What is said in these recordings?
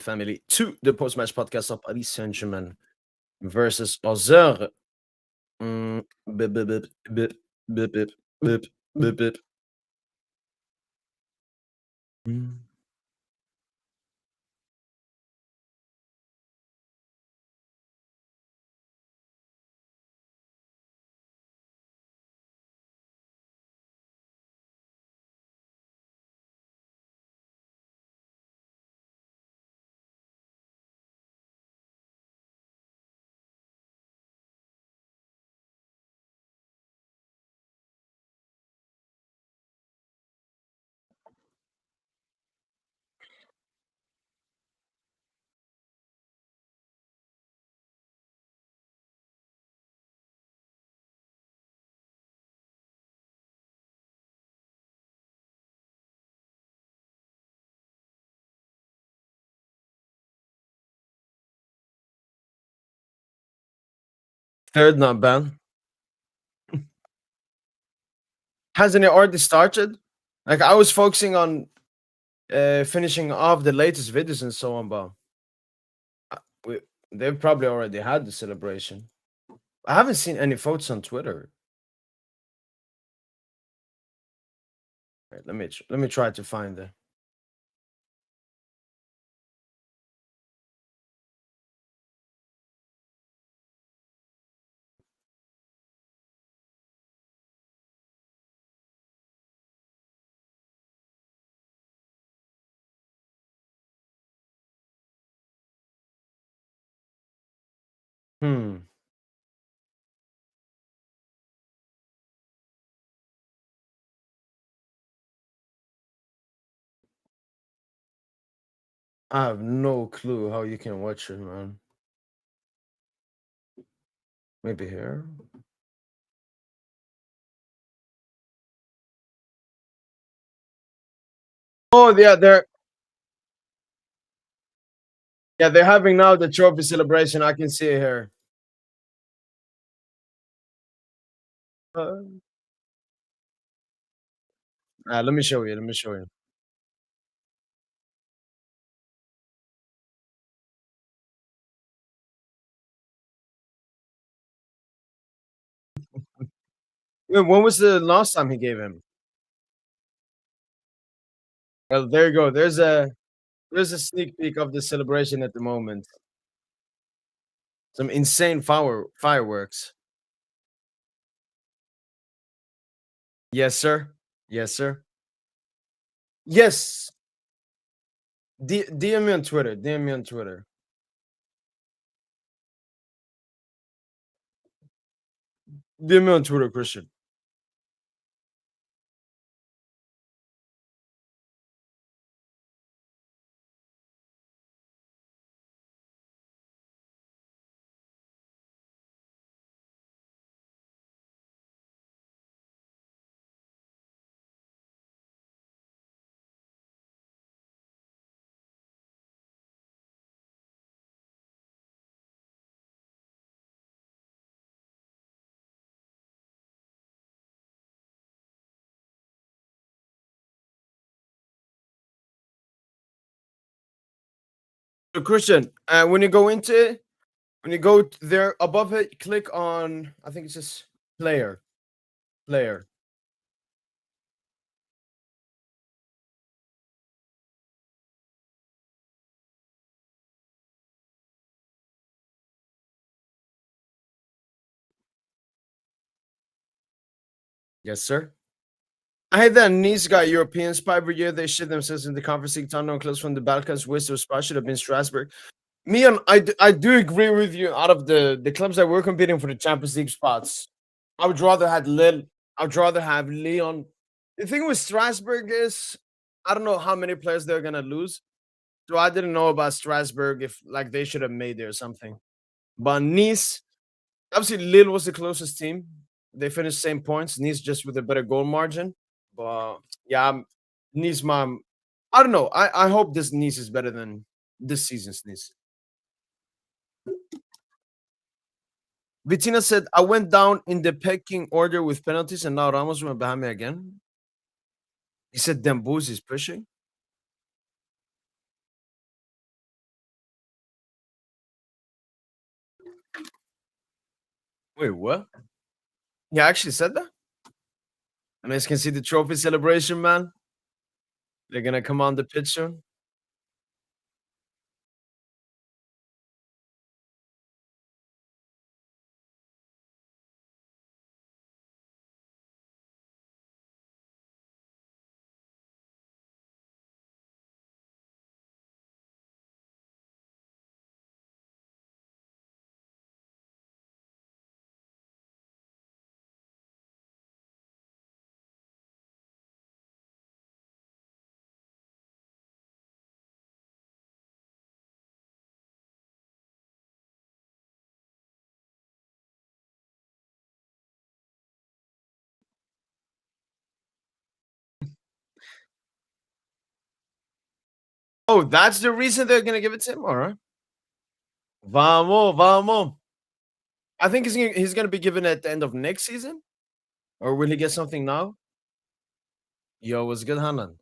family to the post-match podcast of Paris Saint-Germain versus Auxerre. Bip, bip, bip, bip, bip, bip, bip, bip, bip. Mm. Third, not bad. Hasn't it already started? Like I was focusing on finishing off the latest videos and so on, but we, they've probably already had the celebration. I haven't seen any photos on Twitter. Wait, let me try to find it. Hmm. I have no clue how you can watch it, man. Maybe here. Oh yeah, they're having now the trophy celebration. I can see it here. Uh, let me show you. Let me show you. Wait, when was the last time he gave him? Well, there you go. There's a sneak peek of the celebration at the moment. Some insane fireworks. Yes, sir. Yes, sir. Yes. DM me on Twitter. DM me on Twitter. DM me on Twitter, Christian. So Christian, when you go into it, when you go there above it, click on I think it's just player. Player. Yes, sir. I hate that Nice got European spot every year. They shit themselves in the Conference League tunnel close from the Balkans. Waste of spot should have been Strasbourg. Me and I do agree with you. Out of the clubs that were competing for the Champions League spots, I would rather had Lille. I would rather have Leon. The thing with Strasbourg is I don't know how many players they're gonna lose. So I didn't know about Strasbourg if like they should have made it or something. But Nice, obviously Lille was the closest team. They finished same points. Nice just with a better goal margin. But yeah, Nice mom. I don't know. I hope this Nice is better than this season's Nice. Vitina said, I went down in the pecking order with penalties and now Ramos went behind me again. He said Dembouz is pushing. Wait, what? He actually said that? I mean, can see the trophy celebration, man. They're gonna come on the pitch soon. Oh, that's the reason they're gonna give it to him? Alright. Vamos, vamos. I think he's gonna be given at the end of next season? Or will he get something now? Yo, what's good, Hanan?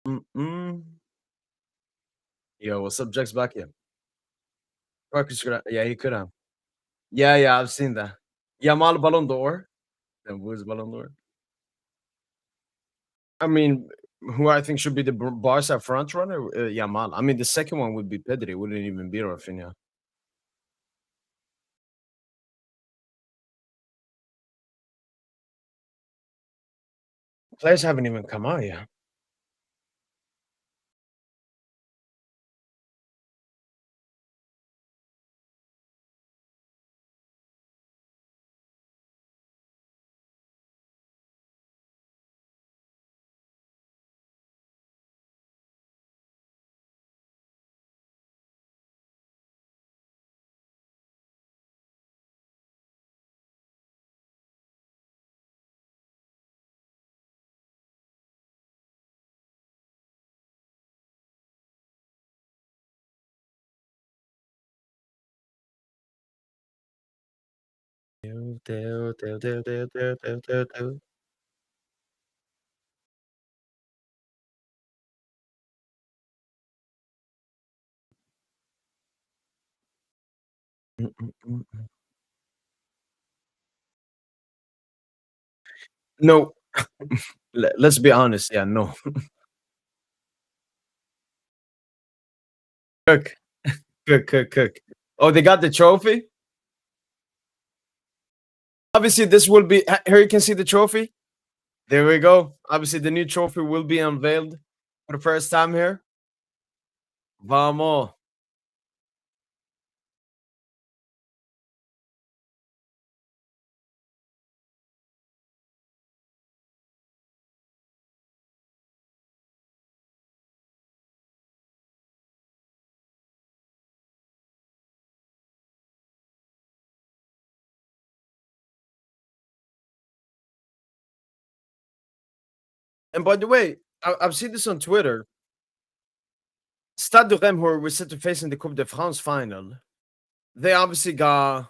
Mm-mm. Yo, what's up, Jack's back here? Marcus could yeah, he could have. Yeah, yeah, I've seen that. Yamal Ballon d'Or. And who's Ballon d'Or? I mean, who I think should be the Barca front runner? Yamal. I mean, the second one would be Pedri. It wouldn't even be Rafinha. Players haven't even come out yet. Mm, mm, mm, mm. No, let's be honest. Yeah, no. Cook, cook, cook, cook. Oh, they got the trophy. Obviously, this will be here. You can see the trophy. There we go. Obviously, the new trophy will be unveiled for the first time here. Vamos. And by the way, I've seen this on Twitter. Stade de Reims, who we're set to face in the Coupe de France final, they obviously got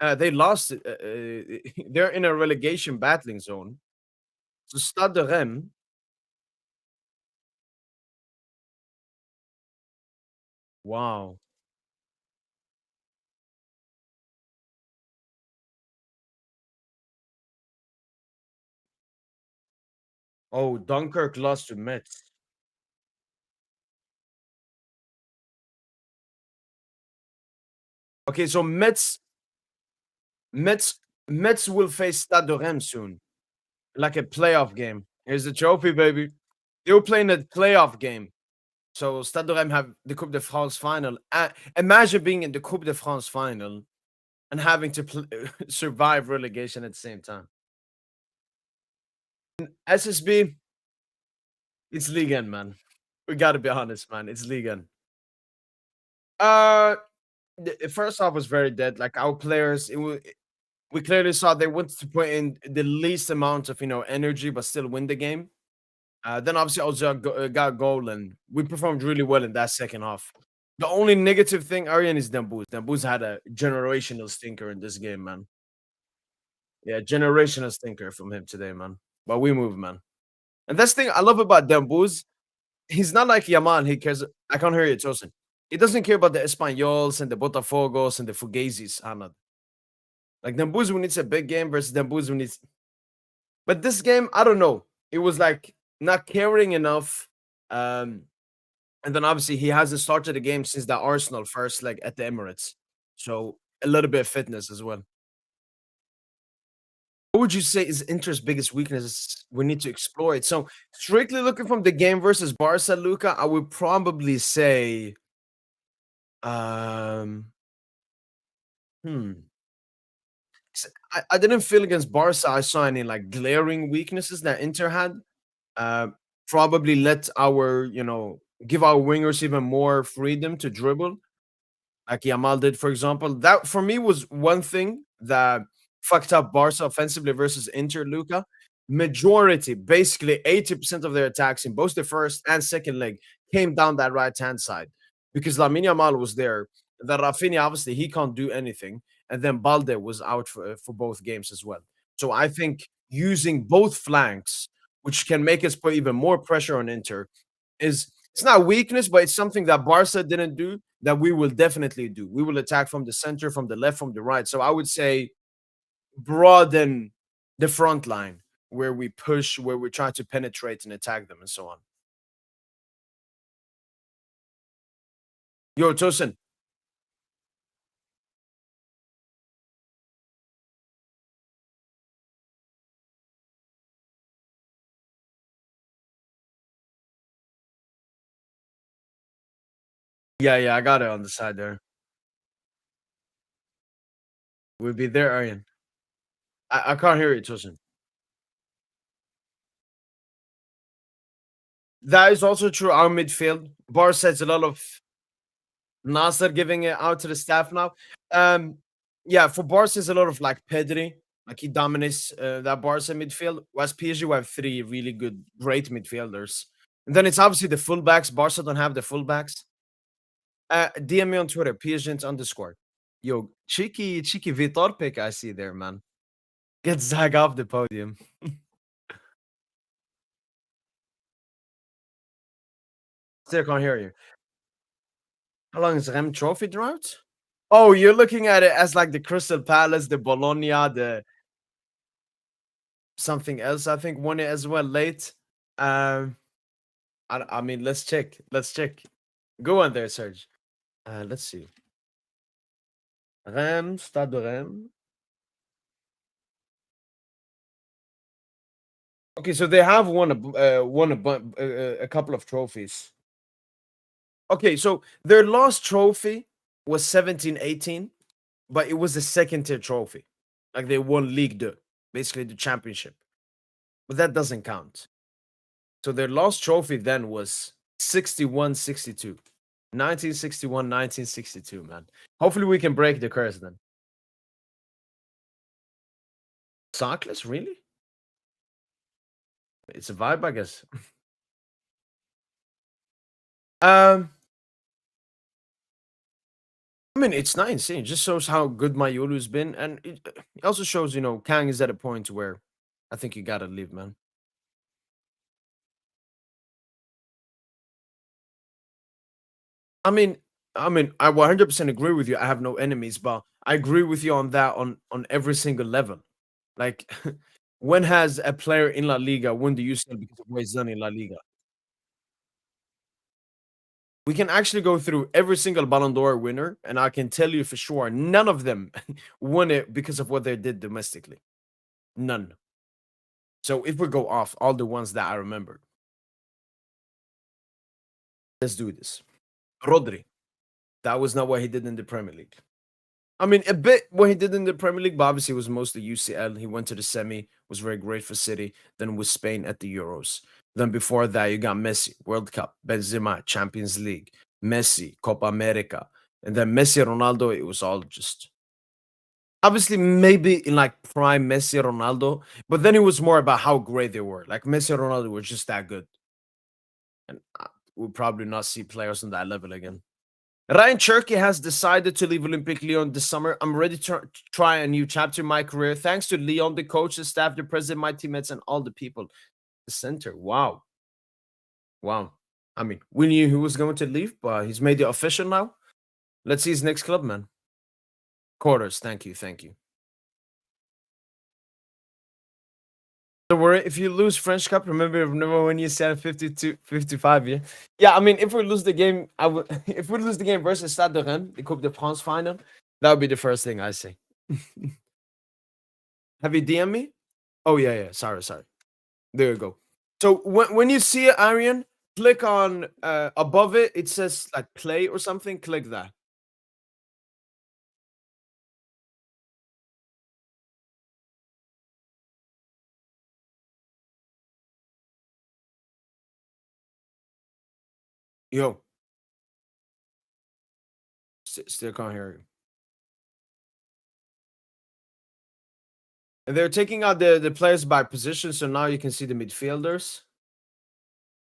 they lost. They're in a relegation battling zone. So Stade de Reims, wow. Oh, Dunkirk lost to Metz. Okay, so Metz, Metz will face Stade de Reims soon, like a playoff game. Here's the trophy, baby. They were playing a playoff game. So Stade de Reims have the Coupe de France final. Imagine being in the Coupe de France final and having to survive relegation at the same time. SSB, it's Ligue, man. We gotta be honest, man. It's Ligue. Uh, the first half was very dead. Like our players, we clearly saw they wanted to put in the least amount of energy, but still win the game. Then obviously Auxerre got a goal, and we performed really well in that second half. The only negative thing, Arian, is Dembuz. Dembuz had a generational stinker in this game, man. Yeah, generational stinker from him today, man. But we move, man. And that's the thing I love about Dembuz. He's not like Yaman. He cares. I can't hear you, Tosin. He doesn't care about the Espanyols and the Botafogos and the Fugazis, Ahmad. Like Dembuz when it's a big game versus Dembuz when it's. But this game, I don't know. It was like not caring enough. Um, and then obviously he hasn't started the game since the Arsenal first leg at the Emirates. So a little bit of fitness as well. What would you say is Inter's biggest weakness we need to explore it? So strictly looking from the game versus Barca, Luca, I would probably say um hmm. I didn't feel against Barca I saw any like glaring weaknesses that Inter had. Uh, Probably let our, give our wingers even more freedom to dribble like Yamal did, for example. That for me was one thing that fucked up Barca offensively versus Inter, Luca. Majority, basically 80% of their attacks in both the first and second leg came down that right hand side because Lamine Yamal was there. That Rafinha, obviously, he can't do anything. And then Balde was out for both games as well. So I think using both flanks, which can make us put even more pressure on Inter, is it's not weakness, but it's something that Barca didn't do that we will definitely do. We will attack from the center, from the left, from the right. So I would say broaden the front line where we push, where we try to penetrate and attack them, and so on. Yo, Tosin. Yeah, yeah, I got it on the side there. We'll be there, Aryan. I can't hear you, Tosin. That is also true. Our midfield. Barca has a lot of Nasser giving it out to the staff now. Um, yeah, for Barca, it's a lot of like Pedri, like he dominates that Barca midfield. Whereas PSG we have three really good, great midfielders. And then it's obviously the fullbacks. Barca don't have the fullbacks. DM me on Twitter, PSG underscore. Yo, cheeky Vitor pick I see there, man. Get Zag off the podium. Still can't hear you. How long is Rem trophy drought? Oh, you're looking at it as like the Crystal Palace, the Bologna, the something else I think won it as well late. Um, I mean, let's check. Let's check. Go on there, Serge. Let's see. Rennes, Stade de Rennes. Okay, so they have a couple of trophies. Okay, so their last trophy was 17-18, but it was a second tier trophy. Like they won Ligue 2, basically the championship. But that doesn't count. So their last trophy then was 61-62. 1961, 1962, man. Hopefully we can break the curse then. Sockless, really? It's a vibe, I guess. Um, I mean, it's not insane. It just shows how good Mayolu's been, and it also shows, Kang is at a point where I think you gotta leave, man. I mean, I 100% agree with you. I have no enemies, but I agree with you on that on every single level. Like, when has a player in La Liga won the UCL because of what he's done in La Liga? We can actually go through every single Ballon d'Or winner, and I can tell you for sure, none of them won it because of what they did domestically. None. So if we go off all the ones that I remember, let's do this. Rodri, that was not what he did in the Premier League. I mean, a bit what he did in the Premier League, but obviously it was mostly UCL. He went to the semi, was very great for City, then with Spain at the Euros. Then before that, you got Messi, World Cup, Benzema, Champions League, Messi, Copa America. And then Messi, Ronaldo, it was all just obviously maybe in like prime Messi, Ronaldo, but then it was more about how great they were. Like Messi, Ronaldo were just that good. And we'll probably not see players on that level again. Ryan Cherky has decided to leave Olympique Lyon this summer. I'm ready to try a new chapter in my career. Thanks to Lyon, the coach, the staff, the president, my teammates, and all the people. The center. Wow. Wow. I mean, we knew he was going to leave, but he's made it official now. Let's see his next club, man. Quarters. Thank you. Thank you. Don't worry, if you lose French Cup, remember when you said 52, 55, yeah? Yeah, I mean, if we lose the game, I would if we lose the game versus Stade de Rennes, the Coupe de France final, that would be the first thing I say. Have you DM me? Oh yeah, yeah. Sorry, sorry. There you go. So when you see it, Arian, click on above it. It says like play or something. Click that. Yo, still can't hear you. And they're taking out the players by position, so now you can see the midfielders.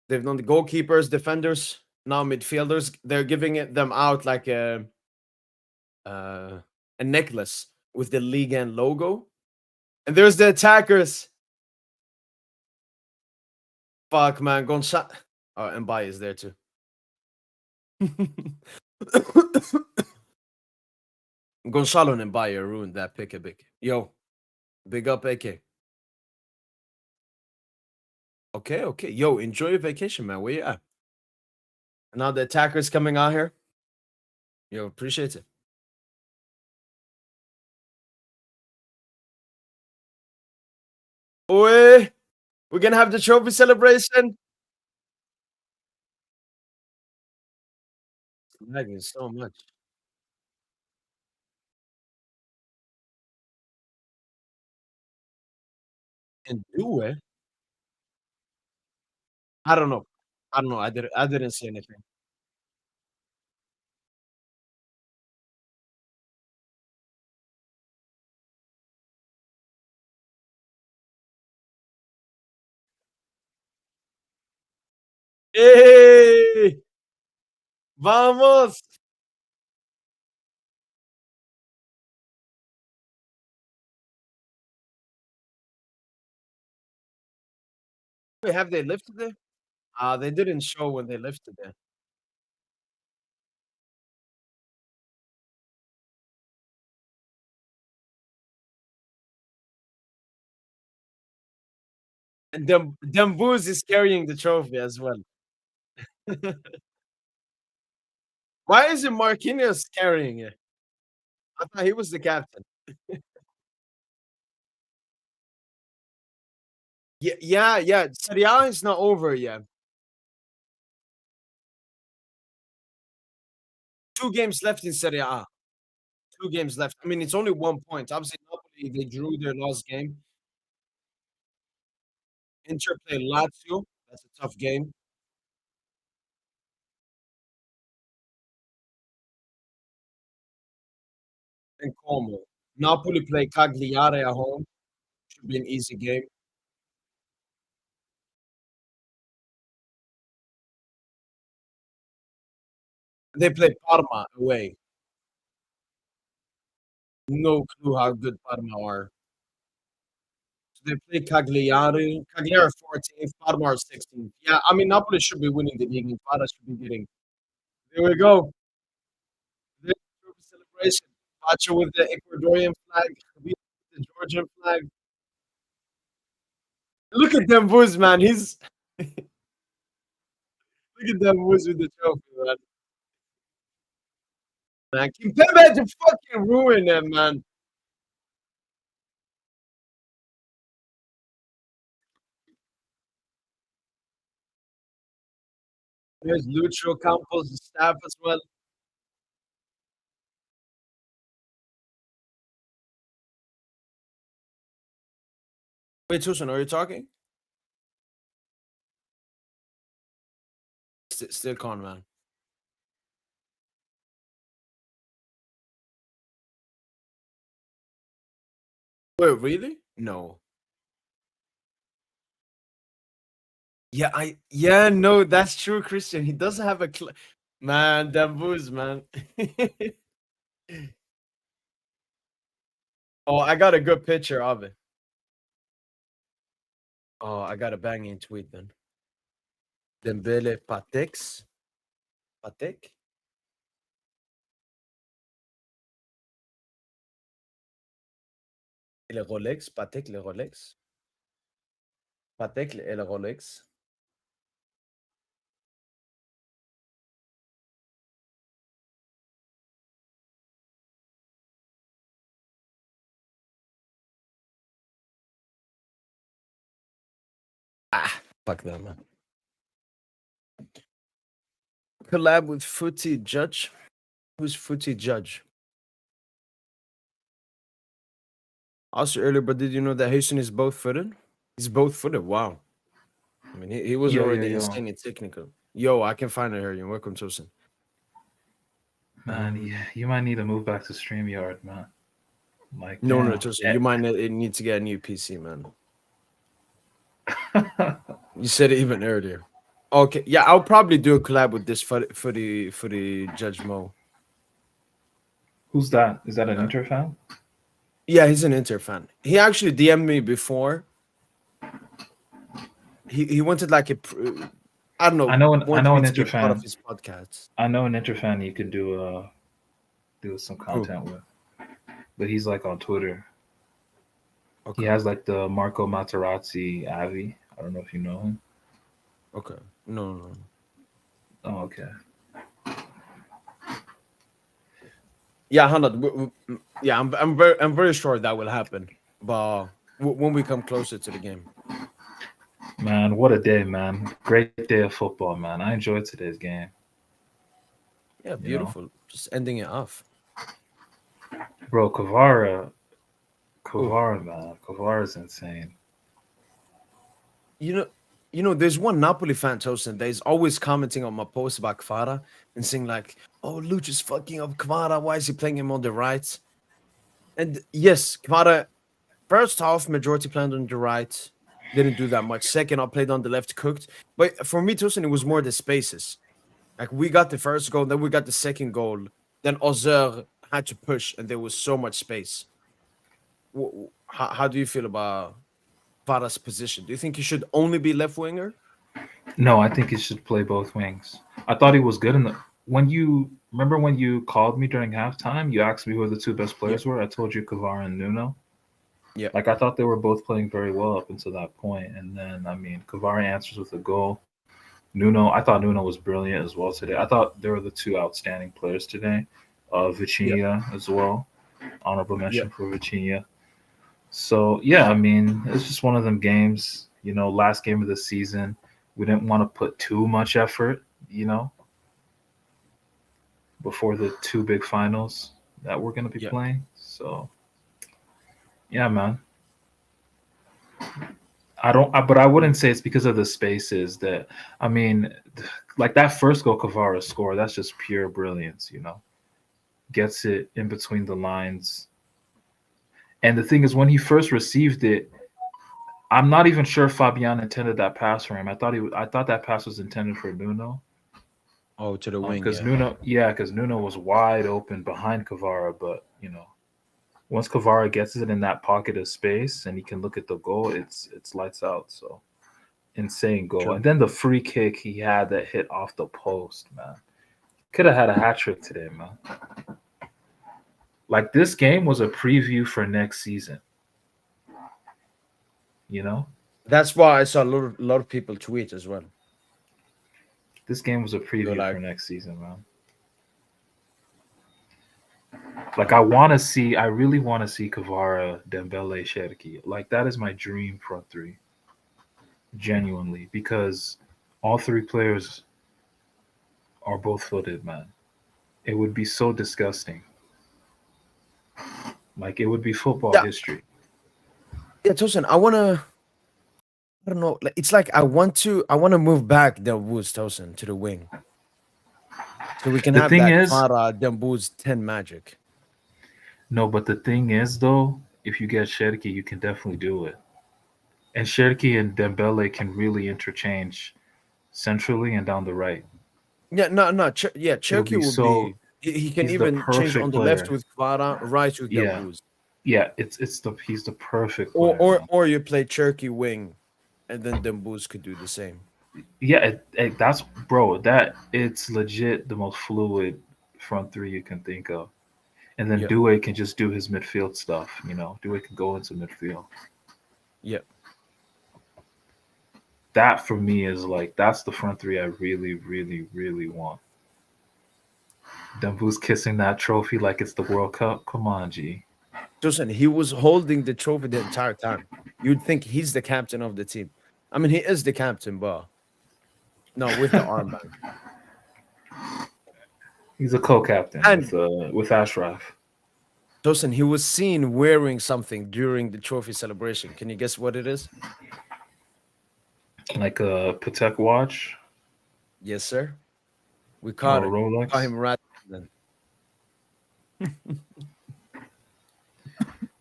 They've done the goalkeepers, defenders, now midfielders. They're giving them out like uh, a necklace with the Ligue and logo. And there's the attackers. Fuck, man. Gonzalo. Oh, and Bay is there too. Gonzalo and Baye ruined that pick a big. Yo, big up AK. Okay, okay. Yo, enjoy your vacation, man. Where you at? And now the attackers coming out here. Yo, appreciate it. Oi, we're gonna have the trophy celebration. Lagging so much. And do it. I don't know. I don't know. I didn't see anything. Hey! Vamos! Wait, have they lifted it? They didn't show when they lifted it. And Dembouz is carrying the trophy as well. Why is it Marquinhos carrying it? I thought he was the captain. Yeah, yeah, yeah. Serie A is not over yet. 2 games left in Serie A. 2 games left. I mean, it's only 1 point. Obviously, Napoli, they drew their last game. Inter play Lazio. That's a tough game. And Como. Napoli play Cagliari at home. Should be an easy game. They play Parma away. No clue how good Parma are. So they play Cagliari. Cagliari 14th, Parma are 16th. Yeah, I mean, Napoli should be winning the league, and Parma should be getting. There we go. There's the trophy celebration. Pacho with the Ecuadorian flag, we with the Georgian flag. Look at them boys, man. Look at them boys with the trophy, man. Man, Kimpembe to fucking ruin them, man. There's Lucho Campos, the staff as well. Wait, Susan, are you talking? Still con, man. Wait, really? No. Yeah, no, that's true, Christian. He doesn't have a man, them boos, man. Oh, I got a good picture of it. Oh, I got a banging tweet then. Dembele Patex. Patek? Et le Rolex, Patek, le Rolex. Patek et le Rolex. Fuck that, man. Collab with Footy Judge. Who's Footy Judge? Also earlier, but did you know that Houston is both footed? He's both footed. Wow. I mean, he was Yo, yo, already yo. insanely technical. Yo, I can find it here. You're welcome, Tosin. Man, you might need to move back to StreamYard, man. Like, No, damn. Tosin. You might need to get a new PC, man. You said it even earlier. Okay, yeah, I'll probably do a collab with this footy Judge Mo. Who's that? Is that an Inter fan? Yeah, he's an Inter fan. He actually DM'd me before. He wanted like a, I don't know. I know an part Inter fan. of his podcast. I know an Inter fan you could do some content with, but he's like on Twitter. Okay. He has like the Marco Materazzi Avi. I don't know if you know him. Okay. No. Oh, okay. Yeah, 100. Yeah, I'm very sure that will happen. But when we come closer to the game. Man, what a day, man. Great day of football, man. I enjoyed today's game. Yeah, beautiful. Just ending it off. Bro, Kvara, man. Kvara is insane. You know, there's one Napoli fan, Tosin, that is always commenting on my post about Kvara and saying like, "Oh, Luch is fucking up Kvara. Why is he playing him on the right?" And yes, Kvara, first half majority played on the right, didn't do that much. Second, I played on the left, cooked. But for me, Tosin, it was more the spaces. Like we got the first goal, then we got the second goal. Then Auxerre had to push, and there was so much space. How do you feel about Vara's position? Do you think he should only be left winger? No, I think he should play both wings. I thought he was good in the. When you called me during halftime, you asked me who the two best players were. I told you Kvara and Nuno. Yeah. Like I thought they were both playing very well up until that point, and then I mean Kvara answers with a goal. I thought Nuno was brilliant as well today. I thought they were the two outstanding players today. Vitinha as well. Honorable mention for Vitinha. So yeah, I mean it's just one of them games. Last game of the season, we didn't want to put too much effort. Before the two big finals that we're going to be playing. So yeah, man. But I wouldn't say it's because of the spaces that, I mean, like that first goal Kvara scored, that's just pure brilliance, Gets it in between the lines. And the thing is, when he first received it, I'm not even sure Fabian intended that pass for him. I thought that pass was intended for Nuno. Oh, to the wing, Because yeah. Nuno was wide open behind Kvara, but once Kvara gets it in that pocket of space and he can look at the goal, it's lights out. So insane goal. True. And then the free kick he had that hit off the post, man. Could have had a hat trick today, man. Like this game was a preview for next season. You know, That's why I saw a lot of people tweet as well. this game was a They were preview for like, next season, man. Like I really want to see Kvara, Dembele, Cherki. Like that is my dream front three, genuinely, because all three players are both footed, man. It would be so disgusting. Like it would be football yeah, history. yeah, Tosin. I don't know. It's like I want to move back the Woods Tosin to the wing, so we can The have thing that is, Clara Demboo's 10 magic. no, but the thing is though, if you get Cherki, you can definitely do it. And Cherki and Dembele can really interchange centrally and down the right. Yeah, no, no. Yeah, It would Cherky be will so. be. He can He's the even change on perfect the left player. with Clara, right with Yeah, Demboo's, yeah. It's the he's the perfect or player, or man. or you play Cherky wing, and then Demboo's could do the same. Yeah, that's bro. That it's legit the most fluid front three you can think of. And then Yeah, Due can just do his midfield stuff. Due can go into midfield. yeah. That for me is like that's the front three I really, really, really want. Dumbu's kissing that trophy like it's the World Cup. Come on, G. Listen, he was holding the trophy the entire time. You'd think he's the captain of the team. I mean, he is the captain, but no, with the armband. He's a co-captain And with Ashraf, Tosin, he was seen wearing something during the trophy celebration. Can you guess what it is? like a Patek watch Yes, sir. We caught or a him. We caught Rolex. him right then.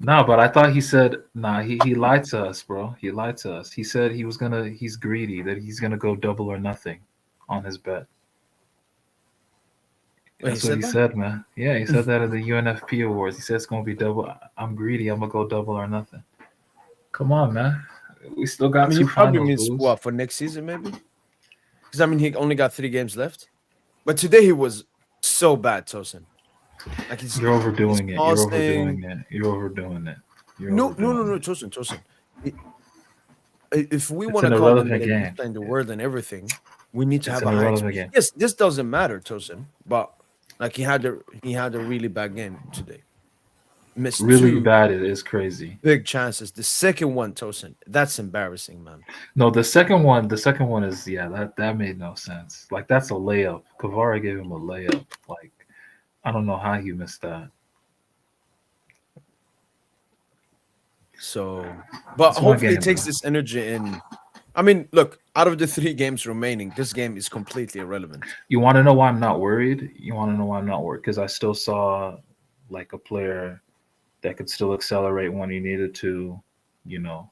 No, but I thought he said nah. He lied to us, bro. He lied to us. He said he was gonna. He's greedy that he's gonna go double or nothing on his bet. Wait, he That's what said he that? said, man. Yeah, he said that at the UNFP awards. He said it's gonna be double. I'm greedy. I'm gonna go double or nothing. Come on, man. We still I got mean, he two probably finals, means booze. what for next season, maybe? Because I mean, he only got 3 games left. But today he was so bad, Tosin. Like You're he's overdoing it. You're passing. overdoing it. You're overdoing it. You're No, no, no, overdoing no, it. Tosin, Tosin. I- If we It's want an to call them irrelevant the best game. player in the world and everything, we need to It's have an a high irrelevant expectation. game. Yes, this doesn't matter, Tosin, but like he had a really bad game today. Missed Really two bad. It is crazy. big chances. The second one, Tosin, that's embarrassing, man. No, the second one is that made no sense. Like that's a layup. Kavara gave him a layup. Like I don't know how he missed that. So, but It's one hopefully, it game, takes bro. this energy in. I mean, look, out of the 3 games remaining, this game is completely irrelevant. You want to know why I'm not worried? You want to know why I'm not worried? Because I still saw like a player that could still accelerate when he needed to, you know,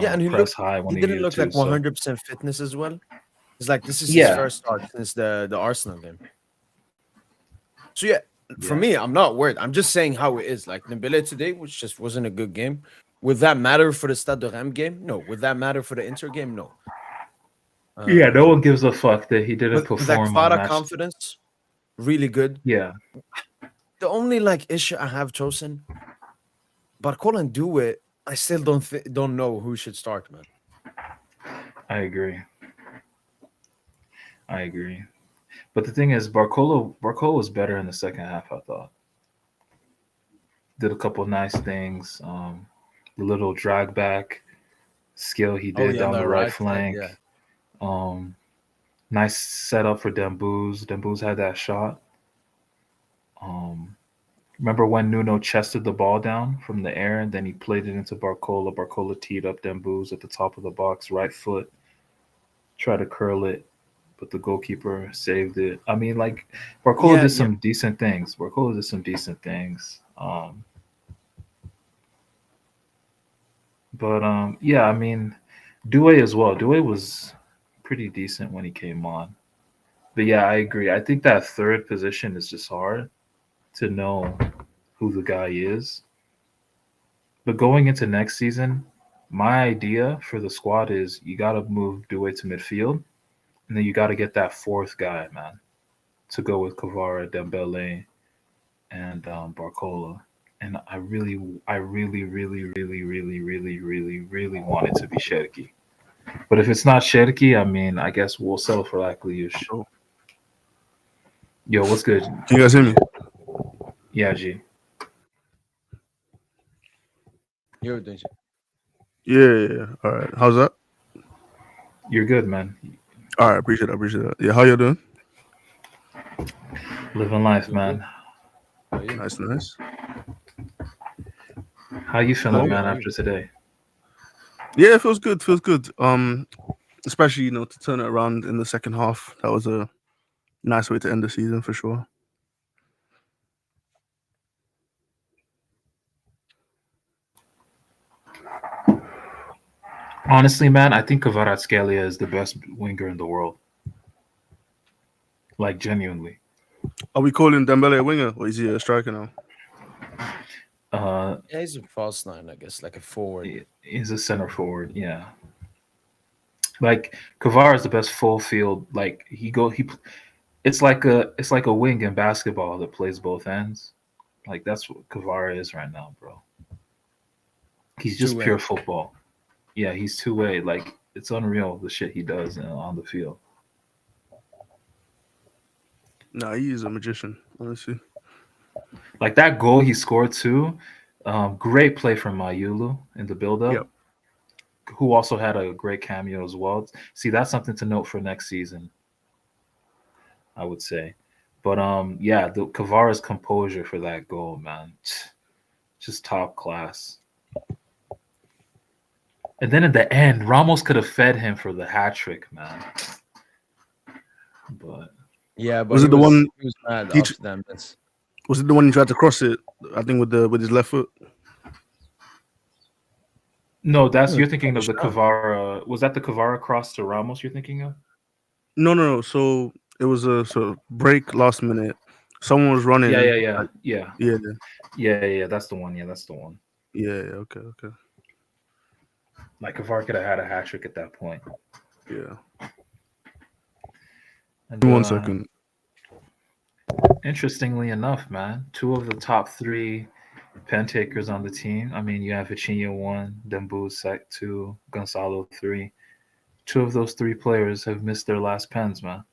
Yeah, and press high when he he didn't needed look to. like So 100% fitness as well. It's like this is his yeah, first start since the Arsenal game. So yeah, for yeah. me, I'm not worried. I'm just saying how it is. Like Nabila today, which just wasn't a good game. Would that matter for the Stade de Reims game? No. Would that matter for the Inter game? No. Yeah, no one Um, gives a fuck that he didn't but that perform on Kvara match. confidence, really good. Yeah, The only like issue I have chosen, but call and do it. I still don't know who should start, man. I agree. I agree. But the thing is, Barcola was better in the second half. I thought did a couple nice things. The little drag back skill he Oh did yeah, on down the the right right side, flank. yeah. Um, Nice setup for Dembouz. Dembouz had that shot. Um, Remember when Nuno chested the ball down from the air and then he played it into Barcola. Barcola teed up Dembouz at the top of the box, right foot, tried to curl it, but the goalkeeper saved it. I mean, like Barcola Yeah, did yeah. some decent things. Barcola did some decent things. But yeah, I mean, Doué as well. Doué was pretty decent when he came on. But yeah, I agree. I think that third position is just hard to know who the guy is. But going into next season, my idea for the squad is you got to move Due to midfield, and then you got to get that fourth guy, man, to go with Kvara, Dembele, and Barcola. And I really want it to be Sherki. But if it's not Sherki, I mean, I guess we'll settle for Akliush. Oh, Yo, what's good? can you guys hear me? Yeah, G. You're doing Yeah. All right. How's that? You're good, man. All right. Appreciate that. Yeah. How you doing? Living life, man. Nice. How you feeling, Oh, man, yeah. after today? Yeah, it feels good. Especially to turn it around in the second half. That was a nice way to end the season for sure. Honestly, man, I think Kvaratskhelia is the best winger in the world. Like, genuinely. Are we calling Dembele a winger or is he a striker now? Yeah, he's a false nine, I guess, like a forward. He's a center forward, yeah. Like Kvara is the best full field. Like it's like a wing in basketball that plays both ends. Like that's what Kvara is right now, bro. He's just Two-way. pure football. Yeah, he's two-way. Like it's unreal the shit he does on the field. Nah, he is a magician, honestly. Like that goal he scored too. Great play from Mayulu in the build-up. Yep. Who also had a great cameo as well. See, that's something to note for next season, I would say. But yeah, the Kvara's composure for that goal, man, just top class. And then in the end, Ramos could have fed him for the hat trick, man. But Yeah, but Was it the one he was mad he after that miss. Was it the one he tried to cross it? I think with his left foot. no, that's Yeah, you're thinking of the shot. Kvara. Was that the Kvara cross to Ramos? You're thinking of? No. So it was a sort of break last minute. Someone was running. Yeah. That's the one. Yeah, that's the one. Yeah. Okay. Like Kvara could have had a hat trick at that point. Yeah. And, Give me 1 second. Interestingly enough, man, two of the top three pen takers on the team. I mean, you have Vitinha 1, Dembu 2, Gonzalo 3. Two of those three players have missed their last pens, man.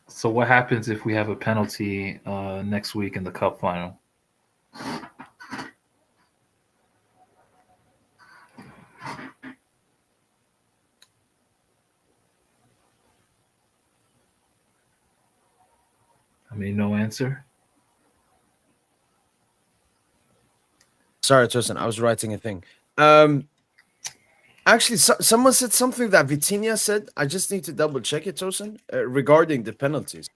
So what happens if we have a penalty next week in the cup final? I mean, no answer. Sorry, Tosin, I was writing a thing. Actually, someone said something that Vitinha said. I just need to double check it, Tosin, regarding the penalties.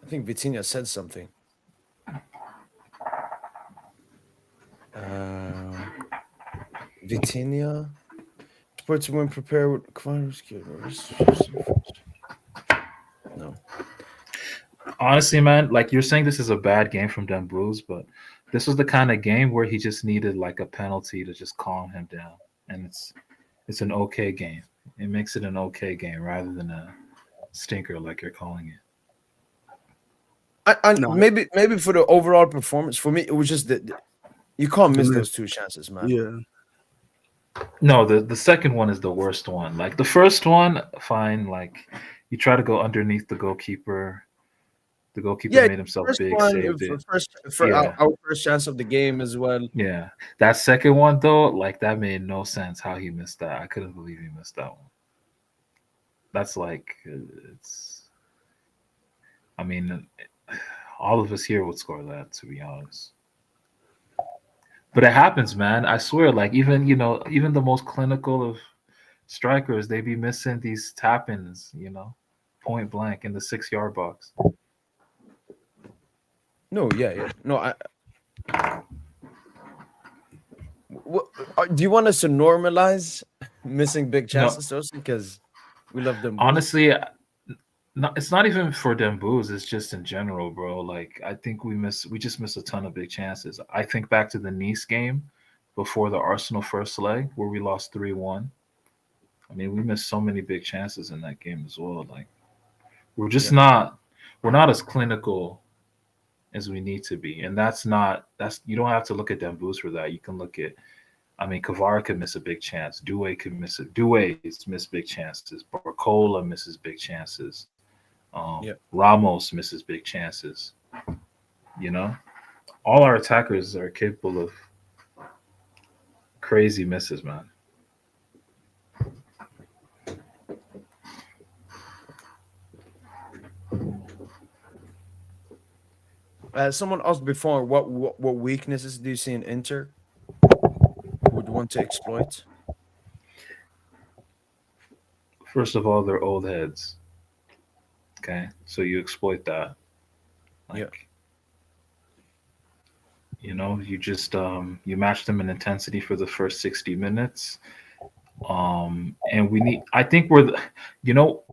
I think Vitinha said something. Vitinha. Sports when prepare with no. Honestly, man, like you're saying this is a bad game from Dembouz, but this was the kind of game where he just needed like a penalty to just calm him down. And it's an okay game. It makes it an okay game rather than a stinker like you're calling it. No. Maybe for the overall performance, for me, it was just that you can't miss those two chances, man. Yeah. No, the second one is the worst one. Like the first one, fine. Like you try to go underneath the goalkeeper. The goalkeeper made himself big, saved it. Our first chance of the game as well. Yeah. That second one, though, like that made no sense how he missed that. I couldn't believe he missed that one. That's like, I mean, all of us here would score that, to be honest. But it happens, man. I swear, like even the most clinical of strikers, they be missing these tap-ins, point blank in the 6-yard box. No, yeah. No, Do you want us to normalize missing big No, chances, Tosin? Because we love them booze. honestly, no, it's not even for them booze. It's just in general, bro. Like I think we just miss a ton of big chances. I think back to the Nice game before the Arsenal first leg where we lost 3-1. I mean, we missed so many big chances in that game as well. Like we're just Yeah, not we're not as clinical as we need to be. And that's you don't have to look at Dembouz for that. You can look at I mean Kavara could miss a big chance. Doué could miss it. Doué's miss big chances. Barcola misses big chances. yeah. Ramos misses big chances. You know? All our attackers are capable of crazy misses, man. Someone asked before, what weaknesses do you see in Inter? Would want to exploit? First of all, they're old heads. Okay. So you exploit that. Yeah, Like you just you match them in intensity for the first 60 minutes. And we need I think we're the, you know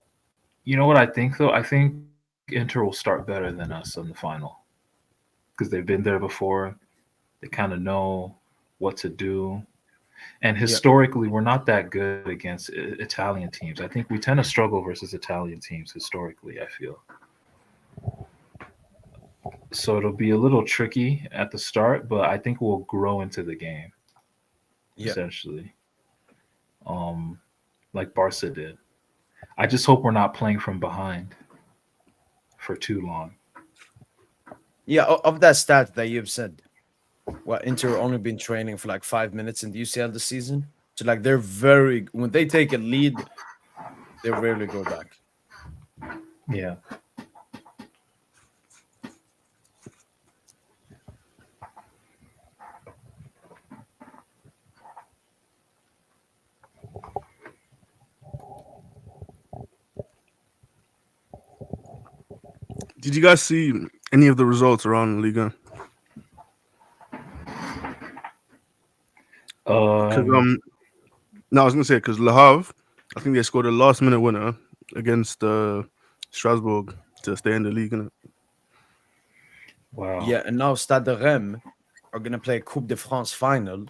you know what I think though? I think Inter will start better than us in the final because they've been there before. They kind of know what to do. And yeah, historically, we're not that good against Italian teams. I think we tend to struggle versus Italian teams historically, I feel. So it'll be a little tricky at the start, but I think we'll grow into the game yeah. essentially, um, like Barca did. I just hope we're not playing from behind for too long. Yeah, of that stat that you've said, what Inter only been training for like 5 minutes in the UCL this season. So like they're very when they take a lead, they rarely go back. Yeah. Did you guys see any of the results around Liga? Because Um. no, I was gonna say because Le Havre, I think they scored a last minute winner against Strasbourg to stay in the league. Innit? Wow. Yeah, and now Stade de Reims are gonna play Coupe de France final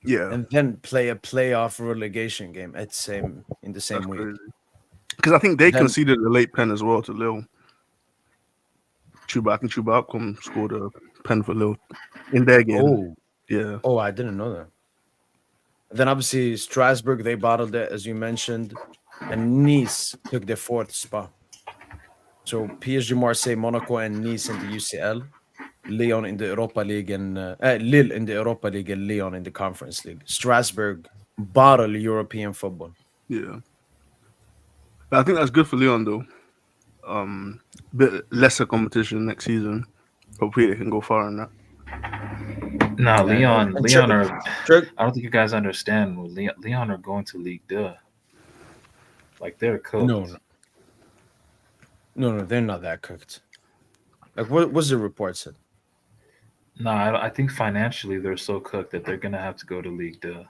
Yeah, and then play a playoff relegation game at same in the that's same week. crazy. Because I think they Then conceded a late pen as well to Lille. Chuba, I think Chuba scored a pen for Lille in their game. oh Yeah, oh I didn't know that. Then obviously Strasbourg they bottled it as you mentioned, and Nice took the fourth spot. So PSG, Marseille, Monaco, and Nice in the UCL, Lyon in the Europa League, and Lille in the Europa League, and Lyon in the Conference League. Strasbourg bottle European football. yeah. But I think that's good for Leon though. Bit lesser competition next season. Hopefully they can go far in that. Now, And Leon are. Turk, I don't think you guys understand. Leon are going to League Deux. Like they're no, cooked. no, no, they're not that cooked. Like, what was the report said? No, I think financially they're so cooked that they're gonna have to go to League Deux.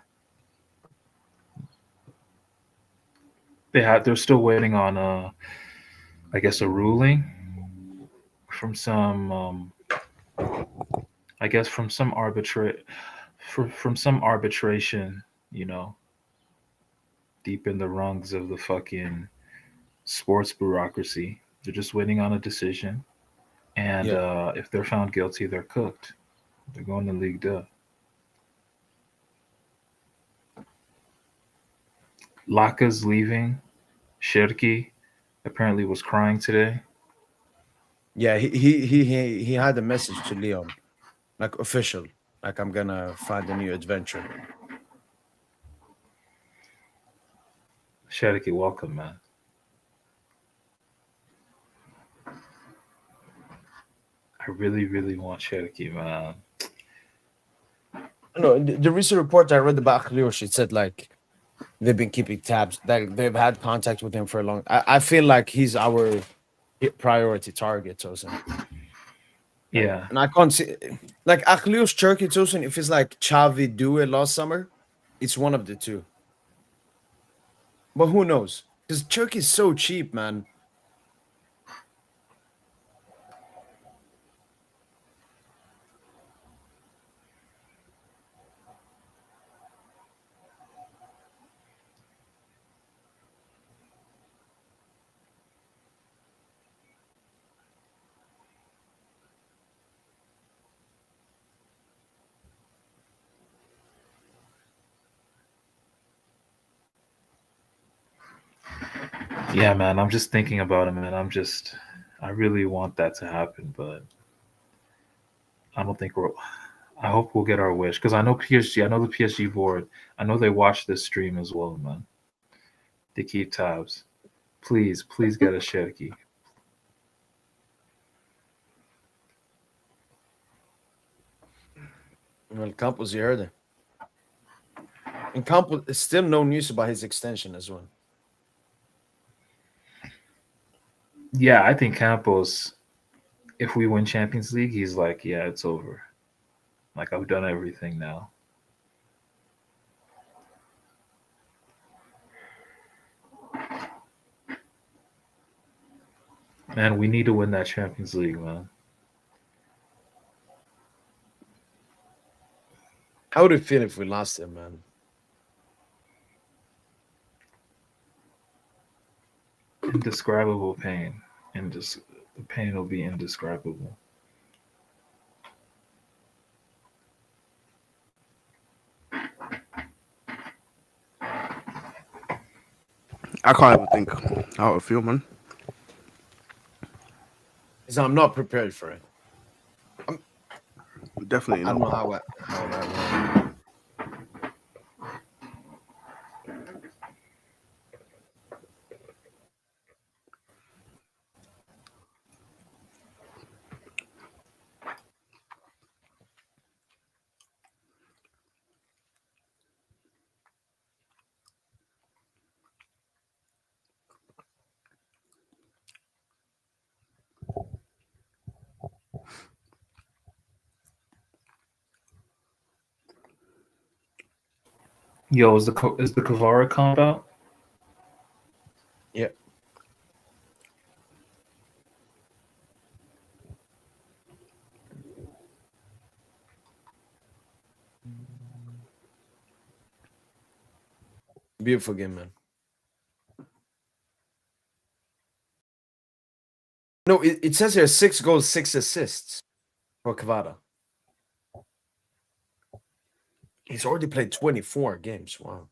They're still waiting on I guess a ruling from some I guess from some arbitration, you know, deep in the rungs of the fucking sports bureaucracy. They're just waiting on a decision, and Yeah, if they're found guilty, they're cooked. They're going to League Deux. Laka's leaving. Shirki apparently was crying today. yeah. He had a message to Leon, like official, like I'm gonna find a new adventure. Shirki, welcome, man. I really, really want Cherokee, man. No, the recent report I read about Khaliosh, it said like they've been keeping tabs, that they've had contact with him for a long. I feel like he's our priority target, Tosin. Yeah. And I can't see like Achilles Turkey Tosin, if it's like Xavi do it last summer, it's one of the two. But who knows? Because Turkey's so cheap, man. Yeah, man. I'm just thinking about him, and I really want that to happen, but I don't think we're. I hope we'll get our wish because I know PSG. I know the PSG board. I know they watch this stream as well, man. They keep tabs. Please, please get a Sherky. Well, Campos, you heard it. And Campos, there's still no news about his extension as well. Yeah, I think Campos. If we win Champions League, he's like, yeah, it's over. Like I've done everything now. Man, we need to win that Champions League, man. How would it feel if we lost him, man? Indescribable pain. The pain will be indescribable. I can't even think how I feel, man. Because I'm not prepared for it. Definitely I don't know not. how that works. Yo, is the Kavara comp out? Yeah. Beautiful game, man. No, it says here 6 goals, 6 assists for Kvara. He's already played 24 games. Wow.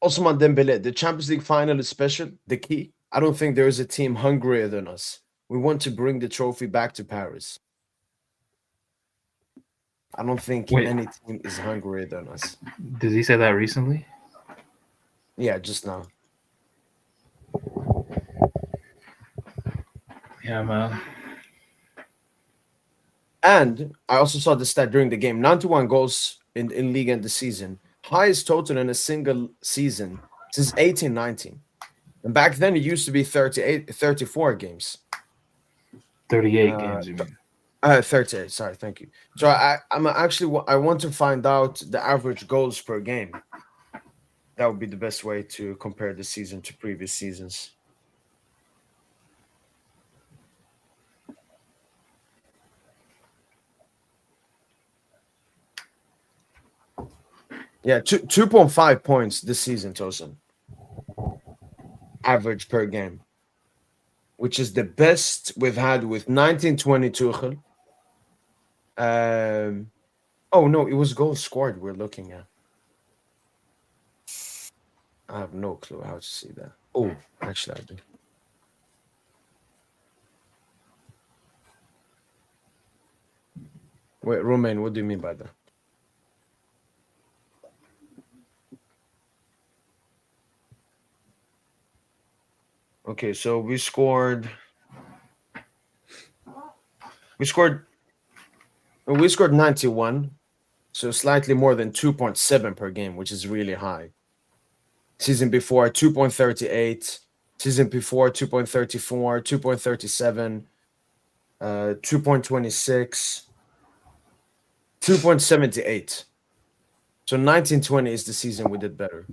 Osman Dembele, the Champions League final is special. The key, I don't think there is a team hungrier than us. We want to bring the trophy back to Paris. I don't think Wait, any team is hungrier than us. did he say that recently? Yeah, just now. Yeah, man. And I also saw the stat during the game: 91 goals in league end the season, highest total in a single season since 1819. And back then it used to be 34 games. 38 games, you mean? 38. Sorry, thank you. So I want to find out the average goals per game. That would be the best way to compare the season to previous seasons. Yeah, 2.5 points this season, Tosin. Average per game, which is the best we've had with 1920 Tuchel Oh no, it was goals scored we're looking at. I have no clue how to see that. Oh, actually I do. Wait, Romain, what do you mean by that? Okay, so we scored 91, so slightly more than 2.7 per game, which is really high. Season before 2.38, season before 2.34, 2.37, 2.26, 2.78. So 1920 is the season we did better.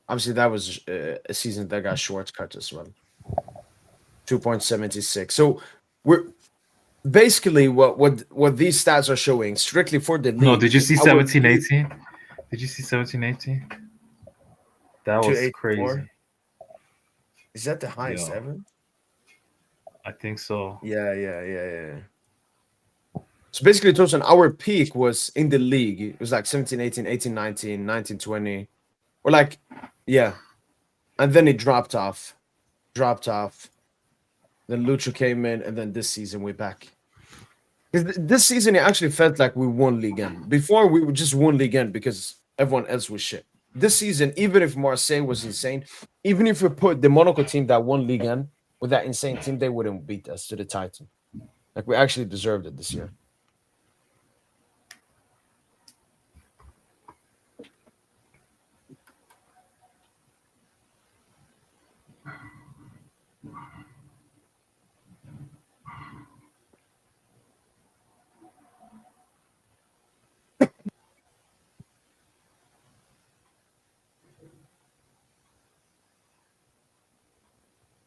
Obviously, that was a season that got shortcut as well. 2.76. So we're basically what these stats are showing strictly for the league. No, did you see our 17, league 18? Did you see 17, 18? That was 284. crazy. Is that the highest Yo. ever? I think so. Yeah. So basically, Tosin, our peak was in the league. It was like 17, 18, 18, 19, 19, 20. Or like, yeah. And then it dropped off. Then Lucho came in, and then this season we're back. This season, it actually felt like we won Ligue 1. Before, we were just won Ligue 1 because everyone else was shit. This season, even if Marseille was insane, even if we put the Monaco team that won Ligue 1 with that insane team, they wouldn't beat us to the title. Like, we actually deserved it this year.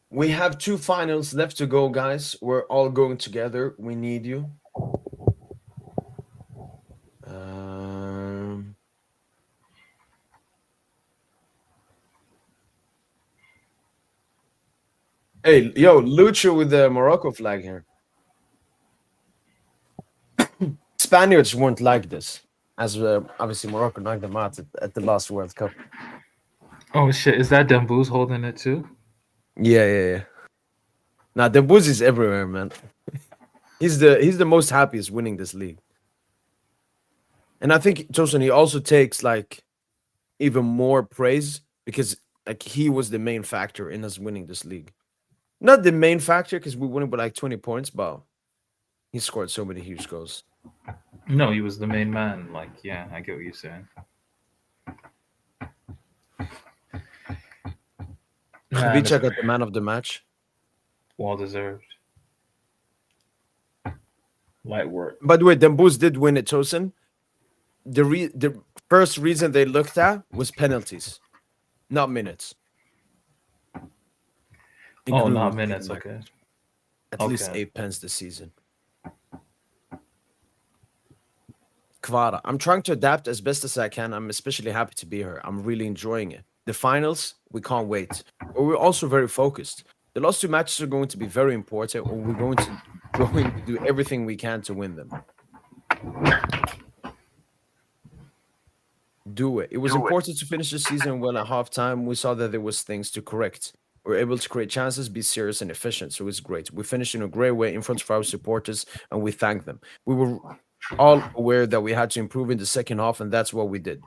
We have 2 finals left to go, guys. We're all going together. We need you. Hey, yo, Lucho with the Morocco flag here. Spaniards weren't like this, as obviously Morocco knocked them out at the last World Cup. Oh shit! Is that Dembouz holding it too? Yeah. Now the Booz is everywhere, man. He's the most happiest winning this league, and I think Tosin, he also takes like even more praise because like he was the main factor in us winning this league. Not the main factor because we won it by like 20 points, but he scored so many huge goals. No, he was the main man. Like, yeah, I get what you're saying. Kubica got the man of the match. Well deserved. Light work. By the way, Dembouz did win it, Tosin. The first reason they looked at was penalties, not minutes. Oh, not minutes. Like Okay. at least 8 pence this season. Kvara, I'm trying to adapt as best as I can. I'm especially happy to be here. I'm really enjoying it. The finals, we can't wait. But we're also very focused. The last 2 matches are going to be very important, or we're going to do everything we can to win them. Do it. It was important to finish the season well at halftime. We saw that there was things to correct. We were able to create chances, be serious and efficient. So it's great. We finished in a great way in front of our supporters, and we thank them. We were all aware that we had to improve in the second half, and that's what we did.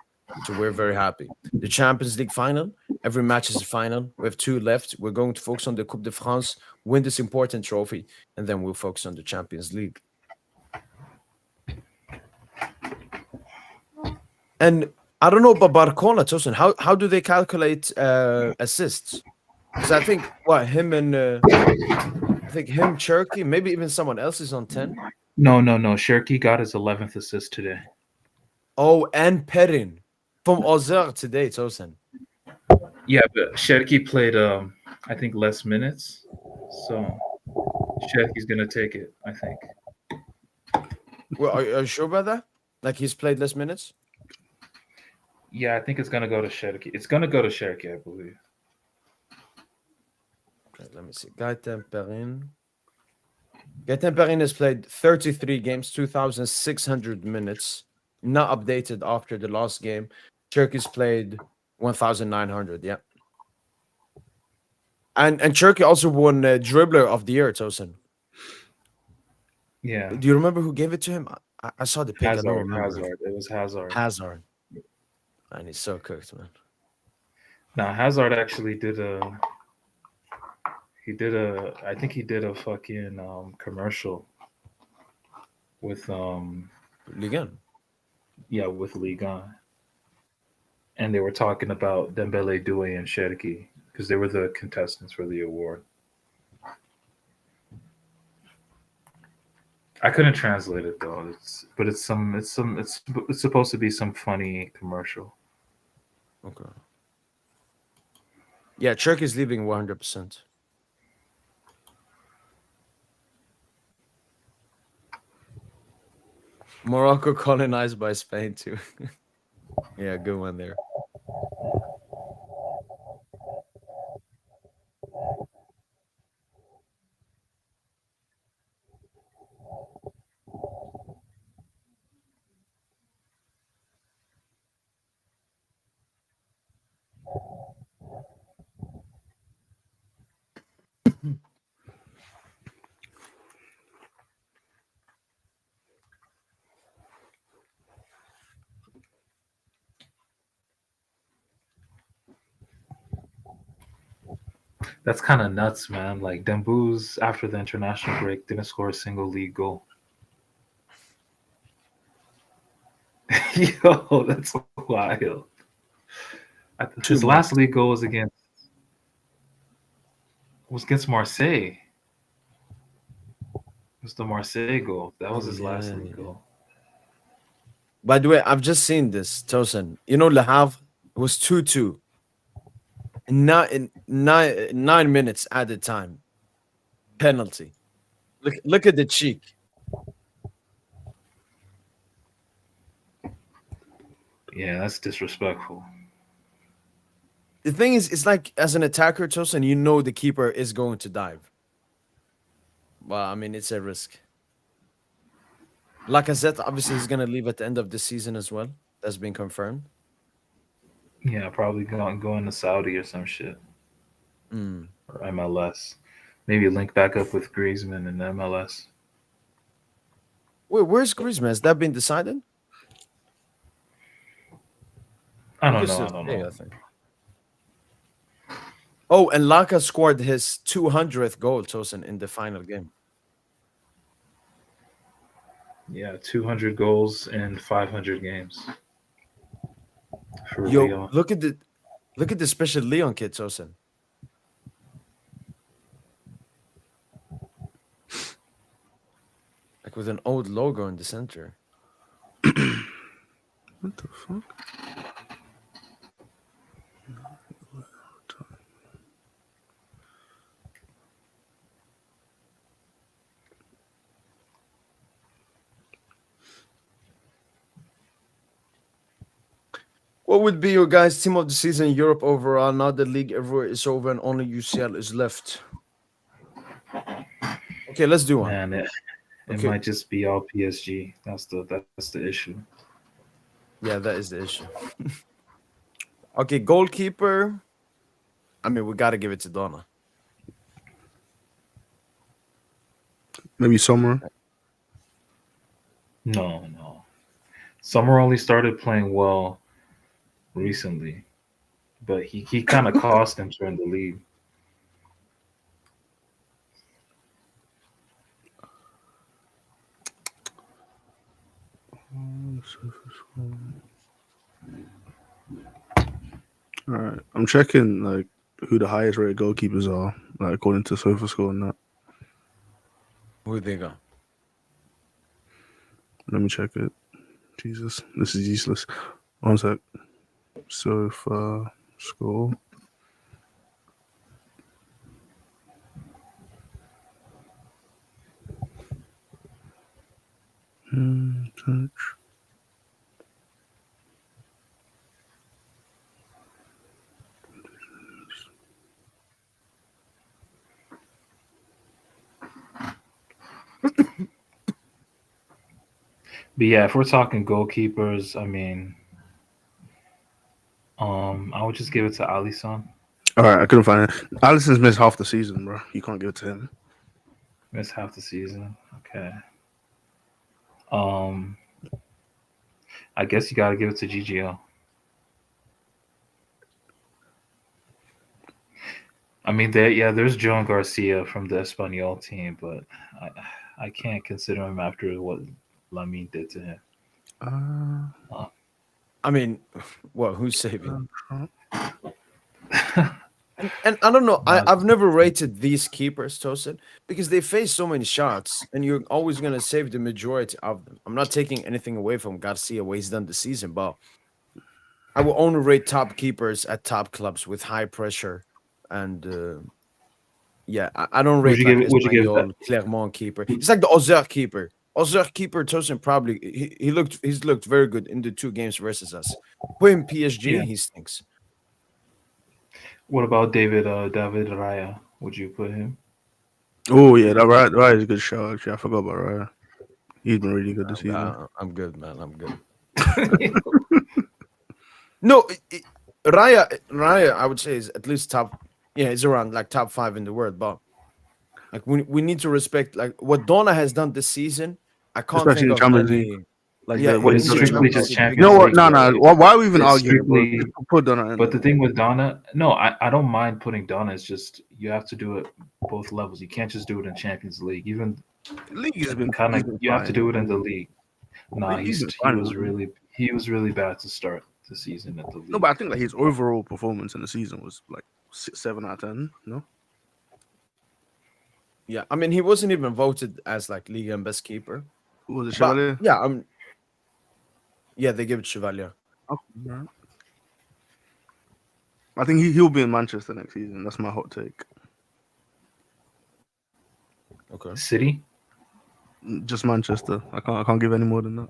So we're very happy. The Champions League final, every match is a final. We have 2 left. We're going to focus on the Coupe de France, win this important trophy, and then we'll focus on the Champions League. And I don't know about Barcona, Tosin. How do they calculate assists? Because I think him and Cherky, maybe even someone else is on 10. No. Cherky got his 11th assist today. Oh, and Perrin from Auxerre today, Tosin. Yeah, but Cherky played I think less minutes, so Cherky's gonna take it. I think. Well, are you sure about that? Like he's played less minutes? Yeah, I think it's gonna go to Cherky. It's gonna go to Cherky, I believe. Okay, let me see. Gaëtan Perrin. Gaetan Perrin has played 33 games, 2,600 minutes. Not updated after the last game. Turkey's played 1,900. Yeah. And Turkey also won Dribbler of the Year, Tosin. Yeah, Do you remember who gave it to him? I saw the pic. I don't Hazard. remember. Hazard. It was Hazard. Hazard. And he's so cooked, man. Now Hazard actually did a. He did a. I think he did a fucking commercial with Ligue. yeah, with Ligue, and they were talking about Dembele, Doué, and Cherki because they were the contestants for the award. I couldn't translate it though. It's supposed to be some funny commercial. Okay. Yeah, Turkey's leaving 100%. Morocco colonized by Spain too. Yeah, good one there. That's kind of nuts, man. Like Dembouz after the international break didn't score a single league goal. Yo, that's wild. His last league goal was against Marseille. It was the Marseille goal. That was his last league goal. By the way, I've just seen this, Tosin. You know, Le Havre was 2-2. In 9 minutes added time. Penalty. Look at the cheek. Yeah, that's disrespectful. The thing is, it's like as an attacker, Tosin, you know the keeper is going to dive. Well, I mean, it's a risk. Lacazette, obviously, he's going to leave at the end of the season as well. That's been confirmed. Yeah, probably going to Saudi or some shit. Or MLS. Maybe link back up with Griezmann and MLS. Wait, where's Griezmann? Has that been decided? I don't know. I think. Oh, and Laka scored his 200th goal, Tosin, in the final game. Yeah, 200 goals in 500 games. Yo, Lyon. Look at the special Leon kit, Tosin. Like with an old logo in the center. What the fuck? What would be your guys' team of the season in Europe overall? Now the league everywhere is over and only UCL is left. Okay, let's do one. Man, it might just be all PSG. That's the issue. Yeah, that is the issue. Okay, goalkeeper. I mean, we got to give it to Donna. Maybe Sommer. No. Sommer only started playing well recently, but he kind of cost him during the league. All right, I'm checking like who the highest rated goalkeepers are, like according to SofaScore and that. Who they got? Let me check it. Jesus, this is useless. One sec. SofaScore. Search. But yeah, if we're talking goalkeepers, I mean, I would just give it to Alisson. All right, I couldn't find it. Alisson's missed half the season, bro. You can't give it to him. Missed half the season. Okay. Um, I guess you got to give it to GGO. I mean, there's Joan Garcia from the Espanyol team, but I can't consider him after what Lamine did to him. Uh, I mean, well, who's saving? uh, And I don't know. Not- I've never rated these keepers, Tosin, because they face so many shots, and you're always gonna save the majority of them. I'm not taking anything away from Garcia what he's done this season, but I will only rate top keepers at top clubs with high pressure, and yeah, I don't Would rate you like give it? Would you give it that? Espanyol, Clermont keeper. It's like the Auxerre keeper. Auxerre keeper Tosin probably he's looked very good in the 2 games versus us. Put him PSG, Yeah. he stinks. What about David Raya? Would you put him? oh yeah, that right is a good show. Actually, I forgot about Raya. He's been really good this season. I'm good, man. I'm good. No, Raya, I would say is at least top. Yeah, he's around like top 5 in the world. But like we need to respect like what Donna has done this season. I can't Especially think in of Champions any. League. Like Yeah, what it's he's done. strictly just You Champions know what? League, No, bro. no. Why are we even It's arguing? Bro? strictly- Just put Donna in. But the thing with Donna, no, I don't mind putting Donna. It's just you have to do it both levels. You can't just do it in Champions League. Even League has been kind he's of been you have to fine. do it in the league. Nah, He's he been fine, was man. really bad to start the season at the league. No, but I think like his overall performance in the season was like 7 out of 10. No, Yeah, I mean he wasn't even voted as like Ligue and best keeper. was it But Chevalier? yeah, yeah, they give it Chevalier. Okay, alright. I think he'll be in Manchester next season. That's my hot take. Okay. City. Just Manchester. I can't give any more than that.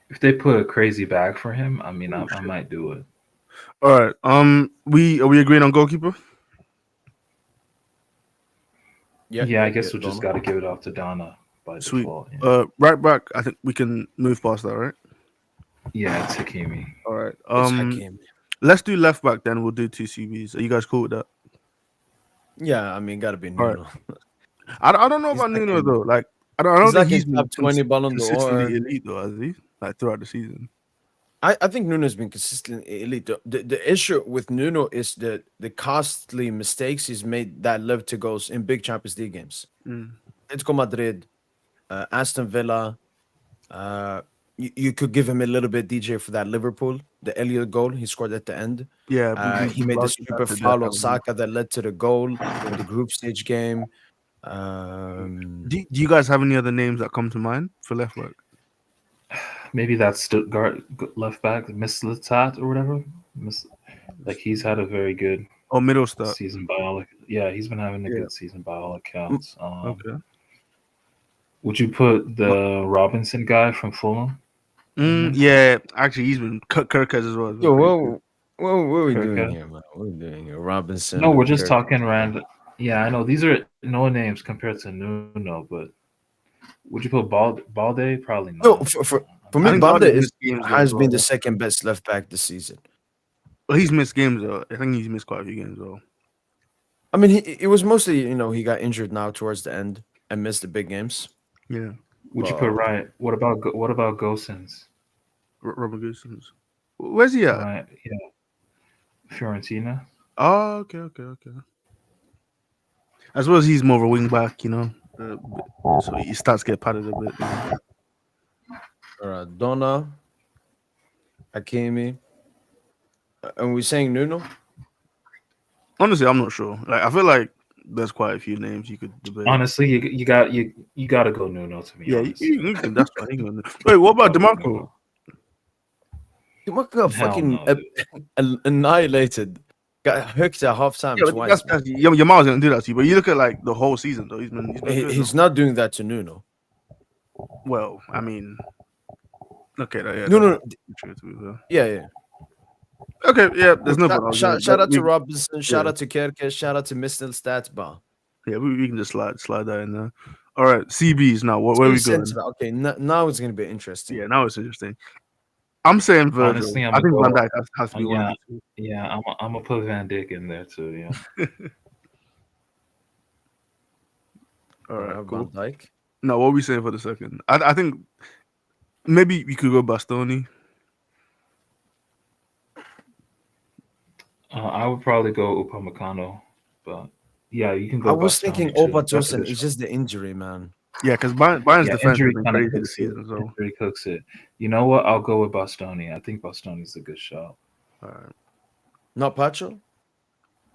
If they put a crazy bag for him, I mean, I might do it. All right. Are we agreeing on goalkeeper? Yeah, I guess we just Donna. got to give it off to Donna by Sweet. default. Yeah, Right back. I think we can move past that, right? yeah, it's Hakimi. All right. It's Hakim. Let's do left back then. We'll do 2 CBs. Are you guys cool with that? Yeah, I mean gotta be All right. Nuno. I don't know He's about like Nuno in- though. Like I don't He's think like he's in been top 20 Ballon d'Or. consistently elite though, has he? Like throughout the season. I think Nuno's been consistently elite. The issue with Nuno is the costly mistakes he's made that led to goals in big Champions League games. Mm. Atletico Madrid, Aston Villa. You could give him a little bit DJ for that Liverpool, the Elliott goal he scored at the end. Yeah, but He made the stupid foul on Saka that led to the goal in the group stage game. Do you guys have any other names that come to mind for left back? Maybe that's Stuttgart left back, Mislitat or whatever. Like he's had a very good Or Middlestat? season by all. Yeah, he's been having a Yeah. good season by all accounts. Okay. Would you put the Robinson guy from Fulham? Yeah, actually, he's been Kirkes as well. Yo, what are we Kirk, doing here, man? What are we doing here? Robinson. No, we're just Kirk. talking random. Yeah, I know these are no names compared to Nuno, but would you put Balde? Probably not. No, for I me, think Balde Balde missed games has as been well. the second best left back this season. Well, he's missed games though. I think he's missed quite a few games though. I mean, it was mostly he got injured now towards the end and missed the big games. Yeah, Would you put Riot? What about Gosens? Robert Gosens. Where's he at? Right, yeah. Fiorentina. Oh, okay. I suppose he's more of a wing back, so he starts to get padded a bit. Donna, Hakimi, and we're saying Nuno. Honestly, I'm not sure. Like, I feel like there's quite a few names you could debate. Honestly, you got to go Nuno to me. Yeah, you can, that's fine. You can. Wait, what about DeMarco? DeMarco got Hell fucking no, dude. annihilated. Got hooked at halftime Yeah, twice. your mom's gonna do that to you, but you look at like the whole season though. He's been good, He's not doing that to Nuno. well. I mean, okay, yeah, No. true, to be fair. Yeah. Okay, yeah. There's no problem. Shout out to Robinson. Shout out to Kerke. Shout out to Mr. Statsbar. Yeah, we can just slide that in there. All right, CBs now. Where are we going? Okay, now it's gonna be interesting. Yeah, now it's interesting. I'm saying Virgil. Honestly, I think Van Dijk has to be one of yeah, the two. yeah. I'm gonna put Van Dijk in there too. Yeah. All right, Van cool. Dijk. Now, what are we saying for the second? I think maybe we could go Bastoni. I would probably go Upamecano, but yeah, you can I go was thinking Bastoni too. Opa That's a Tosin. good It's shot. just the injury, man. Yeah, because Bayern's Yeah, defense has injury been kind of crazy cooks this it. season. So, Injury cooks it. You know what? I'll go with Bastoni. I think Bastoni's a good shot. all right. Not Pacho.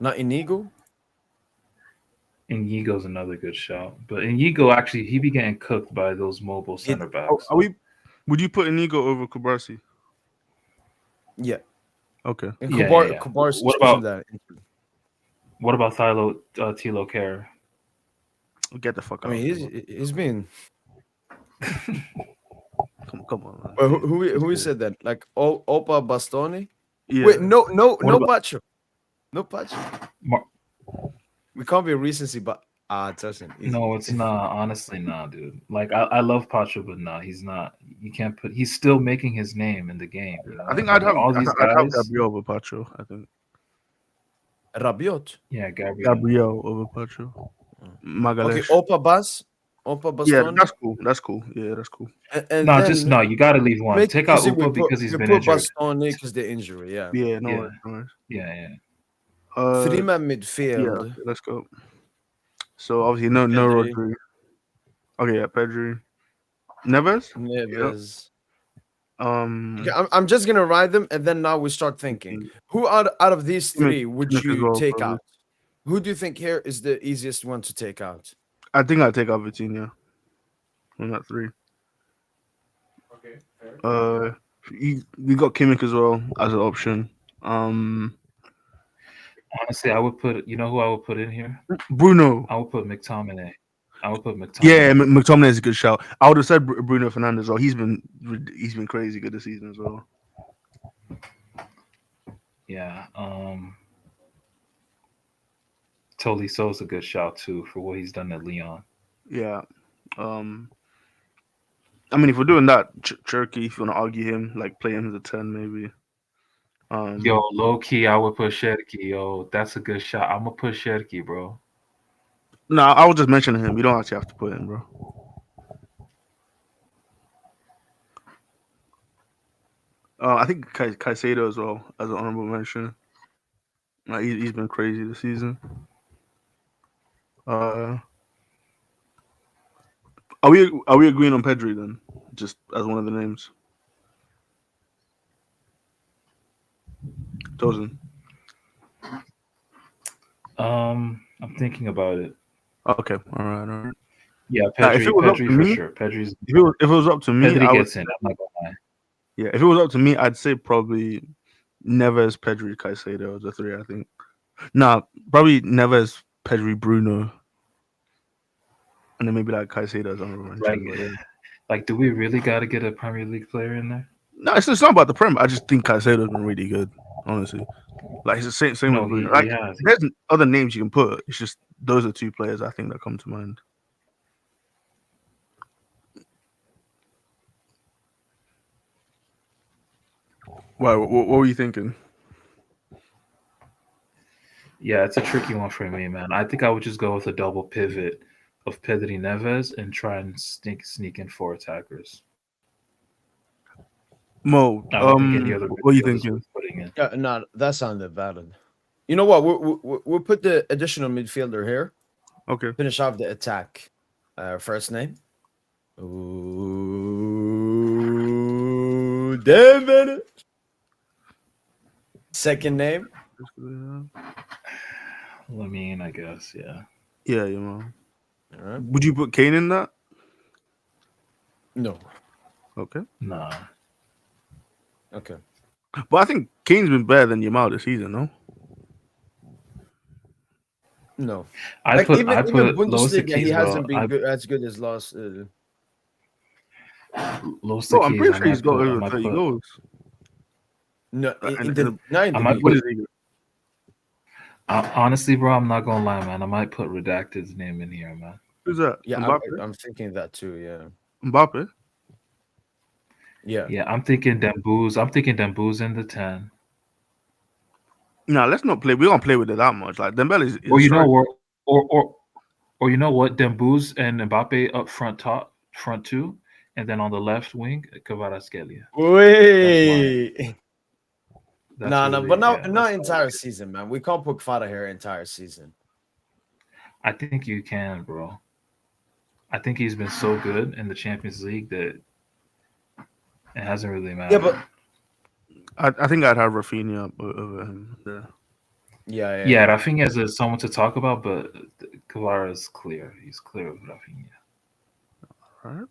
Not Inigo. Inigo's another good shot, but Inigo actually he be getting cooked by those mobile center backs. Are we? Would you put Inigo over Kubarsi? Yeah. Okay. And Yeah. Kubarsi What isn't about that. Tilo Kerr? Get the fuck I out. mean, he's been. Come on, man. But who said that? Like Opa Bastoni? Yeah. Wait, no about- Pacho. No Pacho. Mar- We can't be recency, but Tosin. No, it's not. Honestly, nah, dude. Like I love Pacho, but nah, he's not. You can't put. He's still making his name in the game. You know? I think I'd have all these I'd have guys. Gabriel over Pacho. I think Rabiot. Yeah, Gabriel. Gabriel over Pacho. Magalesh. Okay, Opa Bastoni. Yeah, that's cool. That's cool. Yeah, that's cool. And No, then just no. You got to leave one. make Take out easy, we Upa put- because he's we been put injured. Bastoni because the injury. Yeah. Yeah, no Yeah. worries, no worries. Yeah. Three-man Yeah, midfield. let's go. So obviously no Pedri. Rodri. Okay, yeah, Pedri. Neves? Neves. Um Okay, I'm just gonna write them, and then now we start thinking. Who out of these three would Kimmich as you well, take probably. out? Who do you think here is the easiest one to take out? I think I'd take out Vitinha on that three. Okay. We got Kimmich as well as an option. Honestly, I would put. You know who I would put in here? Bruno. I would put McTominay. Yeah, McTominay is a good shout. I would have said Bruno Fernandes as well. He's been crazy good this season as well. Yeah. Toliso's a good shout too for what he's done at Lyon. Yeah. I mean, if we're doing that, Cherky, if you want to argue him, like play him as a 10 maybe. Yo, low key, I would put Sherky. Yo, that's a good shot. I'm gonna put Sherky, bro. No, I was just mentioning him. You don't actually have to put him, bro. I think Caicedo as well as an honorable mention. He's been crazy this season. Are we agreeing on Pedri then? Just as one of the names. Tosin. I'm thinking about it. Okay, all right. Yeah, If it was up to Pedri for me- sure. Pedri's If it was up to me, Pedri I would, gets in. I'm not gonna lie. yeah. If it was up to me, I'd say probably Neves, Pedri, Caicedo as the three. I think. Nah, probably Neves, Pedri, Bruno, and then maybe like Caicedo as honorable mention. But, yeah. Like, do we really got to get a Premier League player in there? No, it's not about the Prem. I just think Caicedo's been really good, honestly. Like it's the same No, with he Bruno. Like has. there's other names you can put. It's just those are two players I think that come to mind. Why? What were you thinking? Yeah, it's a tricky one for me, man. I think I would just go with a double pivot of Pedri Neves and try and sneak in 4 attackers. Mo, I don't think any other what are you midfielders thinking? worth putting in. Yeah, no, that sounded valid. You know what? We'll put the additional midfielder here. Okay. Finish off the attack. First name. Ooh, damn it. Second name. Lamine, I guess. Yeah. Yeah, you know. All right. Would you put Kane in that? No. Okay. Nah. Okay. But I think Kane's been better than Yamal this season, no? No. I put even Bundesliga, he Keys, hasn't been as good as last. Bro, I'm pretty sure he's got over 30 goals. No, And- in the I might league. put What is he? Honestly, bro, I'm not gonna lie, man. I might put Redacted's name in here, man. Who's that? Yeah, Mbappe. I'm thinking that too. Yeah, Mbappe. yeah. Yeah, I'm thinking Dembouz. I'm thinking Dembouz in the 10. No, let's not play. We don't play with it that much. Like Dembele is Or a you know, striker. or you know what? Dembouz and Mbappe up front two, and then on the left wing, Kvaratskhelia. Wait. That's No, really, but yeah. not That's how I entire like it. season, man. We can't put Kvara here entire season. I think you can, bro. I think he's been so good in the Champions League that it hasn't really Yeah, mattered. but I think I'd have Rafinha over him. Yeah. Yeah, Rafinha is someone to talk about, but Kvara is clear. He's clear with Rafinha. All right.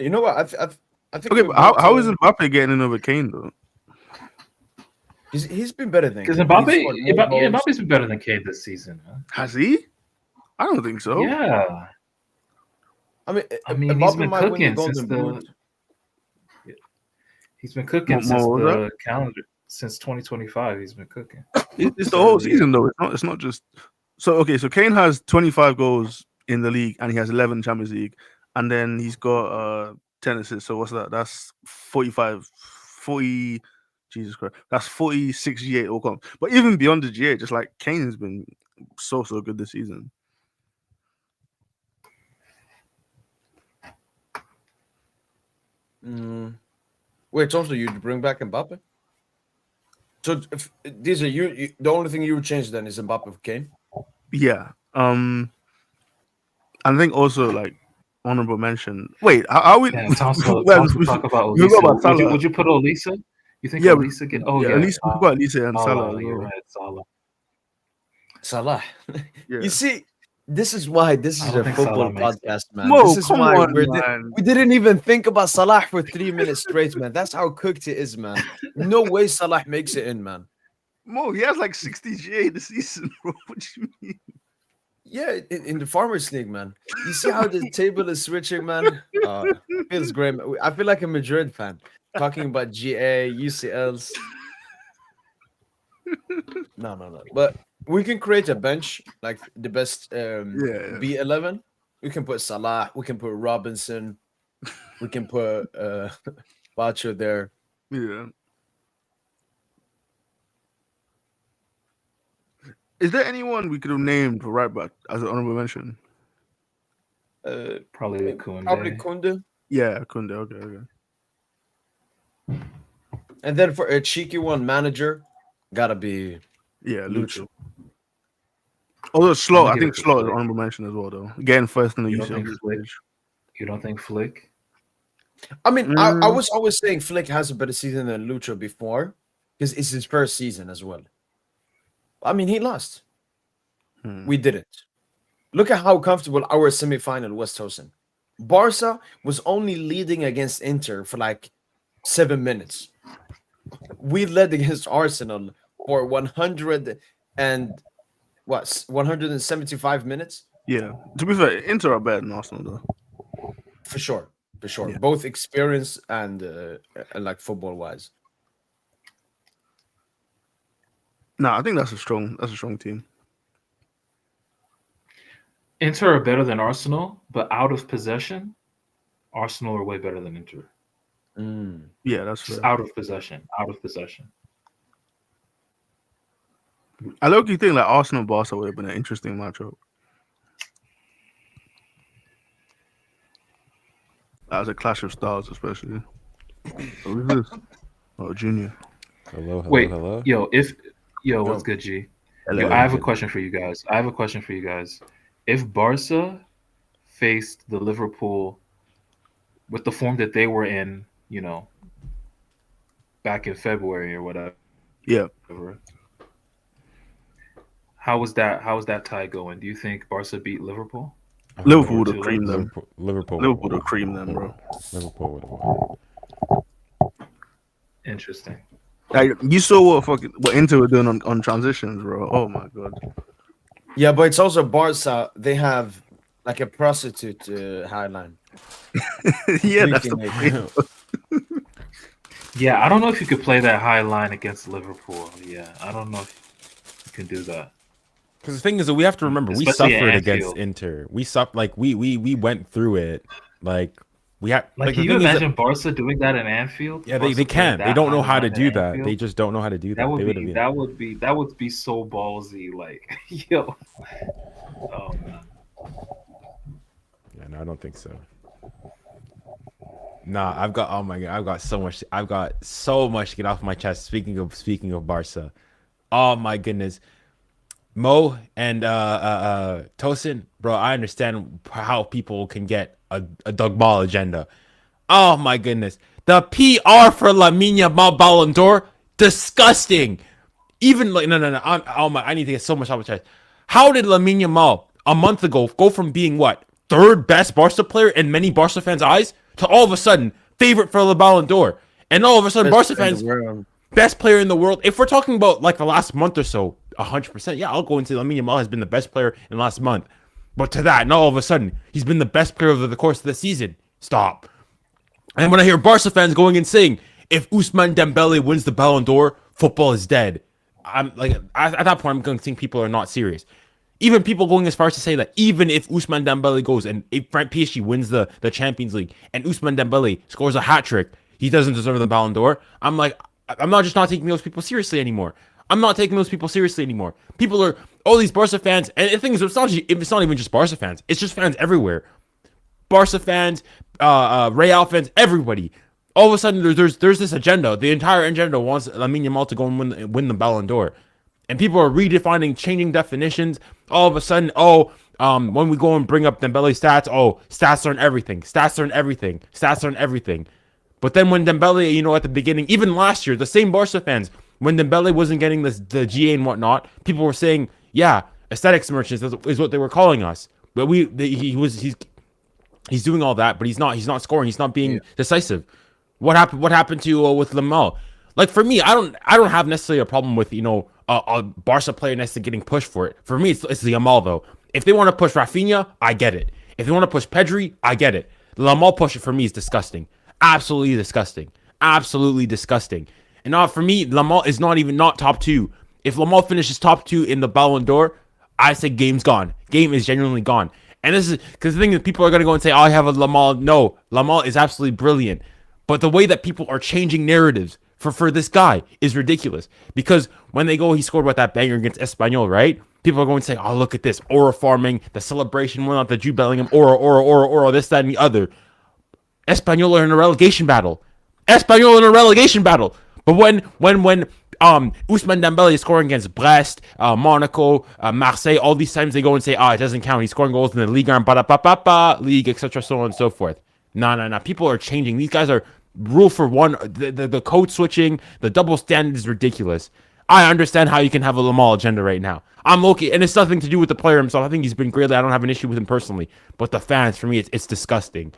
You know what? I think Okay, we but how is both, Mbappe getting in over Kane though? he's been better than Because Kane. He's scored more goals. Mbappe's been better than Kane this season, man. Has he? I don't think so. Yeah, I mean, I mean he's Mbappe been might win the cooking since Golden Boot. he's been cooking What since was that? the calendar since 2025. He's been cooking. It's the whole season though. It's not just so okay. So Kane has 25 goals in the league and he has 11 Champions League, and then he's got 10 assists. So what's that? That's 40. Jesus Christ, that's 46 G8 all come. But even beyond the G8, just like Kane has been so good this season. Wait, also you bring back Mbappe? So these are you. The only thing you would change then is Mbappe for Kane. Yeah. I think also like honorable mention. Wait, are we? Yeah, Tom talk about we forgot about Olisa. Salah. Would you put Olisa? You think Yeah, Olisa get? Oh yeah, Elisa, we forgot Elisa and Salah. Salah. As You're well. right, Salah. Salah. Yeah. You see, this is why this I is don't a think football Salah makes podcast, man. Mo, This is come why on, man. we didn't even think about Salah for 3 minutes straight, man. That's how cooked it is, man. No way Salah makes it in, man. Mo, he has like 60 GA this season, bro. What do you mean? Yeah, in the Farmers League, man. You see how the table is switching, man? Feels great. I feel like a Madrid fan talking about GA, UCLs. No. But we can create a bench, like the best B11. We can put Salah, we can put Robinson, we can put Bacho there. Yeah. Is there anyone we could have named for right back as an honorable mention? Probably Koundé. Probably Kunde. Yeah, Kunde. Okay. And then for a cheeky one, manager, gotta be Lucho. Although Slot, I think give it to Slot is Flick. honorable mention as well, though. Getting first in the You don't think UCL. Flick? You don't think Flick? I mean, I was always saying Flick has a better season than Lucho before because it's his first season as well. I mean, he lost. We didn't. Look at how comfortable our semifinal was chosen. Barca was only leading against Inter for like 7 minutes. We led against Arsenal for 175 minutes. Yeah. To be fair, Inter are better than Arsenal, though. For sure. Yeah. Both experience and like football wise. No, I think that's a strong team. Inter are better than Arsenal, but out of possession, Arsenal are way better than Inter. Yeah, that's Just fair. out of possession. I low-key think like Arsenal Barca would have been an interesting matchup. That was a clash of styles, especially. Who is this? Oh, Junior. Hello. Yo, what's good, G? Hello. I have a question for you guys. If Barca faced the Liverpool with the form that they were in, back in February or whatever. Yeah. How was that tie going? Do you think Barca beat Liverpool? Liverpool would have creamed them. Liverpool would have creamed them, bro. Liverpool would have won. Interesting. Like you saw what Inter were doing on transitions, bro. Oh my god. Yeah, but it's also Barca. They have like a prostitute highline. Yeah, that's the point. Yeah, I don't know if you could play that high line against Liverpool. Yeah, I don't know if you can do that. Because the thing is that we have to remember we Especially at suffered against Anfield. Inter. We suffered like we went through it. Like we had Like, the can you thing is that- imagine Barca doing that in Anfield? yeah, Barca they playing can't. They that don't know high how to line do at that. Anfield? They just don't know how to do that. That would They be that would be so ballsy. Like, yo, oh man. Yeah, no, I don't think so. Nah, I've got oh my god, I've got so much to get off my chest. Speaking of Barca. Oh my goodness. Mo and Tosin, bro, I understand how people can get a dog ball agenda. Oh my goodness. The PR for Lamine Yamal Ballon d'Or, disgusting. Even like no. I need to get so much off my chest. How did Lamine Yamal a month ago go from being what third best Barca player in many Barca fans' eyes to all of a sudden favorite for the Ballon d'Or, and all of a sudden Barca fans best player in the world? If we're talking about like the last month or so, 100%, yeah, I'll go into Lamine Yamal has been the best player in the last month. But to that, and all of a sudden he's been the best player over the course of the season. Stop. And when I hear Barca fans going and saying, if Ousmane Dembele wins the Ballon d'Or, football is dead. I'm like, at that point, I'm going to think people are not serious. Even people going as far as to say that even if Ousmane Dembele goes and if PSG wins the Champions League and Ousmane Dembele scores a hat trick, he doesn't deserve the Ballon d'Or. I'm like, I'm not taking those people seriously anymore. People are all these Barca fans, and the thing is, it's not even just Barca fans. It's just fans everywhere. Barca fans, Real fans, everybody. All of a sudden, there's this agenda. The entire agenda wants Lamine Yamal to go and win the Ballon d'Or, and people are redefining, changing definitions. All of a sudden, when we go and bring up Dembele stats, stats aren't everything. But then when Dembele, at the beginning, even last year, the same Barca fans, when Dembele wasn't getting the GA and whatnot, people were saying, yeah, aesthetics merchants is what they were calling us. But he's doing all that, but he's not scoring. He's not being decisive. What happened to with Lamel? Like for me, I don't have necessarily a problem with a Barca player necessarily getting pushed for it. For me, it's the Yamal though. If they want to push Rafinha, I get it. If they want to push Pedri, I get it. The Lamel push for me is disgusting. Absolutely disgusting. And not for me, Lamel is not top two. If Lamel finishes top two in the Ballon d'Or, I say game's gone. Game is genuinely gone. And this is because the thing is, people are going to go and say, I have a Lamel. No, Lamel is absolutely brilliant. But the way that people are changing narratives for this guy is ridiculous. Because when they go, he scored that banger against Espanyol, right? People are going to say, oh, look at this. Aura farming, the celebration, went out the Jude Bellingham, aura, this, that, and the other. Espanyol are in a relegation battle. But when Ousmane Dembele is scoring against Brest, Monaco, Marseille, all these times they go and say, it doesn't count. He's scoring goals in the Ligue 1, League, etc., so on and so forth. No. People are changing. These guys are rule for one. The code switching, the double standard is ridiculous. I understand how you can have a Lamel agenda right now. I'm okay, and it's nothing to do with the player himself. I think he's been great. I don't have an issue with him personally. But the fans, for me, it's disgusting.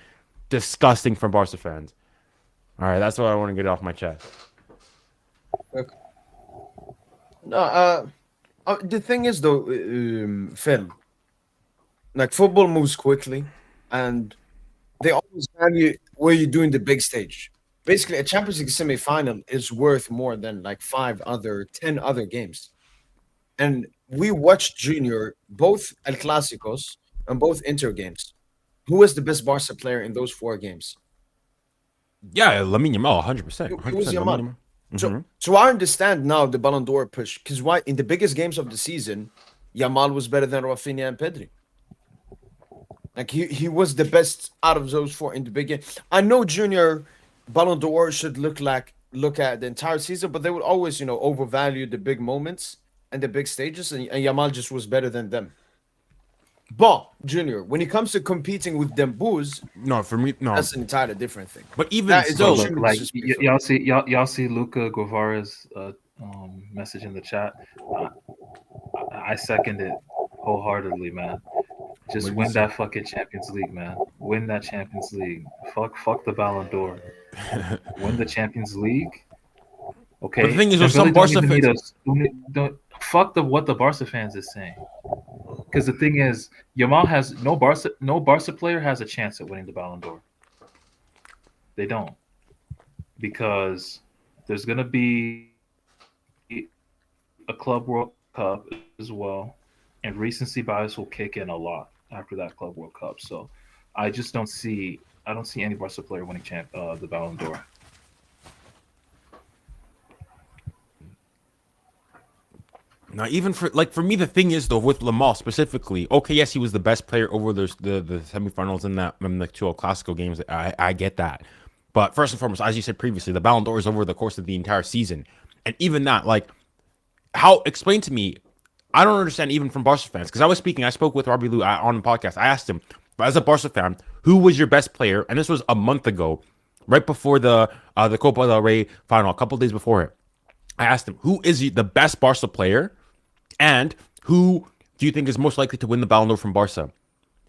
Disgusting from Barca fans. All right, that's what I want to get off my chest. Okay. No, the thing is though, Phil, like football moves quickly, and they always value where you do in the big stage. Basically, a Champions League semi-final is worth more than like 10 other games. And we watched Junior both El Clásicos and both Inter games. Who was the best Barca player in those 4 games? Yeah, Lamine Yamal, 100%. It was Yamal. Mm-hmm. So I understand now the Ballon d'Or push, because why in the biggest games of the season, Yamal was better than Rafinha and Pedri. Like he was the best out of those 4 in the big game. I know Junior Ballon d'Or should look at the entire season, but they would always overvalue the big moments and the big stages, and Yamal just was better than them. But Junior, when it comes to competing with them boos, no, for me, no, that's an entirely different thing. But even that so, like y'all see Luca Guevara's message in the chat. I second it wholeheartedly, man. Just win that fucking Champions League, man. Win that Champions League. Fuck the Ballon d'Or. Win the Champions League. Okay. But the thing is, with some Barca fans, fuck what the Barca fans is saying. Because the thing is, Yamal has no Barca player has a chance at winning the Ballon d'Or. They don't, because there's gonna be a Club World Cup as well. and recency bias will kick in a lot after that Club World Cup. So I just don't see any Barca player winning the Ballon d'Or. Now, even for me, the thing is though with Lamar specifically. Okay, yes, he was the best player over the semifinals in the two El Clasico games. I get that, but first and foremost, as you said previously, the Ballon d'Or is over the course of the entire season, and even that, like, how explain to me. I don't understand even from Barca fans because I spoke with Robbie Lou on the podcast. I asked him, as a Barca fan, who was your best player, and this was a month ago, right before the Copa del Rey final, a couple days before it. I asked him, who is the best Barca player? And who do you think is most likely to win the Ballon d'Or from Barca?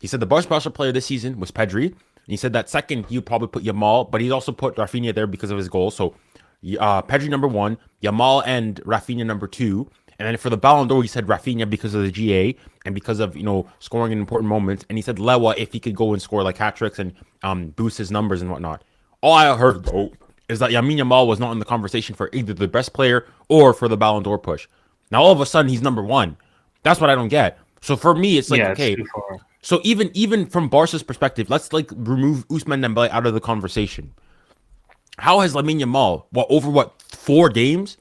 He said the Barca player this season was Pedri. And he said that second, he would probably put Yamal, but he also put Rafinha there because of his goal. So Pedri number 1, Yamal and Rafinha number 2. And then for the Ballon d'Or, he said Rafinha because of the GA and because of, scoring in important moments. And he said Lewa if he could go and score like hat tricks and boost his numbers and whatnot. All I heard, though, is that Lamine Yamal was not in the conversation for either the best player or for the Ballon d'Or push. Now all of a sudden he's number 1. That's what I don't get. So for me, it's like, okay. It's too far. So even from Barca's perspective, let's like remove Ousmane Dembele out of the conversation. How has Lamine Yamal over 4 games?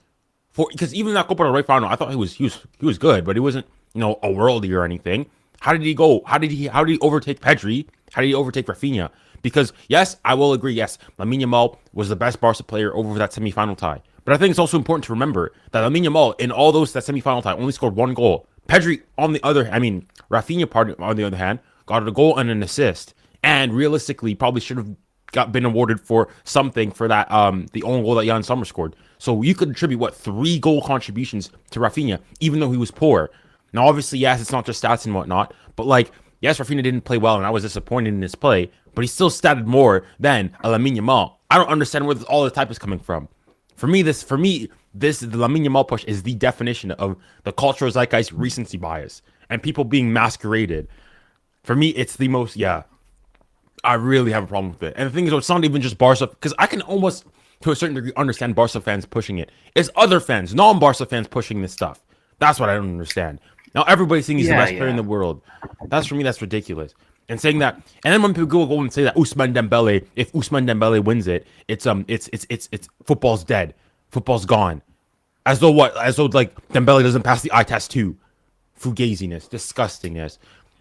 Because even in that Copa del Rey final, I thought he was good, but he wasn't a worldie or anything. How did he go? How did he overtake Pedri? How did he overtake Rafinha? Because yes, I will agree. Yes, Lamine Yamal was the best Barca player over that semifinal tie. But I think it's also important to remember that Lamine Yamal, in all that semifinal tie, only scored 1 goal. Pedri, Rafinha, on the other hand, got a goal and an assist, and realistically, probably should have been awarded for something for that the own goal that Jan Sommer scored. So you could attribute 3 goal contributions to Rafinha, even though he was poor. Now, obviously, yes, it's not just stats and whatnot, but like, yes, Rafinha didn't play well, and I was disappointed in his play, but he still statted more than Lamine Yamal. I don't understand where all the type is coming from. For me, the Lamine Yamal push is the definition of the cultural zeitgeist recency bias and people being masqueraded. For me, it's the most, I really have a problem with it. And the thing is, it's not even just Barca, because I can almost, to a certain degree, understand Barca fans pushing it. It's other fans, non-Barca fans pushing this stuff. That's what I don't understand. Now, everybody's saying he's the best player in the world. For me, that's ridiculous. And saying that, and then when people go and say that Ousmane Dembele, if Ousmane Dembele wins it, it's football's dead, football's gone, as though like Dembele doesn't pass the eye test too, fugaziness, disgustingness.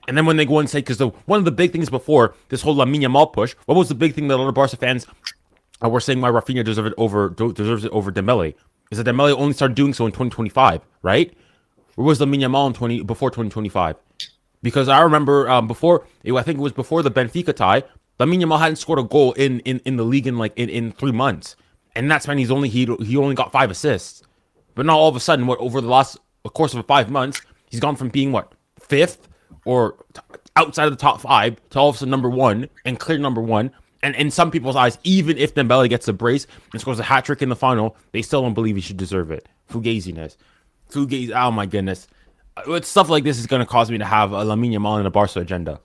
And then when they go and say, because one of the big things before this whole Lamine Yamal push, what was the big thing that a lot of Barca fans were saying why Rafinha deserves it over Dembele? Is that Dembele only started doing so in 2025, right? Where was Lamine Yamal before 2025? Because I remember I think it was before the Benfica tie, Lamine Yamal hadn't scored a goal in the league in 3 months, and that's when he only got 5 assists. But now all of a sudden, over the course of 5 months, he's gone from being 5th or outside of the top 5 to all of a sudden number 1 and clear number 1. And in some people's eyes, even if Dembele gets a brace and scores a hat trick in the final, they still don't believe he should deserve it. Fugaziness. Oh my goodness. Stuff like this is going to cause me to have a Lamine Yamal in a Barca agenda.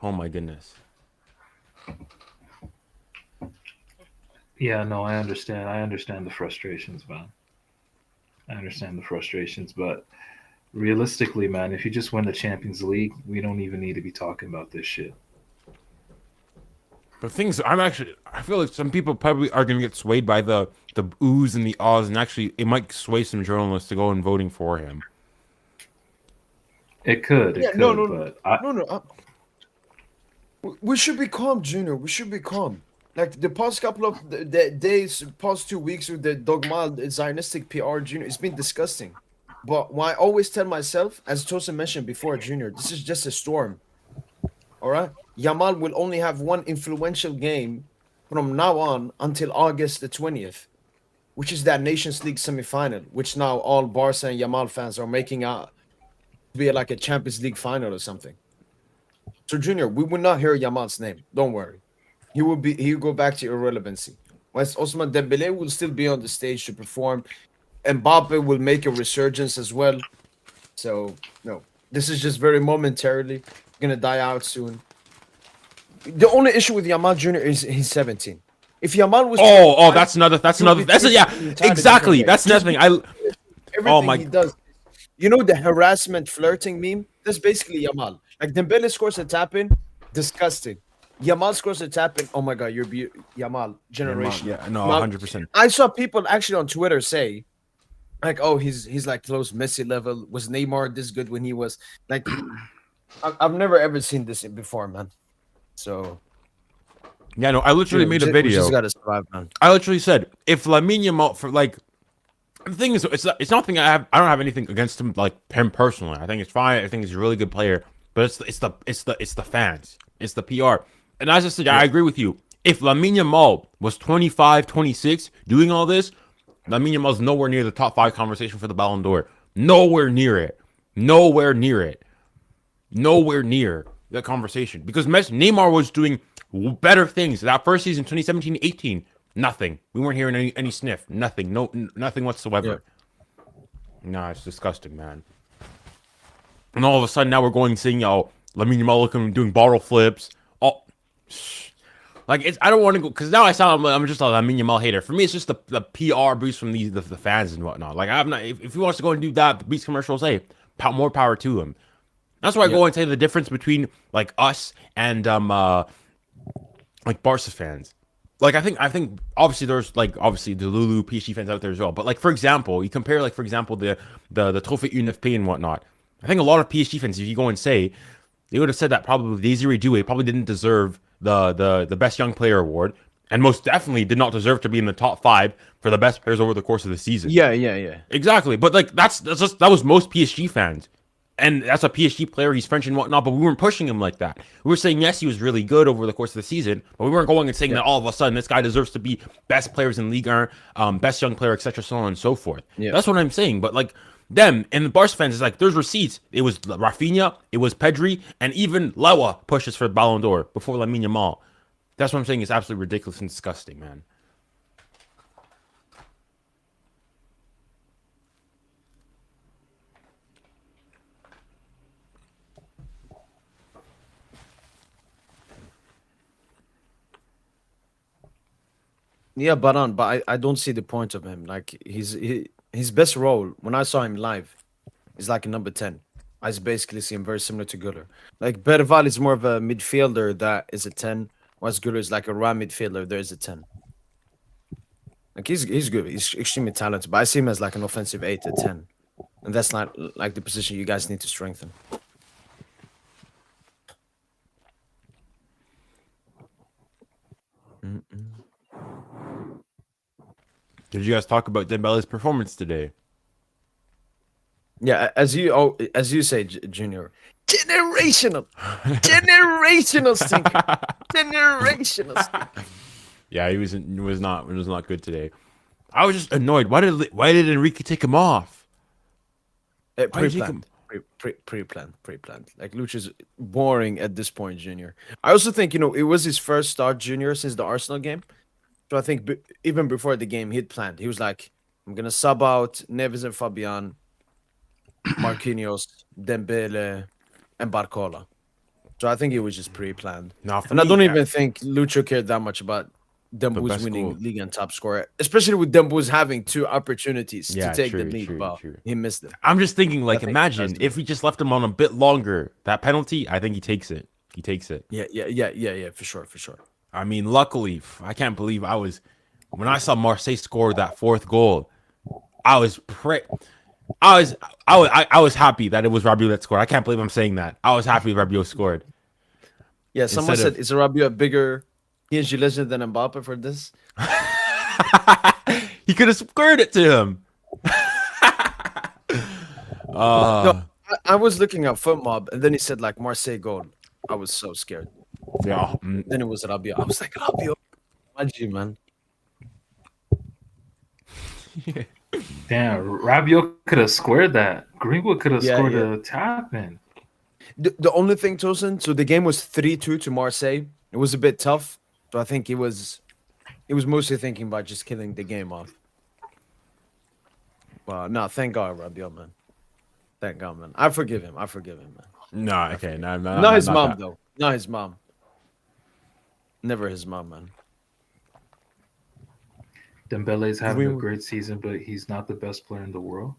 Oh my goodness. Yeah, no, I understand. I understand the frustrations, man. I understand the frustrations, but realistically, man, if you just win the Champions League, we don't even need to be talking about this shit. But I feel like some people probably are going to get swayed by the oohs and the ahs, and actually it might sway some journalists to go and voting for him. It could. We should be calm, Junior. We should be calm. Like the past couple of days, past 2 weeks with the dogma Zionistic PR, Junior, it's been disgusting. But what I always tell myself, as Tosin mentioned before, Junior, this is just a storm. All right? Yamal will only have one influential game from now on until August the 20th, which is that Nations League semifinal, which now all Barca and Yamal fans are making out to be like a Champions League final or something. So, Junior, we will not hear Yamal's name. Don't worry. He will go back to irrelevancy. Whereas Ousmane Dembele will still be on the stage to perform. Mbappe will make a resurgence as well. So, no. This is just very momentarily going to die out soon. The only issue with Yamal Jr. is he's 17. If Yamal was... That's another... Exactly. That's another thing. Everything he does You know the harassment flirting meme? That's basically Yamal. Like Dembele scores a tap in, disgusting. Yamal scores a tap in. Oh my god, you're Yamal generation. Yeah, no, Yamal. 100%. I saw people actually on Twitter say, like, oh, he's like close Messi level. Was Neymar this good when he was like? I've never ever seen this before, man. So Yeah, no, I literally made a we video. just gotta survive, man. I literally said if Lamine Yamal for like the thing is it's nothing I don't have anything against him like him personally. I think it's fine. I think he's a really good player, but it's the fans. It's the PR. And as I said, I agree with you. If Lamine Yamal was 25, 26 doing all this, Lamine Yamal's nowhere near the top 5 conversation for the Ballon d'Or. Nowhere near it. Nowhere near it. Nowhere near the conversation because Neymar was doing better things that first season 2017-18. Nothing. We weren't hearing any sniff. Nothing. Nothing whatsoever. Nah, it's disgusting, man. And all of a sudden now we're going seeing Lamine Yamal looking doing bottle flips. Oh, like it's I don't want to go because now I'm just a Lamine Yamal hater. For me, it's just the PR boost from the fans and whatnot. Like I'm not if he wants to go and do that, the Beast commercials, hey, more power to him. That's why I go and say the difference between like us and like Barca fans. Like I think obviously there's like obviously the Lulu PSG fans out there as well. But like for example, you compare like for example the Trophée UNFP and whatnot. I think a lot of PSG fans, if you go and say, they would have said that probably Desiree Doué probably didn't deserve the best young player award, and most definitely did not deserve to be in the top 5 for the best players over the course of the season. Yeah. Exactly. But like that was most PSG fans. And that's a PSG player, he's French and whatnot, but we weren't pushing him like that. We were saying, yes, he was really good over the course of the season, but we weren't going and saying that all of a sudden this guy deserves to be best players in Ligue 1, best young player, etc., so on and so forth. Yeah. That's what I'm saying. But like them and the Barca fans, is like there's receipts. It was Rafinha, it was Pedri, and even Lewa pushes for Ballon d'Or before Lamine Yamal. That's what I'm saying. It's absolutely ridiculous and disgusting, man. Yeah, but I don't see the point of him. Like his best role when I saw him live is like a number 10. I basically see him very similar to Güler. Like Berval is more of a midfielder that is a 10, whereas Güler is like a raw midfielder. There is a 10. Like he's good. He's extremely talented, but I see him as like an offensive 8 to 10, and that's not like the position you guys need to strengthen. Did you guys talk about Dembele's performance today? Yeah, as you say, Junior, generational stinker, generational stinker. Yeah, he was not good today. I was just annoyed. Why did Enrique take him off? Pre-planned. Like Lucha's boring at this point, Junior. I also think it was his first start, Junior, since the Arsenal game. So I think even before the game, he'd planned. He was like, "I'm gonna sub out Neves and Fabian, Marquinhos, Dembele, and Barcola." So I think it was just pre-planned. And I don't even think Lucho cared that much about Dembo's winning league and top scorer, especially with Dembo's having 2 opportunities to take the lead, but he missed it. I'm just thinking, like, imagine if we just left him on a bit longer. That penalty, I think he takes it. He takes it. Yeah, for sure. I mean, luckily, I can't believe when I saw Marseille score that 4th goal, I was happy that it was Rabiot that scored. I can't believe I'm saying that. I was happy Rabiot scored. Yeah, someone said, is Rabiot a bigger PSG legend than Mbappe for this? He could have squared it to him. No, I was looking at FootMob, and then he said, like, Marseille goal. I was so scared. Yeah. Then it was Rabiot. I was like, Rabiot. Imagine, man. Damn, Rabiot could have squared that. Greenwood could have scored a tap in. The only thing, Tosin, so the game was 3-2 to Marseille. It was a bit tough. So I think he was mostly thinking about just killing the game off. But no, thank God, Rabiot, man. Thank God, man. I forgive him, man. No, okay. Not his mom, though. Not his mom. Never his mom, man. Dembele's having a great season, but he's not the best player in the world.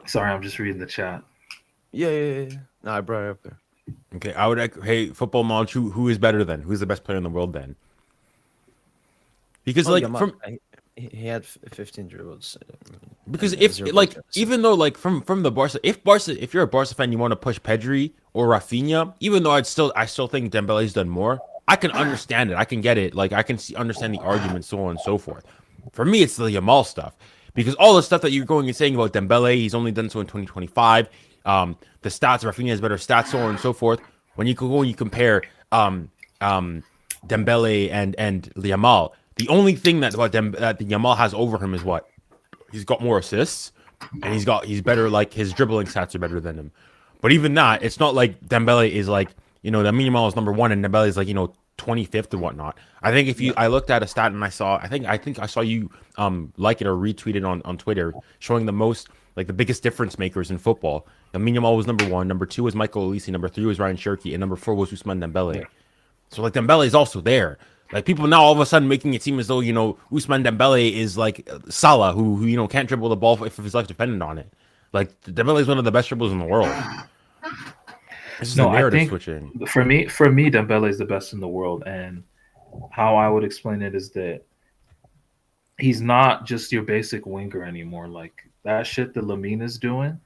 Sorry, I'm just reading the chat. Yeah. No, I brought it up there. Okay, I would. Hey, football knowledge. Who is better then? Who's the best player in the world then? Because Oh, like Yamal. from He had 15 dribbles. because And if zero like assists. even though like from the Barca, if you're a Barca fan, you want to push Pedri or Rafinha, even though I still think Dembele's done more. I can understand it. I can get it. Like I can understand the argument, so on and so forth. For me, it's the Yamal stuff because all the stuff that you're going and saying about Dembele, he's only done so in 2025. The stats, Rafinha has better stats, so on and so forth. When you go and you compare Dembele and Yamal, the only thing that that the Yamal has over him is what he's got more assists and he's better, like his dribbling stats are better than him. But even that, it's not like Dembele is like, Lamine Yamal is number 1 and Dembele is like, 25th and whatnot. I think if you I looked at a stat and I saw I think I saw you like it or retweet it on Twitter showing the most like the biggest difference makers in football. Lamine Yamal was number 1, number 2 was Michael Olise, number 3 was Ryan Cherky, and number 4 was Ousmane Dembele. So like Dembele is also there. Like people now all of a sudden making it seem as though Ousmane Dembele is like Salah, who can't dribble the ball if his life depended on it. Like Dembele is one of the best dribblers in the world. This is No, a I narrative think switching. for me, Dembele is the best in the world, and how I would explain it is that he's not just your basic winger anymore. Like that shit that Lamine is doing.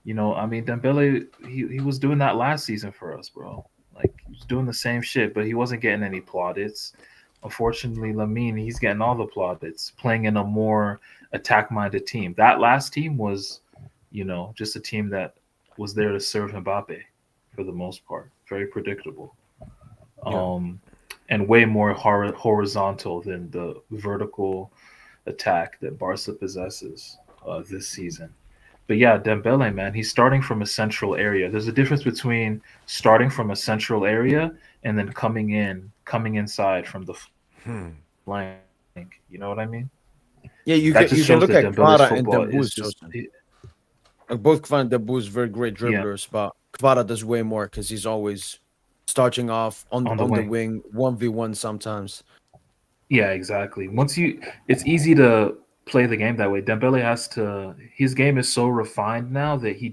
I mean, Dembele, he was doing that last season for us, bro. Like he was doing the same shit, but he wasn't getting any plaudits. Unfortunately, Lamine, he's getting all the plaudits, playing in a more attack-minded team. That last team was, just a team that was there to serve Mbappe for the most part. Very predictable. Yeah. And way more horizontal than the vertical attack that Barca possesses this season. But yeah, Dembele, man, he's starting from a central area. There's a difference between starting from a central area and then coming inside from the flank. You know what I mean? Yeah, you That can just you can shows look that at Dembele's Kvara and football Dembouz, is just like both Kvara and Dembouz very great yeah dribblers, but Kvara does way more because he's always starting off on the on the wing. wing, 1v1 sometimes. Yeah, exactly. It's easy to play the game that way. Dembele has to. His game is so refined now that he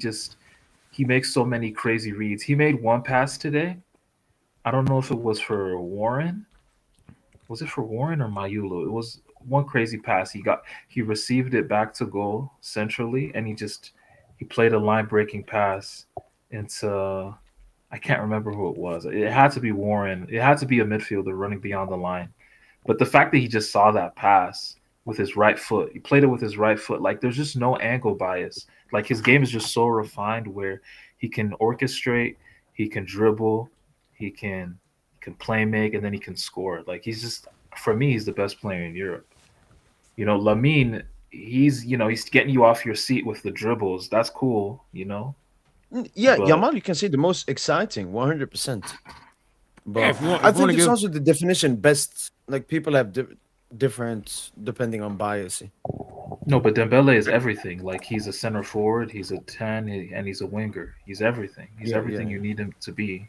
makes so many crazy reads. He made one pass today. I don't know if it was for Warren. Was it for Warren or Mayulu? It was one crazy pass. He received it back to goal centrally, and he played a line breaking pass into I can't remember who it was. It had to be Warren. It had to be a midfielder running beyond the line. But the fact that he just saw that pass with his right foot, he played it with his right foot. Like there's just no angle bias. Like his game is just so refined where he can orchestrate, he can dribble, he can play make, and then he can score. Like he's just for me, he's the best player in Europe. Lamine, he's getting you off your seat with the dribbles. That's cool. Yeah, But Yamal, you can say the most exciting, 100%. Yeah, But if you want, I if you want think to it's give, also the definition best. Like people have different depending on bias. no, but Dembele is everything. Like he's a center forward, he's a 10, and he's a winger. He's everything. He's Yeah. everything you need him to be.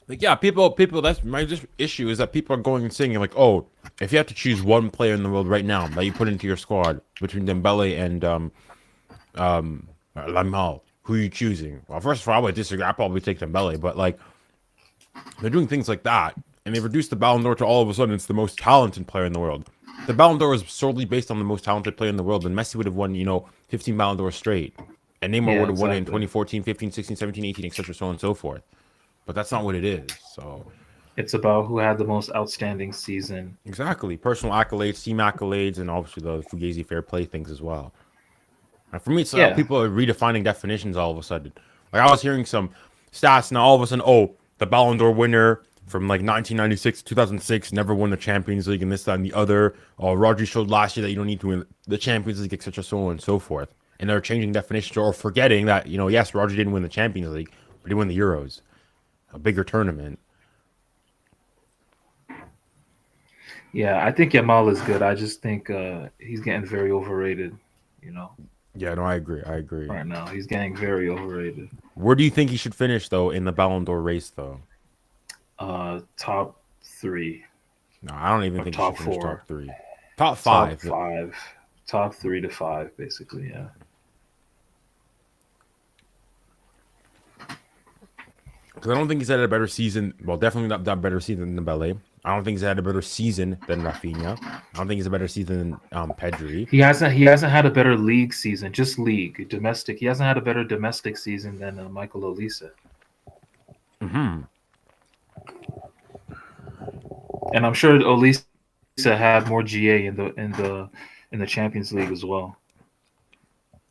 like, yeah, people. That's my just issue is that people are going and saying like, oh, if you have to choose one player in the world right now that you put into your squad between Dembele and Lamal, who are you choosing? Well, first of all, I would disagree. I probably take Dembele, but like they're doing things like that, and they've reduced the Ballon d'Or to all of a sudden it's the most talented player in the world. The Ballon d'Or is solely based on the most talented player in the world, and Messi would have won, 15 Ballon d'Or straight, and Neymar Yeah, would have won it in exactly. 2014, 15, 16, 17, 18, etc., so on and so forth. But that's not what it is. So It's about who had the most outstanding season. exactly, personal accolades, team accolades, and obviously the Fugazi fair play things as well. And for me, it's Yeah. people are redefining definitions all of a sudden. Like I was hearing some stats, now all of a sudden, oh, the Ballon d'Or winner from like 1996 to 2006 never won the Champions League and this, that, and the other. Oh, Rodri showed last year that you don't need to win the Champions League, etc., so on and so forth. And they're changing definitions or forgetting that, yes, Rodri didn't win the Champions League, but he won the Euros, a bigger tournament. Yeah, I think Yamal is good. I just think he's getting very overrated, Yeah, no, I agree. I agree. right now. He's getting very overrated. Where do you think he should finish though in the Ballon d'Or race though? Top 3 No, I don't even or think he should top finish 4. top 3. Top Top 5. 5. top 3 to 5, basically. Yeah. Because I don't think he's had a better season. Well, definitely not that better season than Dembele. I don't think he's had a better season than Rafinha. I don't think he's a better season than Pedri. He hasn't had a better league season, just league domestic. He hasn't had a better domestic season than Michael Olise. Mm-hmm. And I'm sure Olise had more GA in the Champions League as well,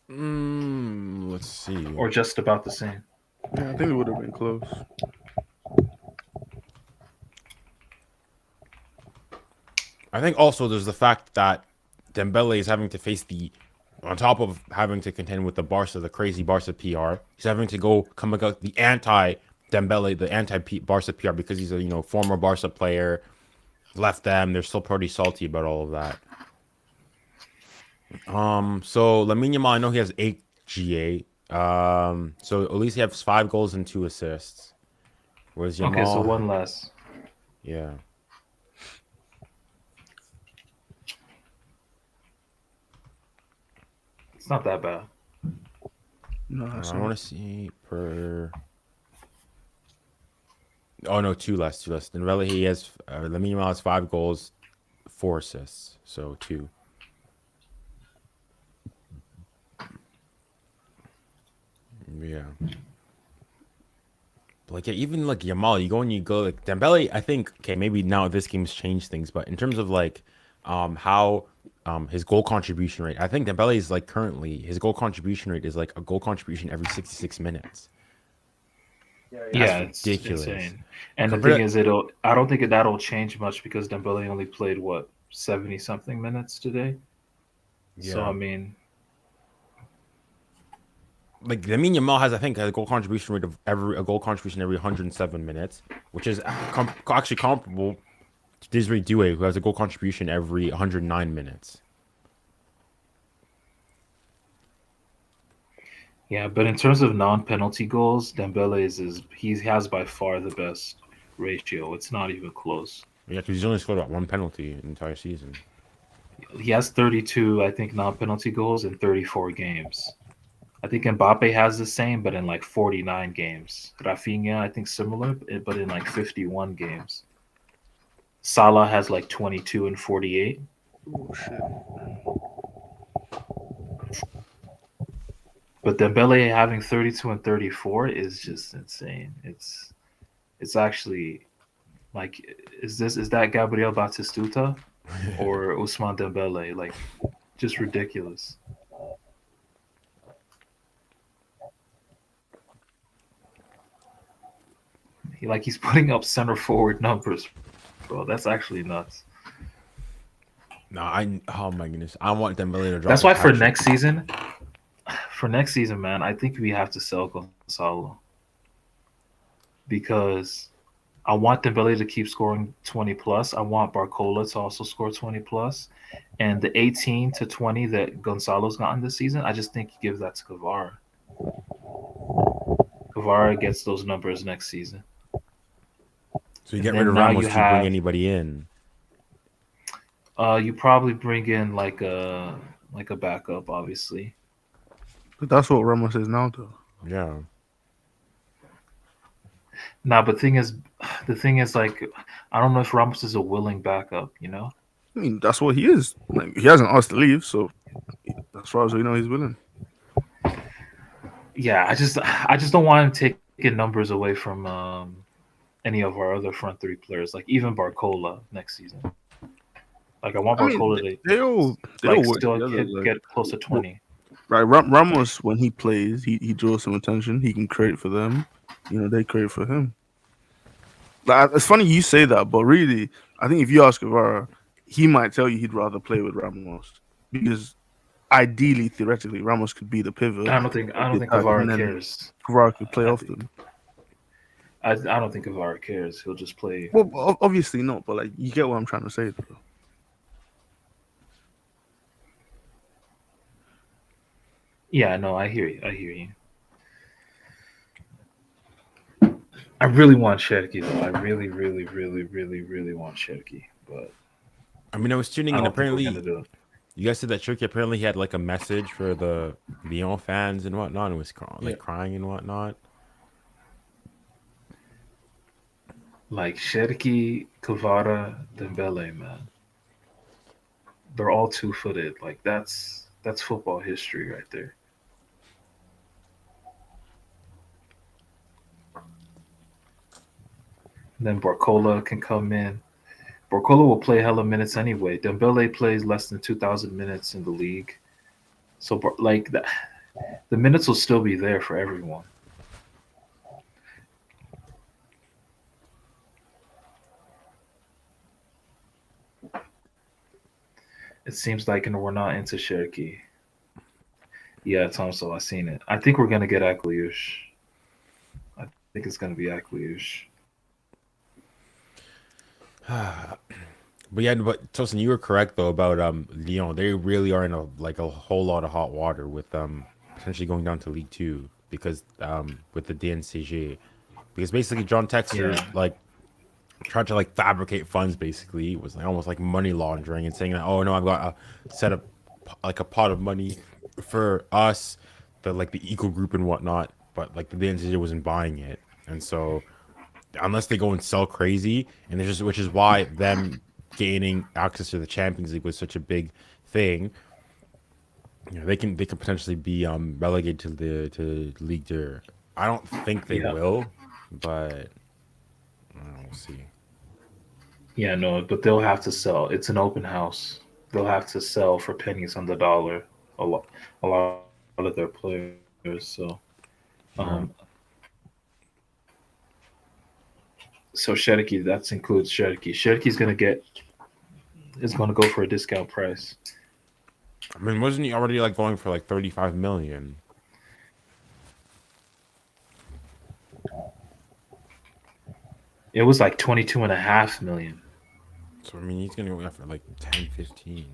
Let's see. or just about the same. Yeah, I think it would have been close. I think also there's the fact that Dembele is having to face on top of having to contend with the crazy Barca PR, he's having to come against the anti-Dembele, the anti-Barca PR, because he's a former Barca player, left them. They're still pretty salty about all of that. So Lamine Yamal, I know he has 8 GA. So at least he has 5 goals and 2 assists. Whereas Yamal, Okay, so one less. yeah. It's not that bad. No, that's I want to see per. Oh no, 2 less. Dembele, he has Lamine Yamal has 5 goals, 4 assists, so 2. Yeah. Like even like Yamal, you go like Dembele. I think maybe now this game's changed things, but in terms of like how his goal contribution rate, I think Dembele is like currently his goal contribution rate is like a goal contribution every 66 minutes. Yeah, That's it's ridiculous. insane. And the thing is, I don't think that'll change much because Dembele only played 70 something minutes today. Yeah. So I mean, like Lamine Yamal has, I think, a goal contribution rate of every 107 minutes, which is actually comparable to Desiree Doué, who has a goal contribution every 109 minutes. yeah, but in terms of non-penalty goals, Dembele he has by far the best ratio. It's not even close. Yeah, because he's only scored about 1 penalty in the entire season. He has 32, I think, non-penalty goals in 34 games. I think Mbappe has the same, but in like 49 games. Rafinha, I think, similar, but in like 51 games. Salah has like 22 and 48. Oh shit. But Dembele having 32 and 34 is just insane. It's actually like, is that Gabriel Batistuta or Ousmane Dembele? Like, just ridiculous. He's putting up center forward numbers, bro. That's actually nuts. No, oh my goodness, I want Dembele to drop. That's why for next season, man, I think we have to sell Gonzalo because I want Dembele to keep scoring 20 plus. I want Barcola to also score 20 plus, and the 18 to 20 that Gonzalo's gotten this season, I just think you give that to Kvara. Kvara gets those numbers next season. So you get rid of Ramos, you bring anybody in. You probably bring in like a backup, obviously. But that's what Ramos is now, though. Yeah. Nah, but the thing is, like, I don't know if Ramos is a willing backup. I mean, that's what he is. Like, he hasn't asked to leave, so as far as we know, he's willing. Yeah, I just don't want him taking numbers away from any of our other front 3 players, like even Barcola next season. Like, I want Barcola to they all still get close to 20. Right, Ramos, when he plays, he draws some attention. He can create for them. They create for him. Like, it's funny you say that, but really, I think if you ask Kvara, he might tell you he'd rather play with Ramos because ideally, theoretically, Ramos could be the pivot. I don't think Kvara cares. Kvara could play off them. I don't think Kvara cares. He'll just play. Well, obviously not, but like you get what I'm trying to say, though. Yeah, no, I hear you. I really want Cherki, though. I really, really, really, really, really want Cherki. But I mean, I was tuning in. Apparently, You guys said that Cherki apparently he had like a message for the Lyon fans and whatnot, and was Yeah. crying and whatnot. Like Cherki, Kvara, Dembele, man. They're all 2-footed. Like that's football history right there. Then Barcola can come in. Barcola will play hella minutes anyway. Dembele plays less than 2,000 minutes in the league. So like the minutes will still be there for everyone. It seems like, and we're not into Cherki. Yeah, Tomso, I seen it. I think we're gonna get Akliush. I think it's gonna be Akliush. But yeah, but Tosin, you were correct though about Lyon. They really are in a whole lot of hot water with potentially going down to League Two because with the DNCG, because basically John Texter Yeah. like tried to like fabricate funds. Basically, it was like almost like money laundering and saying that, oh no, I've got a set up like a pot of money for us, the eco group and whatnot, but like the DNCG wasn't buying it, and so unless they go and sell crazy, and it's just which is why them gaining access to the Champions League was such a big thing. You know, they can potentially be relegated to Ligue 2. I don't think they Yeah. will, but we'll see. Yeah, no, but they'll have to sell. It's an open house. They'll have to sell for pennies on the dollar. A lot of their players. So, um, so Cherki, that includes Cherki. Cherki's gonna go for a discount price. I mean, wasn't he already like going for like 35 million? It was like 22.5 million. So I mean, he's gonna go after like 10, 15.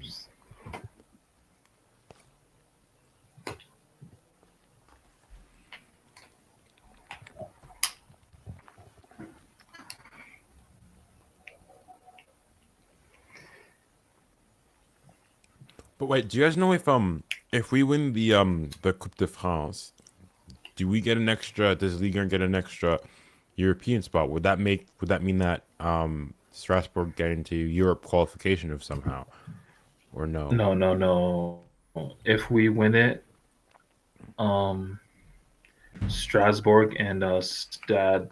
But wait, do you guys know if we win the Coupe de France, do we get an extra? Does Ligue 1 get an extra European spot? Would that mean that Strasbourg get into Europe qualification of somehow, or no? No, no, no. If we win it, Strasbourg and Stade,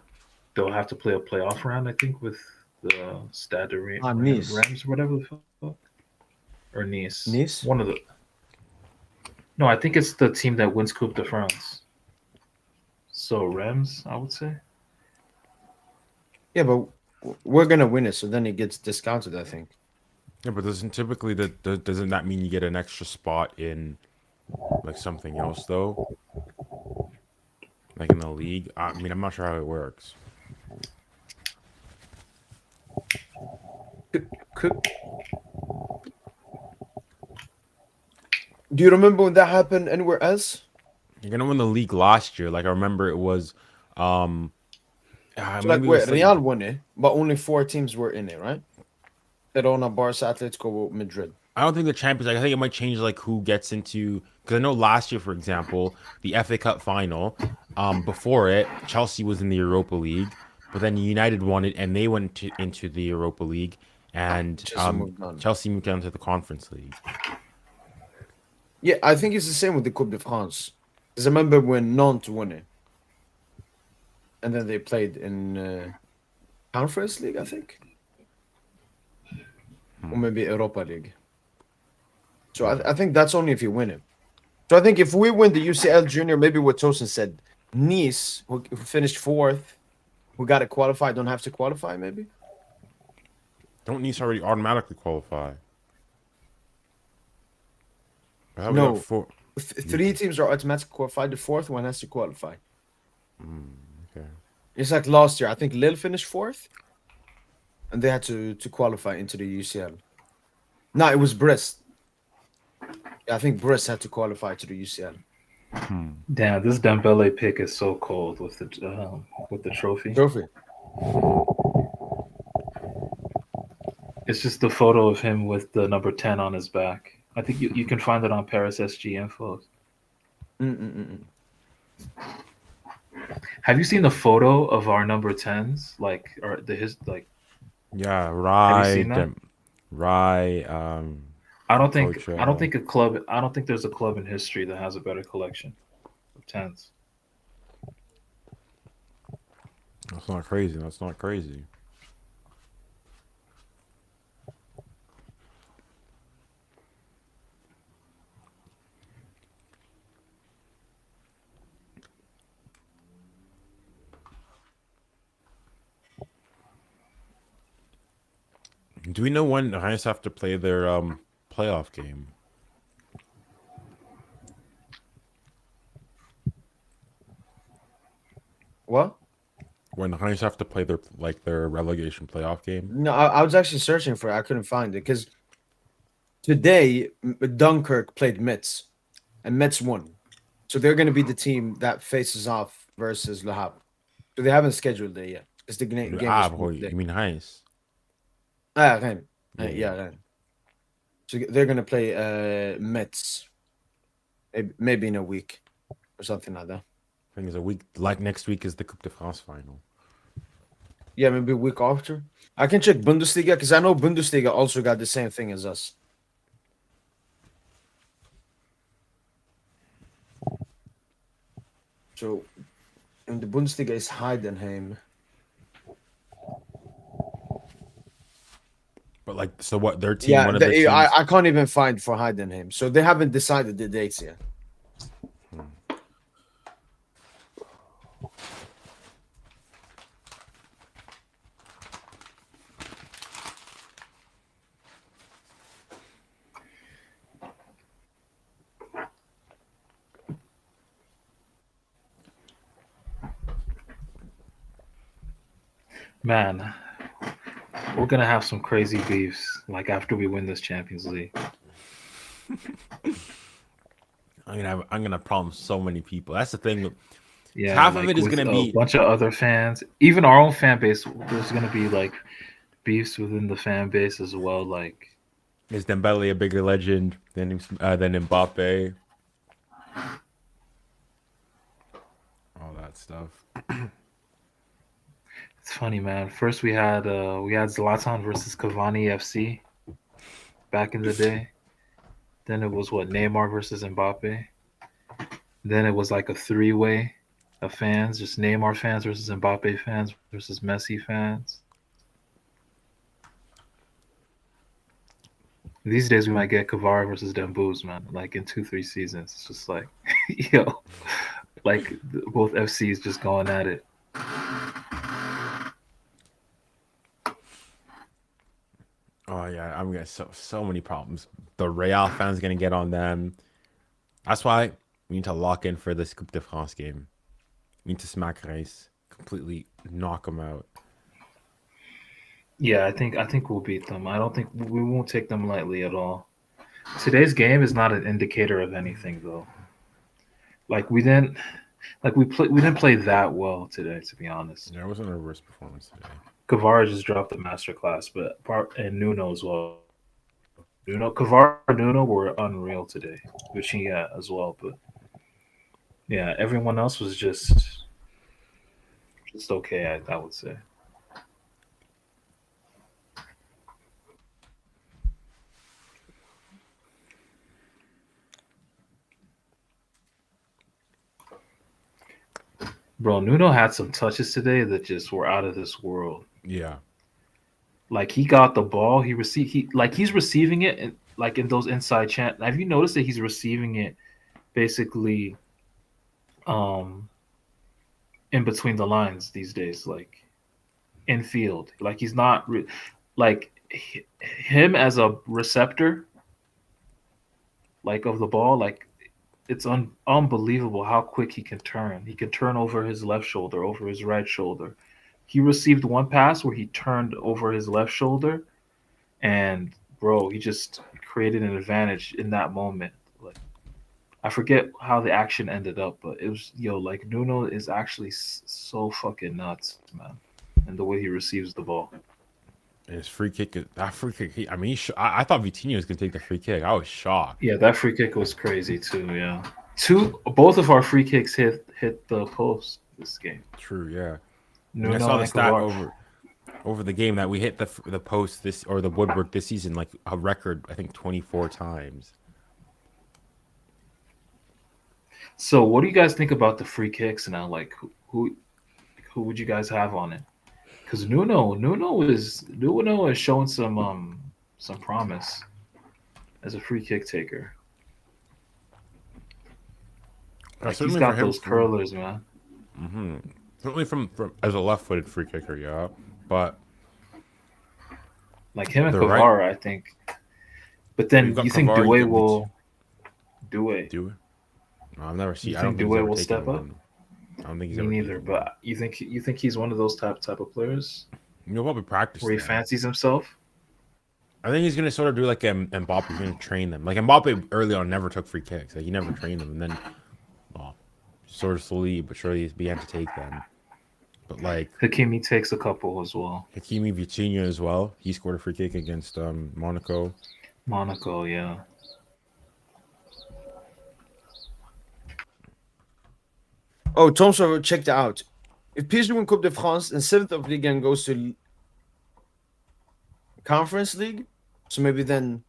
they'll have to play a playoff round, I think, with the Stade de Nice. Reims, whatever the fuck. Or Nice. Nice? One of the. No, I think it's the team that wins Coupe de France. So Reims, I would say. Yeah, but we're gonna win it, so then it gets discounted, I think. Yeah, but doesn't typically doesn't that mean you get an extra spot in like something else though? Like in the league? I mean, I'm not sure how it works. Do you remember when that happened anywhere else? You're gonna win the league last year. Like I remember it was So like maybe it where was, Real won it, but only 4 teams were in it, right? Verona, Barca, Atletico, Madrid. I don't think the Champions League. I think it might change like who gets into because I know last year, for example, the FA Cup final. Before it, Chelsea was in the Europa League, but then United won it and they went into the Europa League, and Chelsea moved down to the Conference League. Yeah, I think it's the same with the Coupe de France. Because I remember when Nantes won it, and then they played in Conference League, I think, or maybe Europa League. So I think that's only if you win it. So I think if we win the UCL Junior, maybe what Tosin said, Nice, who finished 4th, who got to qualify, don't have to qualify, maybe. Don't Nice already automatically qualify? Or how we No. got 4? 3 teams are automatically qualified. The 4th one has to qualify. Okay. It's like last year. I think Lille finished 4th, and they had to qualify into the UCL. No, it was Brest. Yeah, I think Brest had to qualify to the UCL. Damn, this Dembele pick is so cold with the trophy. Trophy. It's just the photo of him with the number 10 on his back. I think you can find it on Paris SG info. Mm-mm-mm. Have you seen the photo of our number 10s? Like, or the his like? Yeah, Have you right. seen that? Right. I don't Coach. think a club. I don't think there's a club in history that has a better collection of 10s. That's not crazy. That's not crazy. Do we know when the Giants have to play their playoff game? What? When the Giants have to play their relegation playoff game? No, I was actually searching for it. I couldn't find it because today Dunkirk played Metz, and Metz won. So they're going to be the team that faces off versus Le Havre. So they haven't scheduled it yet because the game was played Boy, today. you mean Giants? Ah, Rennes. Yeah, Yeah, Rennes. So they're going to play Metz maybe in a week or something like that. I think it's a week. Like next week is the Coupe de France final. Yeah, maybe a week after. I can check Bundesliga because I know Bundesliga also got the same thing as us. So, in the Bundesliga is Heidenheim. But like, so what? Their team, Yeah, one of their teams. I can't even find for Heidenheim. So they haven't decided the dates yet. Man, we're gonna have some crazy beefs like after we win this Champions League. I'm gonna problem so many people. That's the thing. Yeah, Half like of it is with gonna a be bunch of other fans, even our own fan base. There's gonna be like beefs within the fan base as well. Like, is Dembele a bigger legend than Mbappe? All that stuff. it's funny, man. First we had Zlatan versus Cavani FC back in the day. Then it was what, Neymar versus Mbappe. Then it was like a three-way of fans, just Neymar fans versus Mbappe fans versus Messi fans. These days we might get Kavara versus Dembouz, man. Like in 2-3 seasons, it's just like, yo, like both FCs just going at it. Oh yeah, I'm gonna so many problems. The Real fans gonna get on them. That's why we need to lock in for this Coupe de France game. We need to smack Reims, completely knock them out. Yeah, I think we'll beat them. I don't think we won't take them lightly at all. Today's game is not an indicator of anything though. Like we didn't play that well today, to be honest. Yeah, it wasn't our worst performance today. Kavara just dropped the masterclass, but and Nuno as well. Kavara and Nuno were unreal today, which as well. But yeah, everyone else was just okay. I would say. Bro, Nuno had some touches today that just were out of this world. Yeah. Like he got the ball, he's receiving it like in those inside chant. Have you noticed that he's receiving it basically um in between the lines these days, like infield. Like he's not like him as a receptor like of the ball, like it's unbelievable how quick he can turn. He can turn over his left shoulder, over his right shoulder. He received one pass where he turned over his left shoulder, and bro, he just created an advantage in that moment. Like I forget how the action ended up, but it was like Nuno is actually so fucking nuts, man, and the way he receives the ball. his free kick, that free kick. I mean, I thought Vitinha was gonna take the free kick. I was shocked. Yeah, that free kick was crazy too. Yeah, both of our free kicks hit the post this game. True, yeah. And Nuno I saw the and stat Kovar. over the game that we hit the post this or the woodwork this season like a record, I think 24 times. So, what do you guys think about the free kicks now? Like, who would you guys have on it? Because Nuno is showing some promise as a free kick taker. Like, he's got those curlers, man. Mm-hmm. Certainly from as a left-footed free kicker, yeah. But like him and the Kovar, I think. But then You've got you think Kovar, Doué you got will do it? do it. No, I've never seen. You I don't think think he's Doué ever will taken step up? one. I don't think he's Me ever neither. taken But you think he's one of those type of players You'll probably practice where he that. fancies himself? I think he's gonna sort of do like Mbappe. He's gonna train them. Like Mbappe early on never took free kicks. Like he never trained them, and then, well, sort of slowly but surely he began to take them. But like Hakimi takes a couple as well. Hakimi Vitinha as well. He scored a free kick against Monaco. Monaco, yeah. Oh, Tom Server checked it out. If PSG win Coupe de France and 7th of Ligue and goes to Conference League, so maybe then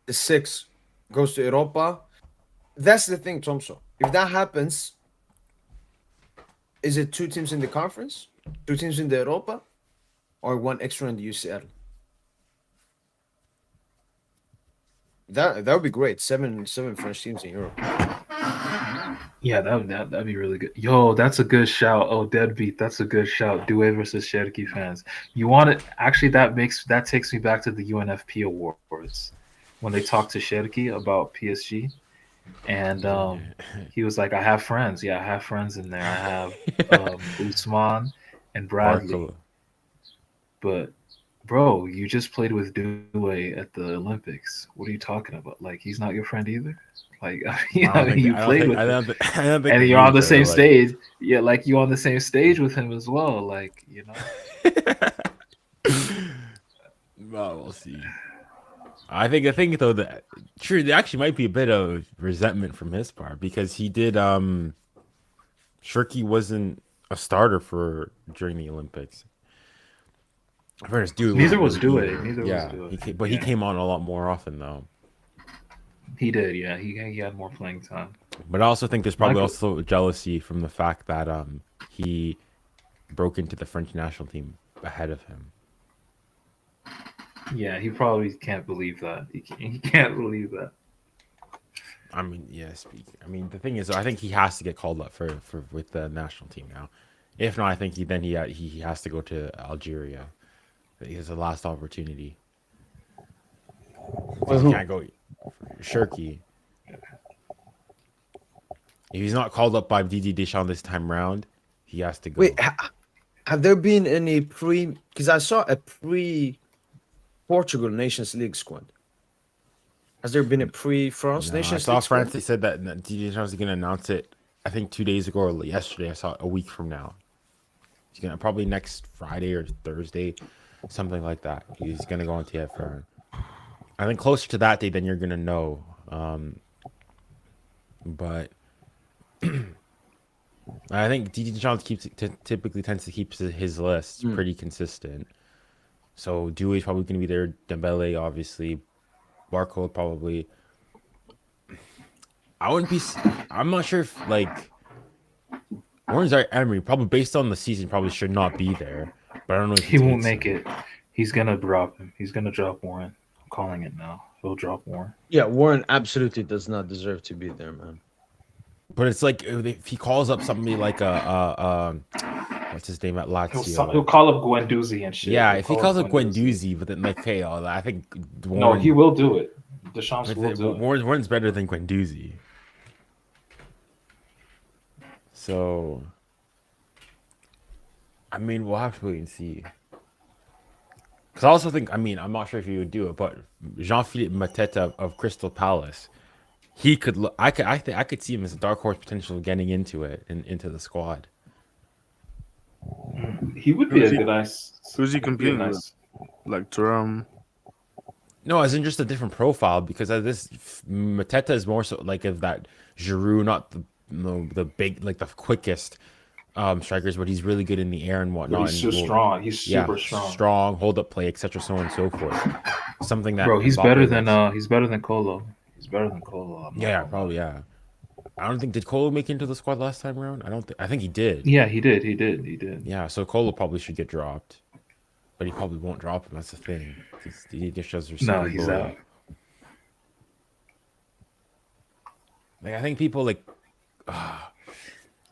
the 6th goes to Europa. That's the thing, Tomso. If that happens, is it 2 teams in the conference, 2 teams in the Europa, or 1 extra in the UCL? That would be great. 7 French teams in Europe. Yeah, that'd be really good. Yo, that's a good shout. Oh, Deadbeat, that's a good shout. Doué versus Cherki fans. You want it? Actually, that takes me back to the UNFP awards when they talked to Cherki about PSG, and he was like, "I have friends. Yeah, I have friends in there. I have Usman and Bradley." Barcola. But bro, you just played with Doué at the Olympics. What are you talking about? Like, he's not your friend either. Like, you played with him, and you're on the same stage. Yeah, like you're on the same stage with him as well. Like, you know. Well, we'll see. I think though that true, there actually might be a bit of resentment from his part because he did. Shirky wasn't a starter during the Olympics. Neither was Doué. But he came on a lot more often though. He did, yeah. He had more playing time. But I also think there's probably also jealousy from the fact that he broke into the French national team ahead of him. Yeah, he probably can't believe that. He can't believe that. I mean, yes. I mean, the thing is, I think he has to get called up for with the national team now. If not, I think he has to go to Algeria. He has the last opportunity. He can't go. Shirky. If he's not called up by Didier Deschamps this time round, he has to go. Wait, have there been any because I saw a pre-Portugal Nations League squad. Has there been a pre-France Nations League I saw France. squad? They said that Didier Deschamps is going to announce it. I think 2 days ago or yesterday. I saw it a week from now. He's gonna probably next Friday or Thursday, something like that. He's gonna go on TFR. I think closer to that date, then you're gonna know. But I think Didier Deschamps typically tends to keep his lists pretty consistent. So Doué's probably gonna be there. Dembele, obviously. Barco probably. I'm not sure if Warren's Emery probably based on the season probably should not be there, but I don't know if he won't make it. He's gonna drop him. He's gonna drop Warren. I'm calling it now. He'll drop Warren. Yeah, Warren absolutely does not deserve to be there, man. But it's like if he calls up somebody like what's his name at Lazio? He'll call up Guendouzi and shit. Yeah, if he calls up Guendouzi, but then I think Warren, no, he will do it. Deschamps will do it. Warren's better than Guendouzi. So, I mean, we'll have to wait and see. Because I also think, I'm not sure if he would do it, but Jean-Philippe Mateta of Crystal Palace, he could. I could see him as a dark horse potential getting into the squad. He would be a good nice. Who's he competing with? Like Turam. No, as in just a different profile because this Mateta is more so like of that Giroud, not the the big like the quickest strikers, but he's really good in the air and But whatnot. he's And so strong. He's super strong. strong, hold up play, etc., so on and so forth. Something that Bro, he's Mbappe better was. than he's better than Colo. He's better than Colo. I'm not Yeah, gonna probably lie. yeah. I don't think did Colo make it into the squad last time around. I don't think. I think he did. Yeah, he did. He did. He did. Yeah, so Colo probably should get dropped, but he probably won't drop him. That's the thing. He just does No, super he's loyal. out. Like I think people like.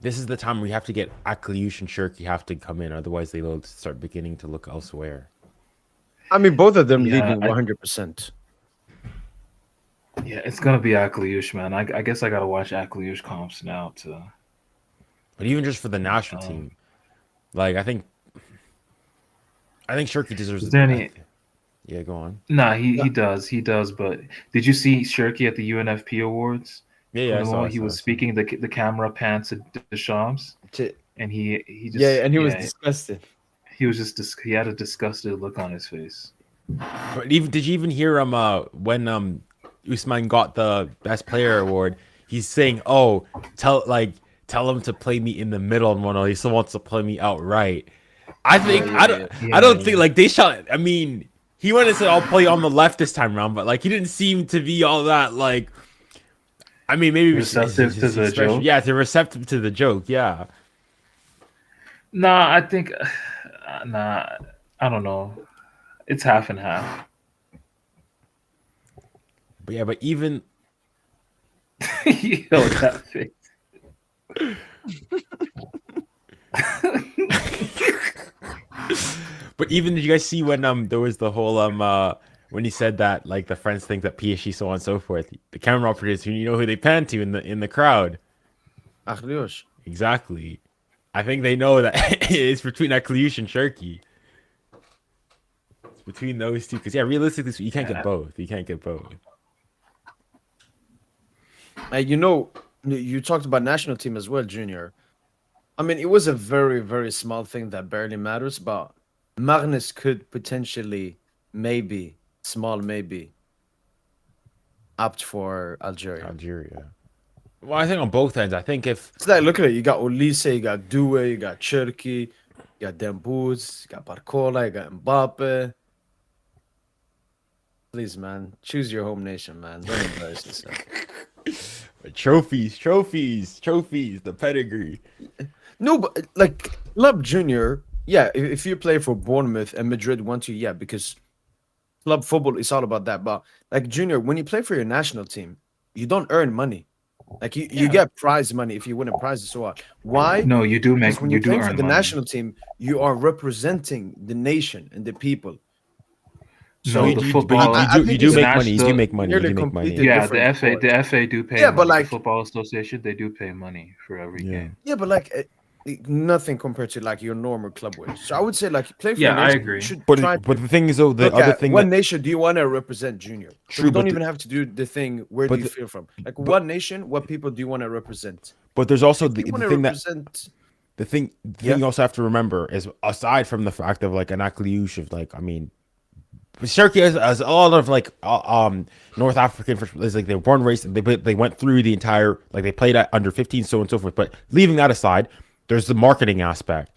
This is the time where you have to get Akliush and Shirky have to come in, otherwise they will start beginning to look elsewhere. I mean, both of them Yeah, leaving 100%. Yeah, it's gonna be Akliush, man. I guess I gotta watch Akliush comps now to. But even just for the national Um, team, like I think Shirky deserves. Is there any? Yeah, go on. Nah, he does. But did you see Shirky at the UNFP Awards? Yeah, From I the saw. moment he was speaking, the camera pans to Deschamps, and he just Yeah, and he was disgusted. he was just he had a disgusted look on his face. But even did you even hear him when Usman got the best player award? He's saying, "Oh, tell him to play me in the middle and whatnot. He still wants to play me outright." I think I don't think like they shot. I mean, he went and said, "I'll play on the left this time around," but like he didn't seem to be all that like. I mean, maybe Receptive to the joke? Yeah, they're receptive to the joke. Yeah. Nah, I think I don't know. It's half and half. But yeah, but even Yo, that face. But even did you guys see when there was the whole when he said that like the friends think that PSG so on and so forth, the camera operators, you know who they pan to in the crowd. Akliush. Exactly. I think they know that it's between Akliush and Shirky. It's between those two because yeah, realistically you can't get both. You can't get both. You know, you talked about national team as well, Junior. I mean, it was a very, very small thing that barely matters, but Magnus could potentially, maybe, opt for Algeria. Algeria. Well, I think on both ends. I think if It's like, look at it. You got Olise, you got Due, you got Cherki, you got Dembouz, you got Barcola, you got Mbappe. Please, man, choose your home nation, man. Don't embarrass yourself. trophies, the pedigree. No, but like Club Junior, yeah. If you play for Bournemouth and Madrid want to, yeah, because club football is all about that. But like Junior, when you play for your national team, you don't earn money. Like you get prize money if you win a prize and so on. Why? No, you do make Because when you you're do playing for earn the money. national team, you are representing the nation and the people. No, you the do, football. I you think do it's make not money. You do still- make money. You nearly do make money. completed. Yeah, different sport. the FA do pay. Yeah, money. but like- the football association, they do pay money for every game. Yeah, but like nothing compared to like your normal club wage. So I would say like play for Yeah, your I nation, agree. you should But try but the thing is though, the look other at thing what that nation do you want to represent, Junior? So True, we don't but even have to do the thing. Where but do you the- feel from? Like what nation? What people do you want to represent? but there's also If you the want to thing that represent, the thing Yeah. you also have to remember is aside from the fact of like an Akliush of like I mean Turkey has a lot of like North African is like they were born raised they went through the entire like they played at under 15 so on and so forth, but leaving that aside there's the marketing aspect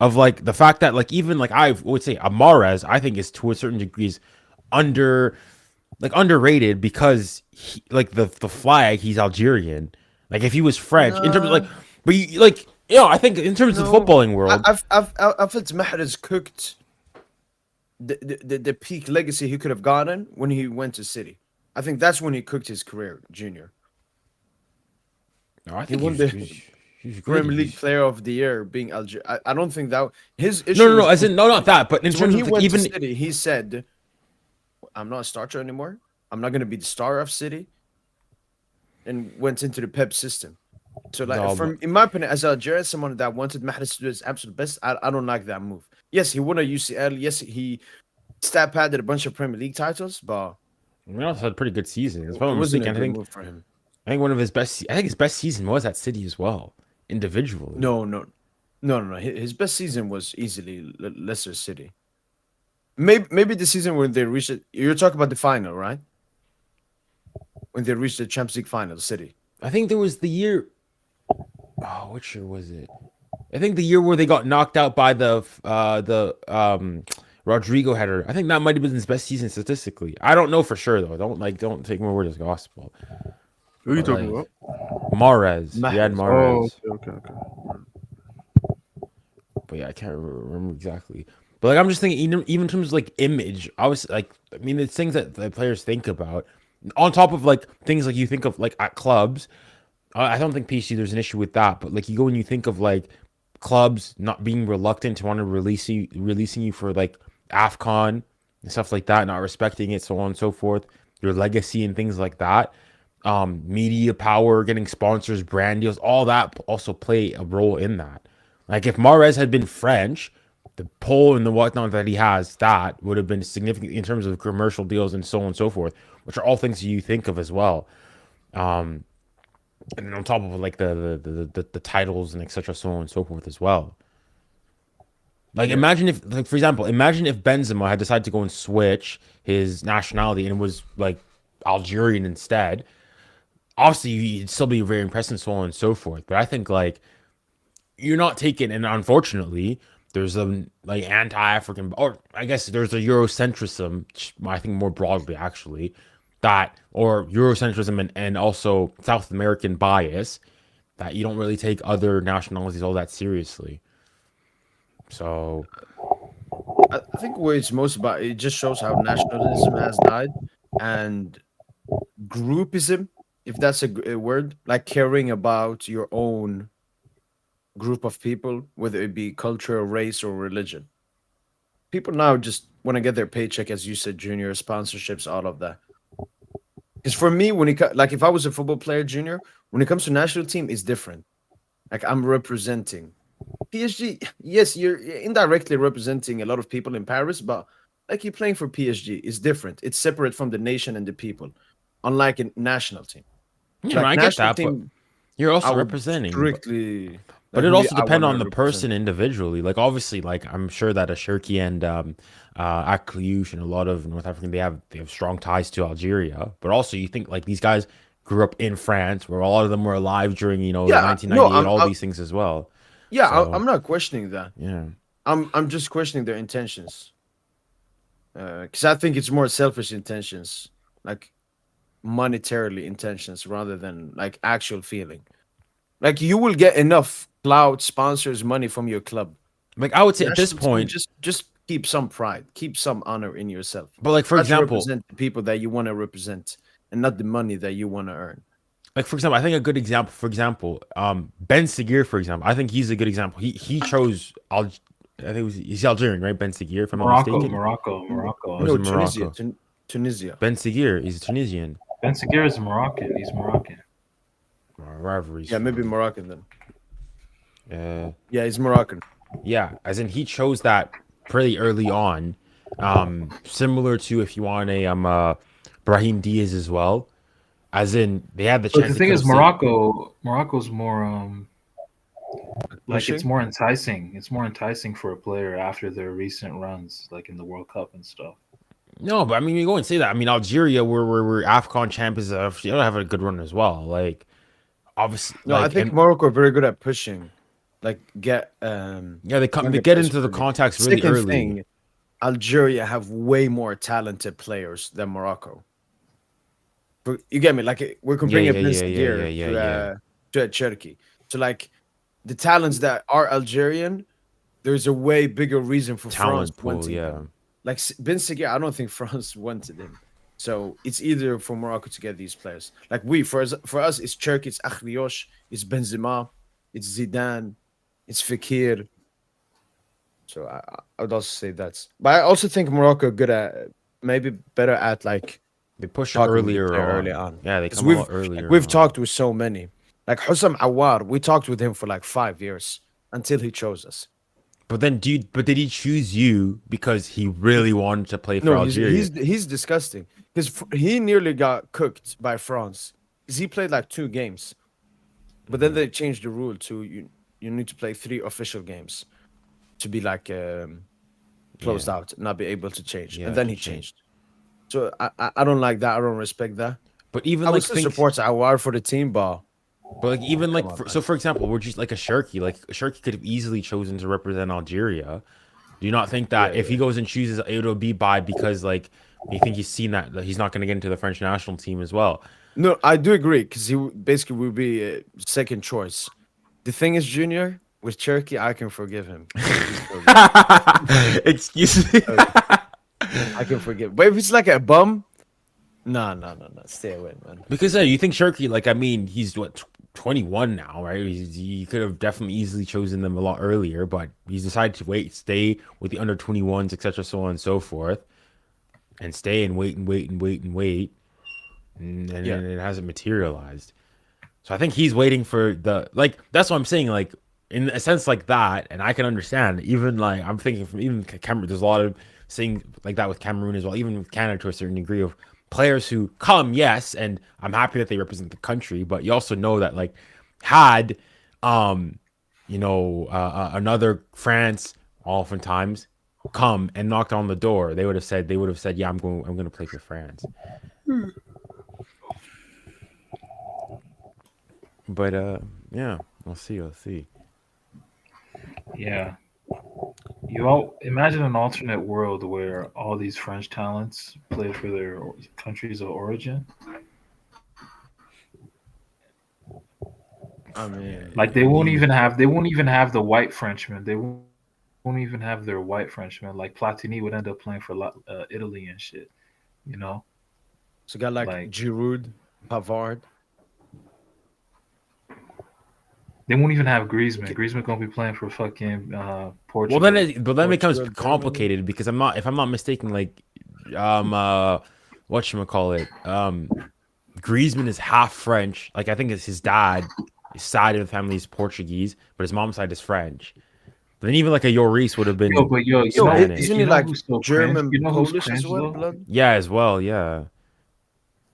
of like the fact that like even like I would say Amares I think is to a certain degrees underrated because he, like the flag he's Algerian. Like if he was French in terms of like but you, like you know I think in terms of the No, footballing world I've felt Mahrez cooked the peak legacy he could have gotten when he went to City. I think that's when he cooked his career, Junior. no, I think won he's Premier great. League Player of the Year being Algeria. I don't think that his issue. No, was- as in no, not that, but in So when terms he of went like, even to City, he said, "I'm not a starter anymore. I'm not going to be the star of City," and went into the Pep system. So, like, No, from in my opinion, as Algerian, someone that wanted Mahrez to do his absolute best, I don't like that move. Yes, he won a UCL. Yes, he stat padded a bunch of Premier League titles, but he also had a pretty good season. If it I'm wasn't a mistaken, good I think move for him. one of his best. I think his best season was at City as well, individually. No. His best season was easily Leicester City. maybe the season when they reached it. You're talking about the final, right? When they reached the Champions League final, City. I think there was the year. Oh, which year was it? I think the year where they got knocked out by the Rodrigo header. I think that might have been his best season statistically. I don't know for sure though. Don't take my word as gospel. Who are you But, talking like, about? Mahrez. You had Mahrez. Oh, Mahrez. okay. But yeah, I can't remember exactly. But like I'm just thinking, even in terms of like image, I was like, I mean, it's things that the players think about. On top of like things like you think of like at clubs, I don't think PSG there's an issue with that. But like you go and you think of like clubs not being reluctant to want to releasing you for like AFCON and stuff like that, not respecting it, so on and so forth, your legacy and things like that. Media power, getting sponsors, brand deals, all that also play a role in that. Like if Mahrez had been French, the pull and the whatnot that he has, that would have been significant in terms of commercial deals and so on and so forth, which are all things you think of as well. Um, and then on top of like the titles and etc. so on and so forth as well. Like Yeah. imagine if, like for example, imagine if Benzema had decided to go and switch his nationality and was like Algerian instead. Obviously, you'd still be very impressed and so on and so forth. But I think like you're not taking, and unfortunately, there's a like anti-African, or I guess there's a Eurocentrism. I think more broadly, actually, that or Eurocentrism and also South American bias that you don't really take other nationalities all that seriously. So I think what it's most about, it just shows how nationalism has died and groupism, if that's a word, like caring about your own group of people, whether it be culture, race, or religion. People now just want to get their paycheck, as you said, Junior, sponsorships, all of that. Because for me, like if I was a football player, Junior, when it comes to national team, it's different. Like I'm representing PSG. Yes, you're indirectly representing a lot of people in Paris, but like you're playing for PSG, it's different. It's separate from the nation and the people, unlike a national team. yeah, So no, like I get national that, but team, you're I also would representing. strictly But like it me. also I depend want to on the represent. person individually. Like obviously, like I'm sure that Ashirki and Akliouche and a lot of North African they have strong ties to Algeria. But also, you think like these guys grew up in France, where a lot of them were alive during Yeah, no, 1998, all these things as well. yeah, So I'm not questioning that. yeah, I'm just questioning their intentions. Because I think it's more selfish intentions, like monetarily intentions, rather than like actual feeling. Like you will get enough cloud sponsors money from your club. like I would say at this National team, point, just keep some pride, keep some honor in yourself. but like for Try to example, represent the people that you want to represent, and not the money that you want to earn. I think a good example, for example, Ben Seguir, for example, I think he's a good example. He chose I think he's Algerian, right? Ben Seguir, if I'm not mistaken. Morocco. Or was No, it Tunisia, Morocco? Tunisia. Ben Seguir, he's Tunisian. Ben Seguir is Moroccan. He's Moroccan. Or wherever he's Yeah, maybe from. Moroccan then. Uh, Yeah, he's Moroccan. yeah, as in he chose that pretty early on. Similar to if you want a Brahim Diaz as well. As in they had the But chance. the They thing could is, have saved. Morocco's more like it's Pushing. more enticing. It's more enticing for a player after their recent runs, like in the World Cup and stuff. No, but I mean, you go and say that. I mean, Algeria, we're AFCON champions. You don't have a good run as well. Like obviously, No, I like think and Morocco are very good at pushing. Like get yeah, they younger get players into the early. contacts really Second early. thing, Algeria have way more talented players than Morocco. You get me? Like we're Yeah, comparing a yeah, Ben yeah, yeah, yeah, Seguir yeah, yeah. to a Cherki. So like the talents that are Algerian, there's a way bigger reason for France Talent pool, wanting yeah. them. Like Ben Seguir, I don't think France wanted him. So it's either for Morocco to get these players. Like for us, it's Cherki, it's Akhliosh, it's Benzema, it's Zidane, it's Fekir. So I would also say that's. But I also think Morocco good at maybe better at like They push it talking with the earlier player early on. on. Yeah, they Because come a lot earlier we've on. talked with so many. Like Hussam Awar, we talked with him for like 5 years until he chose us. But then, but did he choose you because he really wanted to play for No, Algeria? he's disgusting. Because he nearly got cooked by France. Because he played like 2 games, but then they changed the rule to you need to play 3 official games to be like closed Yeah. out, not be able to change, Yeah, and then to he change. changed. So I don't like that. I don't respect that. But even I would like still think, support Awar for the team, but but like even come like on, so man. for example, we're just like a Shirky. Like Shirky could have easily chosen to represent Algeria. Do you not think that Yeah, if he yeah. goes and chooses, it'll be by because like you think he's seen that he's not going to get into the French national team as well? No, I do agree because basically would be a second choice. The thing is, Junior with Cherokee, I can forgive him. He's so good. Excuse me. So I can forgive. But if it's like a bum, no, no, no, no. Stay away, man. Because you think Shirky, like I mean, he's what 21 now, right? He could have definitely easily chosen them a lot earlier, but he's decided to wait, stay with the under 21s, etc., so on and so forth, and stay and wait and wait and wait and wait, and Yeah. then it hasn't materialized. So I think he's waiting for the like. That's what I'm saying. Like in a sense like that, and I can understand. Even like I'm thinking from even Cameroon. There's a lot of things like that with Cameroon as well. Even with Canada to a certain degree of players who come, yes, and I'm happy that they represent the country. But you also know that like had another France oftentimes come and knocked on the door, they would have said yeah, I'm going to play for France. But yeah, we'll see. Yeah. You all imagine an alternate world where all these French talents play for their countries of origin. I mean, Like they won't even have the white Frenchmen. They won't even have their white Frenchmen. Like Platini would end up playing for Italy and shit. You know, so got like like Giroud, Pavard. they won't even have Griezmann. Okay. Griezmann gonna be playing for fucking Well, Portugal. then it becomes Portugal, Germany. complicated because if I'm not mistaken, like whatchamacallit, Griezmann is half French. Like I think it's his side of the family is Portuguese, but his mom's side is French. But then even like a Lloris would have been Yo, Spanish. isn't he you know like who's so German, cringe? You know who's Polish as cringe well? though? Blood. Yeah, as well, yeah.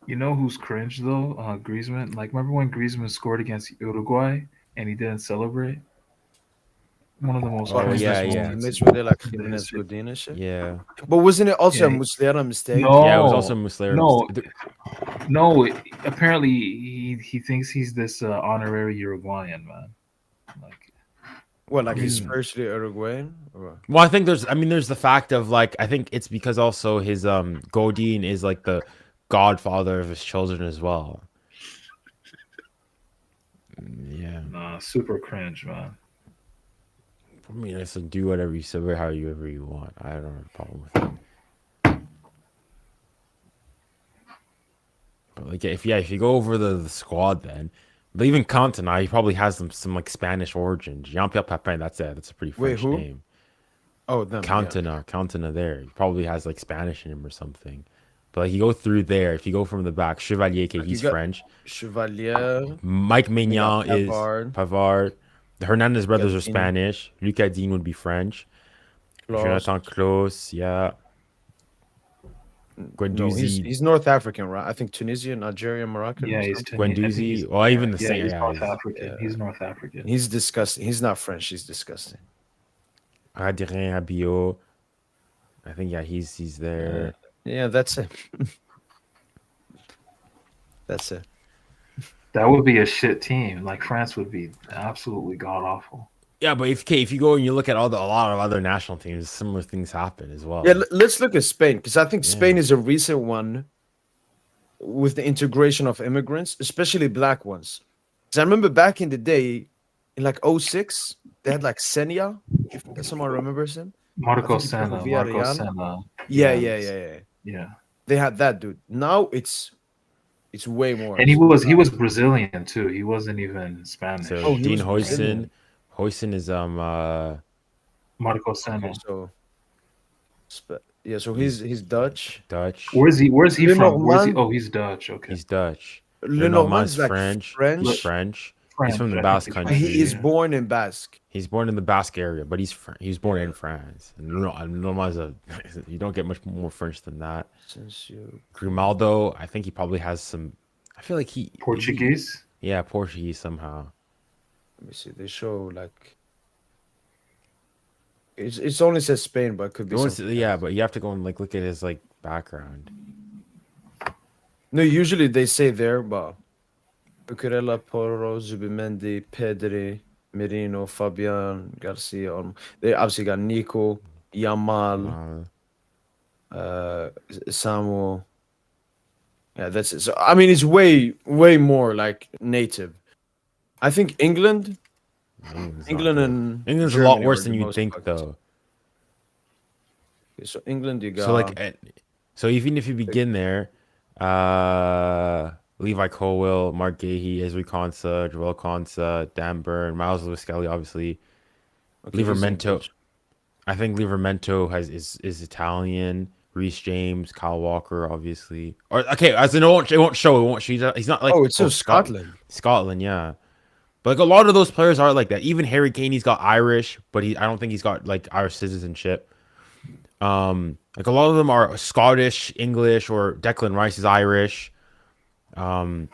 You know who's cringe though? Griezmann. Like remember when Griezmann scored against Uruguay and he didn't celebrate? One of the most But Oh, his yeah, cringeest his yeah. moments teammates were there like in the Jimenez, history. Godin and shit. Yeah. But wasn't it also a Yeah. Muslera mistake? Yeah, it was also No, Muslera. no, no. Apparently, he thinks he's this honorary Uruguayan man. Like, What, like he's Mm. firstly Uruguayan? Or? Well, I think there's the fact of like I think it's because also his Godin is like the godfather of his children as well. Yeah. nah, super cringe, man. I mean, it's like do whatever you say, however you want. I don't have a problem with it. But like, if you go over the squad, then, but even Cantona, he probably has some like Spanish origins. Jean-Pierre Papin, that's a pretty Wait, French who? name. Oh, them. Cantona there. He probably has like Spanish in him or something. But like you go through there, if you go from the back, Chevalier, okay, he's got- French. Chevalier. Mike Maignan is Pavard. Pavard. The Hernandez brothers are Lucas Digne. Spanish. Lucas Digne would be French. Klaus. Jonathan Klaus, yeah. No, Guendouzi, he's North African, right? I think Tunisian, Nigerian, Moroccan. Yeah, or he's something. Guendouzi, or even the yeah, same. he's Yeah, North African. He's North African. He's disgusting. He's not French. He's disgusting. Adrien Rabiot. I think he's there. Yeah, that's it. That's it. That would be a shit team. Like France would be absolutely god awful. Yeah, but if you go and you look at a lot of other national teams, similar things happen as well. Yeah, let's look at Spain because I think Yeah. Spain is a recent one with the integration of immigrants, especially black ones. Because I remember back in the day, in like 06, they had like Senia, if someone remembers him. Marco I think he played for Senna. Marco Villarreal. Senna. Yeah. Yeah. They had that dude. Now it's way more. And he was Brazilian too. He wasn't even Spanish. So Oh, he Dean was Brazilian. Hoyson is Marco Senna. Okay, so he's Dutch. Dutch. Where's he from? Where's he? Lenormand. Oh, he's Dutch. Okay. He's Dutch. Lenormand's Lenormand's like French. French. French. French, He's from the I Basque think country. he's He is Yeah. born in Basque. He's born in the Basque area, but he was born in France. And Lenormand's you don't get much more French than that. Since you Grimaldo, I think he probably has some. I feel like Portuguese. Yeah, Portuguese somehow. let me see, they show like It's only says Spain, but it could be something Yeah, else. but you have to go and like look at his like background. No, usually they say there, but Cucurella, Porro, Zubimendi, Pedri, Merino, Fabian, Garcia. They obviously got Nico, Yamal, Samuel. Yeah, that's it. So I mean, it's way more like native. I think England, England's not England good. and England's a lot Germany worse are than the you'd most think, fucked. though. Okay, so England, you So got like, so even if you begin there, Levi Colwill, Mark Gahey, Ezri Konsa, Joel Konsa, Dan Burn, Miles Lewis Skelly, obviously. okay, he's Livermento. English. I think Livermento is Italian. Reece James, Kyle Walker, obviously. Or okay, as in it won't show. He's not like Oh, it's in Scotland. Scotland, yeah. But like a lot of those players are like that. Even Harry Kane, he's got Irish, but I don't think he's got like Irish citizenship. Like a lot of them are Scottish, English, or Declan Rice is Irish. Curtis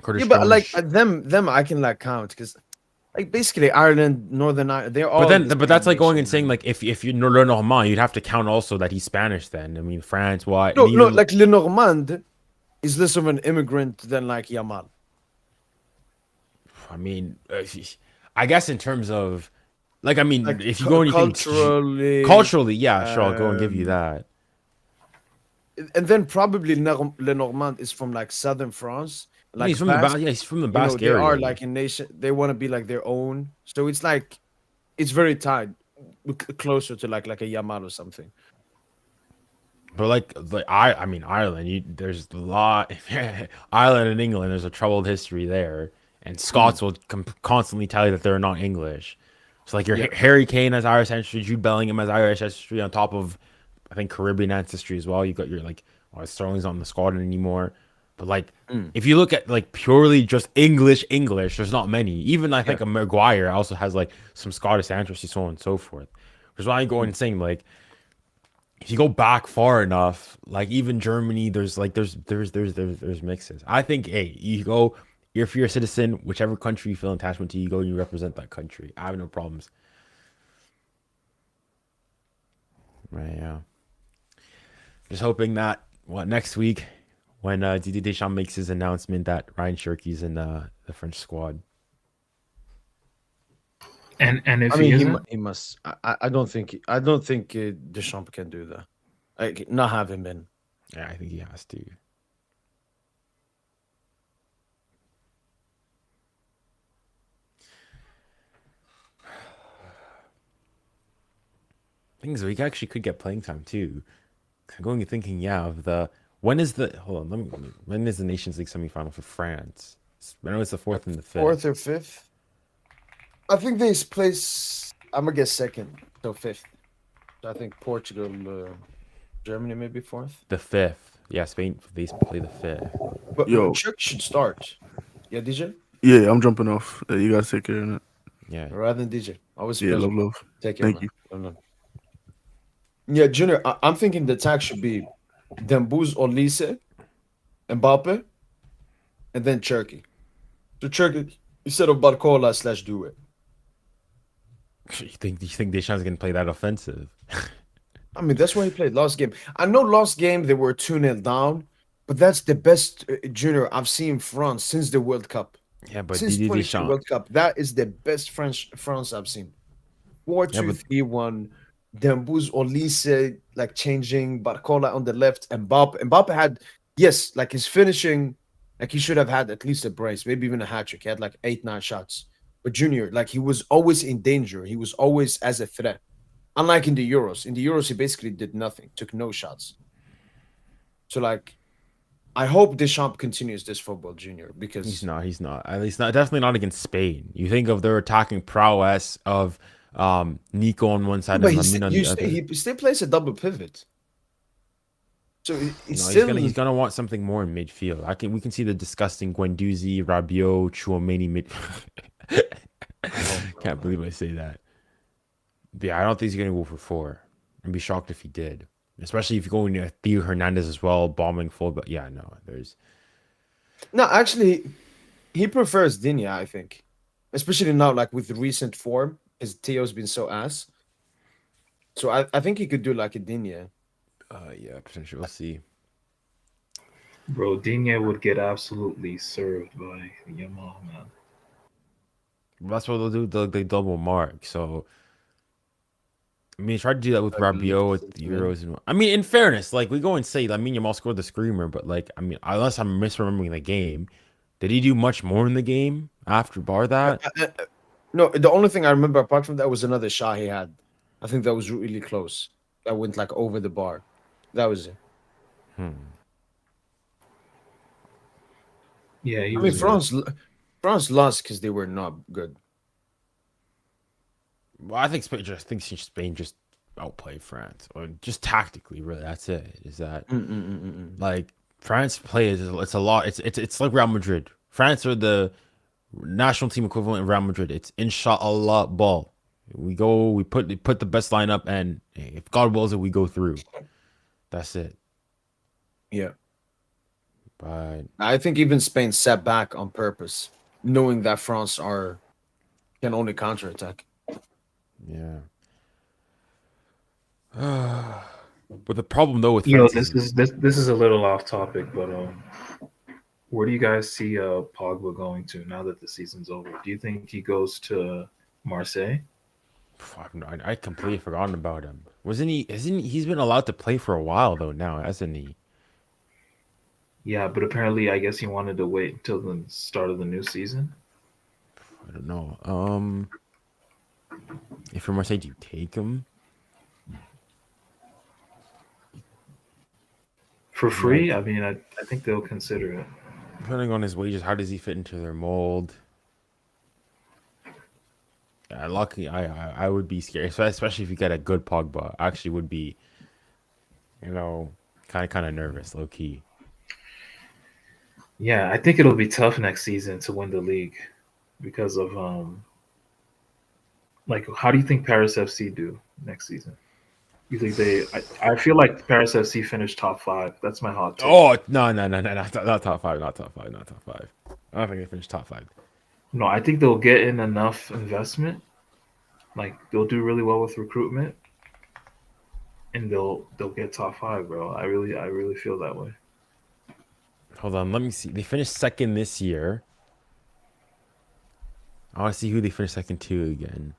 Yeah, but Jones. like them I can like count because like basically Ireland, Northern Ireland, they're all. But that's like going and saying like if you learn Normand, you'd have to count also that he's Spanish. Then I mean France, why? No, And no, even like Lenormand is less of an immigrant than like Yamal. I mean, I guess in terms of like I mean, Like if you go and you think culturally, yeah, sure, I'll go and give you that. and then probably Lenormand is from like southern France. Yeah, Like he's from the Basque, He's from the you know, Basque they area. are like a nation. They want to be like their own. So it's like it's very tied, closer to like a Yamal or something. But like I mean Ireland, there's a lot. Ireland and England, there's a troubled history there, and Scots will constantly tell you that they're not English. So like your Harry Kane has Irish ancestry, Jude Bellingham has Irish ancestry on top of, I think Caribbean ancestry as well. You got your like, Sterling's not in the squad anymore, but like if you look at like purely just English, there's not many. Even I think a Maguire also has like some Scottish ancestry, so on and so forth. Which is why I'm going saying like, if you go back far enough, like even Germany, there's mixes. I think, hey, you go if you're a citizen, whichever country you feel attachment to, you go and you represent that country. I have no problems. Right, yeah. Just hoping that next week when Didier Deschamps makes his announcement that Ryan Cherky's in the French squad. And if I mean, isn't, he must. I don't think Deschamps can do that. Like not have him in. Yeah, I think he has to. Things we actually could get playing time too. I'm going and thinking, of the when is the when is the Nations League semifinal for France? I know it's the 4th and the 5th. 4th or 5th. I think they place. I'm gonna guess 2nd, so 5th. So I think Portugal, Germany maybe 4th. The 5th. Yeah, Spain. They play the 5th. But Yo. Czech should start. Yeah, DJ. Yeah, I'm jumping off. You guys take care of it. Yeah. Rather than DJ. Always Yeah, pleasure. love. Take care. Thank you. No. Yeah, Junior. I'm thinking the attack should be Dembuz, Olise, Mbappe, and then Turkey. So Turkey instead of Barcola / do it. You think Deschamps gonna play that offensive? I mean, that's why he played last game. I know last game they were 2-0 down, but that's the best Junior I've seen France since the World Cup. Yeah, but Since Didier 22 Deschamps. World Cup, that is the best France I've seen. 4-2-3-1. Dembuz, Olise, like changing Barcola on the left, and Mbappe had, yes, like his finishing, like he should have had at least a brace, maybe even a hat trick. He had like 8-9 shots. But Junior, like he was always in danger. He was always as a threat. Unlike in the Euros. In the Euros, he basically did nothing, took no shots. So like, I hope Deschamps continues this football, Junior, because He's not. At least not. Definitely not against Spain. You think of their attacking prowess of Nico on one side but and Lamine on the other. he still plays a double pivot. So he's No, still he's gonna want something more in midfield. We can see the disgusting Guendouzi, Rabiot, Chouameni mid. Can't believe I say that. But yeah, I don't think he's gonna go for 4. I'd be shocked if he did. Especially if you're going to Theo Hernandez as well, bombing full. But yeah, no, there's. No, actually, he prefers Dinya, I think. Especially now, like with the recent form, as Theo's been so ass. So I think he could do like a Digne. Yeah, potentially. We'll see. Bro, Digne would get absolutely served by Yamal, man. That's what they'll do. They double mark. So I mean, try to do that with That would be Rabiot with the decent, man. Euros. And I mean, in fairness, like we go and say, I mean, Yamal scored the screamer, but like, I mean, unless I'm misremembering the game, did he do much more in the game after bar that? No, the only thing I remember apart from that was another shot he had. I think that was really close. That went like over the bar. That was it. Yeah, he I mean, was good. France lost because they were not good. Well, I think Spain just outplayed France, or just tactically. Really, that's it. Is that like France plays? It's a lot. It's like Real Madrid. France are the national team equivalent of Real Madrid. It's inshallah ball. We go. We put the best lineup, and hey, if God wills it, we go through. That's it. Yeah. But I think even Spain sat back on purpose, knowing that France can only counterattack. yeah. But the problem though with You know, France is this is a little off topic, but where do you guys see Pogba going to now that the season's over? Do you think he goes to Marseille? I completely forgotten about him. Wasn't he? Isn't he's been allowed to play for a while though now, hasn't he? Yeah, but apparently, I guess he wanted to wait until the start of the new season. I don't know. If you're Marseille, do you take him? For free? I mean, I think they'll consider it. Depending on his wages, how does he fit into their mold? Yeah, lucky, I would be scared, especially if you get a good Pogba. I actually would be, kind of nervous, low key. Yeah, I think it'll be tough next season to win the league because of like how do you think Paris FC do next season? You think I feel like Paris FC finished top 5. That's my hot take. Oh no, not top five, not top five, not top five. I don't think they finished top 5. No, I think they'll get in enough investment. Like they'll do really well with recruitment, and they'll get top 5, bro. I really feel that way. Hold on, let me see. They finished second this year. I want to see who they finished second to again.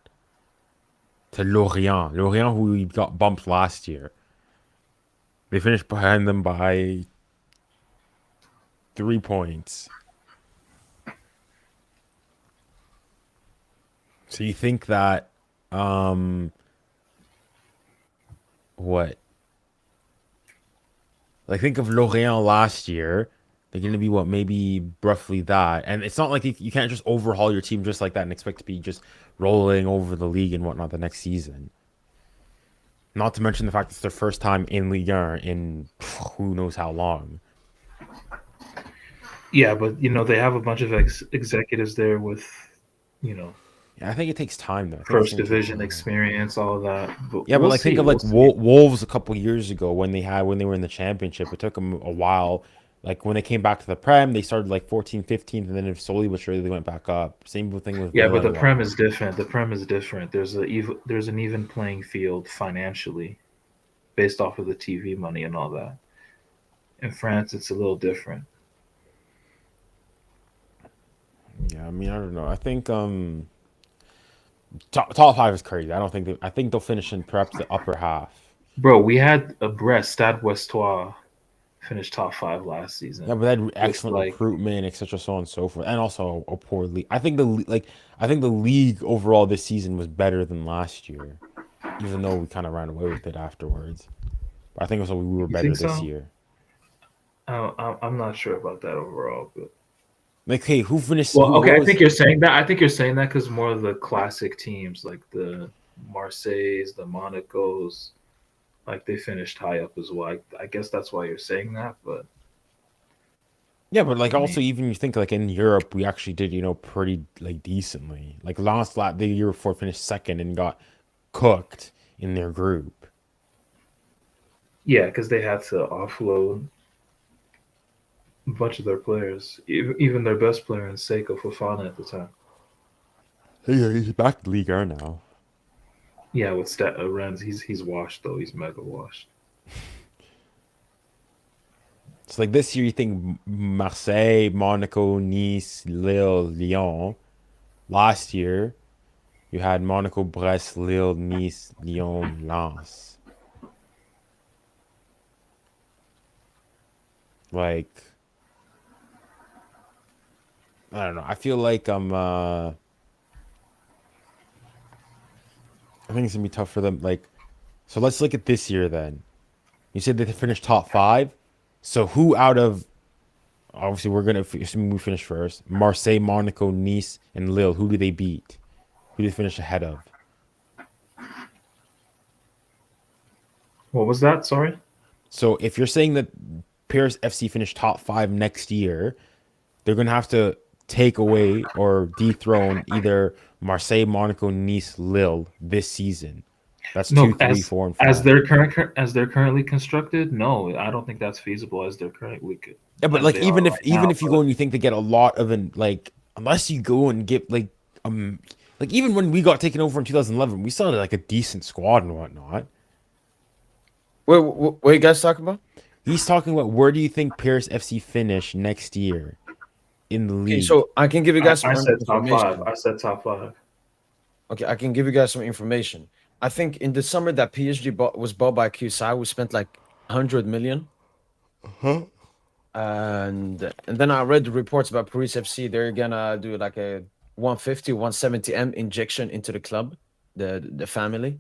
To Lorient, who we got bumped last year. They finished behind them by 3 points. So you think that what? Like think of Lorient last year. They're going to be what, maybe roughly that. And it's not like you can't just overhaul your team just like that and expect to be just rolling over the league and whatnot the next season. Not to mention the fact it's their first time in Ligue 1 in who knows how long. Yeah, but they have a bunch of executives there with, Yeah, I think it takes time though. I think first division experience, all of that. But yeah, but we'll like see, think of we'll like see. Wolves a couple years ago when they were in the championship. It took them a while. Like when they came back to the Prem, they started like 14th, 15th, and then slowly but surely they went back up. Same thing with Yeah, Villa but the and Prem whatnot. is different. The Prem is different. There's an even playing field financially, based off of the TV money and all that. In France, it's a little different. Yeah, I mean I don't know. I think top 5 is crazy. I think they'll finish in perhaps the upper half. Bro, we had a Brest, Stade Ouestois, finish top 5 last season. Yeah, but they had excellent like- recruitment, etc., so on and so forth, and also a poor league. I think the league overall this season was better than last year, even though we kind of ran away with it afterwards. But I think also we were better think this so? year. I'm not sure about that overall, but Like, hey, who finished? well, who okay. I was- think you're saying that. I think you're saying that because more of the classic teams, like the Marseilles, the Monacos, like they finished high up as well. I guess that's why you're saying that. But Yeah, but like I also mean- even you think like in Europe we actually did pretty like decently. Like last lap the year before finished second and got cooked in their group. yeah, because they had to offload a bunch of their players, even their best player in Seiko Fofana at the time. Yeah, he's back to Ligue 1 now. Yeah, with Rennes, he's washed though. He's mega washed. It's like this year, you think Marseille, Monaco, Nice, Lille, Lyon. Last year, you had Monaco, Brest, Lille, Nice, Lyon, Lens. Like, I don't know. I feel like I think it's gonna be tough for them. Like, so let's look at this year then. You said they finished top five. So who out of obviously we're gonna assume we finish first. Marseille, Monaco, Nice, and Lille. Who do they beat? Who do they finish ahead of? What was that? Sorry. So if you're saying that Paris FC finished top five next year, they're gonna have to take away or dethrone either Marseille, Monaco, Nice, Lille this season. That's No, 2, 3, 4, and 5. as they're currently constructed, no, I don't think that's feasible as they're currently. Yeah, but as like they even are if right even now, if you but- go and you think they get a lot of an like unless you go and get like even when we got taken over in 2011, we still had like a decent squad and whatnot. Wait, what you guys talking about? He's talking about where do you think Paris FC finish next year in the Okay, league? so I can give you guys some I said top information. five. I said top five. Okay, I can give you guys some information. I think in the summer that PSG was bought by QSI, we spent like 100 million. Huh? And then I read the reports about Paris FC. They're gonna do like a 150, 170 M injection into the club, the family.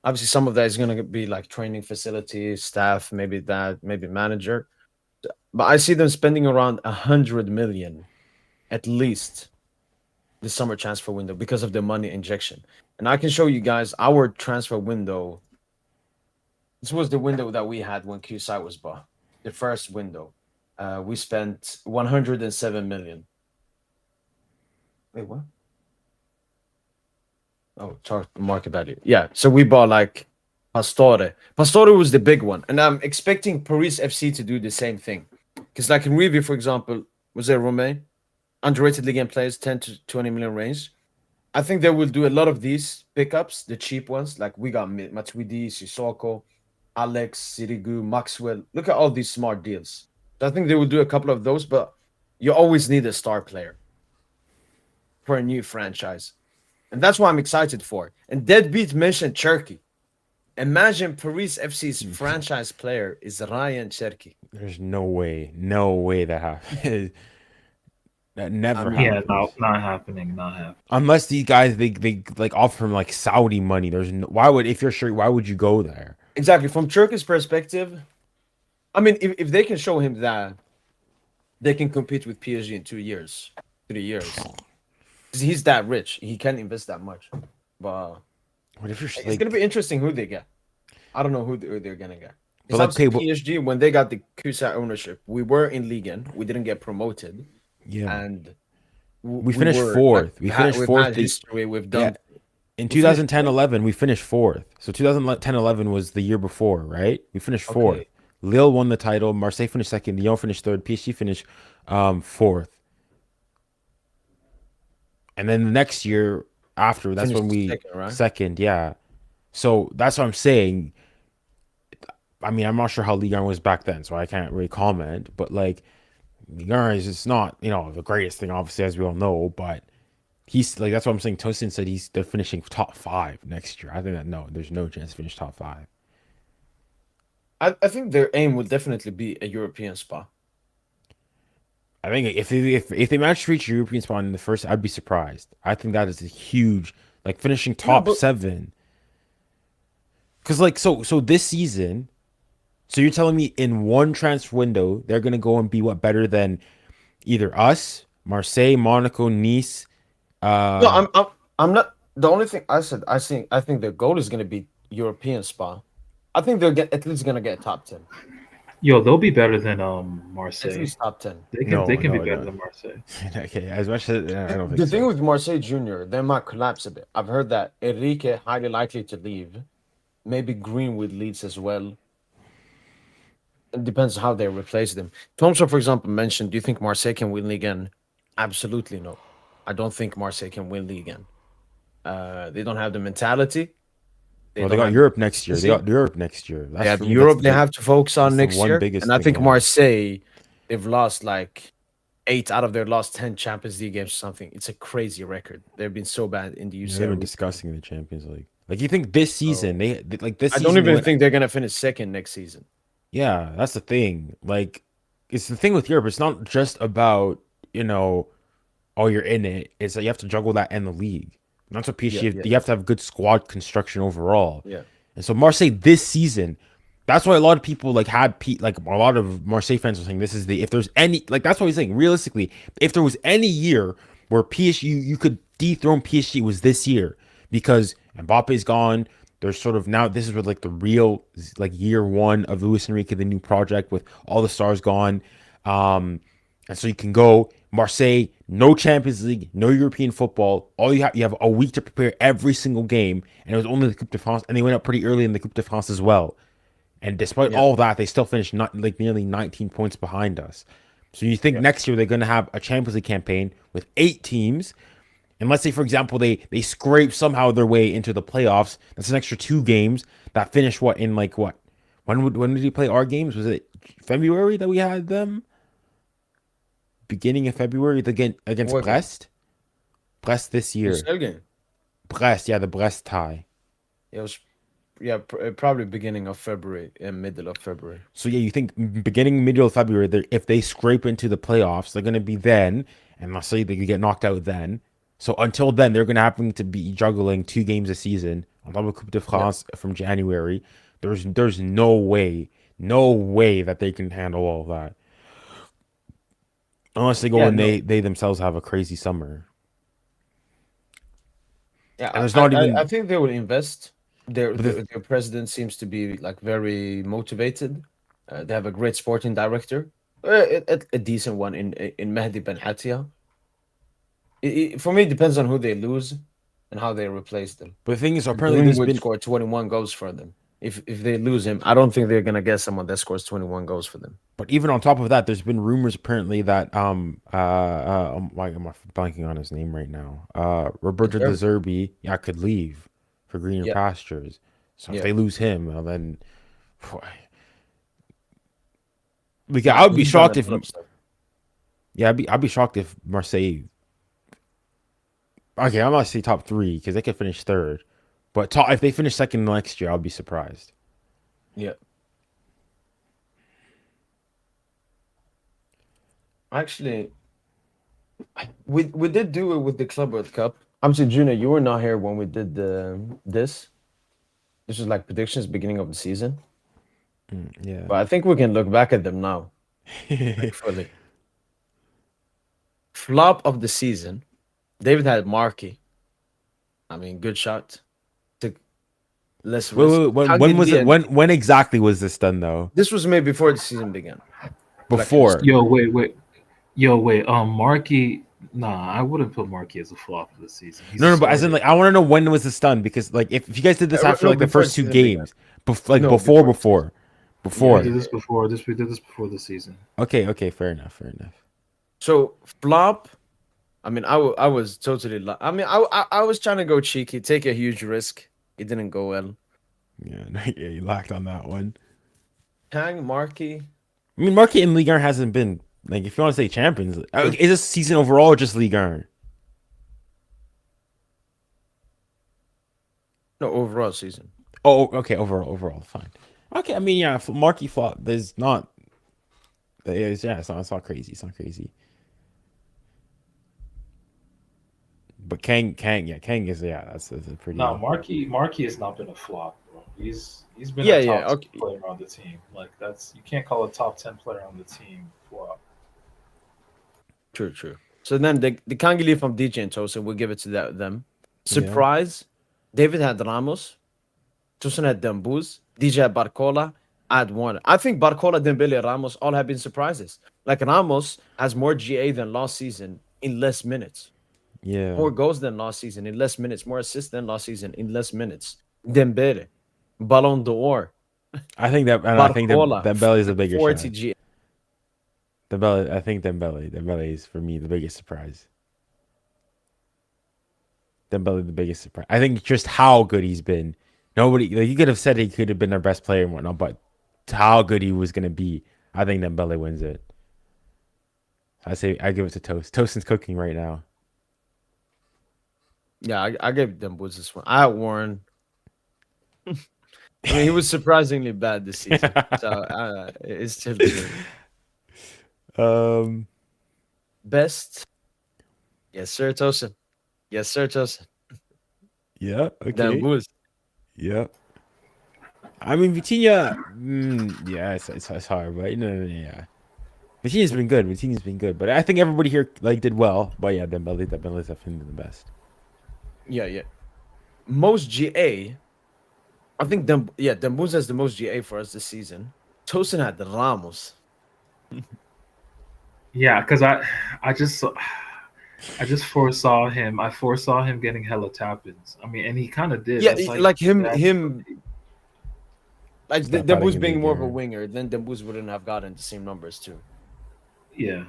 Obviously, some of that is gonna be like training facilities, staff, maybe that, maybe manager. But I see them spending around 100 million at least the summer transfer window because of the money injection. And I can show you guys our transfer window. This was the window that we had when QSI was bought. The first window. We spent 107 million. Wait, what? Oh, market value. Yeah, so we bought like Pastore. Pastore was the big one, and I'm expecting Paris FC to do the same thing. Because like in review, for example, was there Romain? Underrated league and players, 10 to 20 million range. I think they will do a lot of these pickups, the cheap ones. Like we got Matuidi, Sissoko, Alex, Sirigu, Maxwell. Look at all these smart deals. So I think they will do a couple of those, but you always need a star player for a new franchise. And that's what I'm excited for. And Deadbeat mentioned Cherky. Imagine Paris FC's franchise player is Ryan Cherky. There's no way that happens. That never mean, Yeah, happens. no, not happening. Not happening. Unless these guys they like offer him like Saudi money. There's no, why would if you're sure why would you go there? Exactly. From Cherky's perspective, I mean, if they can show him that they can compete with PSG in 2 years, 3 years. 'Cause he's that rich. He can't invest that much. But What if you're it's like gonna be interesting who they get. I don't know who they're gonna get. But, It's like, obviously okay, PSG when they got the QSA ownership, we were in Ligue, we didn't get promoted, yeah. and We finished fourth. We finished we've fourth had the- history. We've done. In we finished 2010-11, we finished fourth. So 2010-11 was the year before, right? We finished fourth. Okay. Lille won the title. Marseille finished second. Lyon finished third. PSG finished fourth. And then the next year after, that's Finished when we second, right? second, yeah. So that's what I'm saying. I mean, I'm not sure how Ligue 1 was back then, so I can't really comment. But like, Ligue 1 is just not, the greatest thing, obviously, as we all know. But he's like, that's what I'm saying. Tosin said they're finishing top 5 next year. I think that there's no chance to finish top 5. I think their aim would definitely be a European spot. I think if they manage to reach a European spot in the first, I'd be surprised. I think that is a huge, like finishing top but- 7. Because like so this season, so you're telling me in one transfer window they're gonna go and be what better than either us, Marseille, Monaco, Nice. No, I'm not. The only thing I said, I think their goal is going to be European spot. I think they're at least going to get top 10. Yo, they'll be better than At Marseille. least top 10. They can No, be no, better no. than Marseille. Okay, as much as I don't think The so. thing with Marseille Junior, they might collapse a bit. I've heard that Enrique highly likely to leave. Maybe Greenwood leads as well. It depends how they replace them. Thompson, for example, mentioned, do you think Marseille can win Ligue 1? Absolutely no. I don't think Marseille can win Ligue 1. They don't have the mentality. Well, they don't got have Europe next year. They consistency. got Europe next year. They That's have for me. Europe they have to focus on that's the next one year. biggest And I thing think they have. Marseille, they've lost like 8 out of their last 10 Champions League games or something. It's a crazy record. They've been so bad in the Yeah, UCL. they've been recently. discussing the Champions League. Like you think this season like this I season don't they even went- think they're gonna finish second next season. Yeah, that's the thing. Like it's the thing with Europe. It's not just about oh you're in it. It's that you have to juggle that and the league. And that's what PSG. You have to have good squad construction overall. Yeah. And so Marseille this season, that's why a lot of people like like a lot of Marseille fans are saying this is if there's any like that's what he's saying. Realistically, if there was any year where PSG you could dethrone PSG was this year because Mbappe's gone. There's sort of now this is where like the real like year one of Luis Enrique, the new project with all the stars gone. And so you can go Marseille, no Champions League, no European football. All you have a week to prepare every single game, and it was only the Coupe de France, and they went up pretty early in the Coupe de France as well. And despite all that, they still finished not like nearly 19 points behind us. So you think next year they're going to have a Champions League campaign with 8 teams, and let's say for example they scrape somehow their way into the playoffs. That's an extra 2 games that finish in like what? When did we play our games? Was it February that we had them? Beginning of February against What game? Brest. Brest this year. UCL game. Brest, yeah, the Brest tie. It was probably beginning of February and middle of February. So yeah, you think beginning middle of February, if they scrape into the playoffs, they're gonna be then, and let's say they could get knocked out then. So until then, they're gonna happen to be juggling 2 games a season on top of Coupe de France from January. There's no way that they can handle all of that. Unless they go and they themselves have a crazy summer. Yeah, And there's not even. I think they will invest. Their president seems to be like very motivated. They have a great sporting director, a decent one in Mehdi Ben Hatia. For me, it depends on who they lose and how they replace them. But the thing is, apparently there's been scored 21 goals for them. If they lose him, I don't think they're gonna get someone that scores 21 goals for them. But even on top of that, there's been rumors apparently that why am I blanking on his name right now? Roberto De Zerbi, could leave for greener pastures. So if they lose him, well, then I would be shocked if I'd be shocked if Marseille. Okay, I'm not say top 3 because they could finish 3rd, but if they finish 2nd next year, I'll be surprised. Yeah. Actually, we did do it with the Club World Cup. Obviously, Junior, you were not here when we did this. This was like predictions beginning of the season. Yeah. But I think we can look back at them now. Like, fully. Flop of the season. David had Markey. I mean, good shot. Took less risk. Wait. When was it? When exactly was this done though? This was made before the season began. Before. Yo, wait. Markey. Nah, I wouldn't put Markey as a flop of the season. No, but as in like I want to know when was this done because like if you guys did this after like the first 2 games, before. We did this before. We did this before the season. Okay, fair enough. So flop. I mean, I was totally. I mean, I was trying to go cheeky, take a huge risk. It didn't go well. Yeah, you lacked on that one. Kang, Markey. I mean, Markey in Ligue 1 hasn't been like if you want to say champions. Is this season overall or just Ligue 1? No, overall season. Oh, okay, overall, fine. Okay, I mean, yeah, Markey flop. There's not. It's not crazy. It's not crazy. But Kang is that's a pretty. No, Markey has not been a flop, bro. He's been a top 10 player on the team. Like you can't call a top 10 player on the team flop. True. So then the Kangili from DJ and Tosin, we'll give it to them. Surprise, David had Ramos, Tosin had Dembuz, DJ had Barcola, I had Warner. I think Barcola, Dembele, Ramos all have been surprises. Like Ramos has more GA than last season in less minutes. Yeah. More goals than last season in less minutes. More assists than last season in less minutes. Dembele, Ballon d'Or. I think Dembele is the biggest 40 GA. I think Dembele is for me the biggest surprise. Dembele the biggest surprise. I think just how good he's been. Nobody, like, you could have said he could have been their best player and whatnot, but how good he was gonna be, I think Dembele wins it. I give it to Toast. Toastin's cooking right now. Yeah, I gave them Woods this one. I had Warren. I mean, he was surprisingly bad this season, so it's typical. Best, yes, sir, Tosin. Yes, sir, Tosin. Yeah. Then Okay. Woods. Yeah. I mean, Vitinha. Yeah, it's hard, but yeah. Vitinha's been good. Vitinha's been good, but I think everybody here like did well. But yeah, Dembele's definitely the best. Yeah. Most GA. I think Dembuz has the most GA for us this season. Tosin had the Ramos. Yeah, because I just foresaw him. I foresaw him getting hella tap-ins. I mean, and he kind of did. Yeah, That's like him. that's- Like Stop Dembuz fighting being in more of a there. winger, then Dembuz wouldn't have gotten the same numbers too. Yeah.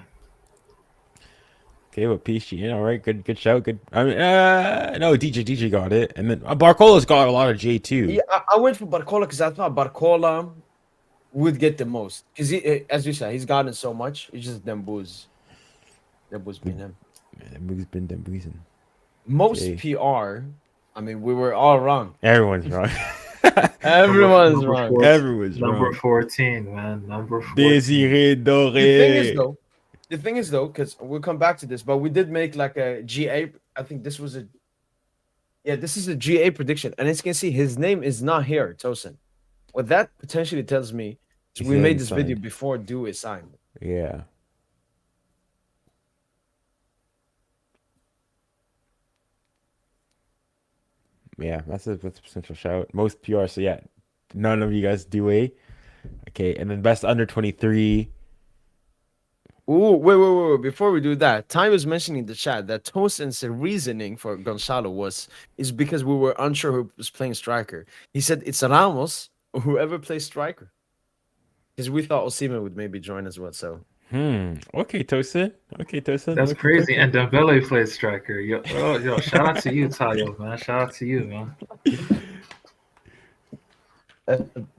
Okay, well, PSG, all right, good shout, good. I mean, no, DJ got it, and then Barcola's got a lot of J too. Yeah, I went for Barcola because I thought Barcola would get the most. Because he, as you said, he's gotten so much. It's just Dembuz. Dembuz being him. Dembele's been Dembele's. Most Okay. PR. I mean, we were all wrong. Everyone's wrong. Everyone's Number wrong. four. Everyone's Number wrong. 14, man. Number 14. Désiré Doré. The thing is though, because we'll come back to this, but we did make like a GA. I think this was this is a GA prediction, and as you can see, his name is not here, Tosin. What that potentially tells me is He's we made getting this video signed. before Due is signed. Yeah. Yeah, that's a potential shout. Most PR, so yeah, none of you guys do a. Okay, and then best under 23. Ooh, wait. Before we do that, Ty was mentioning in the chat that Tosin's reasoning for Gonzalo is because we were unsure who was playing striker. He said it's Ramos or whoever plays striker. Because we thought Osimhen would maybe join as well. So Okay, Tosin. That's crazy. And Dembele plays striker. Yo, shout out to you, Tayo, man. Shout out to you, man.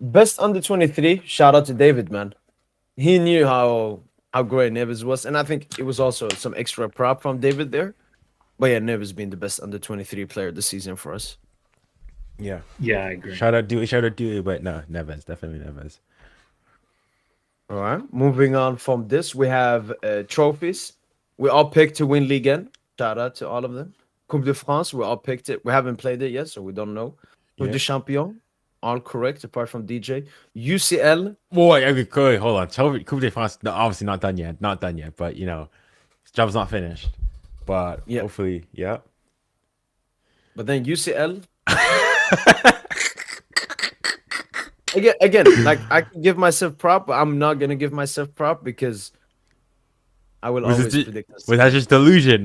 Best under 23. Shout out to David, man. He knew how great Neves was, and I think it was also some extra prop from David there. But yeah, Neves being the best under 23 player this season for us. Yeah. Yeah, I agree. Shout out Dewey, but no, Neves, definitely Neves. All right. Moving on from this, we have trophies. We all picked to win Ligue 1. Shout out to all of them. Coupe de France, we all picked it. We haven't played it yet, so we don't know. Coupe Yeah. de Champion, all correct apart from DJ. UCL, Boy, okay, hold on. Coupe de France, no, obviously not done yet. But his job's not finished. But Yeah. hopefully, yeah. but then UCL. Again, like I can give myself prop, but I'm not gonna give myself prop because I will always predict us. Was that just delusion?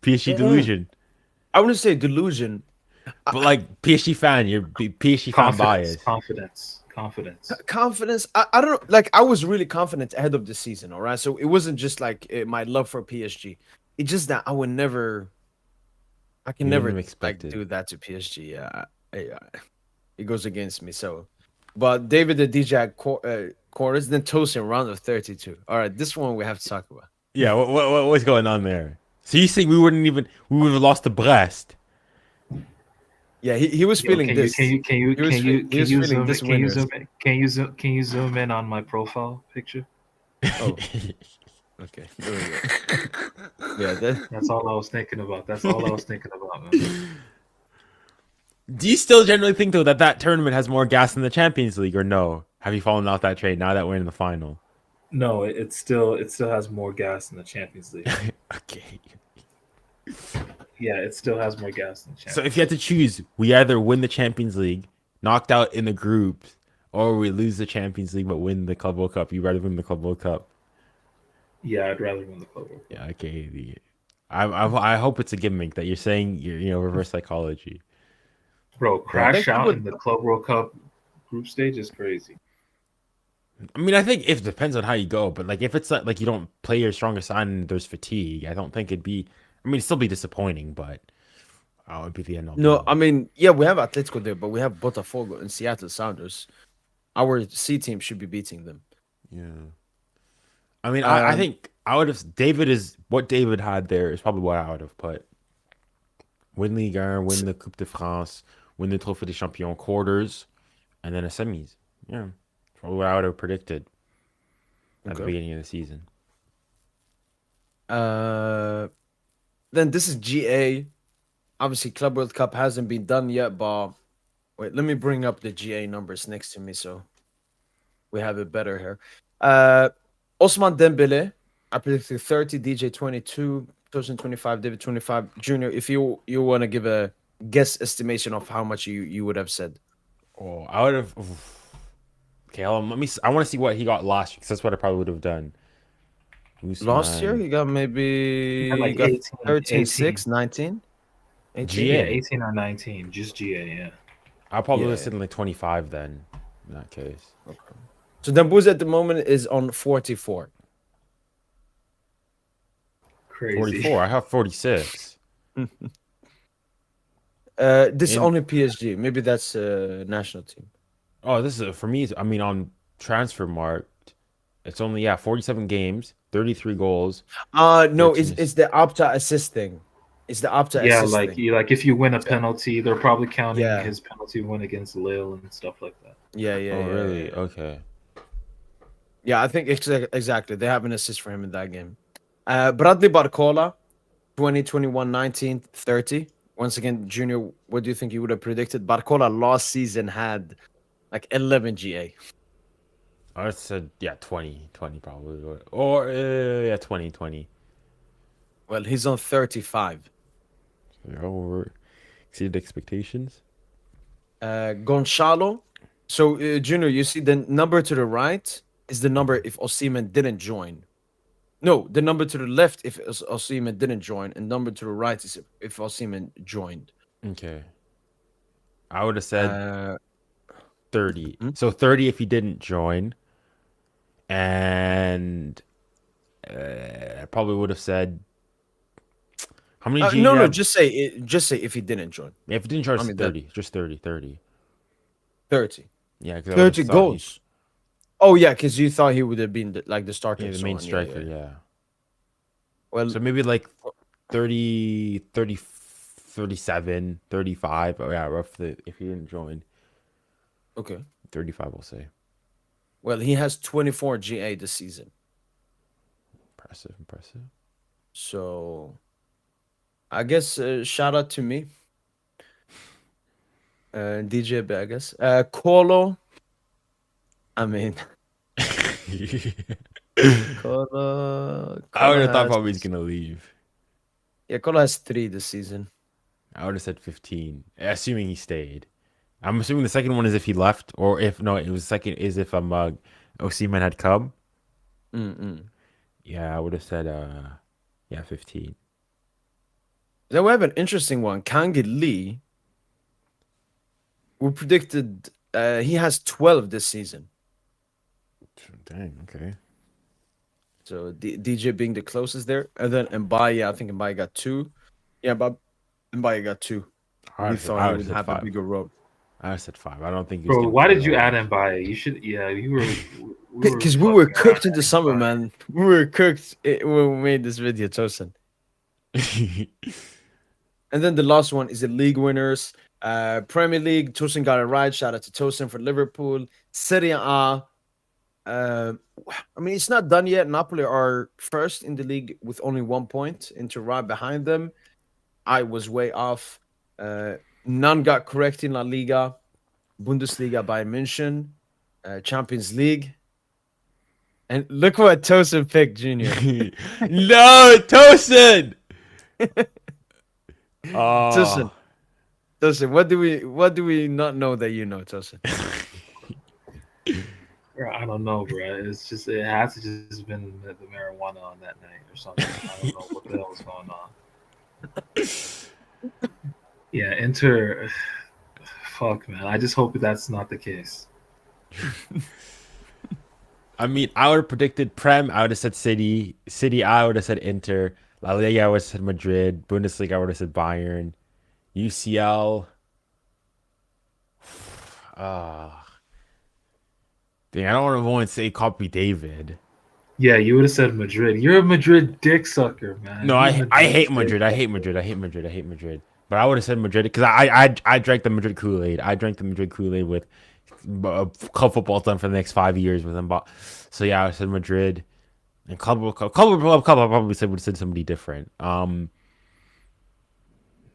PSG Yeah. delusion. I wouldn't say delusion. But like PSG fan, you're PSG fan bias. Confidence. Confidence. I don't know. Like I was really confident ahead of the season. All right, so it wasn't just like my love for PSG. It's just that I can You never wouldn't like expect it. do that to PSG. Yeah, it goes against me. So, but David the DJ at quarters, then Tosin round of 32. All right, this one we have to talk about. Yeah, what's going on there? So you think we would have lost to Brest? Yeah, he was feeling Can this. you feeling this winners. Can you zoom in on my profile picture? Oh, okay. There we go. Yeah, That's all I was thinking about. Man. Do you still generally think though that tournament has more gas than the Champions League, or no? Have you fallen off that train now that we're in the final? No, it still has more gas than the Champions League. Okay. Yeah, it still has more gas than the Champions So if you had to choose, we either win the Champions League, knocked out in the groups, or we lose the Champions League but win the Club World Cup. You'd rather win the Club World Cup. Yeah, I'd rather win the Club World Cup. Yeah, okay. I hope it's a gimmick that you're saying you're reverse psychology. Bro, crash think out would- in the Club World Cup group stage is crazy. I mean, I think it depends on how you go, but like if it's like you don't play your strongest side and there's fatigue, I don't think it'd be. I mean, it'd still be disappointing, but I would be the end all. No, be I all. mean, yeah, we have Atletico there, but we have Botafogo and Seattle Sounders. Our C team should be beating them. Yeah. I mean, I Um, think I would have. What David had there is probably what I would have put. Win Ligue 1, win the Coupe de France, win the Trophée des Champions quarters, and then a semis. Yeah, probably what I would have predicted at the Okay. beginning of the season. Then this is GA. Obviously, Club World Cup hasn't been done yet, but wait, let me bring up the GA numbers next to me so we have it better here. Osman Dembele, I predicted 30, DJ 22, 2025, David 25. Junior, if you want to give a guess estimation of how much you would have said. Oh, I would have. Okay, hold on, let me. I want to see what he got last year because that's what I probably would have done. Last year, Usman. he got He had maybe like got 18, 13, 18. 6, 19, 18. GA. Yeah, 18 or 19, just GA. Yeah. I probably would have Yeah. said like 25 then. In that case, So Dembuz at the moment is on 44. Crazy. 44. I have 46. This is In- only PSG. Maybe that's national team. Oh, this is for me. I mean, on transfer marked, it's only 47 games, 33 goals. No, 13 it's the Opta assist thing. It's the Opta Yeah, assist like thing. like if you win a penalty, they're probably counting Yeah. his penalty win against Lille and stuff like that. Yeah. Oh, really? Yeah. Okay. Yeah, I think exactly. They have an assist for him in that game. Bradley Barcola, 2021, 19, 30. Once again, Junior, what do you think you would have predicted? Barcola last season had like 11 GA. I said 20 probably, or 20. Well, he's on 35. They're over exceeded expectations. Gonçalo. So, Junior, you see the number to the right is the number if Osimhen didn't join. No, the number to the left if Osimhen didn't join, and number to the right is if Osimhen joined. Okay. I would have said Uh, 30. Hmm? So 30 if he didn't join, and I probably would have said how many G? no, just say if he didn't join. Yeah, if he didn't join, I it's mean, 30. Just 30. 30. Yeah, because I would 30 have thought goals. Oh yeah, because you thought he would have been the starter. Yeah, the and so main on. striker. Yeah. Yeah. Well, So maybe like 30, 37, 35. Oh yeah, roughly. If he didn't join, okay. 35, we'll say. Well, he has 24 GA this season. Impressive. So, I guess shout out to me, DJ Vegas, Colo. I mean, Colo. I would have thought has- probably he's gonna leave. Yeah, Colo has 3 this season. I would have said 15, assuming he stayed. I'm assuming the second one is if he left, or if no, it was second is if Osimhen had come. Mm-mm. Yeah, I would have said 15. Then we have an interesting one. Kangi Lee. We predicted he has 12 this season. Dang, okay. So DJ being the closest there, and then Mbaye, I think Mbaye got 2. Yeah, but Mbaye got 2. We thought he would have a bigger role. I said 5. I don't think he was Bro, gonna why play did you all add that. Mbaye? You should. Yeah, you were. Because we were fucking cooked in around the summer, Mbaye. man. We were cooked when we made this video, Tosin. And then the last one is the league winners. Premier League, Tosin got it right. Shout out to Tosin for Liverpool. Serie A. I mean, it's not done yet. Napoli are first in the league with only 1 point. Inter right behind them. I was way off. None got correct in La Liga. Bundesliga Bayern München. Champions League. And look what Tosin picked, Junior. No, Tosin. Oh, Tosin, what do we not know that you know, Tosin? Bro, I don't know, bro. It's just it has to just been the marijuana on that night or something. I don't know what the hell was going on. Yeah, Inter. Fuck, man. I just hope that's not the case. I mean, I would have predicted Prem. I would have said City. City, I would have said Inter. La Liga, I would have said Madrid. Bundesliga, I would have said Bayern. UCL. Dang, I don't want to say copy David. Yeah, you would have said Madrid. You're a Madrid dick sucker, man. No, You're I hate dick Madrid. I sucker. hate Madrid. I hate Madrid. I hate Madrid. But I would have said Madrid because I drank the Madrid Kool-Aid. I drank the Madrid Kool-Aid with club football done for the next 5 years with them. But so yeah, I said Madrid and club. I probably would have said somebody different. I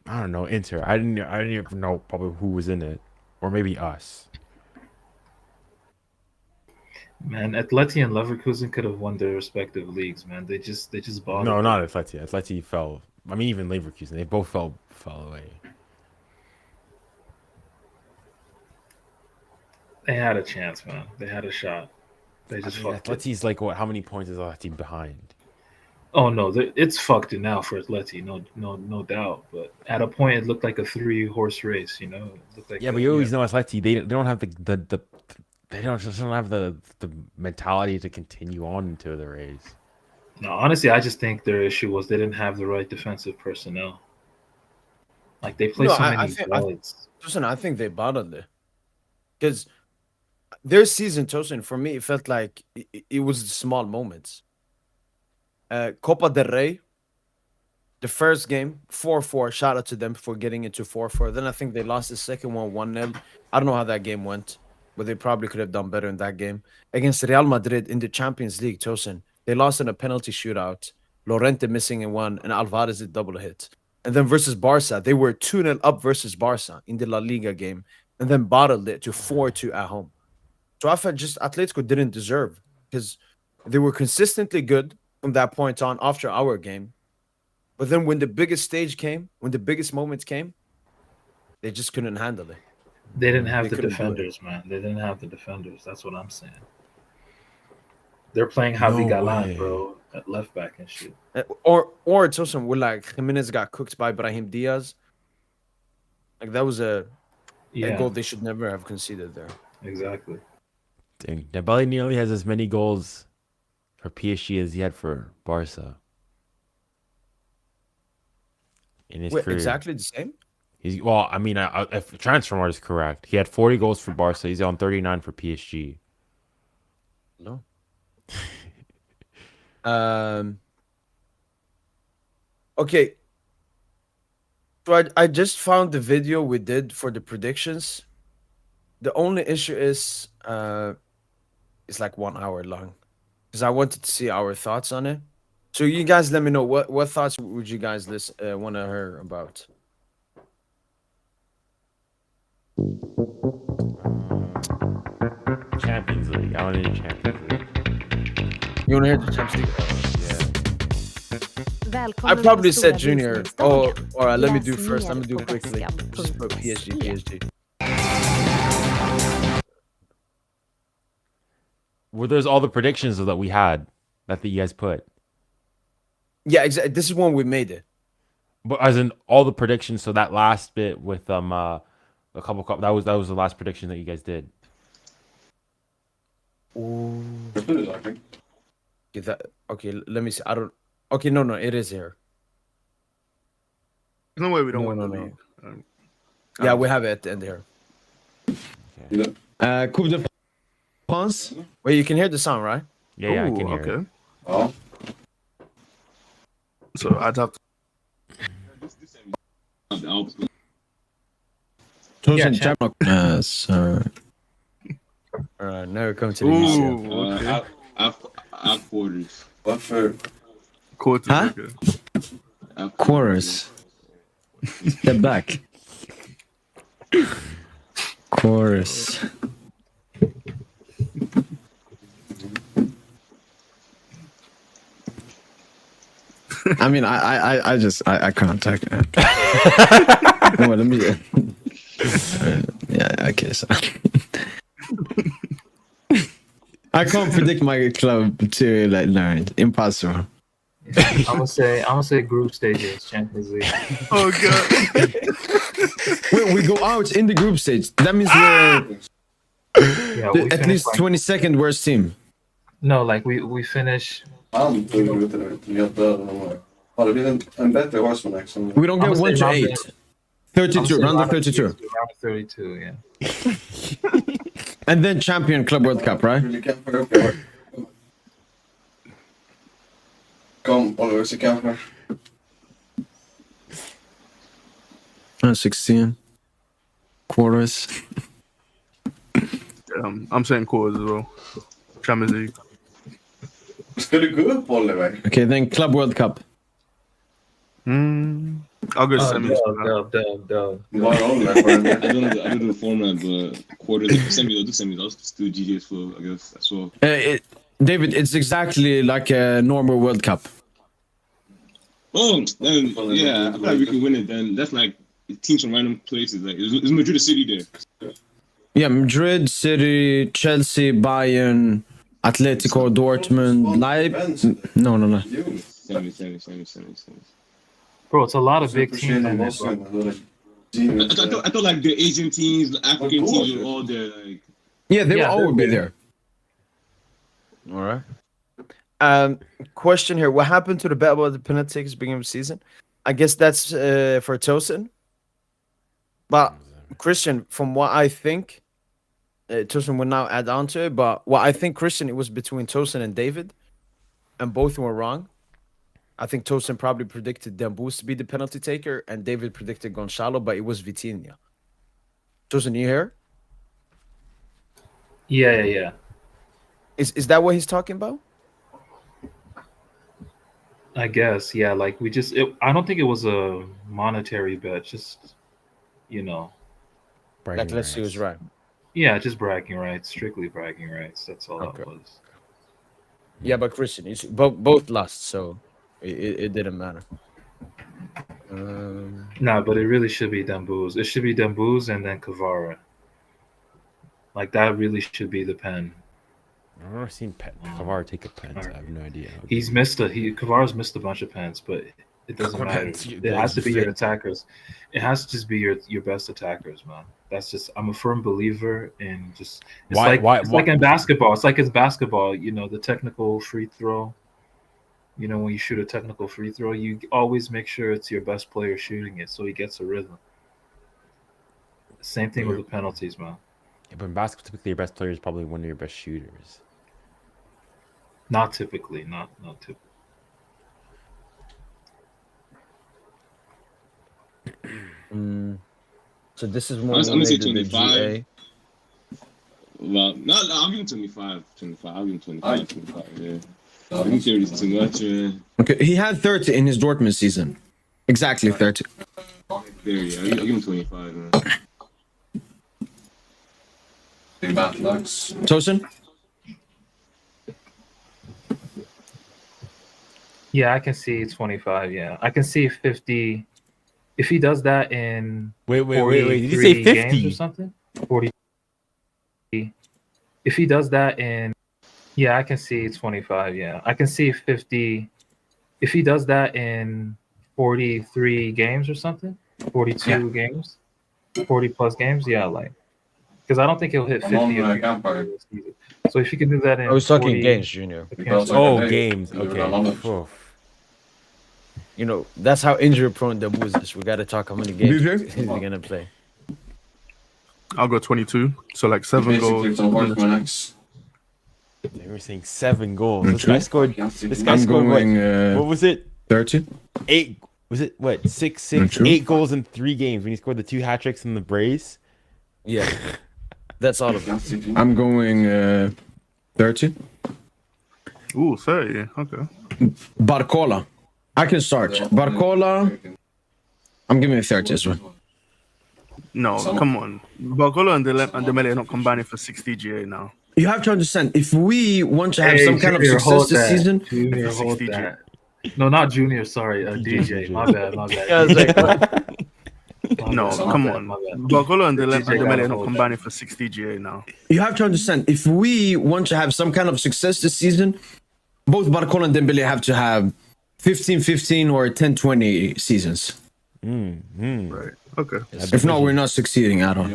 don't know, Inter. I didn't even know probably who was in it, or maybe us. Man, Atleti and Leverkusen could have won their respective leagues, man. They just bothered. No, not Atleti. Atleti fell. I mean, even Leverkusen, they both fell away. They had a chance, man. They had a shot. They just fucked it. Atleti's like what? How many points is Atleti behind? Oh no, it's fucked it now for Atleti, no doubt. But at a point, it looked like a 3-horse race. It looked like But you always know Atleti. They don't have the they don't have the mentality to continue on into the race. No, honestly, I just think their issue was they didn't have the right defensive personnel. Like they play so many balls. Listen, I think they bottled it because their season, Tosin, for me, it felt like it was the small moments. Copa del Rey, the first game, 4-4. Shout out to them for getting into 4-4. Then I think they lost the second one 1-0. I don't know how that game went, but they probably could have done better in that game. Against Real Madrid in the Champions League, Tosin, they lost in a penalty shootout. Lorente missing in one, and Alvarez did double hit. And then versus Barca, they were 2-0 up versus Barca in the La Liga game, and then bottled it to 4-2 at home. So I felt just Atletico didn't deserve because they were consistently good from that point on after our game. But then when the biggest stage came, when the biggest moments came, they just couldn't handle it. They didn't have the defenders, man. They didn't have the defenders. That's what I'm saying. They're playing Javi Galan, bro, at left back and shit. Or it's also where like Jimenez got cooked by Brahim Diaz. Like that was a goal they should never have conceded there. Exactly. Dang, Dembele nearly has as many goals for PSG as he had for Barca in his career. Exactly the same? If Transfermarkt is correct, he had 40 goals for Barca. He's on 39 for PSG. No. Okay. So I just found the video we did for the predictions. The only issue is it's like 1 hour long because I wanted to see our thoughts on it. So you guys let me know what thoughts would you guys want to hear about? Champions League. I want to hear Champions League. You want to hear the Champions League? I probably said Junior. Or let me do first. Let me do quickly. Just put PSG. Well, there's all the predictions that we had that you guys put. Yeah, exactly. This is when we made it. But as in all the predictions, so that last bit with a couple that was the last prediction that you guys did. Ooh. Okay, let me see. I don't. Okay, no, it is here. There's no way we don't win the No. league. Yeah, we have it at the end here. Okay. Coupe de France. Wait, you can hear the sound, right? Yeah, I can hear it. Oh. So I'd have to. Sir. All right, now we're coming to the UCL. I've quarters. What for? Quarter. Huh? Okay. Quarters. Step back. Chorus. I mean, I can't take it. Well, let me. Yeah, okay. So I can't predict my club to learn. Impossible. I'm gonna say group stages, Champions League. Oh god. we go out in the group stage. That means we're at least 22nd worst team. No, we finish. Han tog ut det. Har det blivit en bättre horseman action? We don't get 1 to 8. 32, round of 32. Round of 32, yeah. And then champion Club World Cup, right? Kom, Oliver, så kanske. 16. Quarters. I'm saying quarters as well. Champions League. Ska du gå upp, Oliver? Okay, then Club World Cup. I'll go semis. Dub. Bara Oliver på den. I don't know the format, but quarters, semis, I'll do semis. I'll just do GG's flow, I guess, as well. David, it's exactly like a normal World Cup. Oh, then, yeah, I feel like we can win it then. That's like teams from random places. Like, is Madrid City there? Yeah, Madrid, City, Chelsea, Bayern, Atletico, Dortmund, Leipzig. No. Semis. Bro, it's a lot of big teams in this. I thought like the Asian teams, the African teams were all there. Like, Yeah, they will all be there. All right. Question here: what happened to the bet about the penalty takes beginning of the season? I guess that's for Tosin. But Christian, from what I think, Tosin will now add on to it. But what I think, Christian, it was between Tosin and David, and both were wrong. I think Tosin probably predicted Dembouz to be the penalty taker, and David predicted Gonçalo, but it was Vitinha. Tosin, you here? Yeah. Is that what he's talking about? I guess, yeah. Like I don't think it was a monetary bet. Just, Like, let's see who's right. Yeah, just bragging rights, strictly bragging rights. That's all Okay. that was. Yeah, but Christian, you see, both lost, so it didn't matter. Nah, but it really should be Dembouz. It should be Dembouz and then Kvara. Like, that really should be the pen. I've never seen Kavar take a pen. So I have no idea. Kvara's missed a bunch of pens, but it doesn't matter. It has to be your attackers. It has to just be your best attackers, man. That's just, I'm a firm believer in just. It's like in basketball. It's like it's basketball. The technical free throw. When you shoot a technical free throw, you always make sure it's your best player shooting it, so he gets a rhythm. Same thing with the penalties, man. Yeah, but in basketball, typically your best player is probably one of your best shooters. Not typically. Not typically. So this is more I'm gonna say related to 25. GA. Well, no, I'll give him 25. I'll give him 25, yeah. I think 30 is too much, yeah. Okay, he had 30 in his Dortmund season. Exactly 30. 30, yeah. I'll give him 25, man. Tosin? Yeah, I can see 25. Yeah, I can see 50. If he does that in Wait. Did you say 50 games or something? 40. If he does that in, yeah, I can see 25. Yeah, I can see 50. If he does that in 43 games or something, 42 games, 40 plus games, yeah, like, because I don't think he'll hit 50. So if you can do that in, I was talking games, Junior. Games. Okay. That's how injury prone Dembouz is. We got to talk how many games DJ? he's going to play. I'll go 22. So like 7 goals. They were saying 7 goals. This guy scored. I'm going What was it? 30. 8. Was it what? 6, 8 goals in 3 games when he scored the 2 hat tricks in the brace. Yeah. That's all of it. I'm going 30. Ooh, 30. Okay. Barcola. I can start. Barcola. I'm giving it 30 as well. No, come on. Barcola and Dembele are not combining for 60 GA now. You have to understand, if we want to have some kind of success this season, Junior, hold 60 that. No, not Junior. Sorry, DJ. My bad. Yeah, I was like, No, come on. Barcola and Dembele are not combining for 60 GA now. you have to understand, if we want to have some kind of success this season, both Barcola and Dembele have to have 15-15 or 10-20 seasons. Right. Okay. If not, we're not succeeding at all.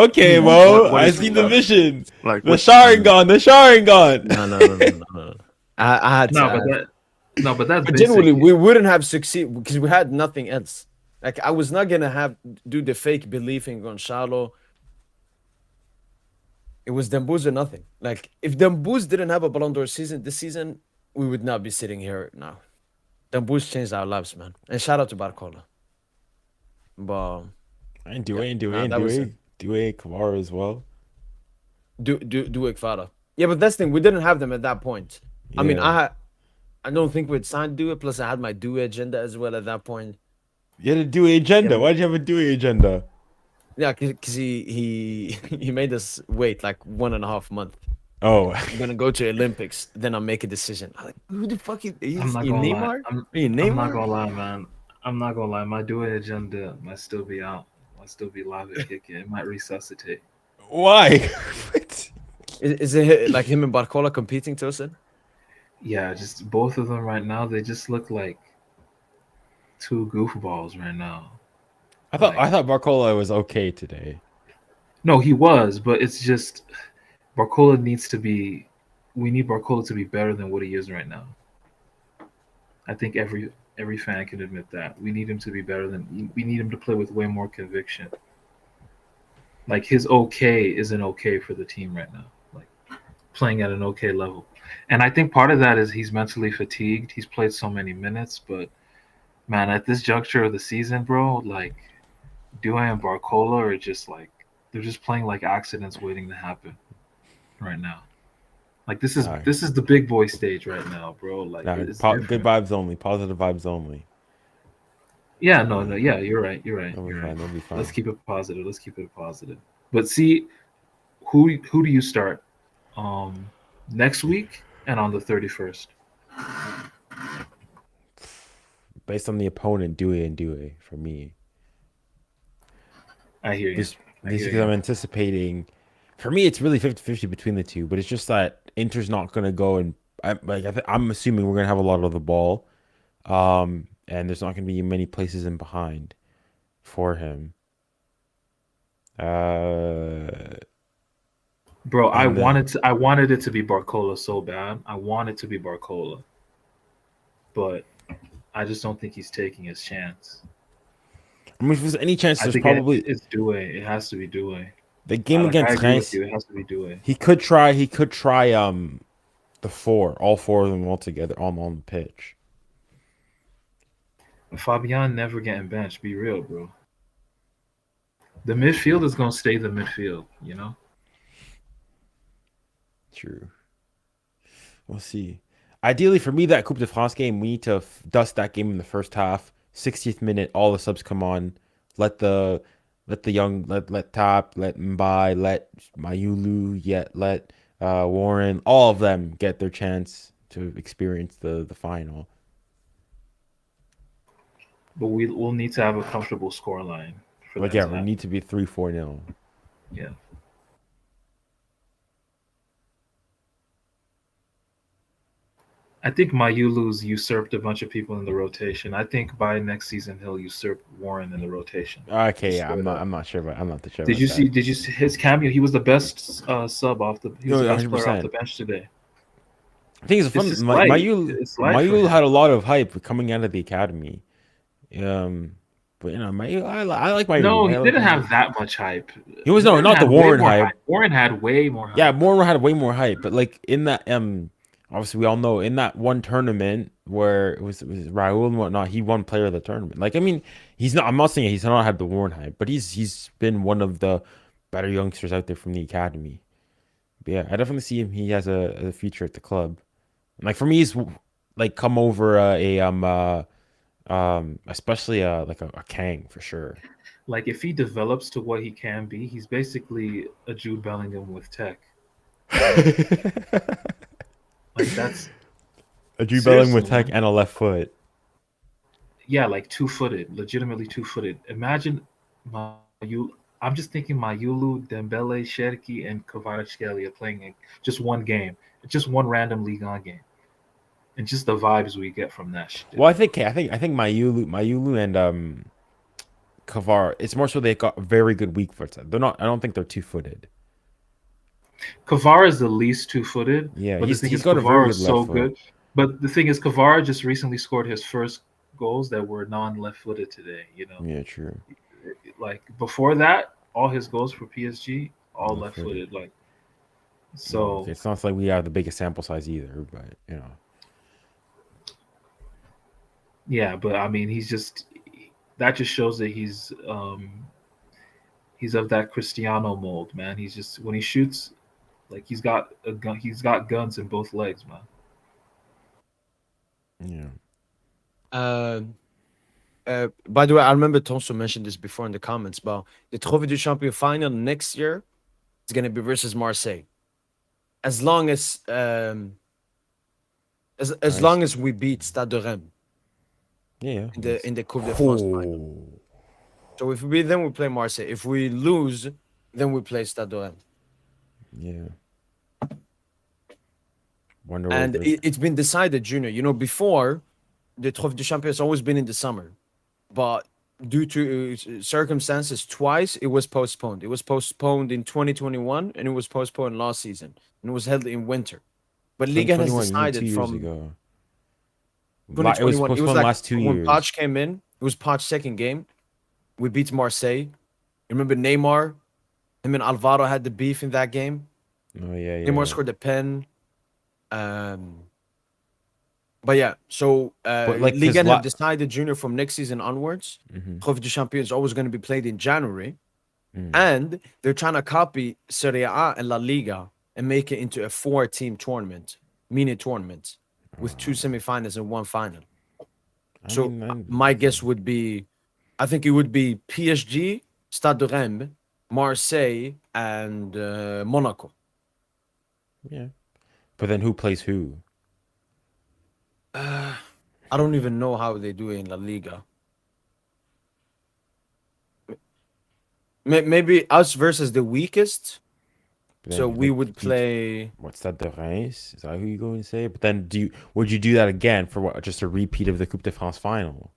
Okay, Mo. I see the vision. Like The Sharingan. no. I had to. No, but that's But generally, we wouldn't have succeeded because we had nothing else. Like I was not gonna do the fake belief in Gonzalo. It was Dembouz or nothing. Like if Dembouz didn't have a Ballon d'Or season this season, we would not be sitting here now. Dembouz changed our lives, man. And shout out to Barcola. But And Doué, that was Doué, Kamara as well. do Ekvada. Yeah, but that's the thing. We didn't have them at that point. I mean, Yeah. I don't think we'd signed Doué. Plus, I had my Doué agenda as well at that point. You had a Doué agenda. Yeah, Why'd you have a Doué agenda? Yeah, because he made us wait like 1.5 months. Oh, I'm gonna go to Olympics, then I'll make a decision. I'm like, who the fuck is I'm not you gonna lie. Neymar? I'm Are you not Neymar? gonna lie, man. I'm not gonna lie. My duet agenda might still be out. Might still be live and kicking. It might resuscitate. why? Is it like him and Barcola competing, Tosin? Yeah, just both of them right now. They just look like two goofballs right now. I thought Barcola was okay today. No, he was, but it's just Barcola needs to be. We need Barcola to be better than what he is right now. I think every fan can admit that. We need him to be better than. We need him to play with way more conviction. Like his okay isn't okay for the team right now. Like playing at an okay level, and I think part of that is he's mentally fatigued. He's played so many minutes, but man, at this juncture of the season, bro, like Doué and Barcola are just like they're just playing like accidents waiting to happen right now. Like this is the big boy stage right now, bro. Like Nah, it's good different. vibes only. Positive vibes only. Yeah, no, yeah, you're right. They'll be fine. They'll be fine. Let's keep it positive. But see, who do you start next week and on the 31st? Based on the opponent, Doué for me. I hear you. Just because I'm anticipating. For me, it's really 50-50 between the two, but it's just that Inter's not going to go and I'm assuming we're going to have a lot of the ball, and there's not going to be many places in behind for him. Bro, I wanted it to be Barcola so bad. I want it to be Barcola, but I just don't think he's taking his chance. I mean, if there's any chance, I there's think probably it's Doué. It has to be Doué. the game against Reims. It has to be Doué. He could try all four of them all together on the pitch. Fabian never getting benched. Be real, bro. The midfield is gonna stay the midfield, you know. True. We'll see. Ideally, for me, that Coupe de France game, we need to dust that game in the first half. 60th minute, all the subs come on. Let the young let Tap, let Mbai, let Mayulu, let Warren, all of them get their chance to experience the final. But we'll need to have a comfortable scoreline for Like, that. yeah, we need to be 3-4-0. Yeah. I think Mayulu's usurped a bunch of people in the rotation. I think by next season he'll usurp Warren in the rotation. Okay, yeah, I'm not sure about. I'm not the sure. Did you see his cameo? He was the best sub off the. He was the best player off the bench today. I think it's fun. Mayulu had a lot of hype coming out of the academy. But Mayulu, I like Mayulu. No, he didn't have that much hype. He was not the Warren hype. Warren had way more hype. Yeah, Warren had way more hype. But like in that obviously we all know in that one tournament where it was Raul and whatnot, he won player of the tournament. Like, I mean, I'm not saying he's not had the Warren hype, but he's been one of the better youngsters out there from the academy. But yeah, I definitely see him. He has a future at the club. Like for me, he's like come over especially like a Kang for sure. Like if he develops to what he can be, he's basically a Jude Bellingham with tech. Like that's a Jude Bellingham with tech and a left foot. Yeah, like 2-footed, legitimately 2-footed. Imagine I'm just thinking Mayulu, Dembele, Cherki, and Kvaratskhelia playing just one game, just one random Ligue 1 game, and just the vibes we get from that shit. Well, I think Mayulu and Kvar. It's more so they got very good weak foot. They're not. I don't think they're 2-footed. Kvara is the least 2-footed. Yeah, but he's got a very good left foot. But the thing is, Kvara just recently scored his first goals that were non-left-footed today. You know, Yeah, true. like before that, all his goals for PSG all Left-footed. left-footed. Like Yeah, so, it's not like we have the biggest sample size either, but you know. yeah. But I mean, that just shows that he's of that Cristiano mold, man. He's just when he shoots, like he's got a gun. He's got guns in both legs, man. Yeah. By the way, I remember Tonso mentioned this before in the comments, but the Trophée du Champion final next year is going to be versus Marseille. As long as as long as we beat Stade de Reims Yeah. in the Coupe de France final. Oh. So if we beat them, we play Marseille. If we lose, then we play Stade de Reims. Yeah. Wonder And what it's been decided, Junior. You know, before the Trophée du Champion has always been in the summer, but due to circumstances, twice it was postponed. It was postponed in 2021, and it was postponed last season, and it was held in winter. But Ligue has 2021, you mean decided 2 years from ago. It was 2021. It was postponed like last 2 when years. Poch came in. It was Poch's second game. We beat Marseille. Remember Neymar? Him and Alvaro had the beef in that game. Oh yeah, Neymar yeah. scored the pen. But yeah, so like, Ligue 'cause have decided, Junior, from next season onwards, Mhm. Trophée du Champion is always going to be played in January, Mm. and they're trying to copy Serie A and La Liga and make it into a 4-team tournament, mini tournament, with 2 semifinals and 1 final. I So mean, my guess would be, I think it would be PSG, Stade de Reims, Marseille, and Monaco. yeah. But then who plays who? I don't even know how they do it in La Liga. Maybe us versus the weakest. But So then, we like, would each- play. What's that, the Reims? Is that who you going to say? But then would you do that again for what? Just a repeat of the Coupe de France final?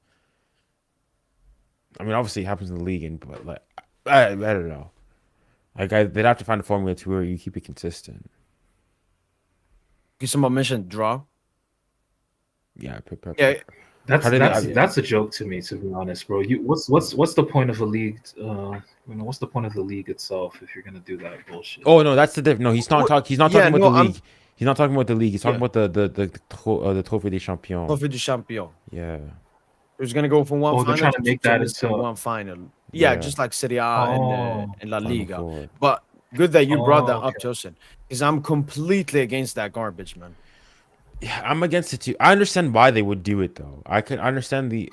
I mean, obviously it happens in the league, but like I don't know. Like they'd have to find a formula to where you keep it consistent. Someone mentioned draw. Yeah. Yeah, That's a joke to me, to be honest, bro. What's the point of a league? What's the point of the league itself if you're gonna do that bullshit? Oh no, that's the difference. No, he's not talking. He's not yeah, talking about no, the I'm- league. He's not talking about the league. He's talking Yeah. about the Trophée des Champions. Trophée du Champion. Yeah. Who's gonna go from one Oh, final they're trying to to make that semis and into- one final. Yeah, Yeah. just like Serie A Oh, and La Final Liga. Four. But good that you brought that Oh, up, Tosin, because I'm completely against that garbage, man. Yeah, I'm against it too. I understand why they would do it though. I could understand the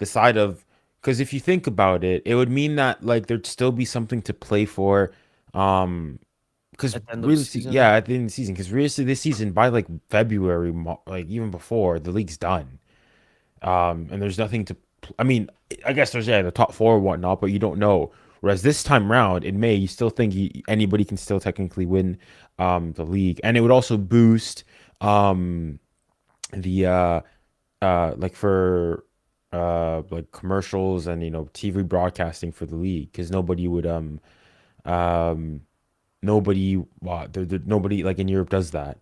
side of, because if you think about it, it would mean that like there'd still be something to play for. Because At the end of the really, season? yeah, at the end of the season. Because realistically, this season by like February, like even before, the league's done. And there's nothing to. I mean, I guess there's the top 4 or whatnot, but you don't know. Whereas this time round in May, you still think anybody can still technically win the league, and it would also boost the like for like commercials and TV broadcasting for the league, because nobody would nobody nobody like in Europe does that.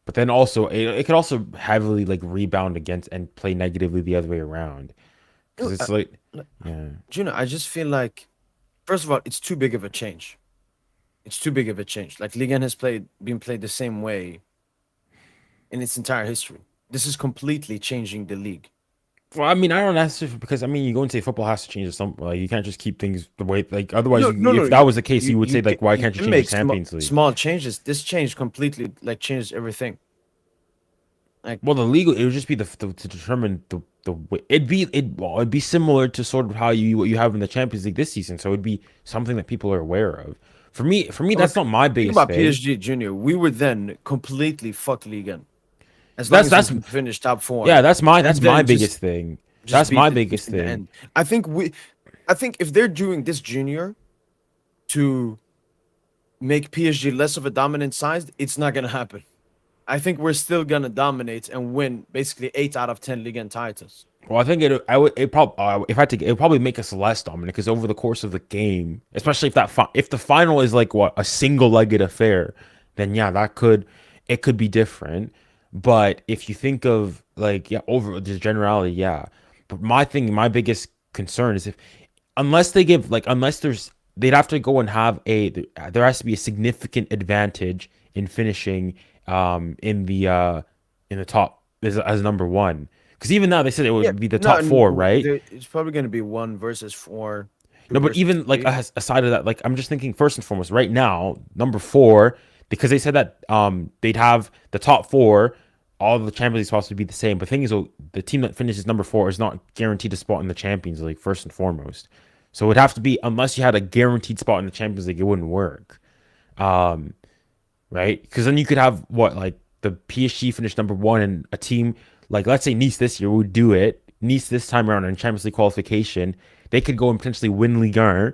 But then also it could also heavily like rebound against and play negatively the other way around, because it's like yeah. Juno, I just feel like, first of all, it's too big of a change. It's too big of a change. Like Ligue 1 has been played the same way in its entire history. This is completely changing the league. Well, I mean, I don't necessarily, because I mean, you go and say football has to change or something. Like you can't just keep things the way, like otherwise, if that was the case, you would say like, why can't you change the make Champions League? small changes? This change completely like changed everything. Well, the legal, it would just be to determine the way. It'd be similar to sort of how what you have in the Champions League this season. So it'd be something that people are aware of. For me, that's not my Think biggest about thing. PSG Junior. We would then completely fuck Ligue 1. As long as we finish top 4. Yeah, that's my then biggest thing. just That's beat my the biggest teams in the thing. end. I think if they're doing this, Junior, to make PSG less of a dominant side, it's not gonna happen. I think we're still gonna dominate and win basically 8 out of 10 Ligue 1 titles. Well, I think it would probably make us less dominant, because over the course of the game, especially if the final is like a single-legged affair, then yeah, it could be different. But if you think of like yeah, over the generality, yeah. But my biggest concern is unless they give unless they'd have to go and have there has to be a significant advantage in finishing in the top as number one. Because even now they said it Yeah, would be the no, top four, right? it's probably going to be 1 versus 4. 2 No, but versus even like 3. aside of that, like I'm just thinking first and foremost, right now, number four, because they said that they'd have the top four, all the Champions League spots would be the same. But the thing is, the team that finishes number four is not guaranteed a spot in the Champions League first and foremost. So it would have to be unless you had a guaranteed spot in the Champions League, it wouldn't work, um, right? Because then you could have like the PSG finish number one, and a team like let's say Nice this year would do it. Nice this time around in Champions League qualification, they could go and potentially win Ligue 1,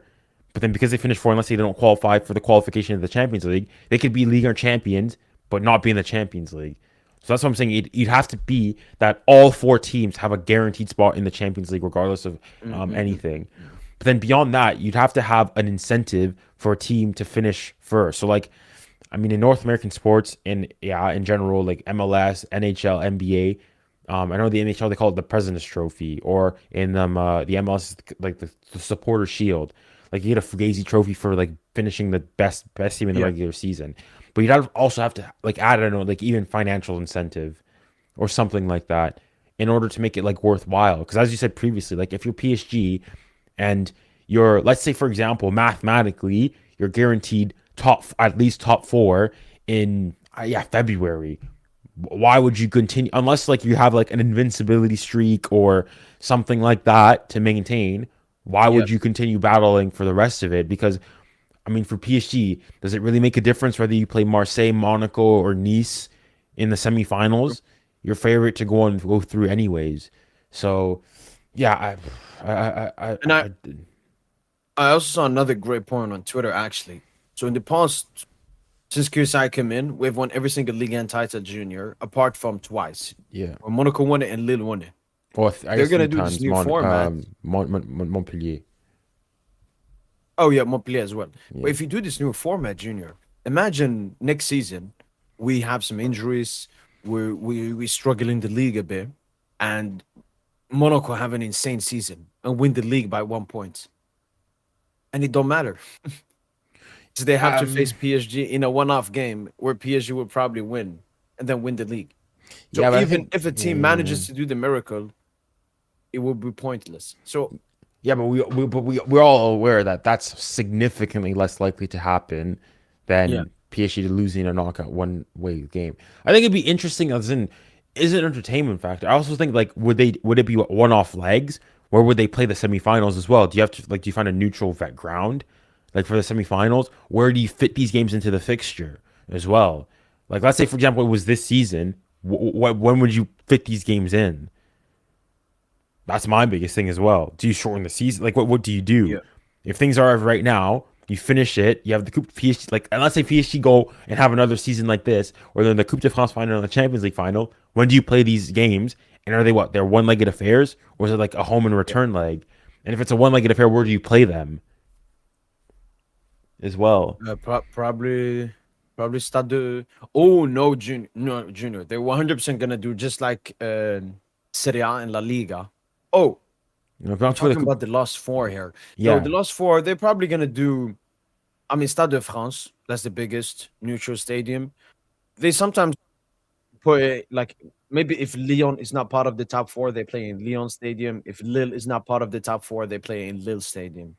but then because they finish four, unless they don't qualify for the qualification of the Champions League, they could be Ligue 1 champions, but not be in the Champions League. So that's what I'm saying. You'd have to be that all four teams have a guaranteed spot in the Champions League, regardless of anything. But then beyond that, you'd have to have an incentive for a team to finish first. So like, I mean, in North American sports, in general, like MLS, NHL, NBA. I know the NHL they call it the President's Trophy, or in the MLS like the Supporter Shield. Like you get a Fugazi Trophy for like finishing the best team in the regular season. But you'd also have to like add, I don't know, like even financial incentive or something like that in order to make it like worthwhile. Because as you said previously, like if you're PSG and you're, let's say for example, mathematically you're guaranteed at least top four in February. Why would you continue unless like you have like an invincibility streak or something like that to maintain? Why would you continue battling for the rest of it? Because I mean, for PSG, does it really make a difference whether you play Marseille, Monaco, or Nice in the semifinals? Your favorite to go through anyways. So yeah, I also saw another great point on Twitter, actually. So in the past, since QSI came in, we've won every single Ligue 1 title junior, apart from twice. yeah. Where Monaco won it and Lille won it. Or They're gonna do this new format. Montpellier. Oh yeah, Montpellier as well. Yeah. But if you do this new format, Junior, imagine next season we have some injuries, we struggle in the league a bit, and Monaco have an insane season and win the league by 1 point, and it don't matter. So they have to face PSG in a one-off game where PSG will probably win and then win the league. So Yeah, but I even think- if a team manages to do the miracle, it will be pointless. So Yeah, but we're all aware that that's significantly less likely to happen than PSG losing a knockout one-way game. I think it'd be interesting as in is an entertainment factor. I also think like would it be one-off legs? Where would they play the semifinals as well? Do you find a neutral ground like for the semifinals? Where do you fit these games into the fixture as well? Like let's say for example it was this season. When would you fit these games in? That's my biggest thing as well. Do you shorten the season? Like, what do you do? Yeah. If things are right now, you finish it. You have the Coupe PSG. Like, and let's say PSG go and have another season like this, or then the Coupe de France final and the Champions League final. When do you play these games? And are they what? They're one-legged affairs, or is it like a home and return leg? And if it's a one-legged affair, where do you play them? As well. probably start the. Oh no, Junior. They're 100% gonna do just like Serie A and La Liga. Oh, You know, I'm talking about the last four here. Yeah. No, the last four, they're probably gonna do. I mean, Stade de France. That's the biggest neutral stadium. They sometimes put it, like maybe if Lyon is not part of the top four, they play in Lyon Stadium. If Lille is not part of the top four, they play in Lille Stadium.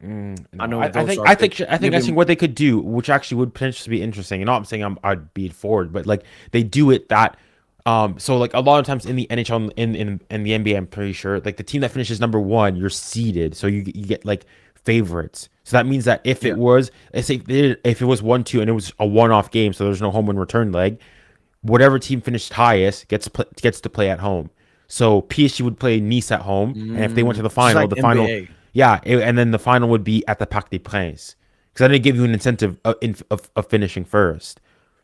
No, I know. I those think are I big. think I think Maybe- actually what they could do, which actually would potentially be interesting, and not I'm saying I'd be forward, but like they do it that so like a lot of times in the NHL in the NBA, I'm pretty sure like the team that finishes number one, you're seeded, so you get like favorites. So that means that if it was, let's say if it was 1-2 and it was a one-off game, so there's no home and return leg, whatever team finished highest gets to play at home. So PSG would play Nice at home, and if they went to the Just final, like the final. NBA. And then the final would be at the Parc des Princes, because then they give you an incentive of finishing first.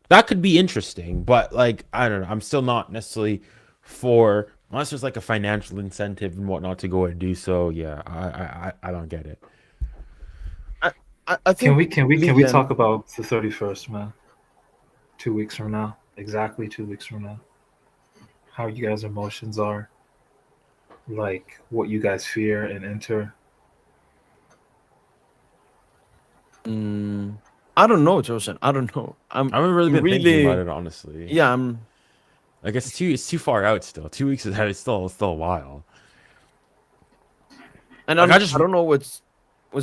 That could be interesting, but like I don't know, I'm still not necessarily for unless there's like a financial incentive and whatnot to go and do so. Yeah, I don't get it. I think Can we Ligue talk about the 31st, man? 2 weeks from now, exactly 2 weeks from now. how you guys' emotions are, like what you guys fear and enter. I don't know, Joseph. I don't know. I haven't really been thinking really, about it, honestly. yeah. Like it's too far out still. 2 weeks is it's still a while. And Like, I don't know what's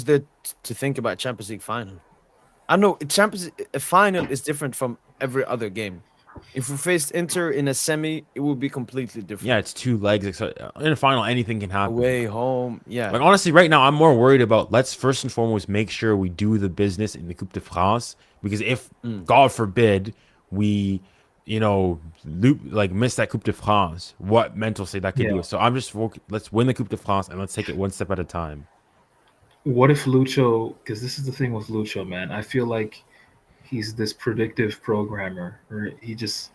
there to think about Champions League final. I know a final is different from every other game. If we faced Inter in a semi, it would be completely different. Yeah, it's 2 legs. In a final, anything can happen. Away, home, yeah. Like honestly, right now, I'm more worried about let's first and foremost make sure we do the business in the Coupe de France, because if God forbid we, miss that Coupe de France, what mental state that could do. So I'm just let's win the Coupe de France and let's take it one step at a time. What if Lucho? Because this is the thing with Lucho, man. I feel like he's this predictive programmer, or he just,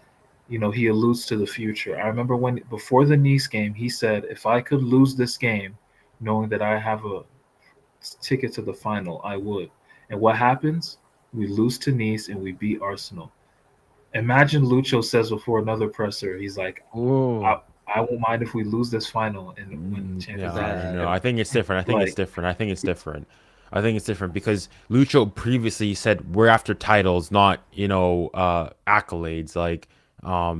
he alludes to the future. I remember before the Nice game, he said, "If I could lose this game, knowing that I have a ticket to the final, I would." And what happens? We lose to Nice and we beat Arsenal. Imagine Lucho says before another presser, he's like, I won't mind if we lose this final and win the Champions League. No, I think it's different. I think it's different because Lucho previously said we're after titles, not accolades like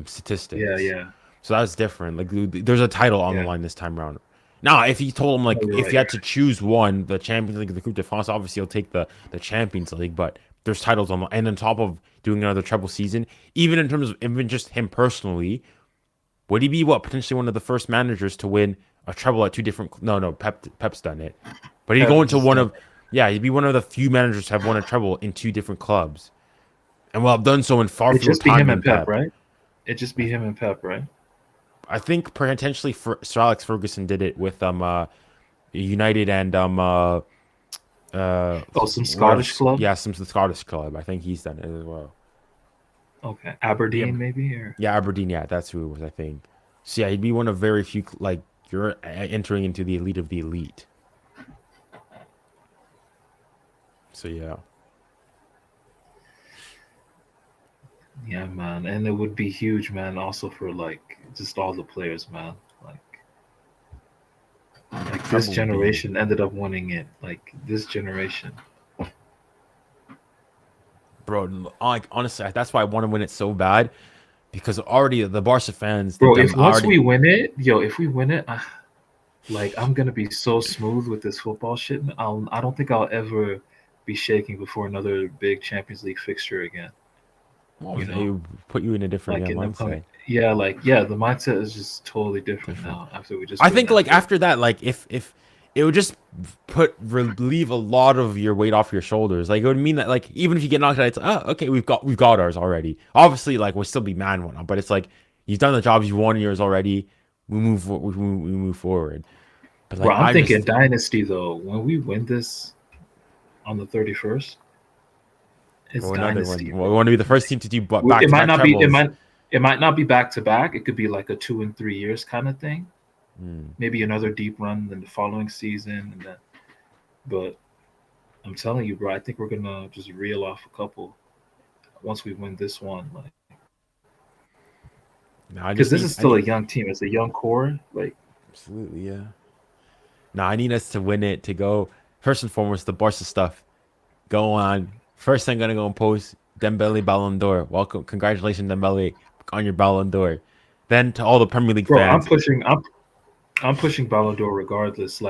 statistics. Yeah. So that's different. Like there's a title on the line this time around. Now, if he told him if you had to choose one, the Champions League, the Coupe de France, obviously he'll take the Champions League, but there's titles on, and on top of doing another treble season, even in terms of even just him personally, would he be potentially one of the first managers to win a treble at 2 different? No, Pep's done it, but he'd go into he'd be one of the few managers to have won a treble in 2 different clubs, and have done so in far fewer time him and Pep, right? It just be him and Pep, right? I think potentially Sir Alex Ferguson did it with United and some Scottish club. Yeah, some Scottish club. I think he's done it as well. Okay, Aberdeen maybe, or Aberdeen. Yeah, that's who it was. I think. So yeah, he'd be one of very few. Like you're entering into the elite of the elite. So yeah. Yeah, man, and it would be huge, man. Also for just all the players, man. Like this generation ended up winning it. Like this generation, bro. Like honestly, that's why I want to win it so bad, because already the Barca fans. Bro, once we win it, I'm gonna be so smooth with this football shit. I don't think I'll ever be shaking before another big Champions League fixture again. They put you in a different mindset. The mindset is just totally different now after we just. I think after that, if it would just relieve a lot of your weight off your shoulders. Like it would mean that even if you get knocked out, it's okay, we've got ours already. Obviously, we'll still be mad and whatnot, but it's you've done the jobs, you won yours already. We move forward. But bro, I'm thinking dynasty though. When we win this on the 31st. It's dynasty. We want to be the first team to do back. It might not be. It might not be back to back. It could be like a 2 and 3 years kind of thing. Maybe another deep run in the following season, and then. But I'm telling you, bro, I think we're gonna just reel off a couple once we win this one. Because this is still a young team. It's a young core. Absolutely, yeah. No, I need us to win it to go. First and foremost, the Barca stuff. Go on. First, I'm gonna go and post Dembele Ballon d'Or. Welcome, congratulations, Dembele, on your Ballon d'Or. Then to all the Premier League fans, I'm pushing Ballon d'Or regardless.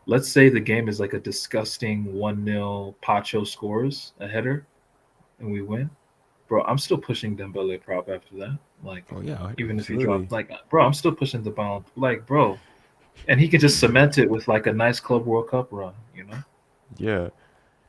Let's say the game is a disgusting 1-0 Pacho scores a header, and we win, bro. I'm still pushing Dembele prop after that. Even if you drop, bro, I'm still pushing the Ballon. Bro, and he could just cement it with a nice Club World Cup run, Yeah.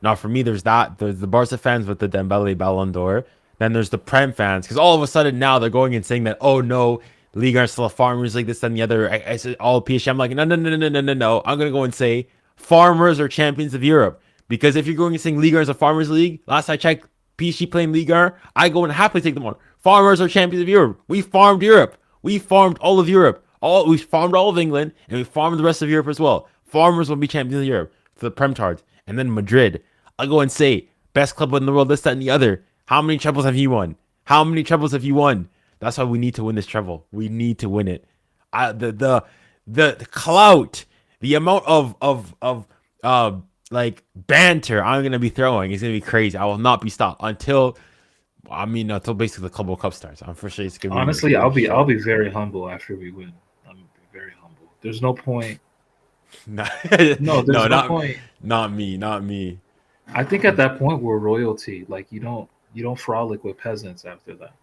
Now, for me, there's the Barca fans with the Dembele Ballon d'Or. Then there's the Prem fans, because all of a sudden now they're going and saying that, oh no, Ligue are still a Farmers League, this and the other. I said all PSG. I'm like, no. I'm gonna go and say Farmers are champions of Europe, because if you're going and saying Ligue is a Farmers League, last I checked, PSG playing Ligue, I go and happily take them on. Farmers are champions of Europe. We farmed Europe. We farmed all of Europe. We farmed all of England, and we farmed the rest of Europe as well. Farmers will be champions of Europe for the Prem tards, and then Madrid. I go and say, best club in the world, this, that, and the other. How many trebles have you won? That's why we need to win this treble. We need to win it. The clout, the amount of like banter I'm gonna be throwing is gonna be crazy. I will not be stopped until basically the Club World Cup starts. I'm for sure it's gonna be Honestly, I'll be very humble after we win. I'm gonna be very humble. There's no point. no, There's no not point. not me. I think at that point we're royalty. Like you don't frolic with peasants after that.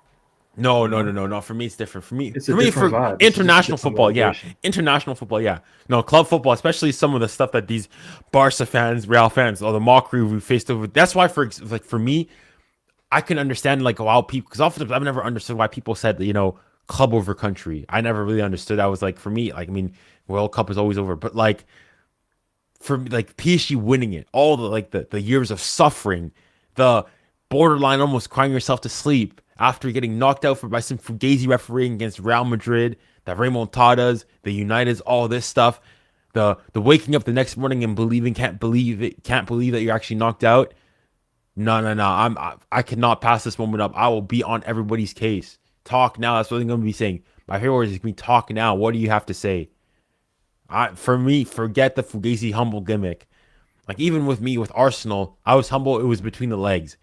No. For me, it's different. For me, It's a different vibe. It's just a international different football, yeah. vibration. International football, yeah. No, club football, especially some of the stuff that these Barca fans, Real fans, or the mockery we faced over. That's why, for me, I can understand like why people, because often I've never understood why people said club over country. I never really understood. That was like for me, like World Cup is always over, but like for me, like PSG winning it, all the years of suffering, the borderline almost crying yourself to sleep after getting knocked out by some fugazi refereeing against Real Madrid, the remontadas, the Uniteds, all this stuff, the waking up the next morning and can't believe that you're actually knocked out. No. I cannot pass this moment up. I will be on everybody's case. Talk now. That's what I'm going to be saying. My favorite word is me. Talk now. What do you have to say? For me, forget the fugazi humble gimmick. Like even with me with Arsenal, I was humble. It was between the legs.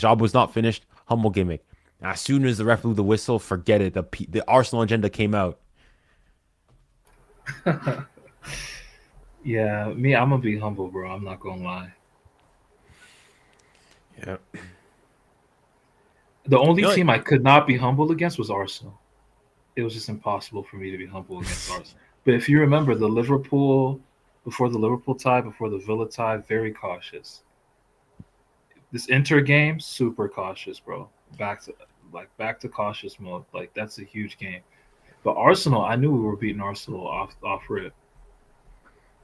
Job was not finished. Humble gimmick. As soon as the ref blew the whistle, forget it. The Arsenal agenda came out. Yeah, me, I'm gonna be humble, bro. I'm not gonna lie. Yeah. The only team I could not be humble against was Arsenal. It was just impossible for me to be humble against Arsenal. But if you remember before the Liverpool tie, before the Villa tie, very cautious. This Inter game, super cautious, bro. Back to cautious mode. Like that's a huge game. But Arsenal, I knew we were beating Arsenal off rip.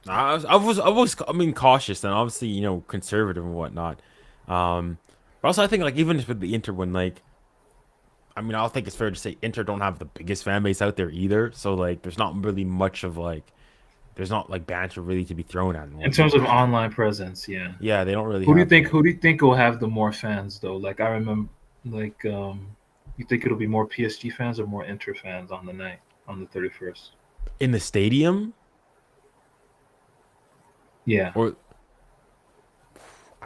I was cautious and obviously conservative and whatnot. But also I think like even with the Inter one, like I don't think it's fair to say Inter don't have the biggest fan base out there either. So like there's not really much of there's not like banter really to be thrown at them. In terms of online presence, yeah. Yeah, they don't really. Who do you think will have the more fans though? Like I remember, like you think it'll be more PSG fans or more Inter fans on the night on the 31st in the stadium? Yeah. Or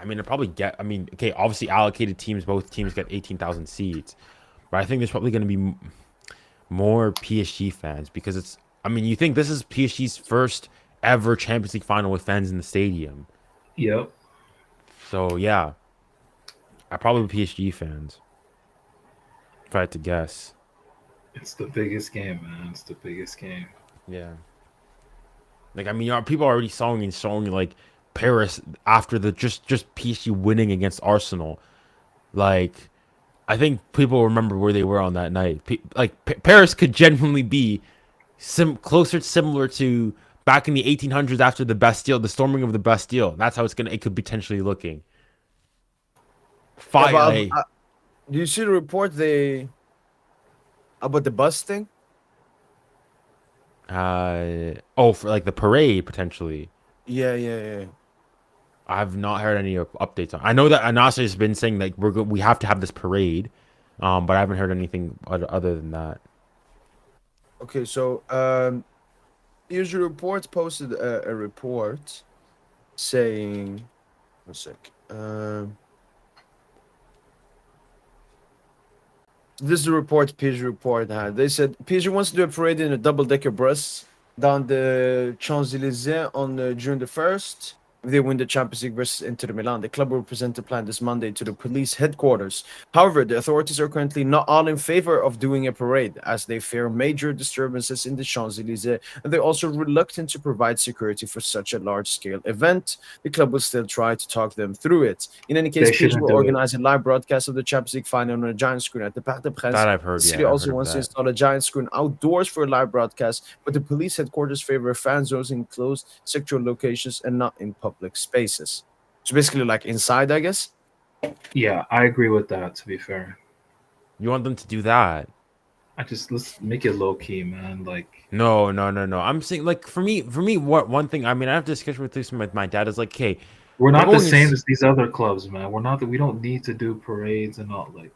it'll probably get. Okay, obviously allocated teams. Both teams get 18,000 seats, but I think there's probably going to be more PSG fans because it's. You think this is PSG's first ever Champions League final with fans in the stadium. Yep. So, yeah. I probably PSG fans. If I had to guess. It's the biggest game, man. It's the biggest game. Yeah. Like, people are already showing like Paris after the just PSG winning against Arsenal. Like, I think people remember where they were on that night. Paris could genuinely be similar to back in the 1800s after the Bastille, the storming of the Bastille. That's how it could potentially looking. Do you see the report about the bus thing? For like the parade potentially. Yeah. I've not heard any updates on. I know that Anasa has been saying like we have to have this parade, but I haven't heard anything other than that. Okay, so here's a report posted a report saying, one sec. This is the report PSG report had. They said PSG wants to do a parade in a double-decker bus down the Champs-Élysées on June the 1st. If they win the Champions League versus Inter Milan, the club will present a plan this Monday to the police headquarters. However, the authorities are currently not all in favor of doing a parade, as they fear major disturbances in the Champs-Élysées, and they're also reluctant to provide security for such a large-scale event. The club will still try to talk them through it. In any case, PSG will organize a live broadcast of the Champions League final on a giant screen at the Parc des Princes. That I've heard. The city also wants to install a giant screen outdoors for a live broadcast, but the police headquarters favor fan zones in closed sectoral locations and not in public spaces. So basically like inside, I guess. Yeah, I agree with that, to be fair. You want them to do that? Let's make it low key, man. Like no. I'm saying like for me, what one thing I have to discuss with this with my dad is like, okay, we're not the same as these other clubs, man. We don't need to do parades and all. Like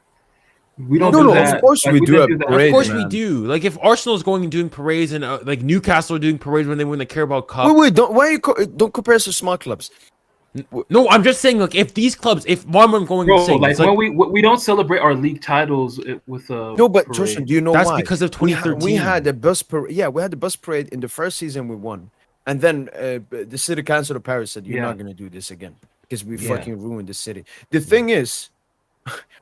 We don't No, do no, that. of course we do didn't a that. parade. Of course we man. do. Like if Arsenal's going and doing parades and like Newcastle are doing parades when they win the Carabao Cup. Wait, don't why you don't compare us to small clubs? No, I'm just saying like if these clubs, if one I'm going Bro, and saying, like it's when we don't celebrate our league titles with a No, but parade. Justin, do you know That's why? because of We 2013. had a bus parade. Yeah, we had the bus parade in the first season we won, and then the city council of Paris said you're Yeah. not gonna do this again because we Yeah. fucking ruined the city. The thing is,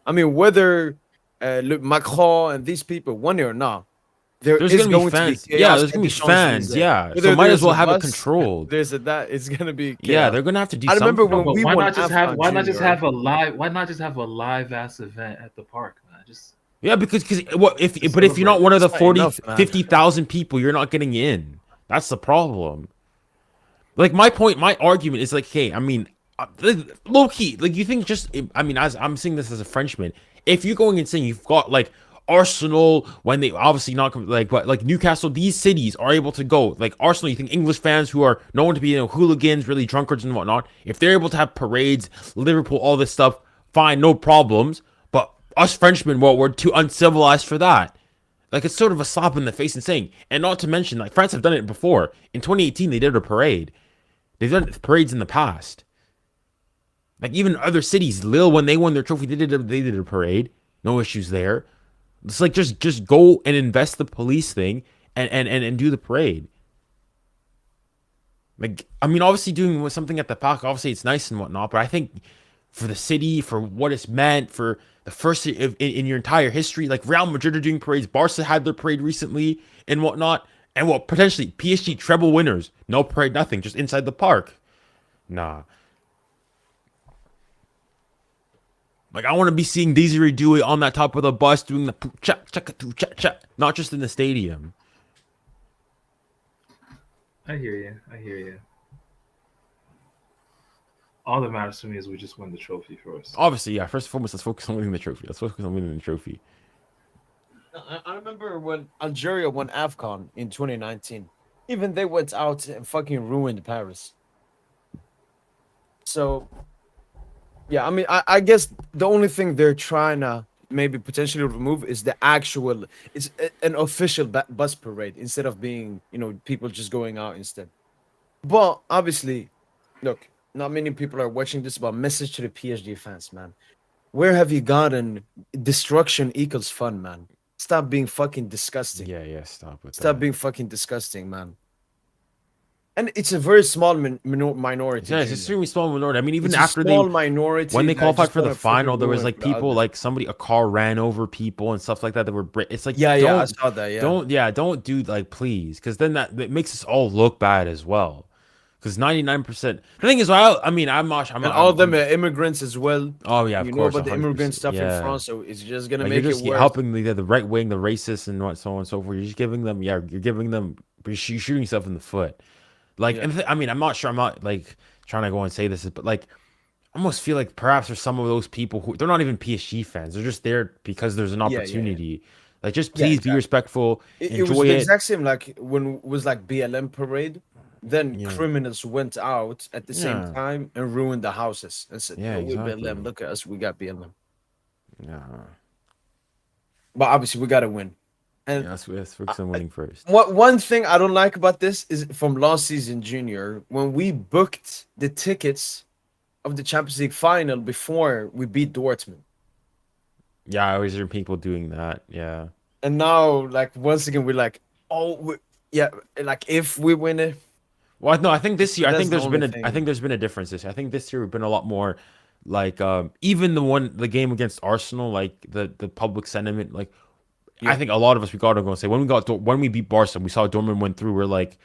I mean, whether Macron and these people won it or not, There's is gonna be fans. chaos Yeah, there's in gonna be the fans. Champs-Élysées. Yeah, Whether so might there's as well a have it bus, controlled. There's a that. It's gonna be chaos. Yeah, they're gonna have to do. I remember something. when But we why won not just have AFCON why not just Junior. have a live why not just have a live ass event at the park, man? Just Yeah, because what if Just but if you're not celebrate. one of the It's not 40, enough, man. 50,000 people, you're not getting in. That's the problem. Like my argument is like, hey, I mean, low key, like you think just, I mean, as I'm saying this as a Frenchman, if you're going and saying you've got like Arsenal when they obviously not like, but like Newcastle, these cities are able to go. Like Arsenal, you think English fans who are known to be hooligans, really drunkards and whatnot, if they're able to have parades, Liverpool, all this stuff, fine, no problems. But us Frenchmen, well, we're too uncivilized for that. Like it's sort of a slap in the face and saying, and not to mention, like France have done it before. In 2018, they did a parade. They've done parades in the past. Like even other cities, Lille, when they won their trophy, they did a parade. No issues there. It's like just go and invest the police thing and do the parade. Like I mean, obviously doing something at the park, obviously it's nice and whatnot, but I think for the city, for what it's meant, for the first in your entire history, like Real Madrid are doing parades, Barca had their parade recently and whatnot, and what potentially PSG treble winners, no parade, nothing, just inside the park. Nah. Like I want to be seeing Desiree Dewey on that top of the bus doing the cha, not just in the stadium. I hear you. I hear you. All that matters to me is we just win the trophy first. Obviously, yeah. First and foremost, let's focus on winning the trophy. Let's focus on winning the trophy. I remember when Algeria won AFCON in 2019. Even they went out and fucking ruined Paris. So, yeah, I mean, I guess the only thing they're trying to maybe potentially remove is the actual, it's an official bus parade instead of being, people just going out instead. But obviously, look, not many people are watching this, but message to the PSG fans, man. Where have you gotten destruction equals fun, man? Stop being fucking disgusting. Yeah. Stop Stop being fucking disgusting, man. And it's a very small minority. Yeah, it's Junior. extremely small minority. I mean, even It's a after small minority when they that qualified just for the wanna fucking final, there was ruin like for people, others. like a car ran over people and stuff like that. That were it's like Yeah, I don't, saw that. Yeah, don't do like please, because then that makes us all look bad as well. Because 99%. The thing is, I mean, I'm and all of them are immigrants as well. Oh yeah, of You course. know about the immigrant 100%, stuff yeah. in France, so it's just gonna Like make you're it just worse. helping the right wing, the racists, and so on and so forth. You're just giving them, you're shooting yourself in the foot. Like, Yeah. and I mean, I'm not like trying to go and say this, but like, I almost feel like perhaps there's some of those people who they're not even PSG fans. They're just there because there's an Yeah. opportunity. Like, just Yeah, please be exactly. respectful, It was enjoy the it. exact same like when it was like BLM parade. Then Yeah. criminals went out at the same Yeah. time and ruined the houses and said, Yeah, "No, we exactly. BLM. Look at us, we got BLM." Yeah, But obviously, we gotta win. And let's focus on winning first. one thing I don't like about this is from last season, Junior, when we booked the tickets of the Champions League final before we beat Dortmund. Yeah, I always hear people doing that. Yeah. And now, like, once again, we're like, yeah, like if we win it. Well, no, I think this year, I That's think the there's been only I thing. think there's been a difference this year. I think this year we've been a lot more like even the game against Arsenal, like the public sentiment, like I think a lot of us we gotta go and say when we beat Barca, we saw Dortmund went through. We're like,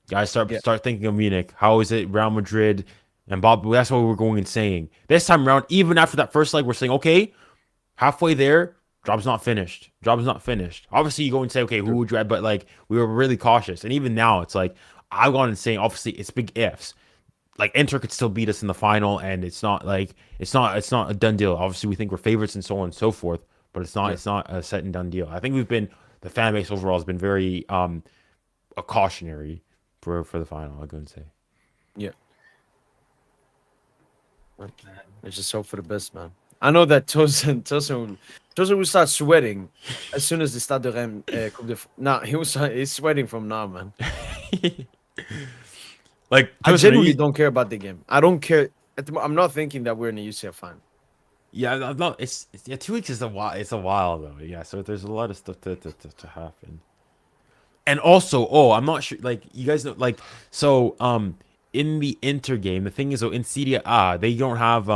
guys, start thinking of Munich. How is it Real Madrid and Bob? That's what we're going and saying. This time around, even after that first leg, we're saying, okay, halfway there, job's not finished. Job's not finished. Obviously, you go and say, okay, who would you add? But like we were really cautious, and even now, it's like I've gone and saying, obviously, it's big ifs. Like Inter could still beat us in the final, and it's not a done deal. Obviously, we think we're favorites and so on and so forth, but it's not a set and done deal. I think the fan base overall has been very a cautionary for the final. I'll go and say. Yeah. Let's just hope for the best, man. I know that Tosin will start sweating as soon as the Stade de Rennes Coupe de Nah, he's sweating from now, man. Like, I Tosin, are genuinely you- don't care about the game. I don't care. I'm not thinking that we're in a UCF final. Yeah, no, yeah. 2 weeks is a while. It's a while though. Yeah, so there's a lot of stuff to happen. And also, I'm not sure. Like, you guys know, like, so in the Inter game, the thing is, though, in Serie A, they don't have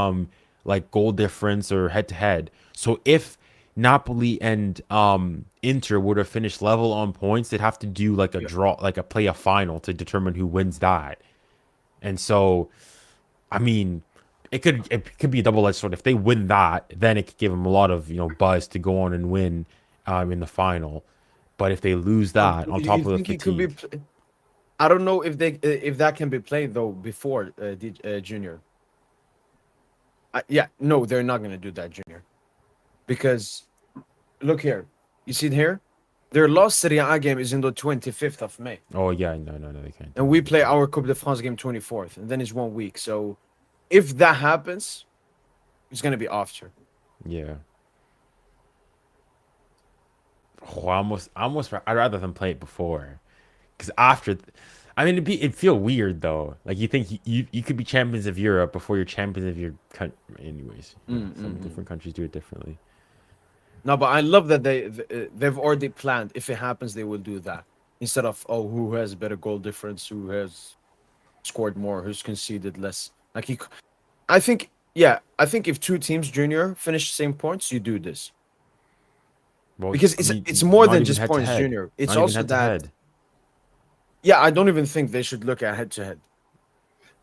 like goal difference or head to head. So if Napoli and Inter would have finished level on points, they'd have to do like a draw, like a final to determine who wins that. And so, I mean, it could be a double-edged sword. If they win that, then it could give them a lot of buzz to go on and win in the final. But if they lose that on top of the it could be? fatigue, I don't know if that can be played though before Junior. Yeah, no, they're not gonna do that, Junior, because look here. You see it here? Their last Serie A game is in the 25th of May. oh yeah, no, they can't. And we play our Coupe de France game 24th, and then it's 1 week. So if that happens, it's gonna be after. Yeah. Oh, I'd rather them play it before, because after, I mean, it'd feel weird though. Like, you think you could be champions of Europe before you're champions of your country. Anyways, some different countries do it differently. No, but I love that they've already planned. If it happens, they will do that instead of who has better goal difference, who has scored more, who's conceded less. Like I think if two teams, Junior, finish the same points, you do this. Well, Because I mean, it's more not than even just points, head-to-head. Junior. It's Not even also that. head-to-head. Yeah, I don't even think they should look at head to head.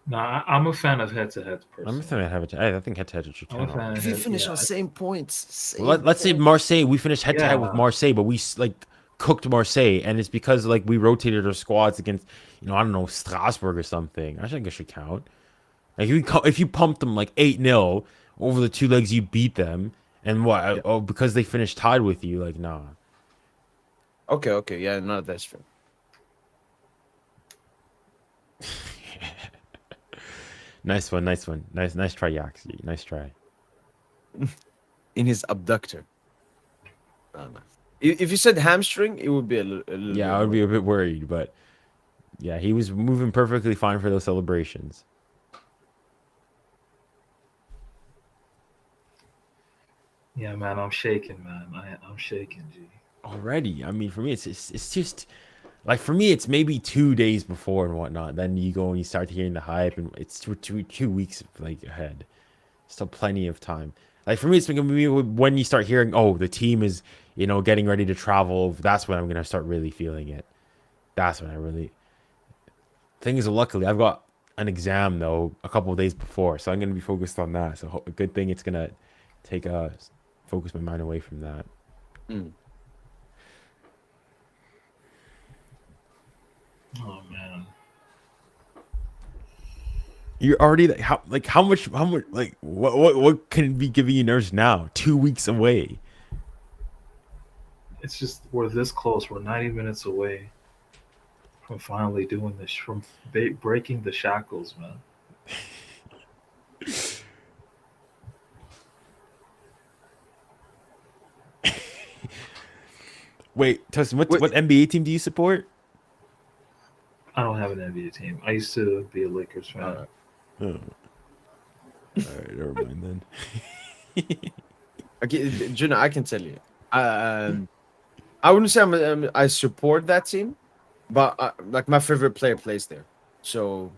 Nah, I'm a fan of head-to-head I'm personally. a fan of head-to-head. I think head-to-head should I'm a count. fan of If you head- finish yeah, on I- same points, Well, let's say Marseille. We finished head-to-head with Yeah. Marseille, but we like cooked Marseille, and it's because like we rotated our squads against, I don't know, Strasbourg or something. I think it should count. Like, if you pumped them like 8-0 over the 2 legs, you beat them, and what? Yeah. Oh, because they finished tied with you, like, nah. Okay, yeah, no, that's true. Nice one. Nice try, Yaxi. Nice try. In his abductor. I don't know. If you said hamstring, it would be a little Yeah, bit I would be more. a bit worried, but yeah, he was moving perfectly fine for those celebrations. Yeah, man, I'm shaking, man. I'm shaking, G. Already, I mean, for me, it's just like, for me, it's maybe 2 days before and whatnot. Then you go and you start hearing the hype, and it's two weeks like ahead. Still plenty of time. Like, for me, it's gonna be when you start hearing, oh, the team is getting ready to travel. That's when I'm gonna start really feeling it. That's when I really. Thing is, luckily, I've got an exam though a couple of days before, so I'm gonna be focused on that. So a good thing it's gonna take focus my mind away from that. Oh man. You're already how much like what can be giving you nerves now? 2 weeks away. It's just we're this close. We're 90 minutes away from finally doing this, from breaking the shackles, man. Wait, Tustin, Wait. what NBA team do you support? I don't have an NBA team. I used to be a Lakers fan. Oh. All right, never mind then. Okay, Juna, I can tell you. I wouldn't say I support that team, but like my favorite player plays there, so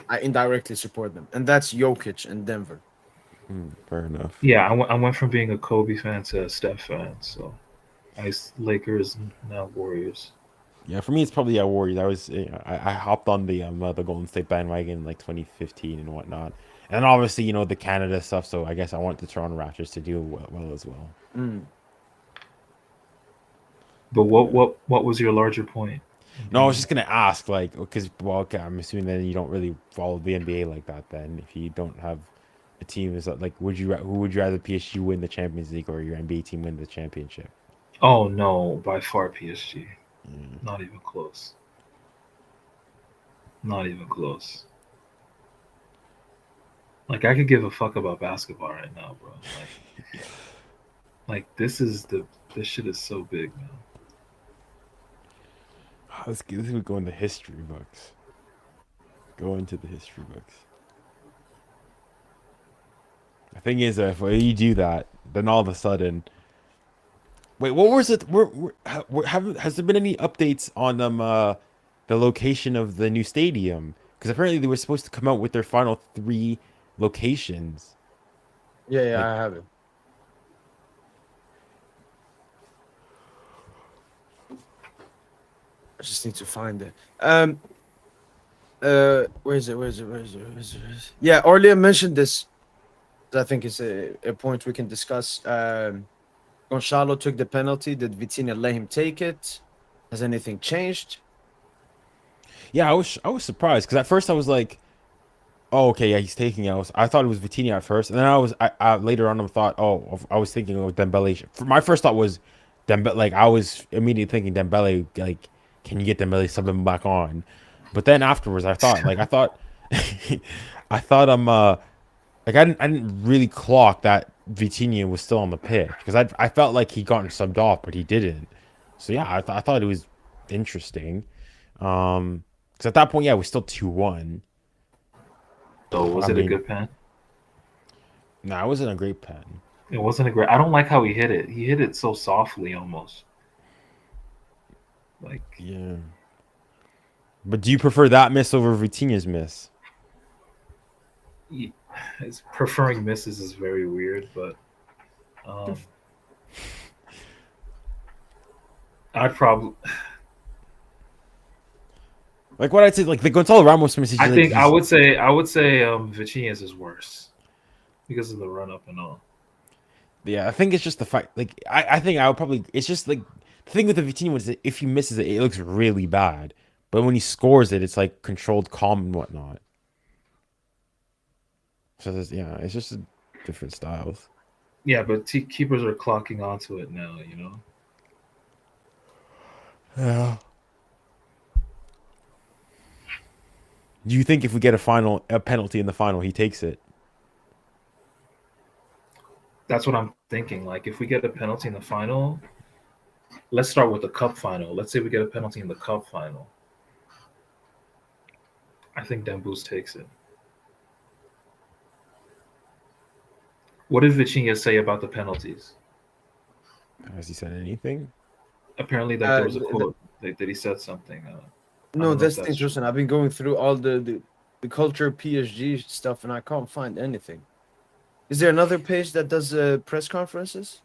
I indirectly support them, and that's Jokic and Denver. Fair enough. Yeah, I went from being a Kobe fan to a Steph fan. So Lakers, now Warriors. Yeah, for me it's probably Warriors. I hopped on the Golden State bandwagon in like 2015 and whatnot, and obviously the Canada stuff. So I guess I want the Toronto Raptors to do well as well. But what was your larger point? No, I was just gonna ask, like, because okay, I'm assuming that you don't really follow the NBA like that. Then, if you don't have a team, is that like, who would you rather PSG win the Champions League or your NBA team win the championship? Oh no, by far PSG. Not even close. Not even close. Like I could give a fuck about basketball right now, bro. Like this shit is so big, man. Let's go into history books. Go into the history books. The thing is, if you do that, then all of a sudden, wait, what was it? Has there been any updates on the location of the new stadium? Because apparently they were supposed to come out with their final 3 locations. Yeah, Like, I have it. I just need to find it. Where is it? Yeah, Orlia mentioned this. I think it's a point we can discuss. Gonçalo took the penalty. Did Vitinha let him take it? Has anything changed? yeah, I was surprised because at first I was like, oh, okay, yeah, he's taking it. I thought it was Vitinha at first, and then I later on I thought, oh, I was thinking of Dembele. My first thought was Dembele. Like I was immediately thinking Dembele. Like, can you get Dembele sub him back on? But then afterwards, I thought, I thought like I didn't really clock that Vitinha was still on the pitch because I felt like he gotten subbed off, but he didn't. So yeah, I thought it was interesting. Because at that point, yeah, it was still 2-1. So was I it a mean, good pen? nah, it wasn't a great pen. It wasn't a great. I don't like how he hit it. He hit it so softly, almost. Like Yeah. But do you prefer that miss over Vitinha's miss? preferring misses is very weird, but I'd probably. Like what I'd say, like the Gonzalo Ramos miss. I think I would say Vitinha's is worse because of the run up and all. Yeah, I think it's just the fact. Like I think I would probably. It's just like the thing with the Vitinha was that if he misses it, it looks really bad. But when he scores it, it's like controlled, calm, and whatnot. So yeah, it's just different styles. Yeah, but keepers are clocking onto it now. You know. Yeah. Do you think if we get a penalty in the final, he takes it? That's what I'm thinking. Like, if we get a penalty in the final, let's start with the cup final. Let's say we get a penalty in the cup final. I think Dembus takes it. What did Vitinha say about the penalties? Has he said anything? Apparently, that there was a quote that he said something. No, that's interesting. I've been going through all the culture PSG stuff, and I can't find anything. Is there another page that does press conferences?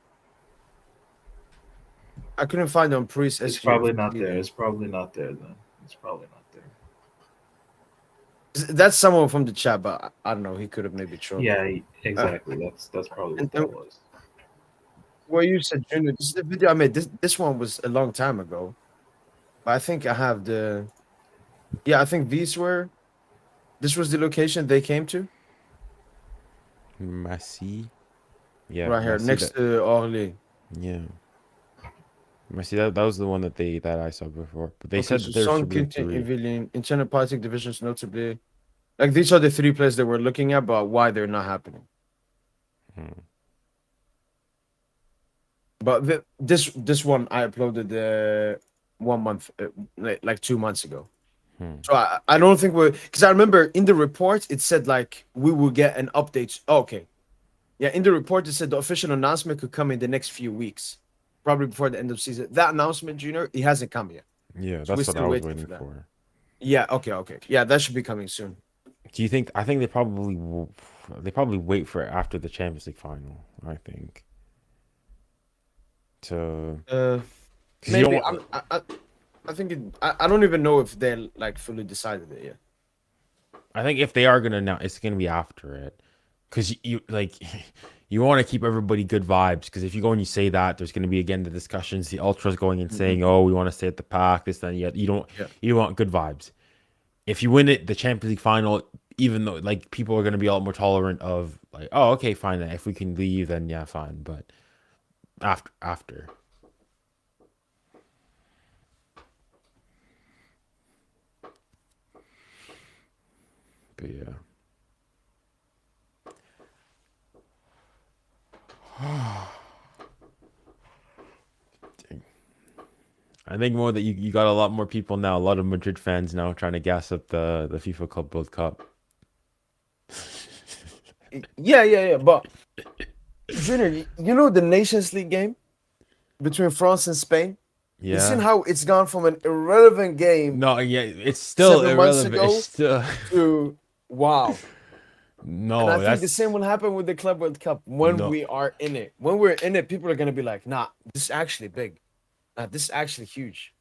I couldn't find on Priest. It's probably not there. It's probably not there then. It's probably not there. That's someone from the chat, but I don't know. He could have maybe trolled. Yeah, exactly. That's probably what that was. Well, you said Junior. This is the video I made. This one was a long time ago, but I think I have the. Yeah, I think these were. This was the location they came to. Massy. Yeah, right here next to Orly. Yeah. Massy, that was the one that I saw before. But they said that there should be 3. Internal politic divisions, notably. Like these are the 3 players that we're looking at, but why they're not happening. But this one I uploaded 1 month, like 2 months ago. So I don't think because I remember in the report it said like we will get an update. Oh, okay, yeah, in the report it said the official announcement could come in the next few weeks, probably before the end of season. That announcement, Junior, it hasn't come yet. Yeah, so that's what I was waiting for. Yeah, okay, yeah, that should be coming soon. Do you think? I think they probably wait for it after the Champions League final. I think. Maybe I think I don't even know if they're like fully decided it yet. I think if they are gonna now, it's gonna be after it, because you want to keep everybody good vibes. Because if you go and you say that, there's gonna be again the discussions, the ultras going and saying, "Oh, we want to stay at the pack," this, then yet you don't. Yeah. You want good vibes. If you win it, the Champions League final, even though like people are gonna be a lot more tolerant of like, oh, okay, fine. Then if we can leave, then yeah, fine. But after. But yeah. I think more that you got a lot more people now, a lot of Madrid fans now trying to gas up the FIFA Club World Cup. Yeah. But Junior, you know the Nations League game between France and Spain? You seen Yeah. how it's gone from an irrelevant game No, yeah, it's still 7 months irrelevant. ago It's still to wow. no. And I think the That's same will happen with the Club World Cup when no. we are in it. When we're in it, people are gonna be like, "Nah, this is actually big. Nah, this is actually huge."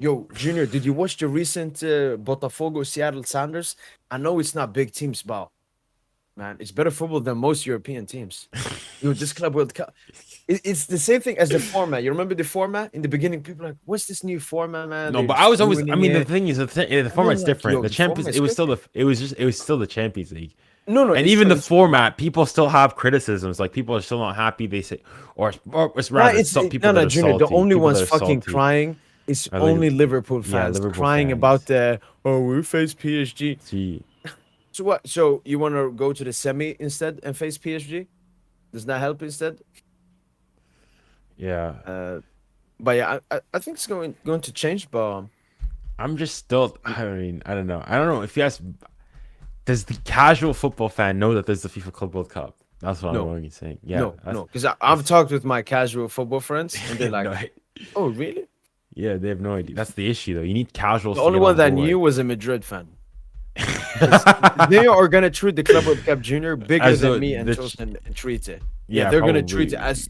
Yo, Junior, did you watch the recent Botafogo Seattle Sounders? I know it's not big teams, but man, it's better football than most European teams. Yo, this Club World Cup, it's the same thing as the format. You remember the format? In the beginning, people were like, "What's this new format, man?" No, They're but just I was always. I ruining mean, the it. thing is, the And format's then, like, different. yo, The the Champions. format's It was still different. it was still the Champions League. No, And it's even still the it's format, people still have criticisms. Like people are still not happy. They say, or it's Nah, rather some people no, that no, are Junior. The salty. only People ones that are fucking salty crying is are only like, Liverpool yeah, fans Liverpool crying fans. about the we face PSG. See, So what? So you want to go to the semi instead and face PSG? Does that help instead? yeah, But yeah, I think it's going to change. But I'm just still. I mean, I don't know. I don't know if you ask. Does the casual football fan know that there's the FIFA Club World Cup? That's what I'm no, going to say. Yeah, no, because I've talked with my casual football friends and they're like, no, "Oh, really?" yeah, they have no idea. That's the issue, though. You need casuals The to only get one on that board. knew was a Madrid fan. 'Cause they are gonna treat the Club World Cup Junior bigger As than the- me and the- Tosin treat it. Yeah, They're gonna treat it probably. as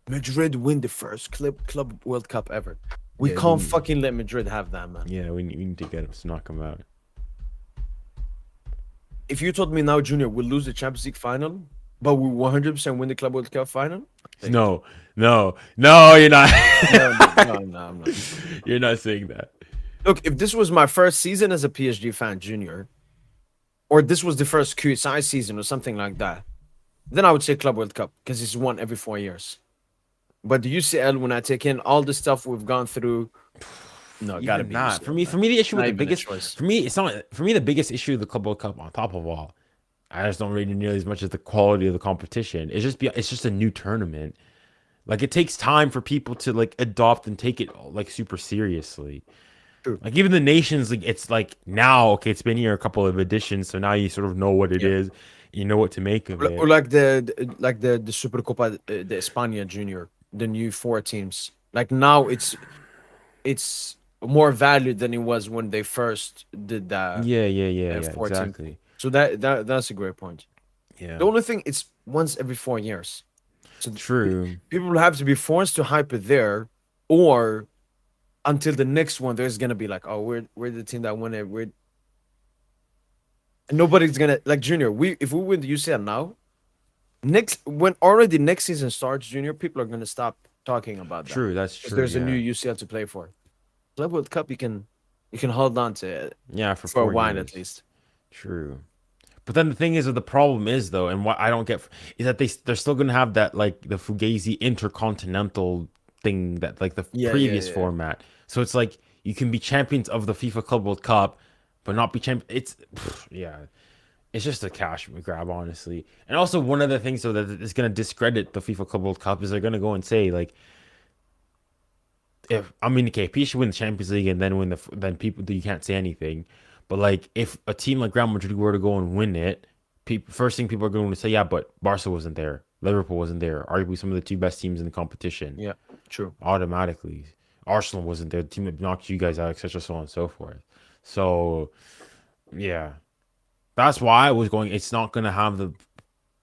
Madrid win the first Club World Cup ever. We Yeah, can't we- fucking let Madrid have that, man. Yeah, we need to get them to knock them out. If you told me now, Junior, we'll lose the Champions League final, but we 100% win the Club World Cup final, take it. No, you're not. No, I'm not. You're not saying that. Look, if this was my first season as a PSG fan, Junior, or this was the first QSI season or something like that, then I would say Club World Cup because it's won every 4 years. But the UCL, when I take in all the stuff we've gone through, no, it gotta Even be not. UCL, For me, man. the issue Not with the even a biggest choice. for me, it's not for me the biggest issue of the Club World Cup on top of all. I just don't rate it nearly as much as the quality of the competition. It's just a new tournament. Like it takes time for people to like adopt and take it like super seriously. True. Like even the Nations League, it's like now okay, it's been here a couple of editions, so now you sort of know what it Yeah. is. You know what to make of it. Or like the Supercopa de España Junior, the new 4 teams. Like now it's more valued than it was when they first did that Yeah, 14. exactly. So that's a great point. Yeah, The only thing it's once every 4 years. So true. people will have to be forced to hype it there, or until the next one, there's gonna be like, oh, we're the team that won it. And nobody's gonna like Junior. If we win the UCL now, next season starts, Junior, people are gonna stop talking about that. True, that's 'Cause true. there's yeah. a new UCL to play for. Club World Cup, you can hold on to it Yeah, for a 4 while years. at least. True. But then the thing is, the problem is though, and what I don't get is that they're still gonna have that like the Fugazi intercontinental thing that like the Yeah, previous yeah. format. So it's like you can be champions of the FIFA Club World Cup, but not be champion. It's yeah, it's just a cash grab, honestly. And also one of the things though that is gonna discredit the FIFA Club World Cup is they're gonna go and say like, if I mean, okay, PSG win the Champions League and then then people you can't say anything. But like, if a team like Real Madrid were to go and win it, first thing people are going to say, yeah, but Barca wasn't there, Liverpool wasn't there, arguably some of the two best teams in the competition. Yeah, true. Automatically, Arsenal wasn't there, the team that knocked you guys out, etc., so on and so forth. So, yeah, that's why I was going. It's not going to have the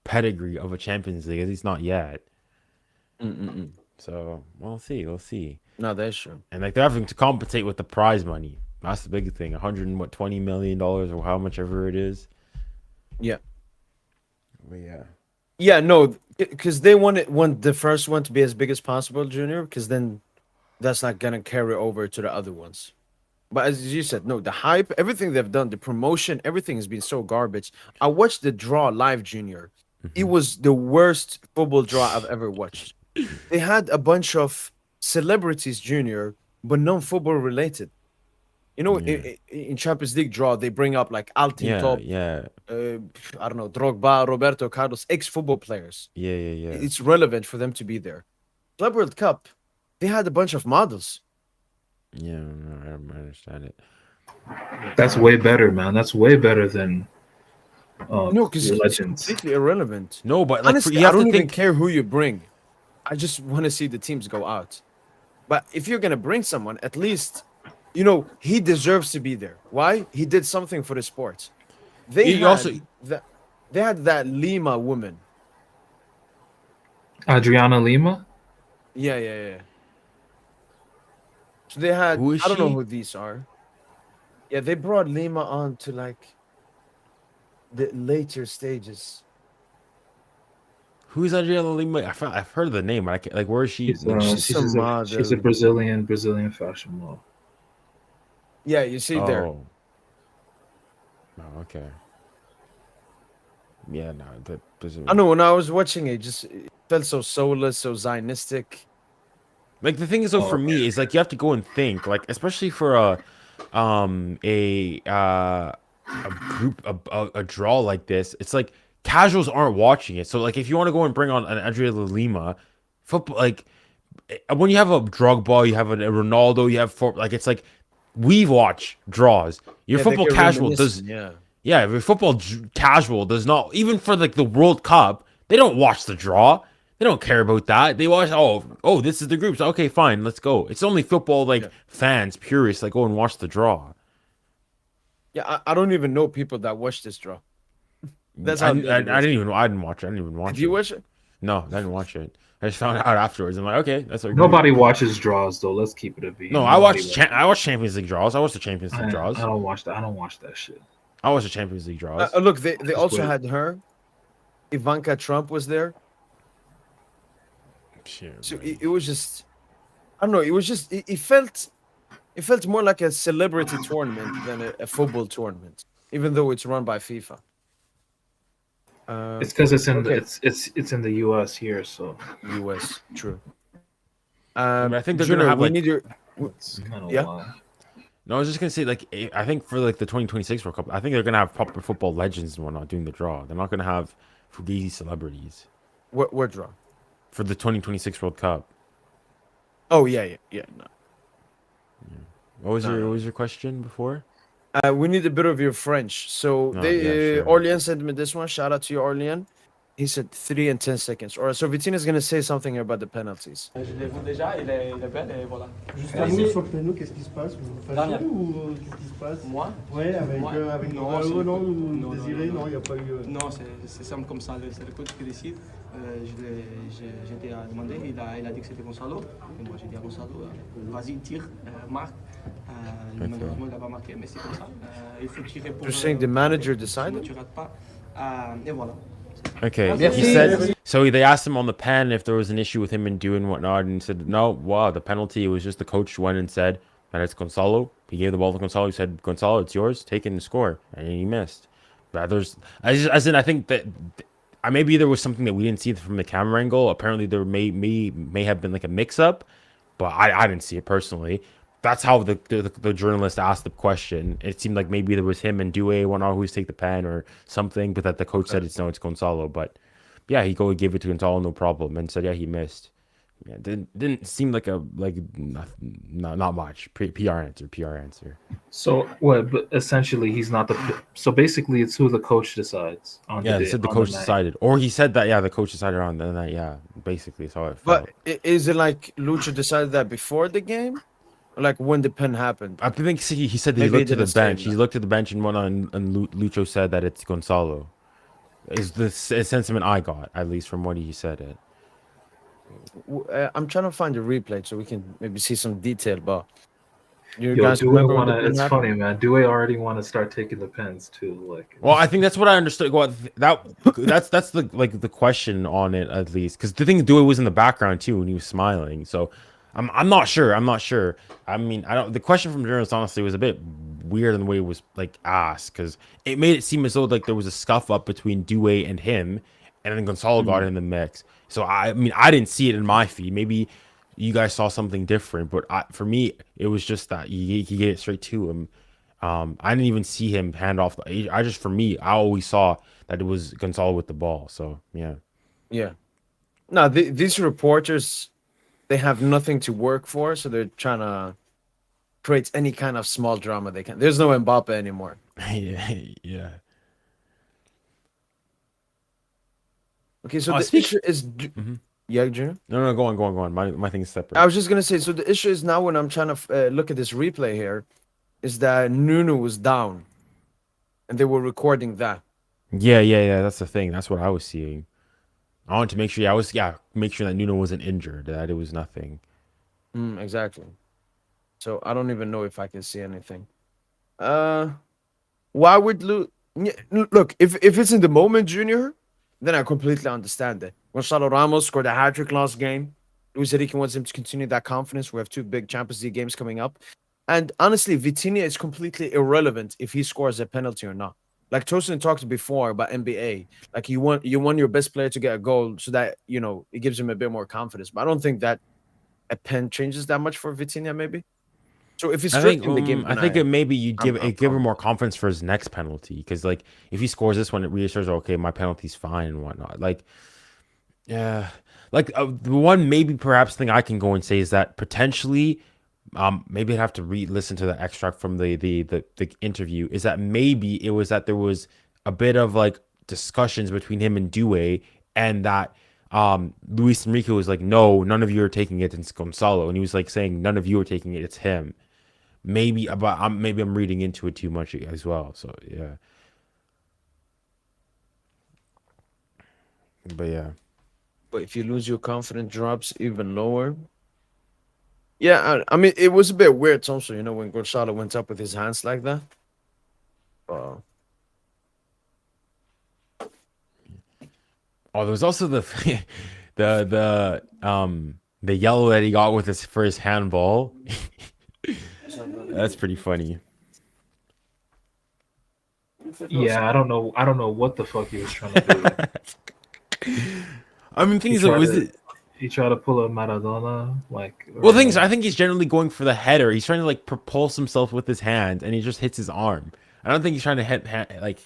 pedigree of a Champions League, at least not yet. So we'll see. No, that's true. And like they're having to compensate with the prize money. That's the big thing. $120 million or how much ever it is. Yeah. But yeah. Yeah, no, because they want the first one to be as big as possible, Junior, because then that's not gonna carry over to the other ones. But as you said, no, the hype, everything they've done, the promotion, everything has been so garbage. I watched the draw live, Junior. It was the worst football draw I've ever watched. They had a bunch of celebrities, Junior, but non-football related. You know, Yeah. in Champions League draw, they bring up like Altin Yeah, Top, yeah, I don't know, Drogba, Roberto Carlos, ex-football players. yeah, yeah. It's relevant for them to be there. Club World Cup, they had a bunch of models. Yeah, no, I understand it. That's way better, man. That's way better than No, because it's legends. completely irrelevant. No, but like Honestly, you I have to don't even think. care who you bring. I just want to see the teams go out. But if you're gonna bring someone, at least, you know, he deserves to be there. Why? He did something for the sport. They You had also- that. They had that Lima woman. Adriana Lima. Yeah. So they had. Who is I don't know she? who these are. Yeah, they brought Lima on to like the later stages. Who's Adriana Lima? I've heard of the name, but I can't, like, where is she? She's, Like, She's some she's a model. Brazilian fashion model. Yeah, you see there. oh, okay. Yeah, no, that doesn't. I know when I was watching it, it felt so soulless, so Zionistic. Like the thing is though, Oh, for me, is like you have to go and think, like especially for a group a draw like this. It's like casuals aren't watching it. So like if you want to go and bring on an Adriana Lima, football, like when you have a Drogba, you have a Ronaldo, you have like it's like we watch draws. Your Yeah, they football get casual does. reminiscent, Yeah. Yeah, if your casual does not, even for like the World Cup, they don't watch the draw. They don't care about that. They watch, oh, this is the groups. Okay, fine, let's go. It's only football like Yeah. fans, purists that go and watch the draw. Yeah, I don't even know people that watch this draw. That's I how didn't I didn't watch it. I didn't even watch Did you it. watch it? No, I didn't watch it. I just found out afterwards. I'm like, okay, that's our group. Nobody watches draws though. Let's keep it a beat. No, I watched Champions League draws. I watched the Champions League I draws. don't watch that. I don't watch that shit. I watched the Champions League draws. Look, they Just also wait. had her. Ivanka Trump was there. Shit, So man. it was just, I don't know. It was just, it felt more like a celebrity tournament than a football tournament, even though it's run by FIFA. It's because it's in okay. it's in the U.S. here, so US, true. I think they're Junior, gonna have we like. need your. it's kind of Yeah. wild. No, I was just gonna say like I think for like the 2026 World Cup, I think they're gonna have proper football legends and whatnot doing the draw. They're not gonna have fugazi celebrities What draw? for the 2026 World Cup. Oh yeah. No. What was your question before? We need a bit of your French. So Oh, they yeah, sure. Orlean sent me this one. Shout out to you, Orlean. He said 3 and 10 seconds. All right, so Vitinha is gonna say something about the penalties. Je l'ai vu déjà, il est belle et voilà. Juste à nous, sur le péno, qu'est-ce qui se passe? Vous fâchez Dernière. ou qu'est-ce qui se passe? Moi Ouais, avec Moi avec Non, Raoult, c'est le non, coach. ou Non, Désiré, non, non, il n'y a pas eu. Non, c'est simple comme ça, c'est le coach qui décide. J'étais à demander, il a dit que c'était Gonzalo. Et moi j'ai dit à Gonzalo, vas-y, tire, marque. Malheureusement, il n'a pas marqué, mais c'est comme ça. Il faut tirer pour. You're saying the manager Sinon, decided? tu rates pas. Et voilà. Okay, Merci. he said so. They asked him on the pen if there was an issue with him and doing whatnot, and he said no. Wow, the penalty was just the coach went and said that it's Gonzalo. He gave the ball to Gonzalo. He said, "Gonzalo, it's yours. Take it and score," and he missed. But I think that maybe there was something that we didn't see from the camera angle. Apparently, there may have been like a mix-up, but I didn't see it personally. That's how the journalist asked the question. It seemed like maybe there was him and Due one on who's take the pen or something, but that the coach said it's Gonzalo. But yeah, he gave it to Gonzalo, no problem, and said he missed. Yeah, didn't seem like not much. PR answer. So what? But essentially, he's not the. So basically, it's who the coach decides. On Yeah, the they day, said the on coach night. decided, or he said that the coach decided on the night. Yeah, basically, that's how it felt. But is it like Lucha decided that before the game? Or like when the pen happened? I think he said that he Maybe looked he to the didn't say bench. that. He looked at the bench and whatnot, and Lucho said that it's Gonzalo. Is the sentiment I got, at least from what he said it. I'm trying to find the replay so we can maybe see some detail, but you Yo, guys Due remember when the wanna. pen It's happened? funny, man. Due already want to start taking the pens too. Like, Well, I think that's what I understood. Well, that's the question on it, at least, because the thing Dewey was in the background too and he was smiling. So I'm not sure. I mean, I don't. The question from the journalist honestly was a bit weird in the way it was like asked, because it made it seem as though like there was a scuff up between Dewey and him, and then Gonzalo got in the mix. So I mean, I didn't see it in my feed. Maybe you guys saw something different. But for me, it was just that he gave it straight to him. I didn't even see him hand off. For me, I always saw that it was Gonzalo with the ball. So yeah. Yeah. No, these reporters, they have nothing to work for, so they're trying to create any kind of small drama they can. There's no Mbappe anymore. Yeah. Okay, so Oh, the issue is, yeah, Junior. No, go on. My thing is separate. I was just gonna say, so the issue is now when I'm trying to look at this replay here, is that Nuno was down, and they were recording that. Yeah. That's the thing. That's what I was seeing. I wanted to make sure. Make sure that Nuno wasn't injured. That it was nothing. Exactly. So I don't even know if I can see anything. Why would look if it's in the moment, Junior, then I completely understand it. Gonzalo Ramos scored a hat trick last game. Luis Enrique wants him to continue that confidence. We have 2 big Champions League games coming up, and honestly, Vitinha is completely irrelevant if he scores a penalty or not. Like Tosin talked before about NBA, like you want your best player to get a goal so that it gives him a bit more confidence. But I don't think that a pen changes that much for Vitinha, maybe. So if he's strict in the game, I think it maybe you give him more confidence for his next penalty, because like if he scores this one, it reassures, okay, my penalty's fine and whatnot. Like, yeah, like the one maybe perhaps thing I can go and say is that potentially, maybe I'd have to listen to the extract from the interview. Is that maybe it was that there was a bit of like discussions between him and Due, and that Luis Enrique was like, no, none of you are taking it, it's Gonzalo, and he was like saying none of you are taking it, it's him. Maybe, but maybe I'm reading into it too much as well. So yeah, but yeah. But if you lose your confidence, drops even lower. Yeah, I mean, it was a bit weird, also, when Gonzalo went up with his hands like that. Oh, there was also the the yellow that he got with his first handball. That's pretty funny. Yeah, I don't know what the fuck he was trying to do. I mean, he tried to pull a Maradona, like. I think he's generally going for the header. He's trying to like propulse himself with his hand, and he just hits his arm. I don't think he's trying to hit like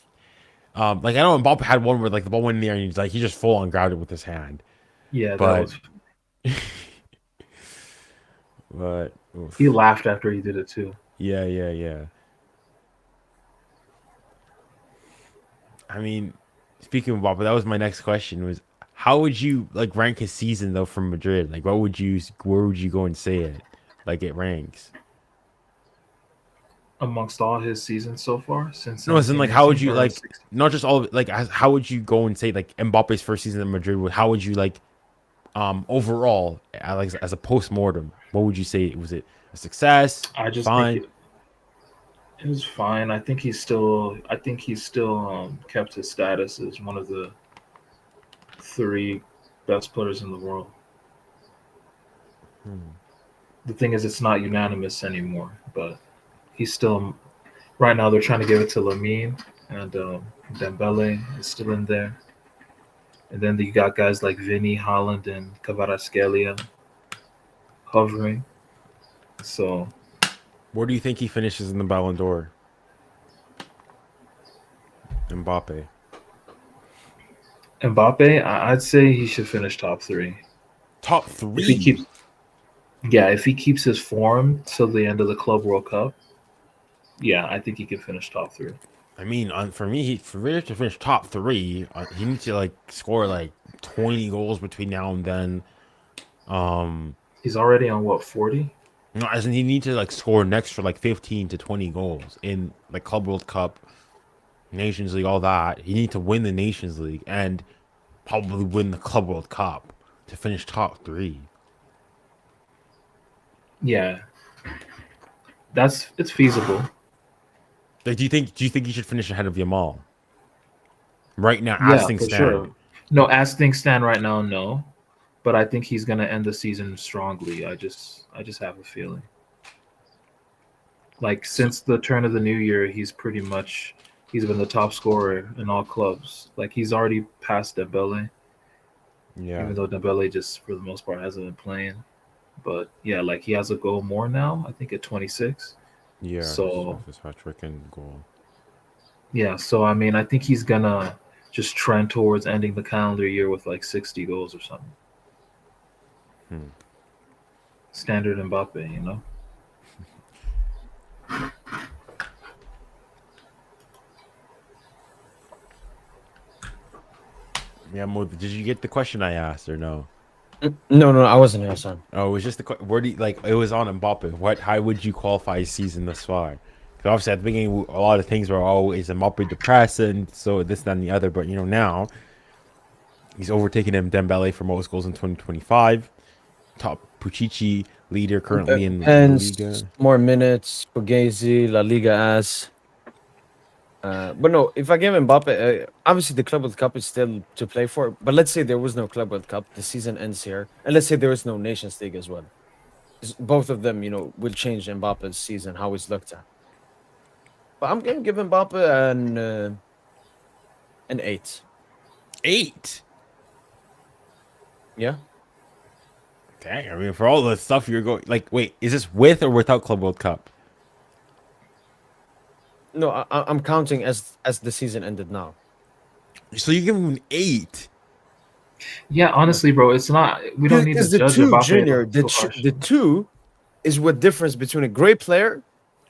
I know Mbappe had one where like the ball went in the air, and he just full on grabbed it with his hand. Yeah, but that was. But he laughed after he did it too. Yeah. I mean, speaking of Mbappe, that was my next question. Was how would you like rank his season though from Madrid? Like, where would you go and say it? Like it ranks amongst all his seasons so far since. No, as in like how would you like not just all of it, like how would you go and say like Mbappe's first season in Madrid? How would you like overall like as a post-mortem? What would you say? Was it a success? I just fine. think it was fine. I think he's still kept his status as one of the 3 best players in the world. The thing is, it's not unanimous anymore, but he's still. Right now, they're trying to give it to Lamine, and Dembele is still in there. And then you got guys like Vinny, Haaland, and Kvaratskhelia hovering. So, where do you think he finishes in the Ballon d'Or? Mbappe, I'd say he should finish top 3. Top 3. If he keeps his form till the end of the Club World Cup, yeah, I think he can finish top 3. I mean, for me to finish top 3, he needs to like score like 20 goals between now and then. He's already on what, 40? No, as in he needs to like score next for like 15 to 20 goals in like Club World Cup, Nations League, all that. He needs to win the Nations League and probably win the Club World Cup to finish top 3. Yeah, it's feasible. Like, do you think he should finish ahead of Yamal right now? Yeah, as things stand? Sure. No, as things stand right now, no. But I think he's gonna end the season strongly. I just have a feeling. Like since the turn of the new year, he's been the top scorer in all clubs. Like he's already passed Dembele. Yeah. Even though Dembele just for the most part hasn't been playing, But yeah, like he has a goal more now. I think at 26. Yeah, So off his hat trick and goal. yeah, so I mean, I think he's gonna just trend towards ending the calendar year with like 60 goals or something. Hmm. Standard Mbappe, you know. Yeah, Mo, did you get the question I asked or no? No, I wasn't here, son. Oh, it was just the where do you, like it was on Mbappe. How would you qualify his season thus far? Because obviously at the beginning, a lot of things were always Mbappe depressed and so this, that, and the other. But now he's overtaken him Dembele for most goals in 2025. Top Puccici leader currently in La Liga. Pence, more minutes, Fugazi, La Liga as. But no, if I give Mbappe, obviously the Club World Cup is still to play for. But let's say there was no Club World Cup, the season ends here, and let's say there is no Nations League as well. Both of them, will change Mbappe's season, how he's looked at. But I'm gonna give Mbappe an 8. 8. Yeah. Dang, I mean, for all the stuff you're going, like, wait, is this with or without Club World Cup? No, I'm counting as the season ended now. So you give him an 8. Yeah, honestly, bro, it's not. We don't need to the judge two, Mbappe. Junior, so harsh. the two is what difference between a great player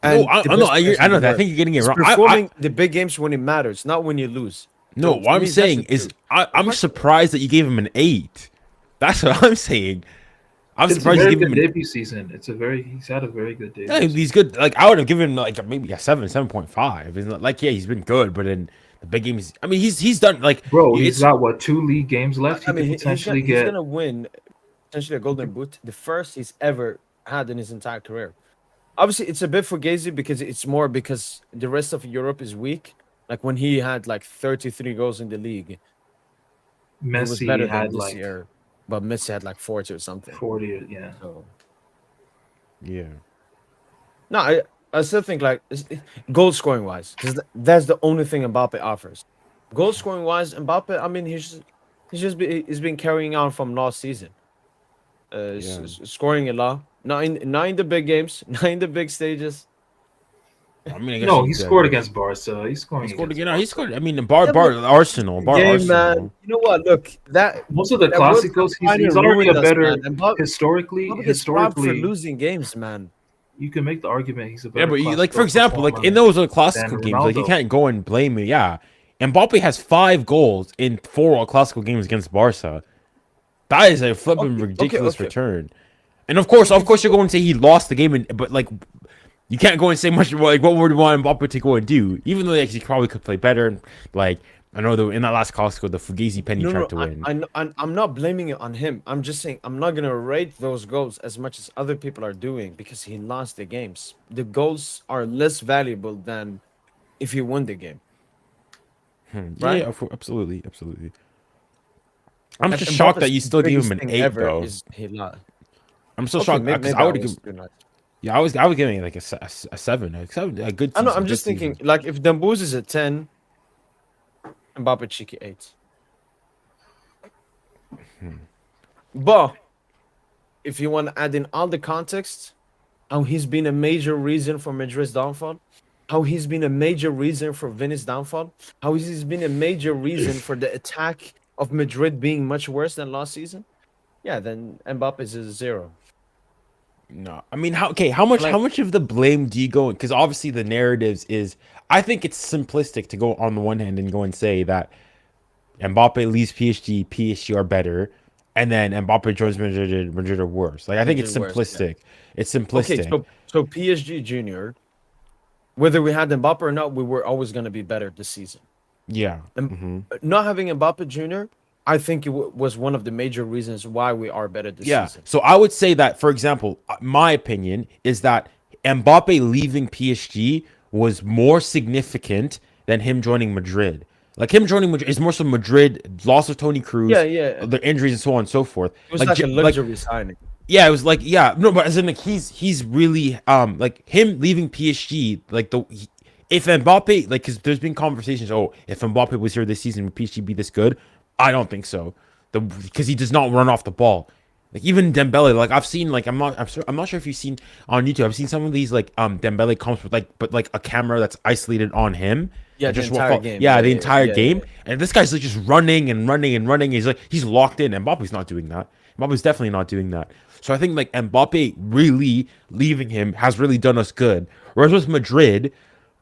and No, I the know. best players I in know the that. I world. think you're getting it It's wrong. performing the big games when it matters, not when you lose. No, So, what to I'm me, that's saying the is, two. I'm surprised that you gave him an 8. That's what I'm saying. I'm It's a surprised you very gave him good an. debut season. He's had a very good debut. Yeah, he's good. Like I would have given him like maybe a 7.5. It's not like he's been good, but in the big games, I mean, he's done like Bro, he's it's got what 2 league games left. He I mean, could potentially he's get. gonna win potentially a Golden Boot, the first he's ever had in his entire career. Obviously, it's a bit fugazi because it's more because the rest of Europe is weak. Like when he had like 33 goals in the league, he was better Messi than had this like year. But Messi had like 40 or something. 40. Yeah. So yeah. no, I still think like goal scoring wise, because that's the only thing Mbappe offers. Goal scoring wise, Mbappe, I mean, he's been carrying on from last season. Scoring a lot, not in the big games, not in the big stages. I mean, I guess No, you he could, scored but- against Barca. He's scoring. He scored against again. No, he Barca. scored. I mean, Yeah, bar but Arsenal, bar Game, Arsenal. man. You know what? Look, Most of the that World Cup Clásicos, final he's already ruined a us, better man. And Mbappe gets robbed for historically. losing games, man. You can make the argument he's a better. Yeah, but you, like for Clasico example, like performer in those classical than games, like you Ronaldo. can't go and blame me. Yeah, Mbappe has 5 goals in 4 classical games against Barca. That is a flipping ridiculous okay. return. And of course, you're going to say he lost the game, but like you can't go and say much more. Like what would you want Mbappe to go and do? Even though like, he probably could play better. And, like I know in that last classical, the Fugazi penny tried to win. I'm not blaming it on him. I'm just saying I'm not gonna rate those goals as much as other people are doing because he lost the games. The goals are less valuable than if he won the game. Right? Yeah, absolutely. I'm And just shocked that Mbappe's you still gave him biggest an thing 8 ever though. is he lost. I'm so Okay, shocked because maybe I would was give. too much. Yeah, I was giving it like a 7, a good. I know. Season, I'm good just thinking season. like if Dembooz is a 10, Mbappe cheeky 8. But if you want to add in all the context, how he's been a major reason for Madrid's downfall, how he's been a major reason for Venice's downfall, how he's been a major reason for the attack of Madrid being much worse than last season, yeah, then Mbappe is a 0. No, I mean, how much of the blame do you go? Because obviously the narratives is, I think it's simplistic to go on the one hand and go and say that Mbappe leaves PSG are better, and then Mbappe joins Madrid are worse. Like I think it's Madrid worse, yeah. simplistic. It's simplistic. Okay, so PSG Junior, whether we had Mbappe or not, we were always going to be better this season. Yeah. And not having Mbappe Junior, I think it was one of the major reasons why we are better this season. So I would say that, for example, my opinion is that Mbappe leaving PSG was more significant than him joining Madrid. Like him joining Madrid is more so Madrid, loss of Tony Cruz, Yeah. the injuries and so on and so forth. It was like a luxury signing. Yeah, it was like no, but as in like he's really like him leaving PSG like if Mbappe like because there's been conversations if Mbappe was here this season would PSG be this good? I don't think so. Because he does not run off the ball. Like even Dembele, like I've seen, like I'm not sure if you've seen on YouTube. I've seen some of these like Dembele comps with like a camera that's isolated on him. Yeah, and the just entire game. Yeah, the entire yeah, game. yeah. And this guy's like just running and running and running. He's locked in. And Mbappe's not doing that. Mbappe's definitely not doing that. So I think like Mbappe really leaving him has really done us good. Whereas with Madrid,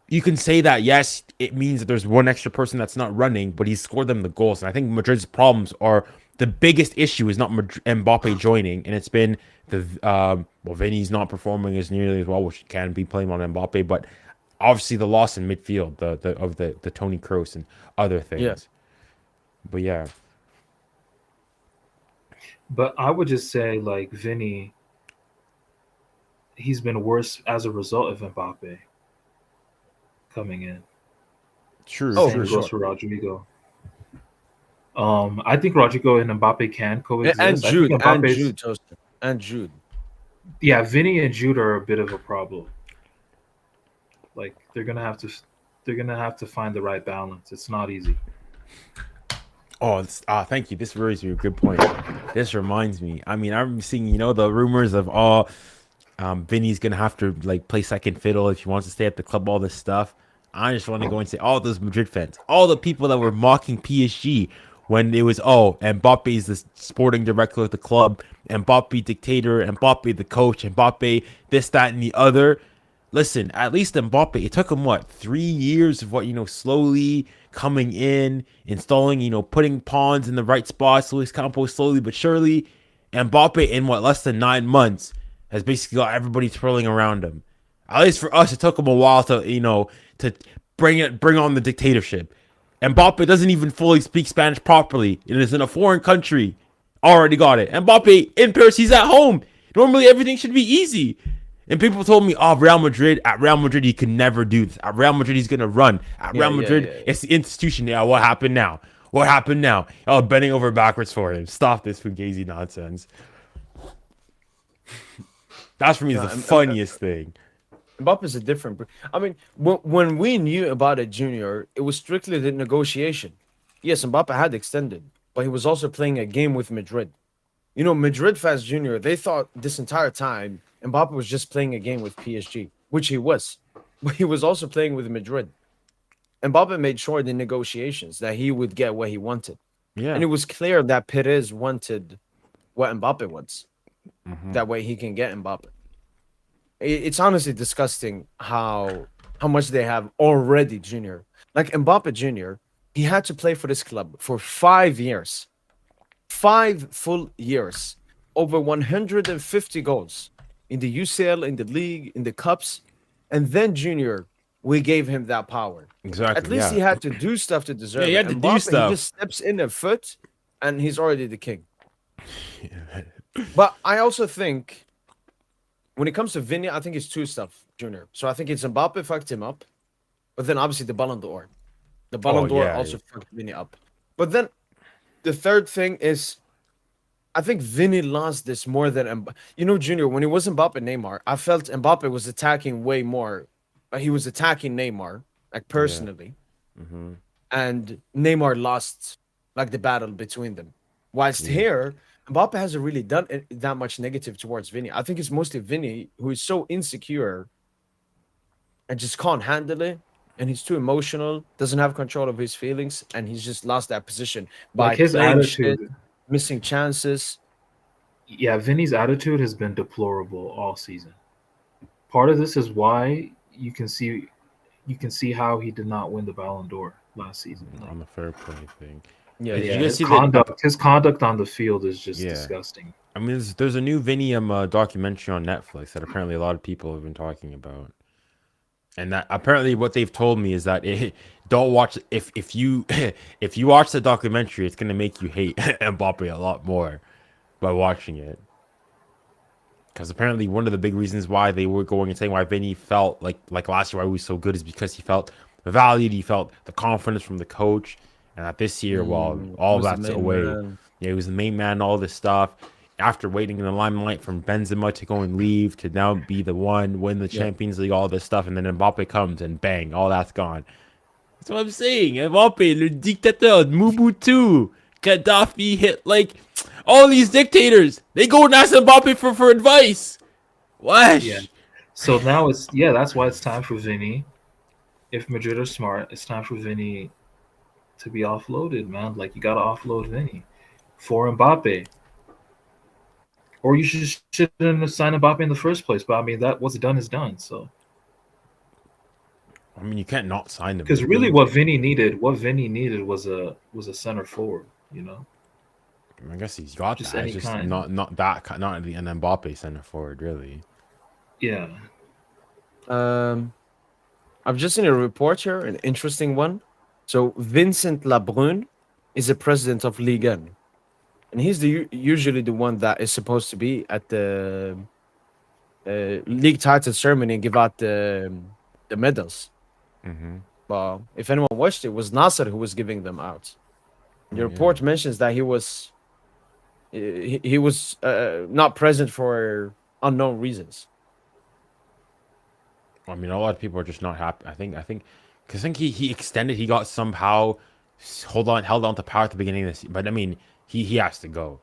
you can say that yes, it means that there's one extra person that's not running, but he's scored them the goals. And I think Madrid's problems are the biggest issue is not Mbappe joining, and it's been the Vinny's not performing as nearly as well, which can be playing on Mbappe, but obviously the loss in midfield, the Toni Kroos and other things. Yeah. But yeah. But I would just say, like, Vinny, he's been worse as a result of Mbappe coming in. True. Oh, Same for goes sure. for Rodrigo. I think Rodrigo and Mbappe can coexist. And I Jude, think and Mbappe's- Jude, Toaster, and Jude. Yeah, Vinny and Jude are a bit of a problem. Like they're gonna have to find the right balance. It's not easy. Oh, thank you. This raised me a good point. This reminds me. I mean, I'm seeing, the rumors of Vinny's gonna have to like play second fiddle if he wants to stay at the club. All this stuff. I just want to go and say, all those Madrid fans, all the people that were mocking PSG when it was, Mbappe is the sporting director of the club, Mbappe dictator, Mbappe the coach, Mbappe this, that, and the other. Listen, at least Mbappe, it took him 3 years of slowly coming in, installing, putting pawns in the right spots, Luis Campos slowly but surely. Mbappe in less than 9 months has basically got everybody twirling around him. At least for us, it took him a while to bring on the dictatorship. Mbappe doesn't even fully speak Spanish properly. It is in a foreign country. Already got it. Mbappe in Paris, he's at home. Normally everything should be easy. And people told me, at Real Madrid, he could never do this. At Real Madrid, he's going to run. At Real Madrid, it's the institution. Yeah, what happened now? Oh, bending over backwards for him. Stop this fugazi nonsense. That's for me the funniest thing. Mbappe's a different. I mean, when we knew about it, Junior, it was strictly the negotiation. Yes, Mbappe had extended, but he was also playing a game with Madrid. Madrid fans, Junior, they thought this entire time Mbappe was just playing a game with PSG, which he was. But he was also playing with Madrid. Mbappe made sure in the negotiations that he would get what he wanted. Yeah. And it was clear that Perez wanted what Mbappe wants. Mhm. That way he can get Mbappe. It's honestly disgusting how much they have already, Junior. Like Mbappe Junior, he had to play for this club for 5 years. 5 full years. Over 150 goals in the UCL, in the league, in the cups. And then, Junior, we gave him that power. Exactly. At least he had to do stuff to deserve he it. had to do Mbappe, stuff. He just steps in a foot and he's already the king. But I also think when it comes to Vinny, I think it's two stuff, Junior. So I think it's Mbappe fucked him up, but then obviously the Ballon d'Or. The Ballon d'Or also fucked Vinny up. But then the third thing is, I think Vinny lost this more than Mbappe. Junior, when it was Mbappe and Neymar, I felt Mbappe was attacking way more. He was attacking Neymar, like personally. Mm-hmm. And Neymar lost like the battle between them. Whilst here, Mbappe hasn't really done that much negative towards Vinny. I think it's mostly Vinny who is so insecure and just can't handle it. And he's too emotional, doesn't have control of his feelings, and he's just lost that position by His playing attitude. shit, missing chances. Yeah, Vinny's attitude has been deplorable all season. Part of this is why you can see how he did not win the Ballon d'Or last season. On the fair play thing. Yeah, Did yeah. you guys see His conduct on the field is just disgusting. I mean, there's a new Vinny documentary on Netflix that apparently a lot of people have been talking about, and that apparently what they've told me is that don't watch if you if you watch the documentary, it's gonna make you hate Mbappe a lot more by watching it. Because apparently one of the big reasons why they were going and saying why Vinny felt like last year why he was so good is because he felt valued, he felt the confidence from the coach, and that this year, all that's away. Yeah, he was the main man, all this stuff. After waiting in the limelight from Benzema to go and leave to now be the one, win the Champions League, all this stuff, and then Mbappe comes and bang, all that's gone. That's what I'm saying. Mbappe, le dictateur, Mobutu, Gaddafi, hit like all these dictators. They go and ask Mbappe for advice. What? Yeah. So now that's why it's time for Vinny. If Madrid are smart, it's time for Vinny to be offloaded, man. Like you gotta offload Vinny for Mbappe. Or you shouldn't have signed Mbappe in the first place. But I mean that what's done is done. So I mean, you can't not sign them. because really what Vinny needed was a center forward, you know. I guess he's got Just that. any It's just kind. not an Mbappe center forward, really. Yeah. I've just seen a report here, an interesting one. So Vincent Labrune is the president of Ligue, and he's usually the one that is supposed to be at the league title ceremony and give out the medals. Mm-hmm. But if anyone watched it, was Nasser who was giving them out. The report mentions that he was not present for unknown reasons. I mean, a lot of people are just not happy. I think, because I think he extended. He got somehow held on to power at the beginning of this. But I mean, he has to go.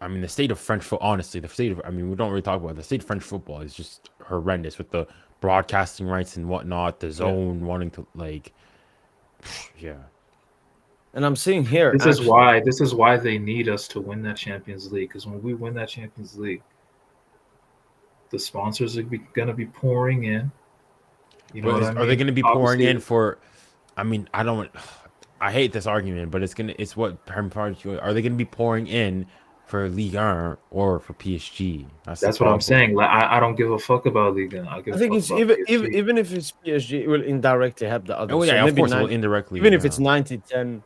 I mean, the state of French football. Honestly, I mean, we don't really talk about it. The state of French football is just horrendous with the broadcasting rights and whatnot. The zone wanting to yeah. And I'm seeing here. This is why they need us to win that Champions League. Because when we win that Champions League, the sponsors are gonna be pouring in. You know Are they going to be pouring in for? I mean, I hate this argument, but it's what are they going to be pouring in for Ligue 1 or for PSG? That's what I'm saying. Like, I don't give a fuck about Ligue 1. I think it's even if it's PSG, it will indirectly help the others. Oh yeah, so of course, it will indirectly. Even if it's 90-10,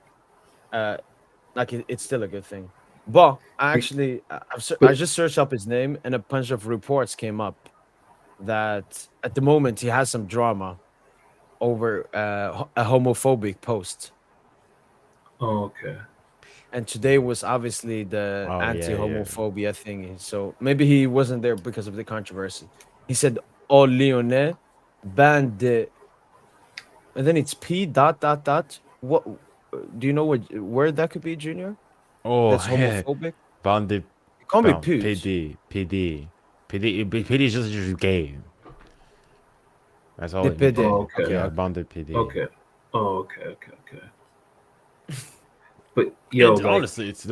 like it's still a good thing. But I just searched up his name, and a bunch of reports came up that at the moment he has some drama over a homophobic post. Oh, okay. And today was obviously the anti-homophobia thingy. So maybe he wasn't there because of the controversy. He said, "All Lyonnais banned the," and then it's P dot dot dot. What do you know where that could be, Junior? Oh, that's homophobic. Bandit. It can't be PD is just gay. That's all. PD. Oh, okay. Yeah, bandit PD. Okay. Oh, okay. But honestly, it's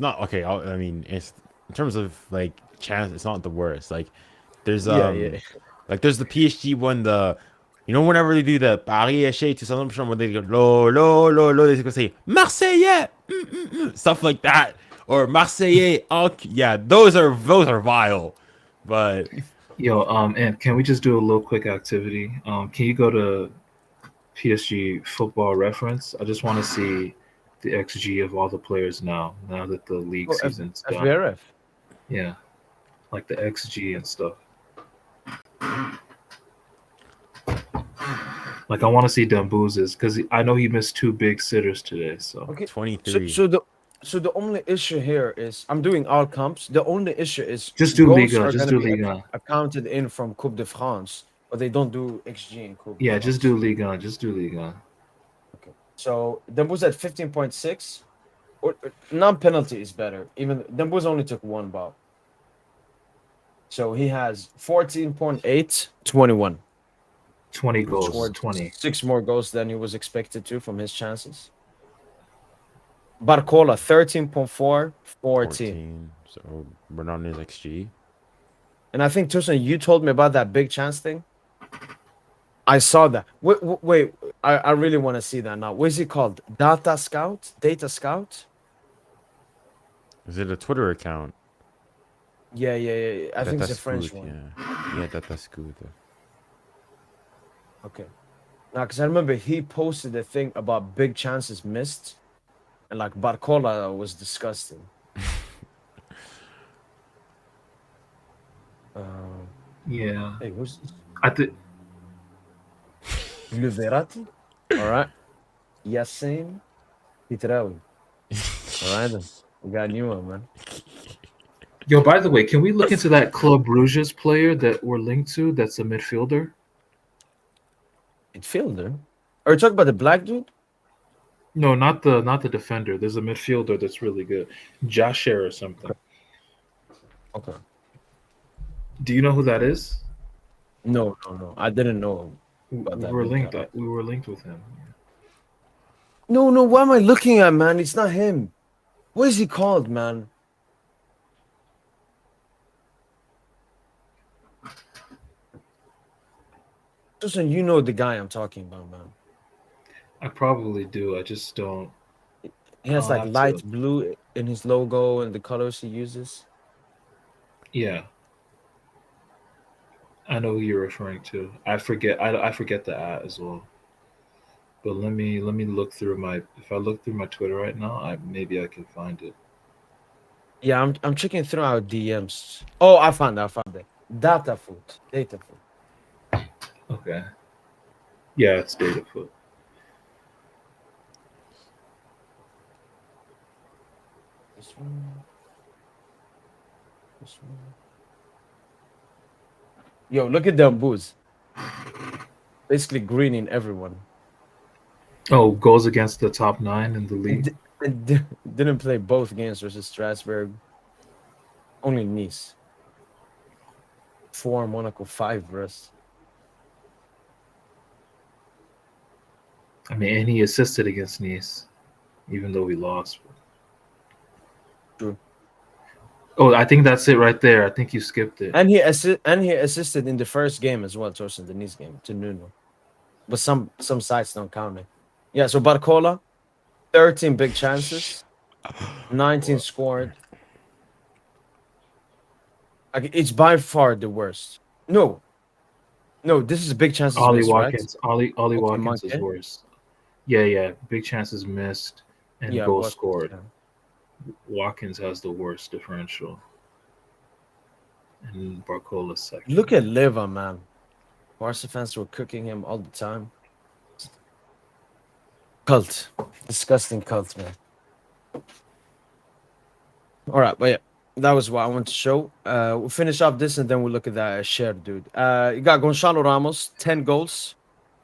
not okay. I mean, it's in terms of like chance, it's not the worst. Like there's like there's the PSG one. Whenever they do the Paris to something, when they go lo, they go say Marseillais, stuff like that, or Marseillais. Yeah, those are vile. But and can we just do a little quick activity? Can you go to PSG Football Reference? I just want to see the XG of all the players now that the league season's done. FBRF. Yeah, like the XG and stuff. Like I want to see Dumbouz's because I know he missed 2 big sitters today. So 23. So the only issue here is I'm doing all comps. The only issue is just do Liga. Just do Liga. Accounted in from Coupe de France, but they don't do XG in Coupe. Yeah, just do Liga. Just do Liga. Okay. So Dumbouz at 15.6. Non-penalty is better. Even Dumbouz only took 1 ball. So he has 14.8, 21. 20 goals. 20. 6 more goals than he was expected to from his chances. Barcola 13.4, 14. So Bernardo's XG. And I think Tucson, you told me about that big chance thing. I saw that. Wait. I really want to see that now. What is it called? Data Scout? Is it a Twitter account? Yeah. I think it's a French one. Yeah, that's good. Okay. Now, because I remember he posted a thing about big chances missed, and like Barcola was disgusting. Yeah. Hey, who's this? I think. Le Verratti? All right. Yassine Pitraoui. All right, then. We got a new one, man. Yo, by the way, can we look into that Club Bruges player that we're linked to that's a midfielder? Midfielder? Are you talking about the black dude? No, not the defender. There's a midfielder that's really good, Joshare or something. Okay. Do you know who that is? No, no, no. I didn't know about We that were big linked. guy. We were linked with him. No, no. What am I looking at, man? It's not him. What is he called, man? Listen, you know the guy I'm talking about, man. I probably do. I just don't. He has I'll like have light to. blue in his logo and the colors he uses. Yeah, I know who you're referring to. I forget. I forget the at as well. But let me look through my. If I look through my Twitter right now, maybe I can find it. Yeah, I'm checking through our DMs. Oh, I found it. I found it. Data food. Data food. Okay. Yeah, it's Datafoot. This one. This one. Yo, look at them booze. Basically greening everyone. Oh, goes against the top 9 in the league. Didn't play both games versus Strasbourg. Only Nice. 4 Monaco, 5 versus. I mean, and he assisted against Nice, even though we lost. True. Oh, I think that's it right there. I think you skipped it. And he assisted in the first game as well, towards the Nice game to Nuno. But some sites don't count it. Yeah, so Barcola, 13 big chances, 19 scored. Like, it's by far the worst. No, this is big chances Ollie missed, right? Watkins. Ollie Okay, Watkins is Monkey. worse. Yeah. Big chances missed and Yeah, goals Watkins, scored. yeah. Watkins has the worst differential. And Barcola's second. Look at Leva, man. Barca fans were cooking him all the time. Cult. Disgusting cult, man. All right, but yeah, that was what I want to show. We'll finish off this and then we'll look at that share, dude. You got Gonzalo Ramos, 10 goals,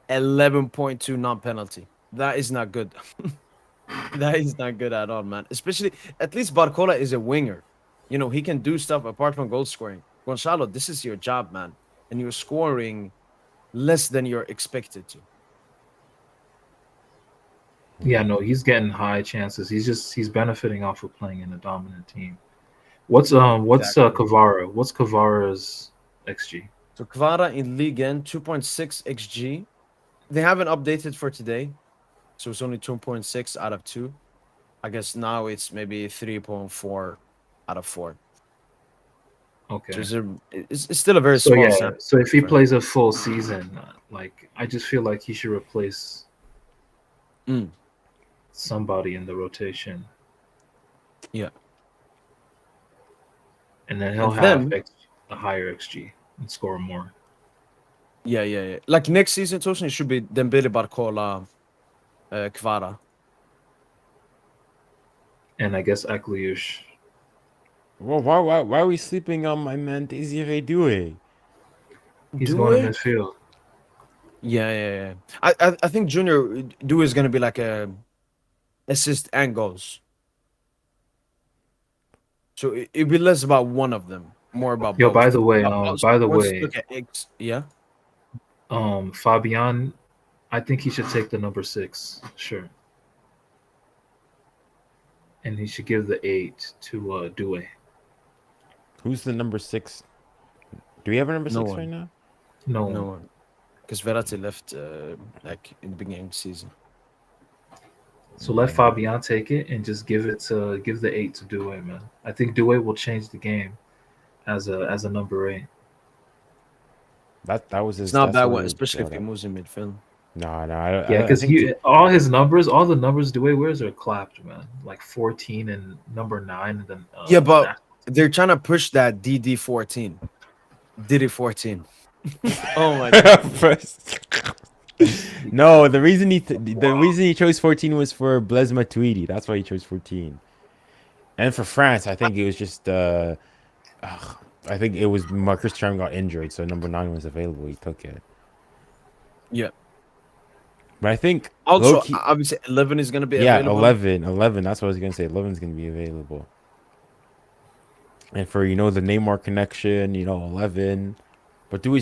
11.2 non-penalty. That is not good. That is not good at all, man. Especially, at least Barcola is a winger. You know, he can do stuff apart from goal scoring. Gonzalo, this is your job, man. And you're scoring less than you're expected to. Yeah, no, he's getting high chances. He's benefiting off of playing in a dominant team. What's Exactly. Kvara? What's Kvara's XG? So Kvara in Ligue 2.6 XG. They haven't updated for today. So it's only 2.6 out of 2. I guess now it's maybe 3.4 out of 4. Okay. So it's still a very So small yeah, sample. so if he for him. plays a full season, like I just feel like he should replace Mm. somebody in the rotation. Yeah. And then he'll And have then, a higher XG and score more. yeah. Like next season, Tosin, it should be Dembele, Barcola, Kvara. And I guess Akliush. Well, why are we sleeping on my man Desiree Doué? He's Do going to it? midfield. Yeah. I think Junior Do is gonna be like a assist and goals. So it'd be less about one of them, more about Yo, both. by the way, Also, once you look at X, yeah. Fabian, I think he should take the number 6 shirt. And he should give the 8 to Doué. Who's the number 6? Do we have a number No 6 one. right now? No. No one. Because Verratti left like in the beginning of the season. So let Fabian take it and just give the 8 to Doué, man. I think Doué will change the game as a number 8. That was his. It's not That's bad what one, he especially if brought he up. moves in midfield. No, Yeah, I because think all the numbers Doué wears are clapped, man. Like 14 and number 9, and then Yeah, but they're trying to push that DD14. Diddy 14. Oh my god. No, the reason he chose 14 was for Blaise Matuidi. That's why he chose 14. And for France, I think it was just I think it was Marcus Thuram got injured, so number 9 was available. He took it. Yeah. But I think Also, low-key- obviously, 11 is going to be yeah, available. 11. That's what I was gonna say. 11 is gonna be available. And for the Neymar connection, 11. But do we?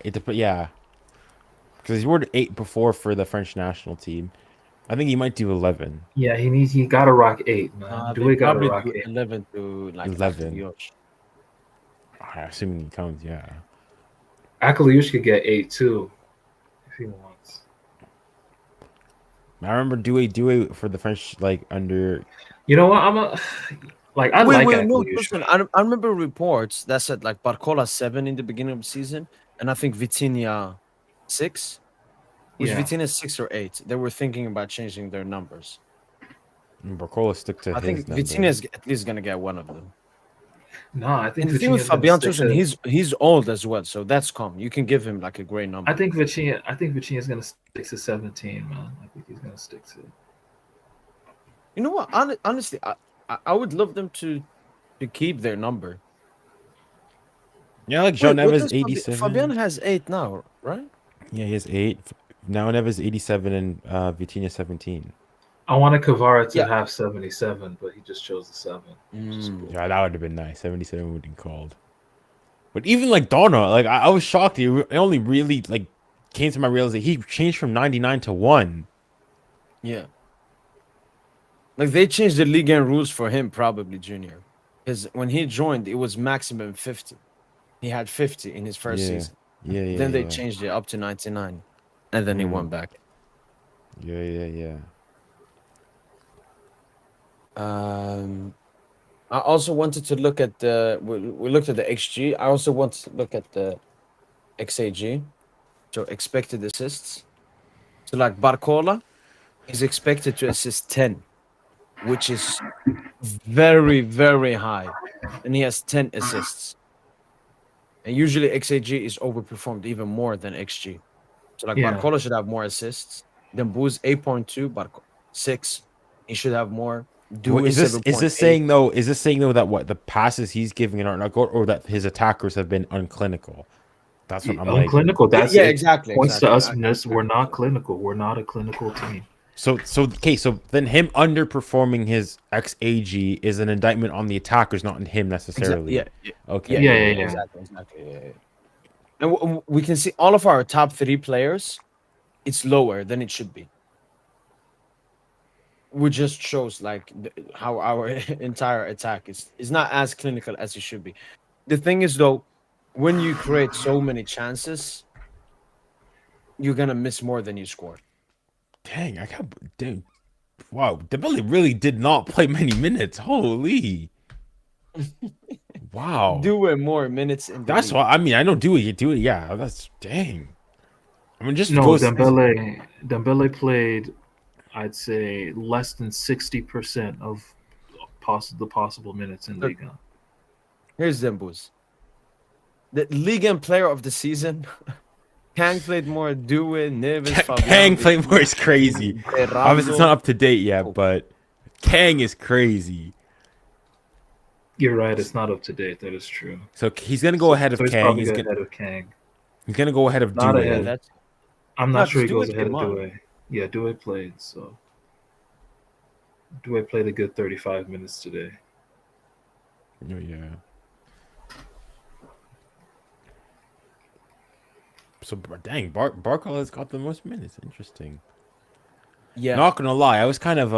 It depends. Yeah, because he wore 8 before for the French national team. I think he might do 11. Yeah, he got to rock 8, man. They Dewey got to probably rock do 8. 11 to like 11. Yosh. Assuming he comes, yeah. Akaliush could get 8 too if he wants. I remember Dewey for the French under. You know what? I like Wait, no, Akaliush. listen, I remember reports that said like Barcola 7 in the beginning of the season, and I think Vitinha 6. Was Yeah. Vitinha 6 or 8? They were thinking about changing their numbers. Barcola stick to I his think number. Vitinha's at least gonna get one of them. No, I think And the thing with Vitinha's gonna Fabian stick Toussaint, to. he's old as well, so that's calm. You can give him like a great number. I think Vitinha's gonna stick to 17, man. I think he's gonna stick to it. You know what? Honestly, I would love them to keep their number. Yeah, like Joe Wait, what Neves does 87. Fabian has 8 now, right? Yeah, he has 8. Now Neves 87 and Vitinha 17. I wanted Kvara to Yeah. have 77, but he just chose the 7. which is cool. Yeah, that would have been nice. 77 would have been called. But even like Donna, like I was shocked. It only really like came to my realization he changed from 99 to 1. Yeah. Like they changed the league and rules for him, probably Junior, because when he joined, it was maximum 50. He had 50 in his first Yeah. season. Yeah. Then they changed it up to 99, and then he went back. Yeah. I also wanted to look at we looked at the XG. I also wanted to look at the XAG, so expected assists. So like Barcola is expected to assist 10, which is very, very high, and he has 10 assists. And usually XAG is overperformed even more than XG. So like Yeah. Barcola should have more assists. Then Boo's 8.2, Barcola 6. He should have more. Dewey Is this 7.8. saying though? Is this saying though that what the passes he's giving are not good, or that his attackers have been unclinical? That's what I'm like. Unclinical. That's Yeah, it. exactly. Points to us. I- We're not clinical. We're not a clinical team. So then him underperforming his XAG is an indictment on the attackers, not on him necessarily. Yeah. Okay. Yeah. Exactly. Yeah. And we can see all of our top 3 players, it's lower than it should be. Which just shows like how our entire attack is not as clinical as it should be. The thing is though, when you create so many chances, you're gonna miss more than you score. Dang, I can't. Dude, wow, Dembele really did not play many minutes. Holy. Wow. Doing more minutes in the That's league. why. I mean, I know do it. Yeah, that's dang. I mean, just No, goes. Dembele played, I'd say, less than 60% of the possible minutes in Ligue 1. Here's Zembus. The League and Player of the Season. Kang played more. Dewey, Neves, Fabian. Kang played more is crazy. Ferrando. Obviously, it's not up to date yet, but Kang is crazy. You're right. It's not up to date. That is true. So he's gonna go ahead of So he's Kang. probably He's ahead of Kang. gonna go ahead of Not Dewey. ahead. That's I'm No, not sure he 'cause goes Dewey ahead of came on. Dewey. Yeah, Dewey played. So Dewey played a good 35 minutes today. Yeah. So dang, Barcola has got the most minutes. Interesting. yeah. Not gonna lie, I was kind of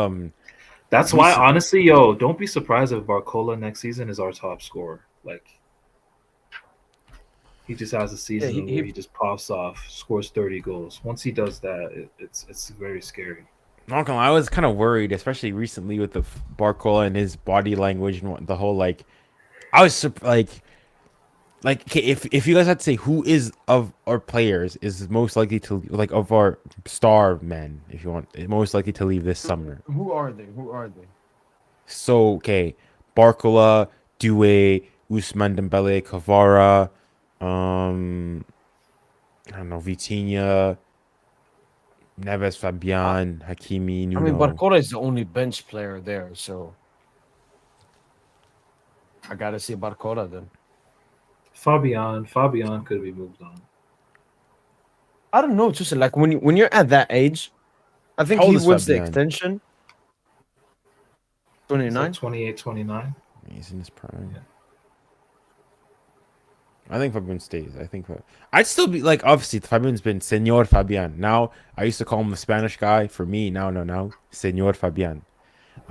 That's why, Decent. honestly, don't be surprised if Barcola next season is our top scorer. Like, he just has a season he- where he just pops off, scores 30 goals. Once he does that, it's very scary. not gonna lie, I was kind of worried, especially recently with the Barcola and his body language and the whole like. I was like okay, if you guys had to say who is of our players is most likely to like of our star men, if you want, most likely to leave this summer. Who are they? So okay, Barcola, Dewey, Ousmane Dembele, Kvara, I don't know, Vitinha, Neves, Fabian, Hakimi, Nuno. I mean, Barcola is the only bench player there, so I gotta see Barcola then. Fabian could be moved on. I don't know, just like when you're at that age, I think How old he is wins the Fabian? extension. It's like 29. 28, 29. He's in his prime. Yeah. I think Fabian stays. I think I'd still be like, obviously Fabian's been Senor Fabian. Now I used to call him the Spanish guy. For me, now Senor Fabian.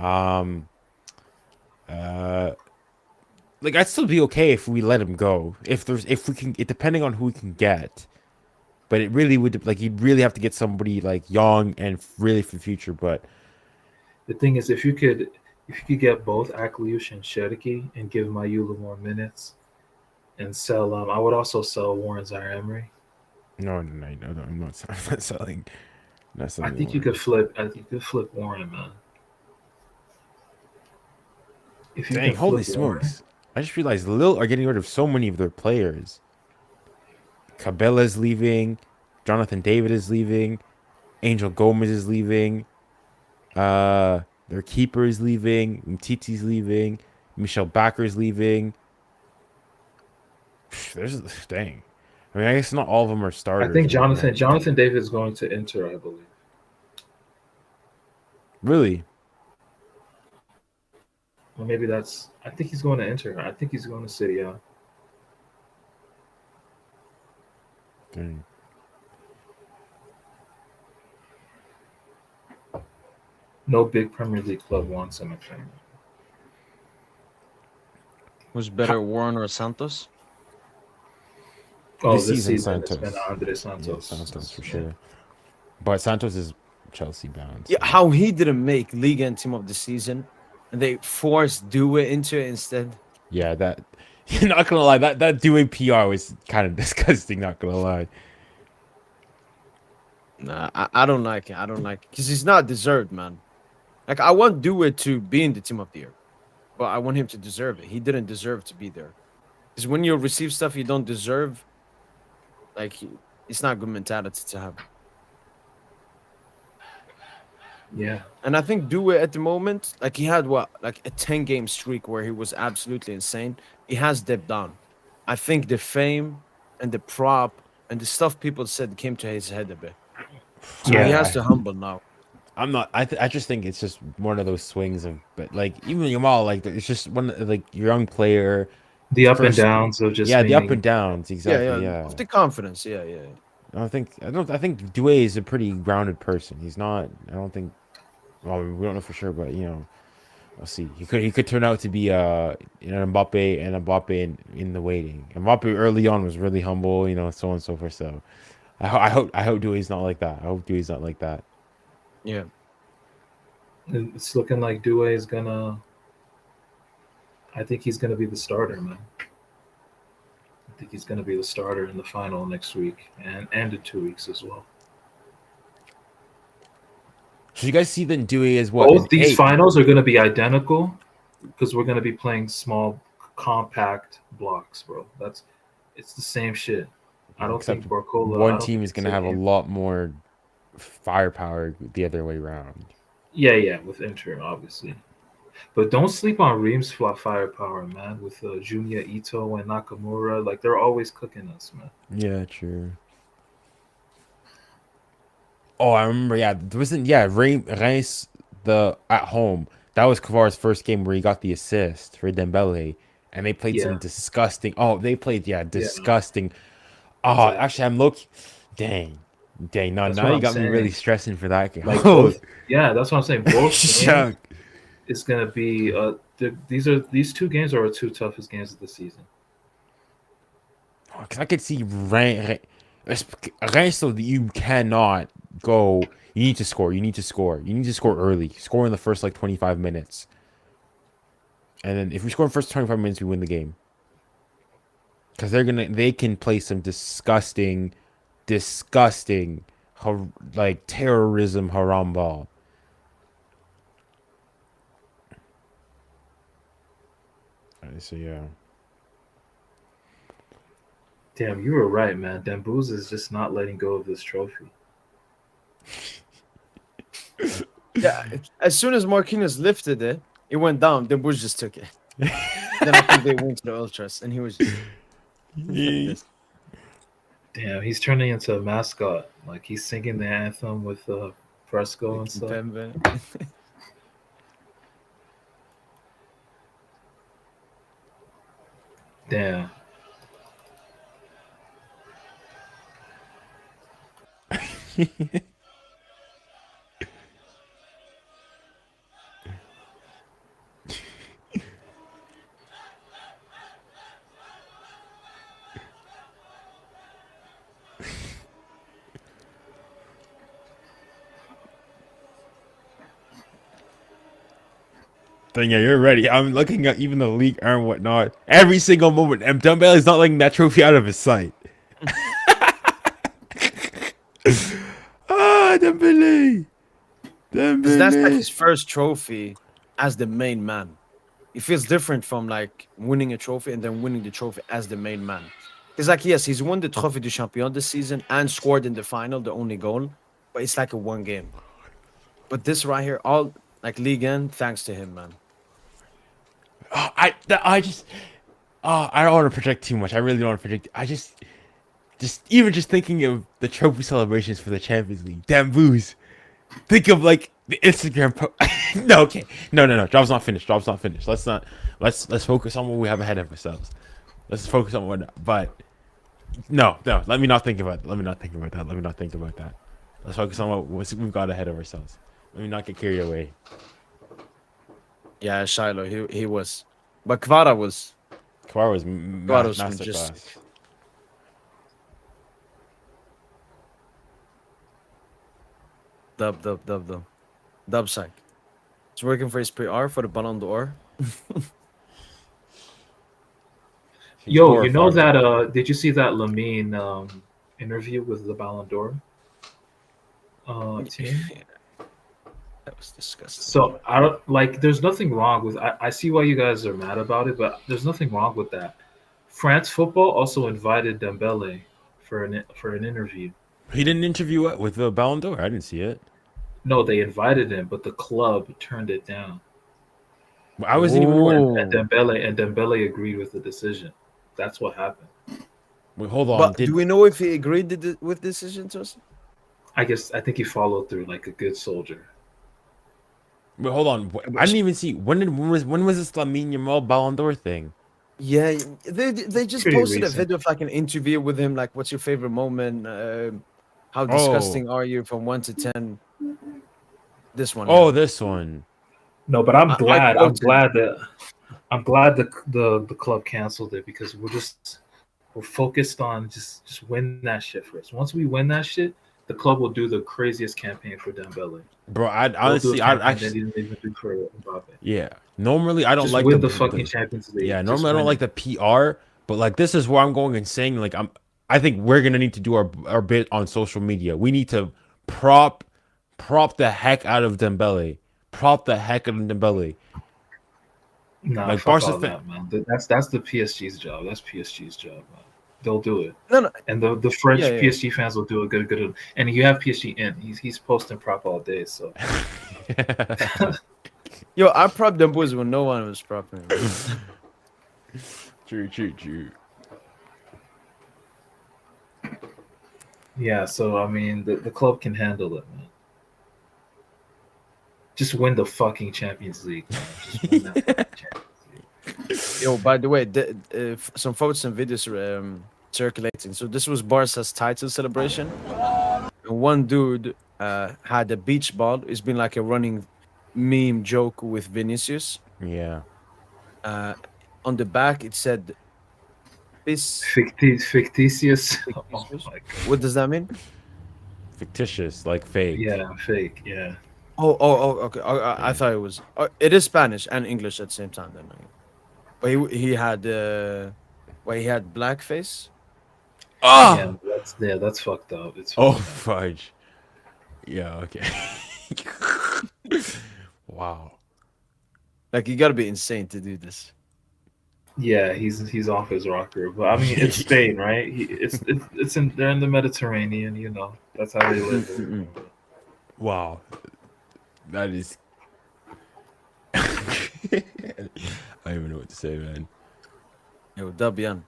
Like I'd still be okay if we let him go. If we can, it depending on who we can get. But it really would, like, you'd really have to get somebody like young and really for the future. But The thing is, if you could get both Akliush and Sheriki and give Mayula more minutes and sell I would also sell Warren Zaire-Emery. no, I'm not selling. Not selling I think you Warren. could flip. I think you could flip Warren, man. If you Dang, can holy flip Warren, smokes! I just realized Lille are getting rid of so many of their players. Cabella's leaving, Jonathan David is leaving, Angel Gomez is leaving, their keeper is leaving, Mtiti's leaving, Michel Backer's leaving. There's dang. I mean, I guess not all of them are starters. I think anymore. Jonathan David is going to Inter, I believe. Really? Or maybe that's. I think he's going to Inter. I think he's going to City. Yeah. Dang. No big Premier League club wants him, I think. Who's better, Warren or Santos? Oh, This this season, season it's Santos. been Andre Yeah, Santos. Santos for sure. But Santos is Chelsea bound. Yeah, how he didn't make Ligue and Team of the Season, and they forced Due into it instead. Yeah, that. You're not gonna lie, that doing PR was kind of disgusting. Not gonna lie. Nah, I don't like it. I don't like it because he's not deserved, man. Like I want Due to be in the Team of the Year, but I want him to deserve it. He didn't deserve to be there. Because when you receive stuff you don't deserve, like it's not good mentality to have. Yeah. And I think Due at the moment, like he had what, like a 10-game streak where he was absolutely insane. He has dipped down. I think the fame and the prop and the stuff people said came to his head a bit. So he has to humble now. I'm not. I just think it's just one of those swings of, but like even Yamal, like it's just one like young player. The up and First- downs of just Yeah, the up being- and downs. Exactly. Yeah, Yeah. Of the confidence. Yeah. I think Due is a pretty grounded person. He's not. I don't think. Well, we don't know for sure, but we'll see. He could turn out to be an Mbappe in the waiting. Mbappe early on was really humble, so on and so forth. So I hope Due's not like that. I hope Due's not like that. Yeah. It's looking like Due is gonna. I think he's gonna be the starter, man. I think he's gonna be the starter in the final next week and in 2 weeks as well. So you guys see then Due is what? Both an these 8? finals are gonna be identical because we're gonna be playing small, compact blocks, bro. It's the same shit. I don't Except think Barcola. One team is gonna have a lot more firepower the other way around. Yeah, with Inter, obviously. But don't sleep on Ream's firepower, man. With Junya Ito and Nakamura, like they're always cooking us, man. Yeah, true. Oh, I remember. Yeah, there wasn't. Yeah, Reims at home. That was Kvar's first game where he got the assist for Dembele, and they played some Yeah. disgusting. Oh, they played disgusting. Oh, Exactly. actually, I'm looking. Dang. No, That's now what you I'm got me saying. really stressing for that game. Like both, yeah, that's what I'm saying. Both games Shuck. is gonna be. These 2 games are our 2 toughest games of the season. Because I could see Reims, so that you cannot go. You need to score. You need to score early. Score in the first 25 minutes. And then if we score in the first 25 minutes, we win the game. Because they can play some disgusting, terrorism haram ball. Alright, so yeah. Damn, you were right, man. Dembooz is just not letting go of this trophy. Yeah. As soon as Marquinhos lifted it, it went down. Then Bush just took it. Then I think they went to the Ultras, and he was just. Damn, he's turning into a mascot. Like he's singing the anthem with Fresco and stuff. Kimpembe. Damn. Then yeah, you're ready. I'm looking at even the league and whatnot. Every single moment, and Dembele is not letting that trophy out of his sight. Dembele. Because that's like Dembele. his first trophy as the main man. It feels different from like winning a trophy and then winning the trophy as the main man. It's like, yes, he's won the Trophée du Champion this season and scored in the final, the only goal, but it's like a one game. But this right here, all like Ligue 1, thanks to him, man. I don't want to project too much. I really don't want to project. I just even just thinking of the trophy celebrations for the Champions League. Damn booze. Think of like the Instagram no, okay. No. Job's not finished. Let's focus on what we have ahead of ourselves. Let's focus on what but no. Let me not think about that. Let's focus on what we've got ahead of ourselves. Let me not get carried away. Yeah, Shiloh, he was. But Kvara was. Kawhi was Kawhi was masterclass. just- Dub psych. He's working for his PR for the Ballon d'Or. Yo, you know that? Did you see that Lamine interview with the Ballon d'Or team? That was disgusting. So I don't like. There's nothing wrong with. I see why you guys are mad about it, but there's nothing wrong with that. France Football also invited Dembele for an interview. He didn't interview with the Ballon d'Or. I didn't see it. No, they invited him, but the club turned it down. I wasn't even aware. And Dembele agreed with the decision. That's what happened. Wait, hold on. But do we know if he agreed with decision to us? I think he followed through like a good soldier. Wait, hold on. I didn't even see when was this Lamine Yamal Ballon d'Or thing? Yeah, they just Pretty posted a recent. video of like an interview with him, like what's your favorite moment? How disgusting are you from 1 to 10? This one. Oh, yeah. this one. No, but I'm I glad. I'm quoted- glad the club canceled it because we're focused on just win that shit first. Once we win that shit, the club will do the craziest campaign for Dembele. Bro, I'd They'll do a honestly, I'd campaign they actually, didn't even do for Mbappe. yeah. Normally, I don't Just like win the fucking Champions League. Yeah, Just normally I don't win like it. the PR, but like this is where I'm going and saying like I think we're gonna need to do our bit on social media. We need to prop the heck out of Dembele. Prop the heck out of Dembele. Nah, like fuck Barca all that, man. That's the PSG's job. That's PSG's job, man. They'll do it. No. And the French Yeah. PSG fans will do a good. And you have PSG in. He's posting prop all day. So Yo, I propped them boys when no one was propping them. True. yeah. So I mean, the club can handle it, man. Just win the fucking Champions League. Man. Just win that fucking Champions League. Yo, by the way, some photos and videos circulating. So this was Barca's title celebration. And one dude had a beach ball. It's been like a running meme joke with Vinicius. Yeah. On the back, it said, "This." Fictitious. Oh my God. What does that mean? Fictitious, like fake. Yeah, fake. Yeah. Oh, okay. I thought it was. It is Spanish and English at the same time. Then, but he had he had blackface. Oh, That's fucked up. It's oh fucked up. fudge. Yeah. Okay. Wow. Like you gotta be insane to do this. Yeah, he's off his rocker. But I mean, it's Spain, right? They're in the Mediterranean. You know, that's how they live. Wow. That is. I don't even know what to say, man. Yo, Dabian.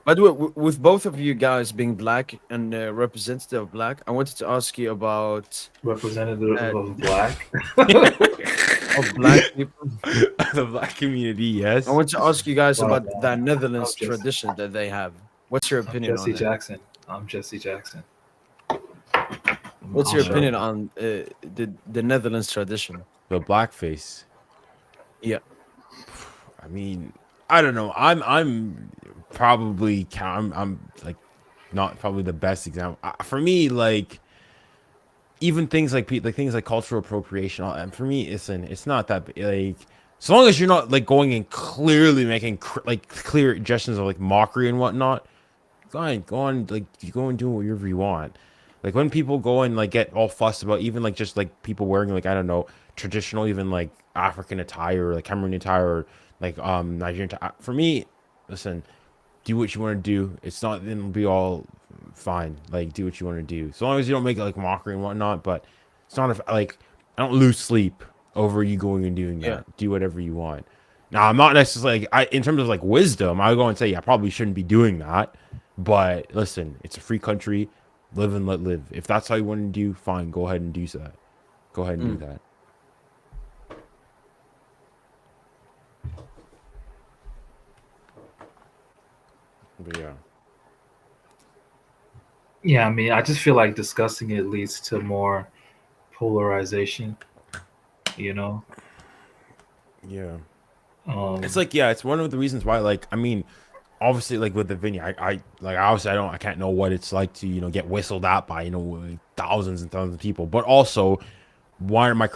By the way, with both of you guys being black and representative of black, I wanted to ask you about Representative of black. of black people. The black community, yes. I want to ask you guys Wow, about man. that Netherlands I'm just- tradition that they have. What's your I'm opinion Jesse on it? Jackson. I'm Jesse Jackson. What's your I'll show opinion you. on the Netherlands tradition? The blackface. Yeah. I mean, I don't know. I'm probably I'm like not probably the best example for me. Like even things like things like cultural appropriation. And for me, it's not that like so long as you're not like going and clearly making like clear gestures of like mockery and whatnot. Go on, like you go and do whatever you want. Like when people go and like get all fussed about even like just like people wearing like I don't know traditional even like African attire or like Cameroonian attire or like Nigerian attire. For me, listen, do what you want to do. It's not it'll be all fine. Like do what you want to do. So long as you don't make it like mockery and whatnot. But it's not like I don't lose sleep over you going and doing that. Yeah. Do whatever you want. Now I'm not necessarily like in terms of like wisdom. I would go and say I probably shouldn't be doing that. But listen, it's a free country. Live and let live. If that's how you want to do, fine. Go ahead and do that. Go ahead and do that. But yeah. Yeah, I mean, I just feel like discussing it leads to more polarization. You know. Yeah. It's It's it's one of the reasons why, like, I mean, obviously, like with the Vinny, obviously, I can't know what it's like to, get whistled at by, like, thousands and thousands of people. But also, one of my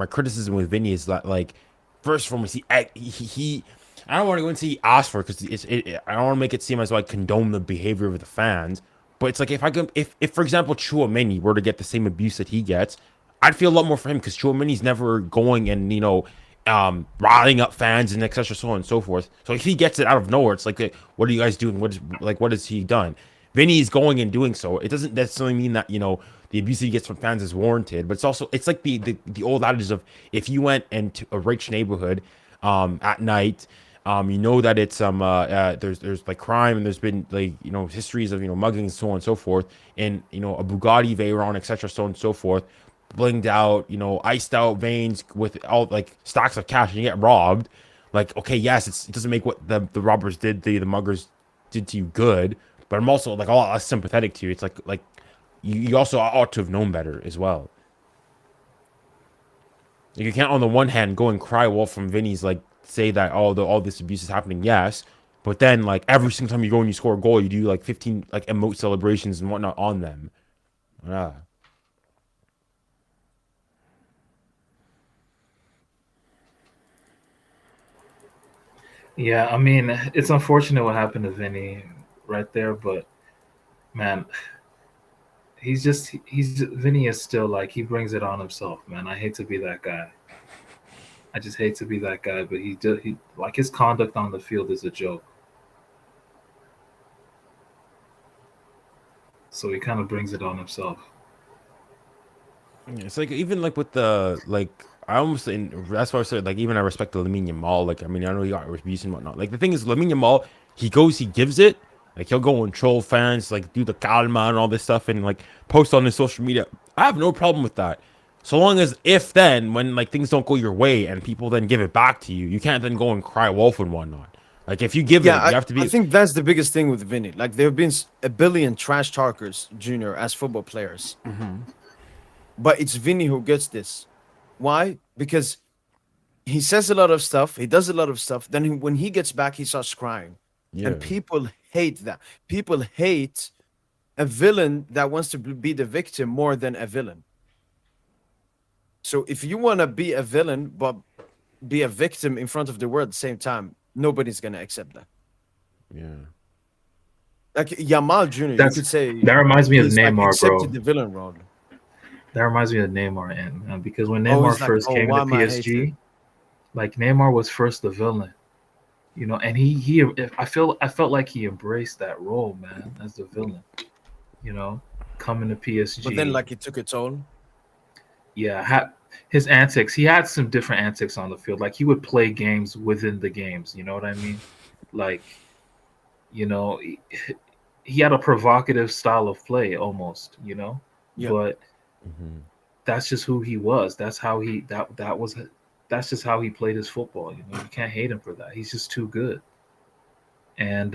criticism with Vinny is that, like, first and foremost, he I don't want to go and say he asked for it because I don't want to make it seem as though I condone the behavior of the fans. But it's like if for example Chouameni were to get the same abuse that he gets, I'd feel a lot more for him because Chouameni's never going and rallying up fans and etc. so on and so forth. So if he gets it out of nowhere, it's like, what are you guys doing? What has he done? Vinny's going and doing so. It doesn't necessarily mean that the abuse he gets from fans is warranted, but it's like the old adage of if you went into a rich neighborhood at night. You know that it's there's like crime and there's been like histories of mugging and so on and so forth, and a Bugatti Veyron etc. so on and so forth, blinged out, iced out veins with all like stacks of cash, and you get robbed. Like, okay, yes, it doesn't make what the robbers did, the muggers did to you good, but I'm also like a lot less sympathetic to you. It's like you also ought to have known better as well. You can't on the one hand go and cry wolf from Vinny's like say that all this abuse is happening, yes, but then like every single time you go and you score a goal, you do like 15 like emote celebrations and whatnot on them. Yeah. Yeah, I mean, it's unfortunate what happened to Vinny right there, but man, he's Vinny is still like he brings it on himself, man. I hate to be that guy. I just hate to be that guy, but he like his conduct on the field is a joke. So he kind of brings it on himself. It's like even like with the like I almost that's why I said like even I respect the Lamine Yamal. Like I mean I know he got abuse and whatnot. Like the thing is Lamine Yamal, he gives it. Like he'll go and troll fans, like do the calma and all this stuff, and like post on his social media. I have no problem with that. So long as when like things don't go your way and people then give it back to you, you can't then go and cry wolf and whatnot. Like if you give it, you have to be. I think that's the biggest thing with Vinny. Like there have been a billion trash talkers, Junior, as football players. But it's Vinny who gets this. Why? Because he says a lot of stuff. He does a lot of stuff. Then when he gets back, he starts crying. Yeah. And people hate that. People hate a villain that wants to be the victim more than a villain. So if you want to be a villain, but be a victim in front of the world at the same time, nobody's going to accept that. Yeah. Like Yamal Jr., you could say that reminds me of he's, Neymar, accepted bro. the villain role. That reminds me of Neymar, and because when Neymar first came to PSG, like Neymar was first the villain, and I felt like he embraced that role, man, as the villain, coming to PSG. But then, like, it took its own. Yeah, his antics. He had some different antics on the field. Like he would play games within the games. You know what I mean? Like you know, he had a provocative style of play almost, you know, Yeah. but Mm-hmm. that's just who he was. That's how he that's just how he played his football. You know, you can't hate him for that. He's just too good. And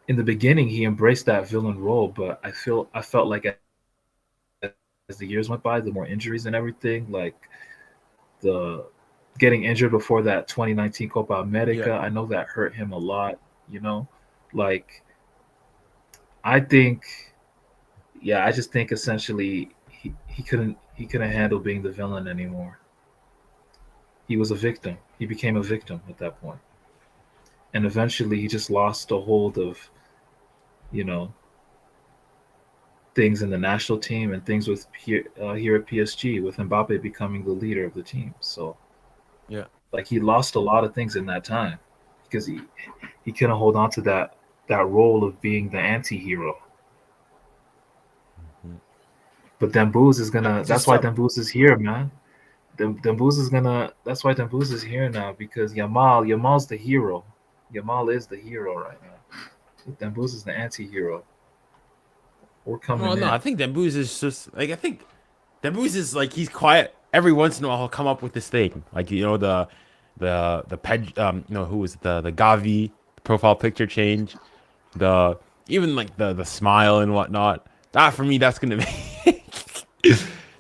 in the beginning, he embraced that villain role, but I felt like as the years went by, the more injuries and everything, like the getting injured before that 2019 Copa America, Yeah. I know that hurt him a lot. You know, like I think, yeah, I just think essentially he couldn't handle being the villain anymore. He was a victim. He became a victim at that point, and eventually he just lost a hold of, you know, things in the national team and things with here at PSG with Mbappe becoming the leader of the team. So Yeah. like he lost a lot of things in that time because he couldn't hold on to that role of being the anti-hero. Mm-hmm. But Dembouz is gonna. It's That's just why tough. Dembouz is here, man. Dembouz is gonna. That's why Dembouz is here now because Yamal's the hero. Yamal is the hero right now. Dembouz is the anti-hero. We're coming Well, no, in. I think Dembouz is just like I think Dembouz is like he's quiet. Every once in a while, he'll come up with this thing, like you know the ped you know who was the Gavi profile picture change, the even like the smile and whatnot. That for me, that's gonna be.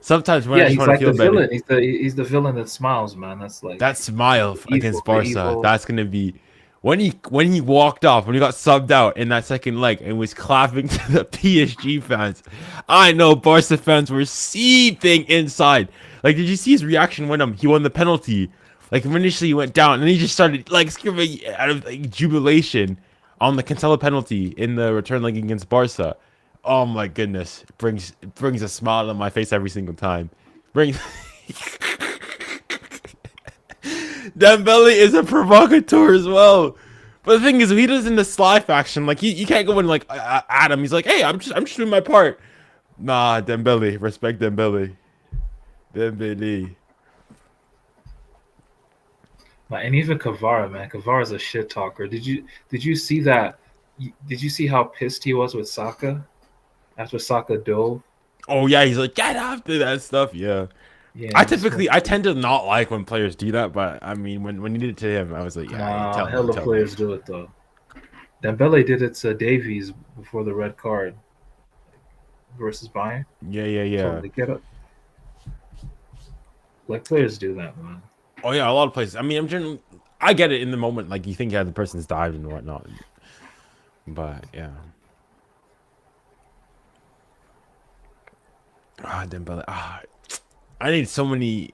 Sometimes when I Yeah, just he's want to like feel the better, villain. He's the villain that smiles, man. That's like that smile against the Barca, evil. that's gonna be when he walked off, when he got subbed out in that second leg and was clapping to the PSG fans. I know Barca fans were seething inside. Like, did you see his reaction when he won the penalty? Like initially he went down and he just started like screaming out of like, jubilation on the Cancelo penalty in the return leg against Barca. Oh my goodness, it brings a smile on my face every single time. Brings. Dembele is a provocateur as well. But the thing is, he does in the Sly faction. Like you can't go in like at him. He's like, hey, I'm just doing my part. Nah, Dembele, respect Dembele. Dembele. And even Kavara, man. Kavara's a shit talker. Did you see that? Did you see how pissed he was with Saka after Saka dove? Oh yeah, he's like, get after that stuff. Yeah. Yeah, I tend to not like when players do that, but I mean, when he did it to him, I was like, yeah, nah, tell me, hella tell me. players do it though. Dembele did it to Davies before the red card versus Bayern. Yeah, yeah, yeah. Totally get up. Like players do that, man. Oh yeah, a lot of places. I mean, I get it in the moment. Like you think, yeah, the person's died and whatnot, but yeah. Dembele. I need so many.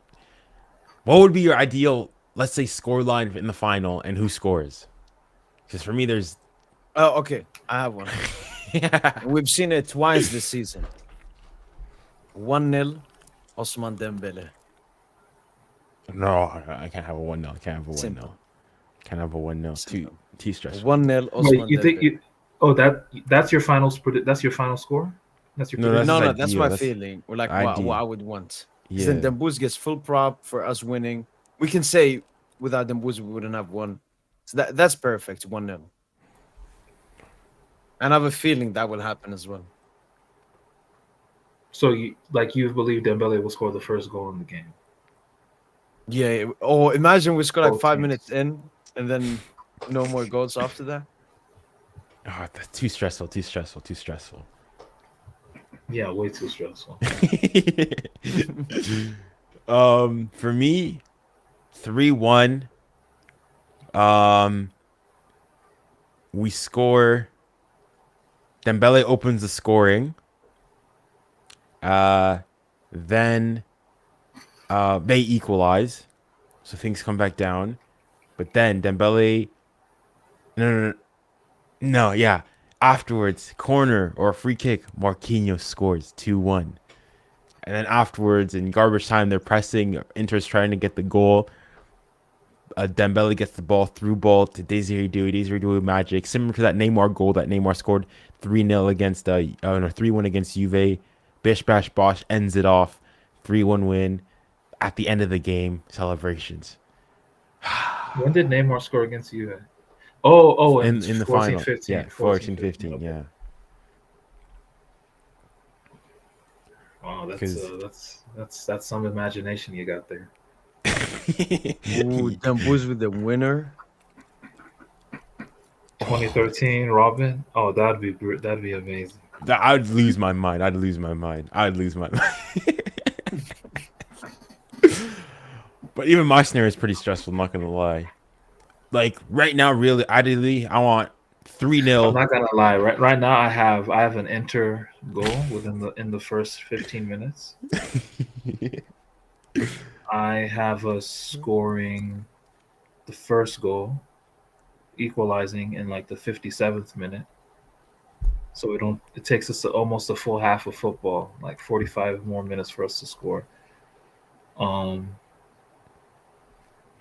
What would be your ideal, let's say, score line in the final, and who scores? Because for me, there's. Oh, okay. I have one. Yeah. We've seen it twice this season. 1-0, Osman Dembele. No, I can't have a 1-0. I can't have a 1-0. Simple. Can't have a 1-0. Too stressful. 1-0, Osman Wait, you think Dembele. you? Oh, that's your final. That's your final score. That's your No, prediction? No, his no, that's idea, my that's feeling. Or like idea. what I would want. Because Yeah. then Dembuz gets full prop for us winning. We can say without Dembuz we wouldn't have won. So that's perfect. 1-0. And I have a feeling that will happen as well. So you believe Dembele will score the first goal in the game? Yeah. Or imagine we score like Both 5 teams. minutes in and then no more goals after that. Oh, that's too stressful. Too stressful. Too stressful. Yeah, way too stressful. For me, 3-1. We score. Dembele opens the scoring. Then they equalize. So things come back down. But then Dembele. No, yeah. Afterwards, corner or free kick, Marquinhos scores 2-1. And then afterwards, in garbage time, they're pressing. Inter's trying to get the goal. Dembele gets the through ball to Desiree Doué magic. Similar to that Neymar goal that Neymar scored 3-0 against 3-1 against Juve. Bish Bash Bosh ends it off. 3-1 win. At the end of the game, celebrations. When did Neymar score against you? And in the 14, final. 15. Yeah, 14, 15. Okay. Yeah. Wow, 'Cause- that's some imagination you got there. Ooh, them boys with the winner. 2013, Robin. Oh, that'd be amazing. I'd lose my mind. I'd lose my mind. But even my scenario is pretty stressful, I'm not gonna lie. Like right now, really, ideally, I want I'm 3-0. not gonna lie. Right now, I have an Inter goal in the first 15 minutes. I have us scoring the first goal, equalizing in like the 57th minute. So it takes us almost a full half of football, like 45 more minutes for us to score.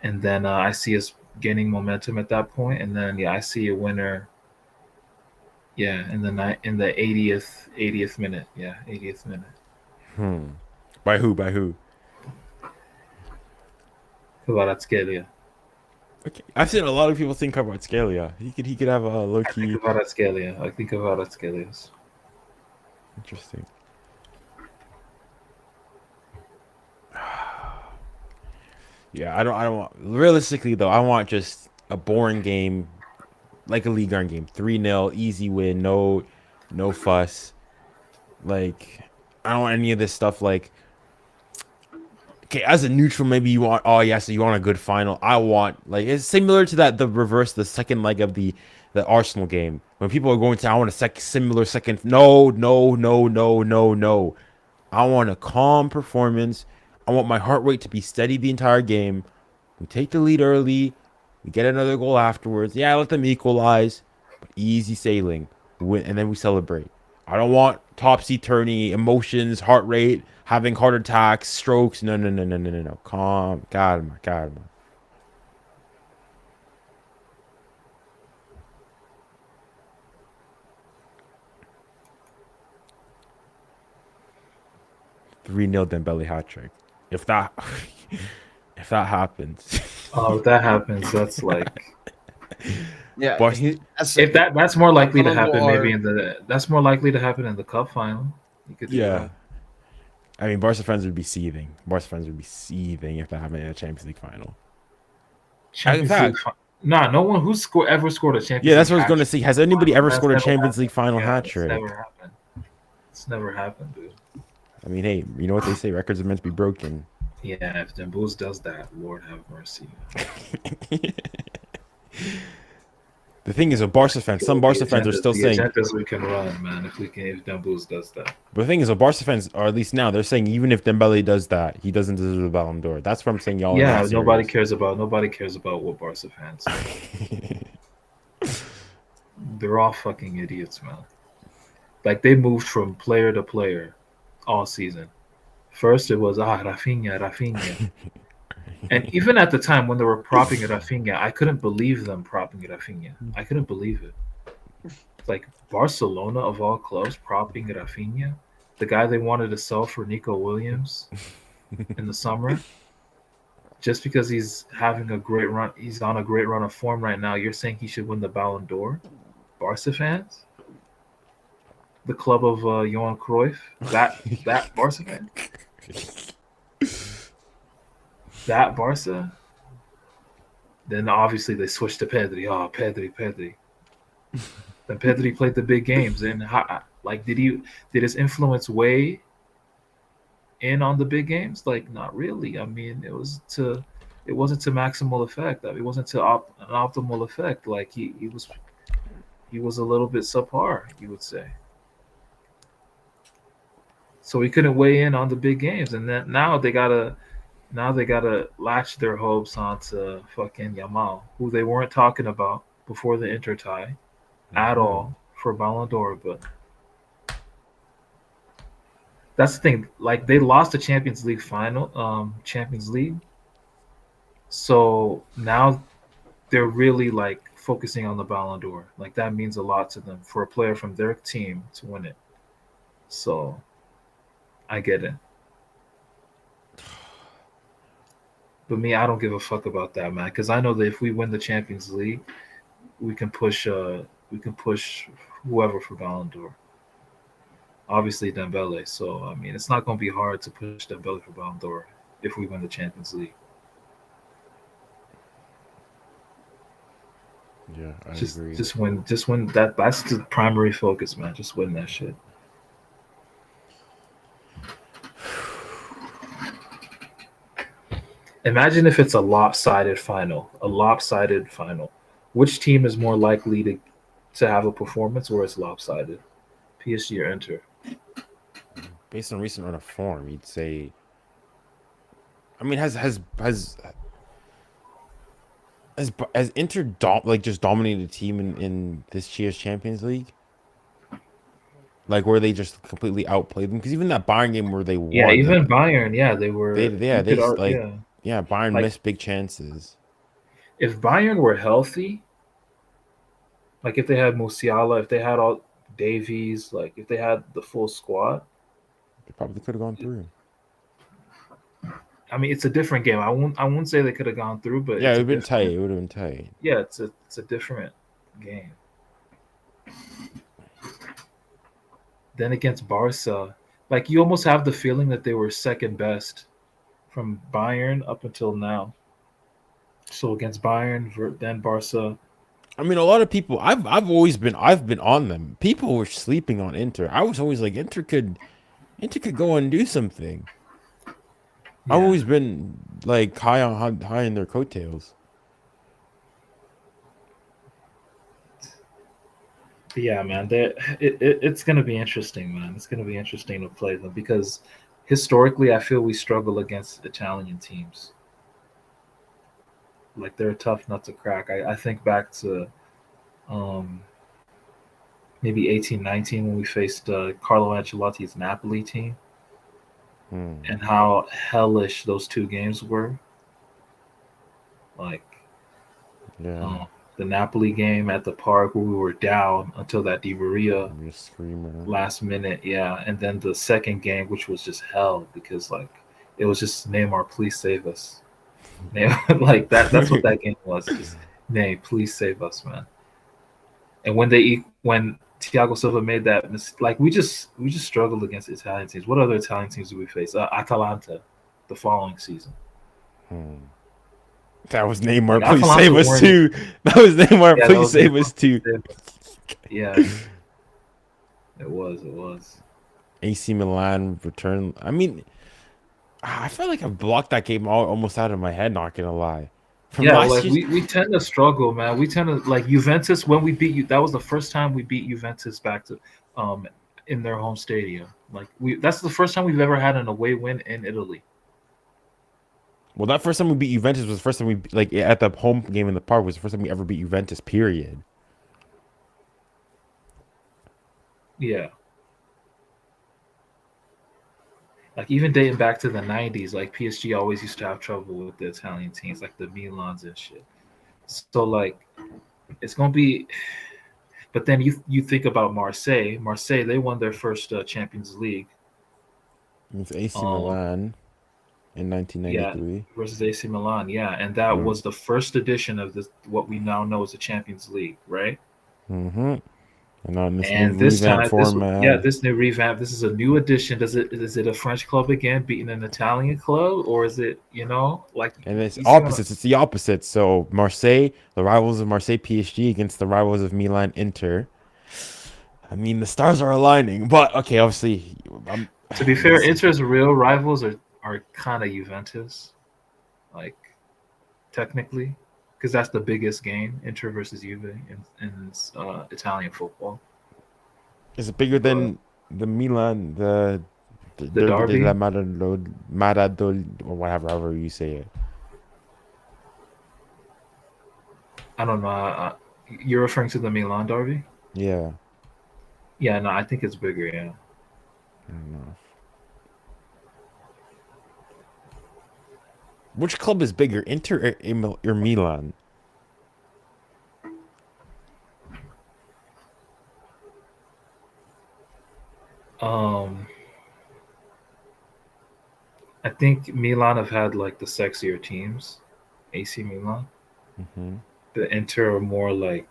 And then I see us gaining momentum at that point, and then I see a winner. Yeah, in the 80th minute. Yeah, 80th minute. By who? By who? Kvaratskhelia. Okay, I've seen a lot of people think about Scalia. He could have a low I think key. Kvaratskhelia. I think Kvaratskhelia. Interesting. Yeah, I don't want, realistically though, I want just a boring game, like a Ligue 1 game. 3-0, easy win, no fuss. Like, I don't want any of this stuff like, okay, as a neutral, maybe you want, oh yeah, so you want a good final. I want, like, it's similar to the reverse, the second leg of the Arsenal game. When people are going to, I want a similar second. No. I want a calm performance. I want my heart rate to be steady the entire game. We take the lead early. We get another goal afterwards. Yeah, let them equalize. But easy sailing. And then we celebrate. I don't want topsy-turvy emotions, heart rate, having heart attacks, strokes. No. Calm. Calma. 3-0 Dembele hat trick. If that happens. Oh, if that happens, that's like Yeah, But- if that's more likely to happen. Ballon Maybe that's more likely to happen in the cup final. You could do Yeah. that. I mean, Barca fans would be seething. Barca fans would be seething if that happened in a Champions League final. Champions fact- League. Nah, no one who's ever scored a Champions. Yeah, that's what I was League going to hat say. Has anybody ever That's scored a never Champions happened. League final Yeah, hat it's trick? never happened. It's never happened, dude. I mean, hey, you know what they say? Records are meant to be broken. Yeah, if Dembele does that, Lord have mercy. The thing is, with Barca fans, some Barca fans are still saying. the agendas we can run, man. If Dembele does that. But the thing is, with Barca fans, or at least now, they're saying even if Dembele does that, he doesn't deserve the Ballon d'Or. That's what I'm saying, y'all. Yeah, are not nobody serious. cares about what Barca fans say. They're all fucking idiots, man. Like they moved from player to player all season. First it was Rafinha. And even at the time when they were propping Rafinha, I couldn't believe them propping Rafinha. I couldn't believe it. Like Barcelona of all clubs propping Rafinha, the guy they wanted to sell for Nico Williams in the summer, just because he's having a great run, he's on a great run of form right now. You're saying he should win the Ballon d'Or? Barca fans, the club of Johan Cruyff, that Barca fan, that Barca. Then obviously they switched to Pedri. Oh, Pedri. Then Pedri played the big games, and did his influence weigh in on the big games? Like, not really. I mean, it wasn't to maximal effect. I mean, it wasn't to an optimal effect. Like he was a little bit subpar, you would say. So he couldn't weigh in on the big games, and then now they gotta latch their hopes onto fucking Yamal, who they weren't talking about before the Inter tie at all for Ballon d'Or. But that's the thing. Like they lost the Champions League final, Champions League. So now they're really like focusing on the Ballon d'Or. Like that means a lot to them for a player from their team to win it. So I get it. But me, I don't give a fuck about that, man. Because I know that if we win the Champions League, we can push whoever for Ballon d'Or. Obviously Dembele. So I mean, it's not going to be hard to push Dembele for Ballon d'Or if we win the Champions League. Yeah, I Just agree. just win that. That's the primary focus, man. Just win that shit. Imagine if it's a lopsided final. A lopsided final. Which team is more likely to have a performance where it's lopsided? PSG or Inter? Based on recent run of form, you'd say. I mean, has Inter just dominated the team in this year's Champions League? Like where they just completely outplayed them? Because even that Bayern game where they Yeah, won, even Bayern. Yeah, they were. Bayern Like missed big chances. if Bayern were healthy, like if they had Musiala, if they had all Davies, like if they had the full squad, They probably could have gone through. I mean, it's a different game. I won't say they could have gone through, but Yeah, it it's would a have been different. tight. It would have been tight. Yeah, it's a different game. Then against Barca, like you almost have the feeling that they were second best from Bayern up until now. So against Bayern, then Barca. I mean, a lot of people. I've been on them. People were sleeping on Inter. I was always like, Inter could go and do something. I've Yeah. always been like high in their coattails. But yeah, man, it's gonna be interesting, man. It's gonna be interesting to play them because historically, I feel we struggle against Italian teams. Like they're a tough nut to crack. I think back to um, maybe 18-19 when we faced Carlo Ancelotti's Napoli team and how hellish those two games were. Like Yeah, the Napoli game at the park where we were down until that Di Maria you're screaming. last minute, yeah, and then the second game, which was just hell because like it was just Neymar, please save us. Neymar, like that's what that game was. Just Neymar, please save us, man. And when Thiago Silva made that like we just struggled against Italian teams. What other Italian teams do we face? Atalanta, the following season. That was Neymar. Like, Please Atalanta save us weren't- too. That was Neymar. Yeah, that Please was save Neymar, us too. Yeah, it was. AC Milan return. I mean, I feel like I've blocked that game almost out of my head. Not gonna lie. From Yeah, last like year's- we tend to struggle, man. We tend to like Juventus when we beat you. That was the first time we beat Juventus back to in their home stadium. Like that's the first time we've ever had an away win in Italy. Well, that first time we beat Juventus was the first time we like at the home game in the park was the first time we ever beat Juventus. Period. Yeah. Like even dating back to the 90s, like PSG always used to have trouble with the Italian teams, like the Milans and shit. So like it's gonna be but then you think about Marseille. Marseille, they won their first Champions League. It's AC Milan in 1993. Yeah, versus AC Milan. Yeah, and that was the first edition of this what we now know as the Champions League, right? Mm-hmm. And on this And new this revamp time, format. this new revamp. This is a new edition. Is it a French club again beating an Italian club, or is it like? And it's you see opposites. It's the opposite. So Marseille, the rivals of Marseille PSG against the rivals of Milan Inter. I mean, the stars are aligning, but okay, obviously. To be fair, Inter's real rivals are kind of Juventus, like technically, because that's the biggest game, Inter versus Juve in Italian football. Is it bigger than the Milan, the Derby? de la Maradol, or whatever, however you say it? I don't know. You're referring to the Milan derby? Yeah. Yeah, no, I think it's bigger. Yeah. I don't know. Which club is bigger, Inter or Milan? I think Milan have had like the sexier teams, AC Milan. Mm-hmm. the Inter are more like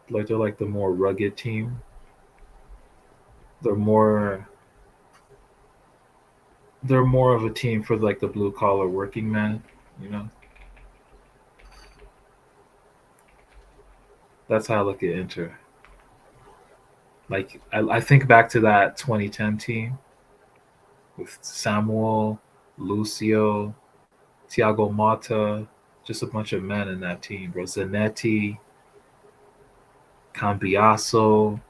they're like the more rugged team. They're more of a team for like the blue collar working man, you know. That's how I look at Inter. Like I think back to that 2010 team with Samuel, Lucio, Thiago Motta, just a bunch of men in that team, bro. Zanetti, Cambiaso,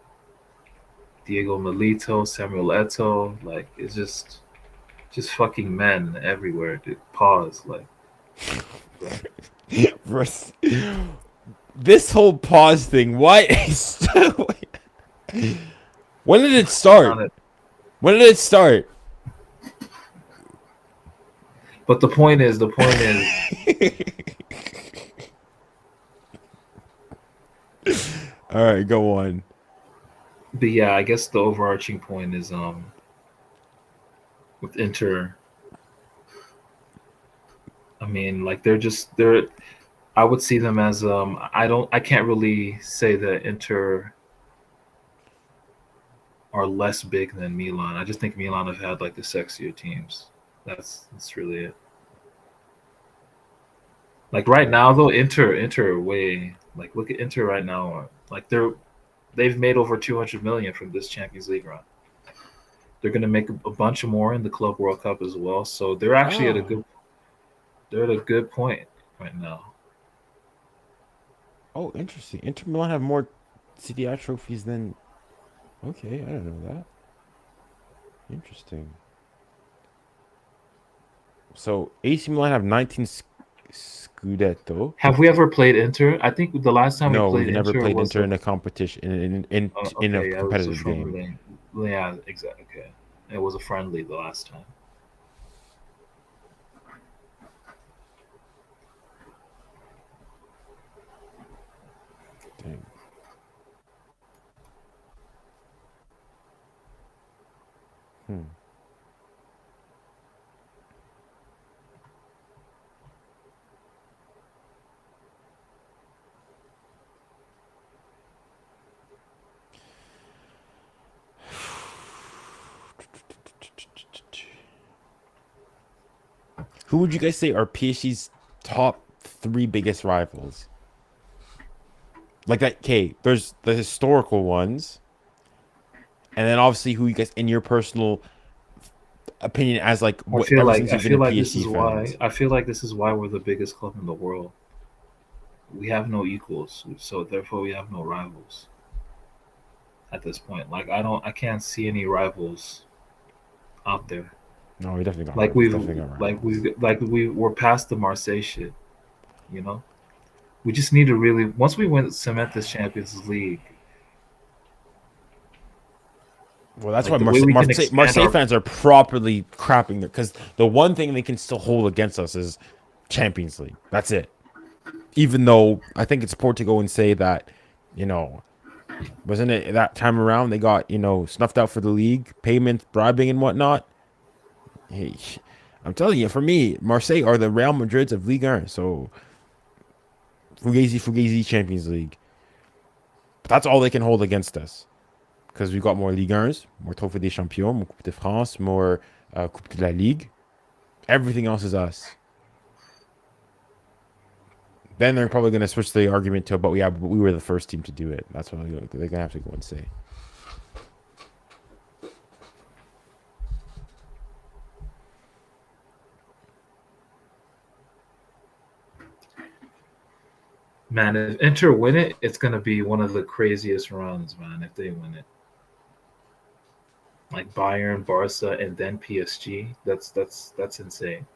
Diego Milito, Samuel Eto'o. Like it's just fucking men everywhere, dude. Pause. Like This whole pause thing, why is when did it start? When did it start? But the point is all right, go on. but yeah, I guess the overarching point is with Inter. I mean, like they're I would see them as I can't really say that Inter are less big than Milan. I just think Milan have had like the sexier teams. That's really it. Like right now though, Inter are way like look at Inter right now. Like they've made over 200 million from this Champions League run. They're gonna make a bunch more in the Club World Cup as well. So they're actually at a good point right now. Oh, interesting. Inter Milan have more Serie A trophies than. Okay, I don't know that. Interesting. So AC Milan have 19 Scudetto. Have we ever played Inter? I think the last time No, we played we've never Inter played was Inter in a competition in okay, a yeah, it was a competitive game. friendly. Yeah, exactly. Okay, it was a friendly the last time. Dang. Who would you guys say are PSG's top 3 biggest rivals? Like that, okay, there's the historical ones, and then obviously who you guys, in your personal opinion, as like what ever since you've been a PSG fan. I feel like this is why we're the biggest club in the world. We have no equals, so therefore we have no rivals. At this point, like I can't see any rivals out there. No, we definitely got Like rivals, definitely got rivals. we're past the Marseille shit, you know. We just need to really once we cement this Champions League. Well, that's like, why Marseille fans are properly crapping there, because the one thing they can still hold against us is Champions League. That's it. Even though I think it's poor to go and say that, you know, wasn't it that time around they got, you know, snuffed out for the league, payments, bribing and whatnot. Hey, I'm telling you, for me, Marseille are the Real Madrids of Ligue 1. So Fugazi, Champions League. But that's all they can hold against us. Because we've got more Ligue 1s, more Trophée des Champions, more Coupe de France, more Coupe de la Ligue. Everything else is us. Then they're probably going to switch the argument to, but we were the first team to do it. That's what they're going to have to go and say. Man, if Inter win it, it's going to be one of the craziest runs, man, if they win it. Like Bayern, Barca, and then PSG. That's insane.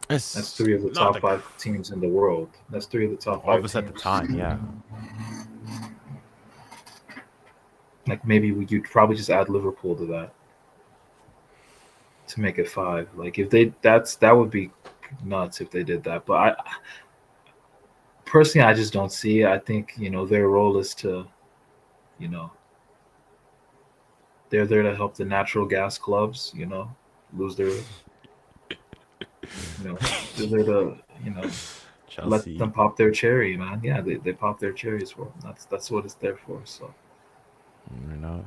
That's 3 of the top 5 teams in the world. That's 3 of the top 5 all of us teams. at the time, yeah. Like maybe you'd probably just add Liverpool to that to make it 5. Like if that would be nuts if they did that. But I personally, I just don't see it. I think, you know, their role is to, you know, they're there to help the natural gas clubs, you know, lose their, you know, they're there to, you know, Chelsea. let them pop their cherry, man. Yeah, they pop their cherries for them. That's what it's there for. So Fair enough.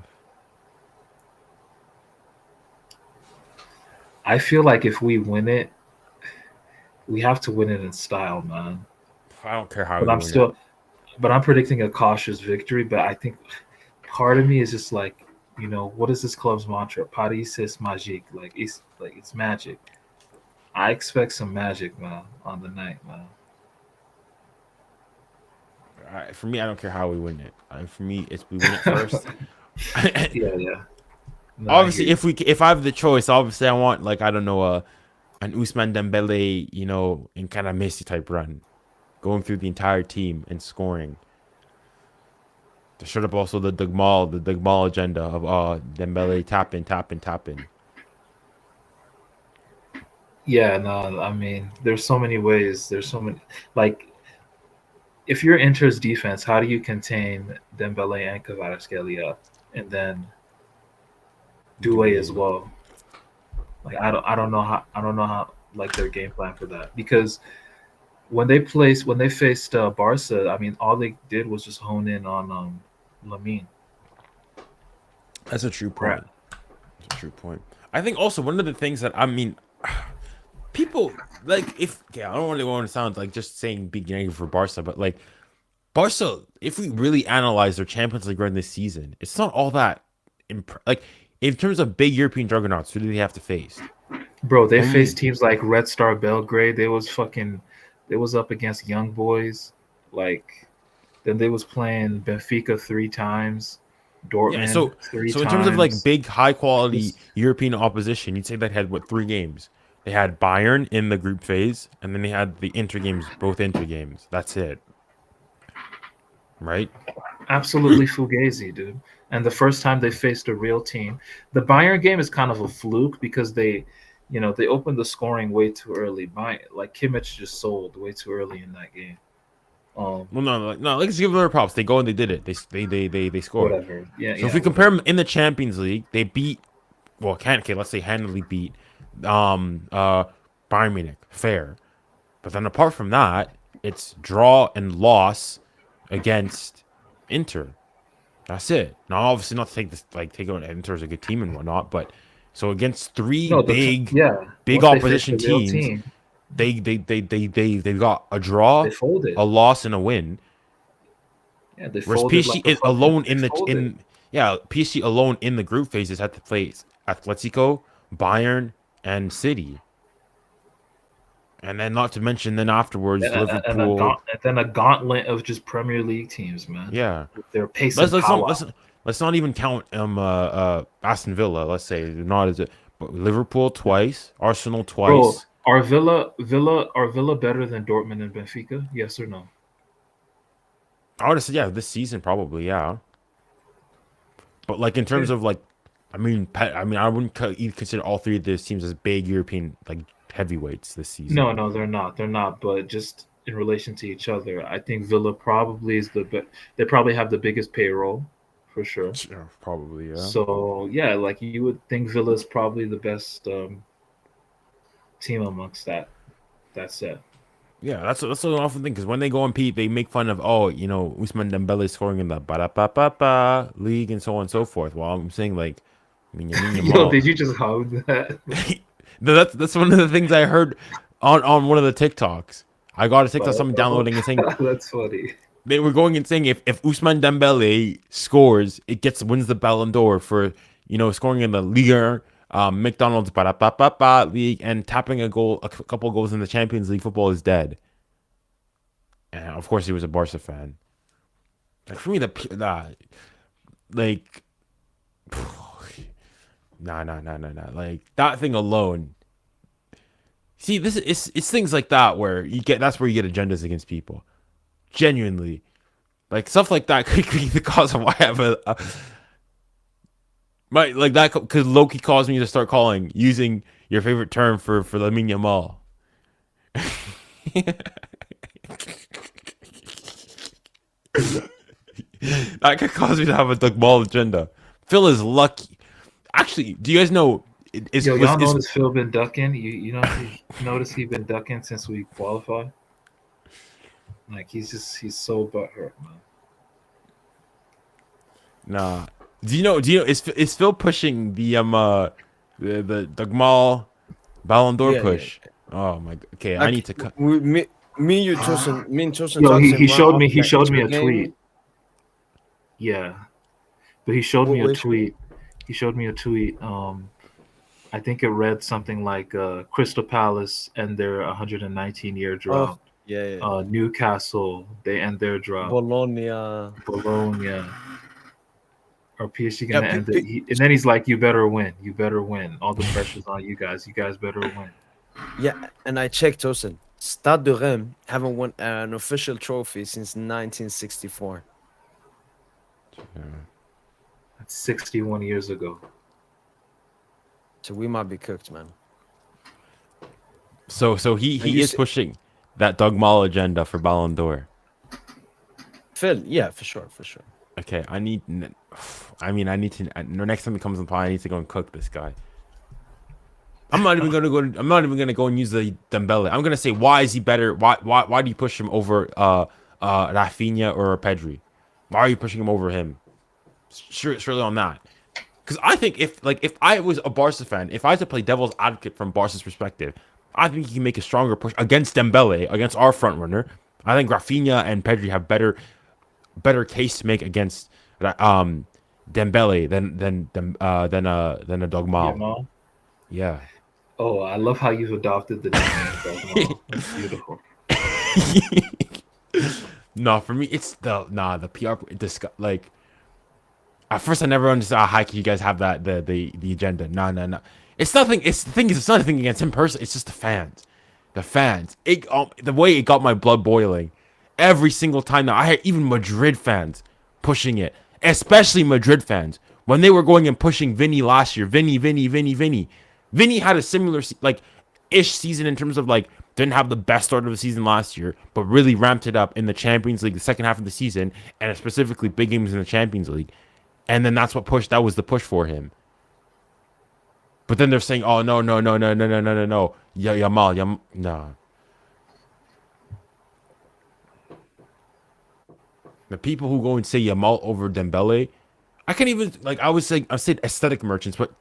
I feel like if we win it, we have to win it in style, man. I don't care how But we I'm win still, but I'm predicting a cautious victory. But I think part of me is just like, what is this club's mantra? Paris c'est magique. Like it's magic. I expect some magic, man, on the night, man. For me, I don't care how we win it. For me, it's we win it first. Yeah. No, I Obviously, hear you. if I have the choice, obviously I want like I don't know an Ousmane Dembele, in kind of Messi type run, going through the entire team and scoring. To shut up also the Dugmal agenda of Dembele tap in. Yeah, no, I mean, there's so many ways. There's so many, like, if you're Inter's defense, how do you contain Dembele and Kvaratskhelia, and then Doué as well? Like, I don't know how like their game plan for that, because when they faced Barca, I mean, all they did was just hone in on Lamine. That's a true Right. point. That's a true point. I think also one of the things that I mean, people like I don't really want to sound like just saying big negative for Barca, but like Barca, if we really analyze their Champions League run this season, it's not all that like in terms of big European juggernauts. Who do they have to face? Bro, they faced teams like Red Star Belgrade. They was up against Young Boys. Like, then they was playing Benfica 3 times, Dortmund Yeah, so 3 in times. terms of like big high quality European opposition, you'd say that had what 3 games? They had Bayern in the group phase, and then they had the both inter games. That's it. Right? Absolutely fugazi, dude. And the first time they faced a real team, the Bayern game is kind of a fluke because they opened the scoring way too early. Like Kimmich just sold way too early in that game. Well, no. Let's give them their props. They go and they did it. They scored. Whatever. Yeah. So if we compare them in the Champions League, they beat. Well, let's say handily beat, Bayern Munich. Fair, but then apart from that, it's draw and loss against Inter. That's it. Now, obviously, not to take on Inter as a good team and whatnot, but so against 3 big Once opposition they faced the real teams, team, they got a draw, they folded. a loss, and a win. Yeah, they Whereas folded. PSG Like is alone PSG alone in the group phases had to play Atletico, Bayern, and City. And then, not to mention, then afterwards, Liverpool. And then a gauntlet of just Premier League teams, man. Yeah, with their pace and power. Let's not even count Aston Villa. Let's say not as but Liverpool twice, Arsenal twice. Bro, are Villa better than Dortmund and Benfica? Yes or no? I would have said this season probably But like in terms of like, I wouldn't consider all 3 of those teams as big European like heavyweights this season. No, they're not. They're not. But just in relation to each other, I think Villa probably is they probably have the biggest payroll, for sure. Yeah, probably, yeah. So yeah, like you would think Villa is probably the best team amongst that set. Yeah, that's what I often think, because when they go on Pete, they make fun of Ousmane Dembele scoring in the league and so on and so forth. Well, I'm saying like, Yo, did you just hug that? That's one of the things I heard on one of the TikToks. I got a TikTok someone downloading and saying that's funny. They were going and saying if Ousmane Dembele scores, it wins the Ballon d'Or for scoring in the Ligue, McDonald's league, and tapping a couple goals in the Champions League. Football is dead. And of course, he was a Barca fan. Like for me, nah. Like that thing alone. See, it's things like that where that's where you get agendas against people. Genuinely, like stuff like that could be the cause of why I have like that could Loki cause me to start using your favorite term for Lamine Yamal. That could cause me to have a Dugmal agenda. Phil is lucky. Actually, do you guys know? Y'all notice Phil been ducking? You notice he been ducking since we qualified? Like he's so butthurt, man. Nah. Do you know? Is Phil pushing the Dogmal Ballon d'Or Yeah, yeah. push? Oh my. Okay, I Like need to cut. me you Tosin, me and Tosin Yo, talked he him right showed me after the a game. tweet. Yeah, but he showed me a Which tweet. He showed me a tweet. I think it read something like Crystal Palace end their 119-year drought. yeah. Newcastle, they end their drought. Bologna. Bologna. Or PSG Yeah, gonna end it? And then he's like, "You better win. You better win. All the pressure's on you guys. You guys better win." yeah, and I checked Tosin. Stade de Reims haven't won an official trophy since 1964. That's 61 years ago. So we might be cooked, man. So he you is see- pushing that Dogmal agenda for Ballon d'Or. Phil, yeah, for sure. Okay, I need to. The next time he comes on pod, I need to go and cook this guy. I'm not even gonna go and use the Dembele. I'm gonna say, why is he better? Why do you push him over Rafinha or Pedri? Why are you pushing him over him? Surely on that. Because I think if I was a Barca fan, if I had to play devil's advocate from Barca's perspective, I think he can make a stronger push against Dembele, against our front runner. I think Rafinha and Pedri have better case to make against Dembele than a Dogmal. Yamal? Yeah. Oh, I love how you've adopted the name Dogmal. It's beautiful. No, for me, it's the PR. Like, at first, I never understood how can you guys have that the agenda. No. It's nothing. It's nothing against him personally. It's just the fans. The fans. The way it got my blood boiling. Every single time now, I had even Madrid fans pushing it, especially Madrid fans when they were going and pushing Vinny last year. Vinny had a similar ish season in terms of didn't have the best start of the season last year, but really ramped it up in the Champions League the second half of the season, and specifically big games in the Champions League. And then that was the push for him. But then they're saying, oh no. Yamal, no. The people who go and say Yamal over Dembele, I can't even I said aesthetic merchants, but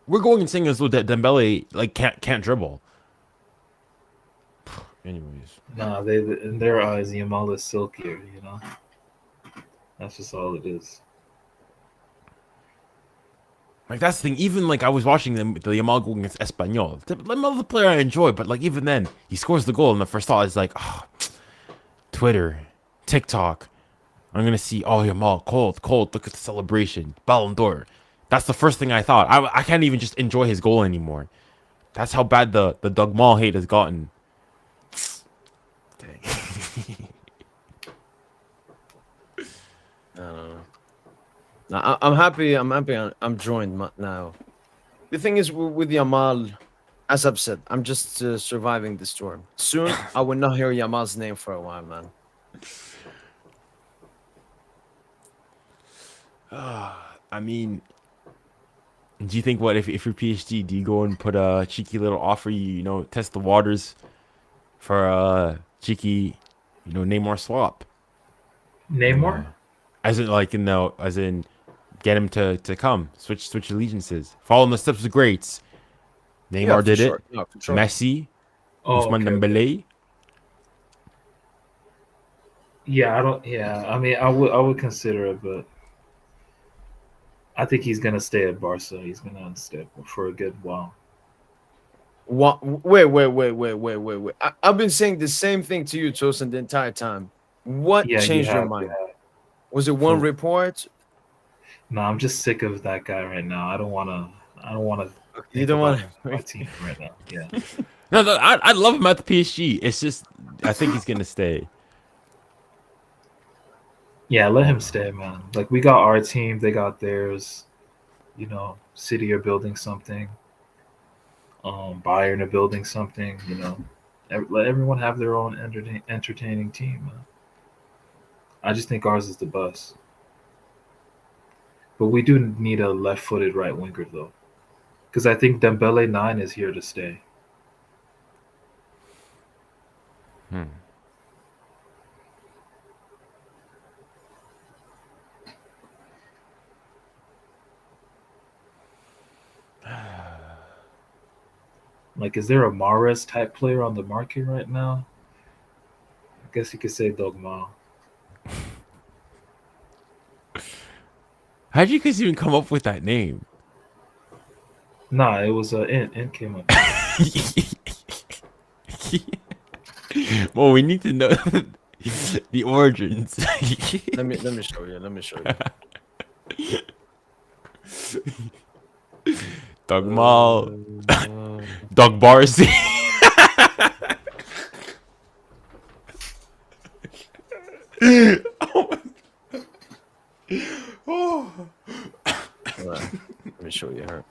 we're going and saying as though that Dembele can't dribble. Anyways, Nah, in their eyes, Yamal is silkier. You know, that's just all it is. That's the thing. Even I was watching the Yamal go against Espanyol. The player I enjoy, but even then, he scores the goal, and the first thought is Twitter, TikTok. I'm gonna see, Yamal, cold. Look at the celebration, Ballon d'Or. That's the first thing I thought. I can't even just enjoy his goal anymore. That's how bad the Dogmal hate has gotten. Dang. I don't know. No, I'm happy. I'm joined now. The thing is with Yamal, as I've said, I'm just surviving the storm. Soon, I will not hear Yamal's name for a while, man. I mean, do you think if you're PSG, do you go and put a cheeky little offer? You test the waters for a cheeky, Neymar swap. Neymar, as in get him to come switch allegiances, follow in the steps of greats. Neymar did it. No, for sure. Messi, Ousmane Dembele. Yeah, I don't. Yeah, I mean, I would consider it, but I think he's gonna stay at Barca. He's gonna stay for a good while. What? Wait. I've been saying the same thing to you, Tosin, the entire time. What changed your mind? Was it one report? No, I'm just sick of that guy right now. I don't want to. You don't want my team right now. Yeah. No, I love him at the PSG. It's just I think he's gonna stay. Yeah, let him stay, man. We got our team, they got theirs. City are building something. Bayern are building something. Let everyone have their own entertaining team, man. I just think ours is the best. But we do need a left-footed right winger, though, because I think Dembele 9 is here to stay. Like, is there a Mahrez type player on the market right now? I guess you could say Dogma. How'd you guys even come up with that name? Nah, it was Int came up. Well, we need to know the origins. Let me show you. Let me show you. Dogmal. Dog Barcy. Hold on. Let me show you her.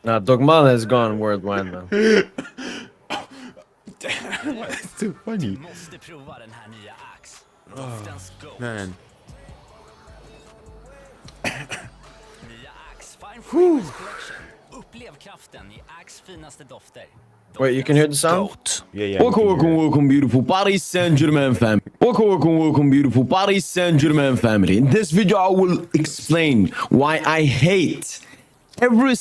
Now, Dogmal has gone worldwide now. That's too funny. Oh, man. Whew. Wait, you can hear the sound? Yeah. Welcome, beautiful Paris Saint-Germain family. Welcome, beautiful Paris Saint-Germain family. In this video, I will explain why I hate every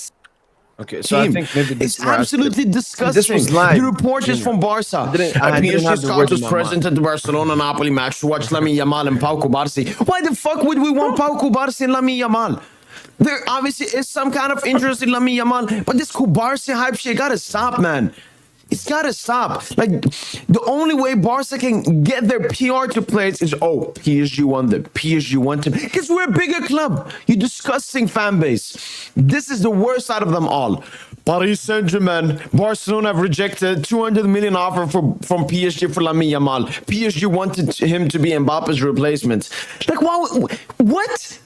Okay, so I team. think maybe this It's absolutely disgusting. This was live. The reporters from Barca. I didn't have PSG the Scott words was in my present at the Barcelona Napoli match to watch Lamine Yamal and Pau Cubarsí. Why the fuck would we want Pau Cubarsí and Lamine Yamal? There obviously is some kind of interest in Lamine Yamal, but this Cubarsí hype shit gotta stop, man. It's gotta stop. Like, the only way Barca can get their PR to players is, oh, PSG won the PSG won team. Because we're a bigger club. You disgusting fan base. This is the worst out of them all. Paris Saint-Germain, Barcelona have rejected 200 million offer from PSG for Lamine Yamal. PSG wanted him to be Mbappe's replacement. Like, what?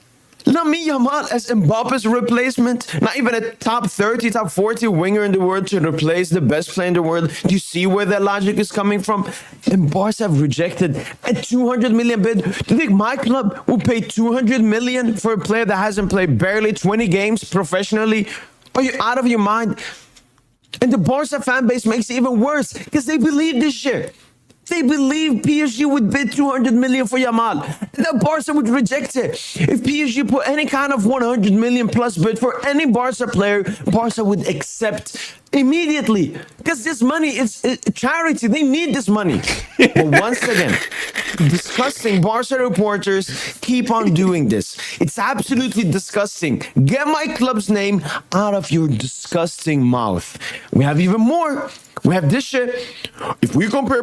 Lamine Yamal as Mbappe's replacement? Not even a top 30, top 40 winger in the world to replace the best player in the world. Do you see where that logic is coming from? And Barca have rejected a 200 million bid. Do you think my club will pay 200 million for a player that hasn't played barely 20 games professionally? Are you out of your mind? And the Barca fan base makes it even worse because they believe this shit. They believe PSG would bid 200 million for Yamal. That Barca would reject it. If PSG put any kind of 100 million plus bid for any Barca player, Barca would accept immediately. Because this money is charity. They need this money. But once again, disgusting Barca reporters keep on doing this. It's absolutely disgusting. Get my club's name out of your disgusting mouth. We have even more. We have this shit. If we compare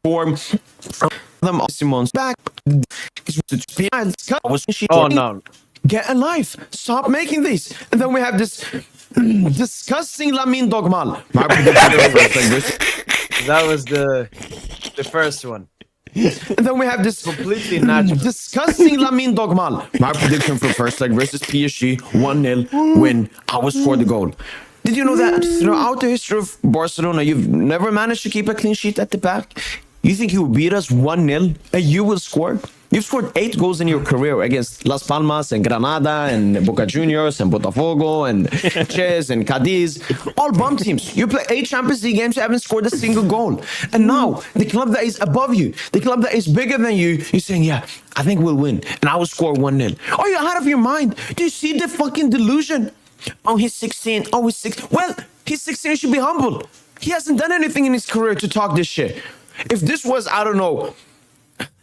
form them Simon's back. Oh no. Get a life. Stop making these. And then we have this disgusting Lamine Dogmal. That was the first one. And then we have this Completely natural. disgusting Lamine Dogmal. My prediction for first leg versus PSG, 1-0 win. I will score the goal. Did you know that throughout the history of Barcelona, you've never managed to keep a clean sheet at the back? You think you will beat us 1-0 and you will score? You've scored 8 goals in your career against Las Palmas and Granada and Boca Juniors and Botafogo and Ches and Cadiz. All bum teams. You play 8 Champions League games, you haven't scored a single goal. And now, the club that is above you, the club that is bigger than you, you're saying, yeah, I think we'll win. And I will score 1-0. Are you out of your mind? Do you see the fucking delusion? Oh, he's 16. Oh, he's 6. Well, he's 16. He should be humble. He hasn't done anything in his career to talk this shit. If this was, I don't know,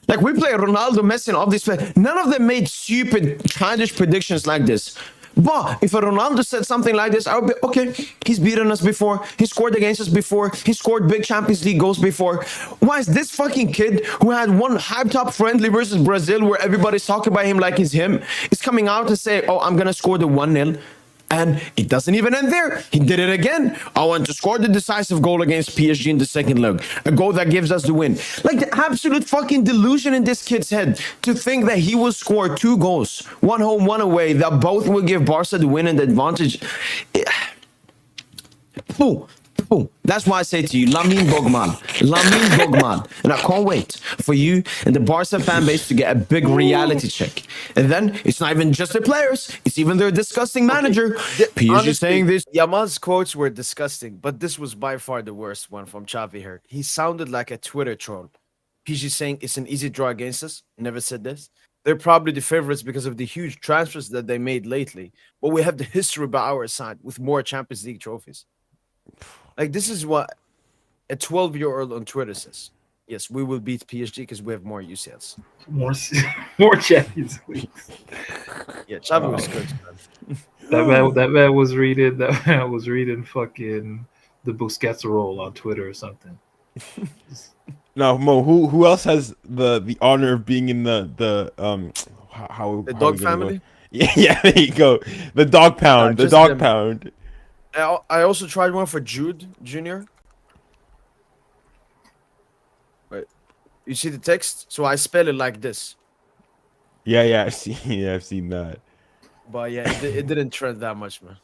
like we play Ronaldo, Messi, and all these players, none of them made stupid, childish predictions like this. But if a Ronaldo said something like this, I would be, okay, he's beaten us before. He scored against us before. He scored big Champions League goals before. Why is this fucking kid who had one hyped up friendly versus Brazil where everybody's talking about him like he's him, is coming out to say, oh, I'm going to score the 1-0. And it doesn't even end there. He did it again. I want to score the decisive goal against PSG in the second leg. A goal that gives us the win. Like the absolute fucking delusion in this kid's head to think that he will score 2 goals, 1 home, 1 away, that both will give Barca the win and the advantage. Pooh. Boom. That's why I say to you, Lamine Bogman. Lamine Bogman. And I can't wait for you and the Barca fan base to get a big reality check. And then it's not even just their players, it's even their disgusting manager. PSG Honestly, saying this. Yamal's quotes were disgusting, but this was by far the worst one from Xavi here. He sounded like a Twitter troll. PG saying it's an easy draw against us. Never said this. They're probably the favorites because of the huge transfers that they made lately. But we have the history by our side with more Champions League trophies. Like, this is what a 12-year-old on Twitter says. Yes, we will beat PSG because we have more UCLs. More Champions Leagues. Yeah, Xavi was good, man. That man was reading fucking the Busquets role on Twitter or something. Now, Mo, who else has the honor of being in the dog family? Yeah, there you go. The dog pound. The dog pound. I also tried one for Jude Jr. Wait, you see the text? So I spell it like this. Yeah, I've seen that. But yeah, it didn't trend that much, man.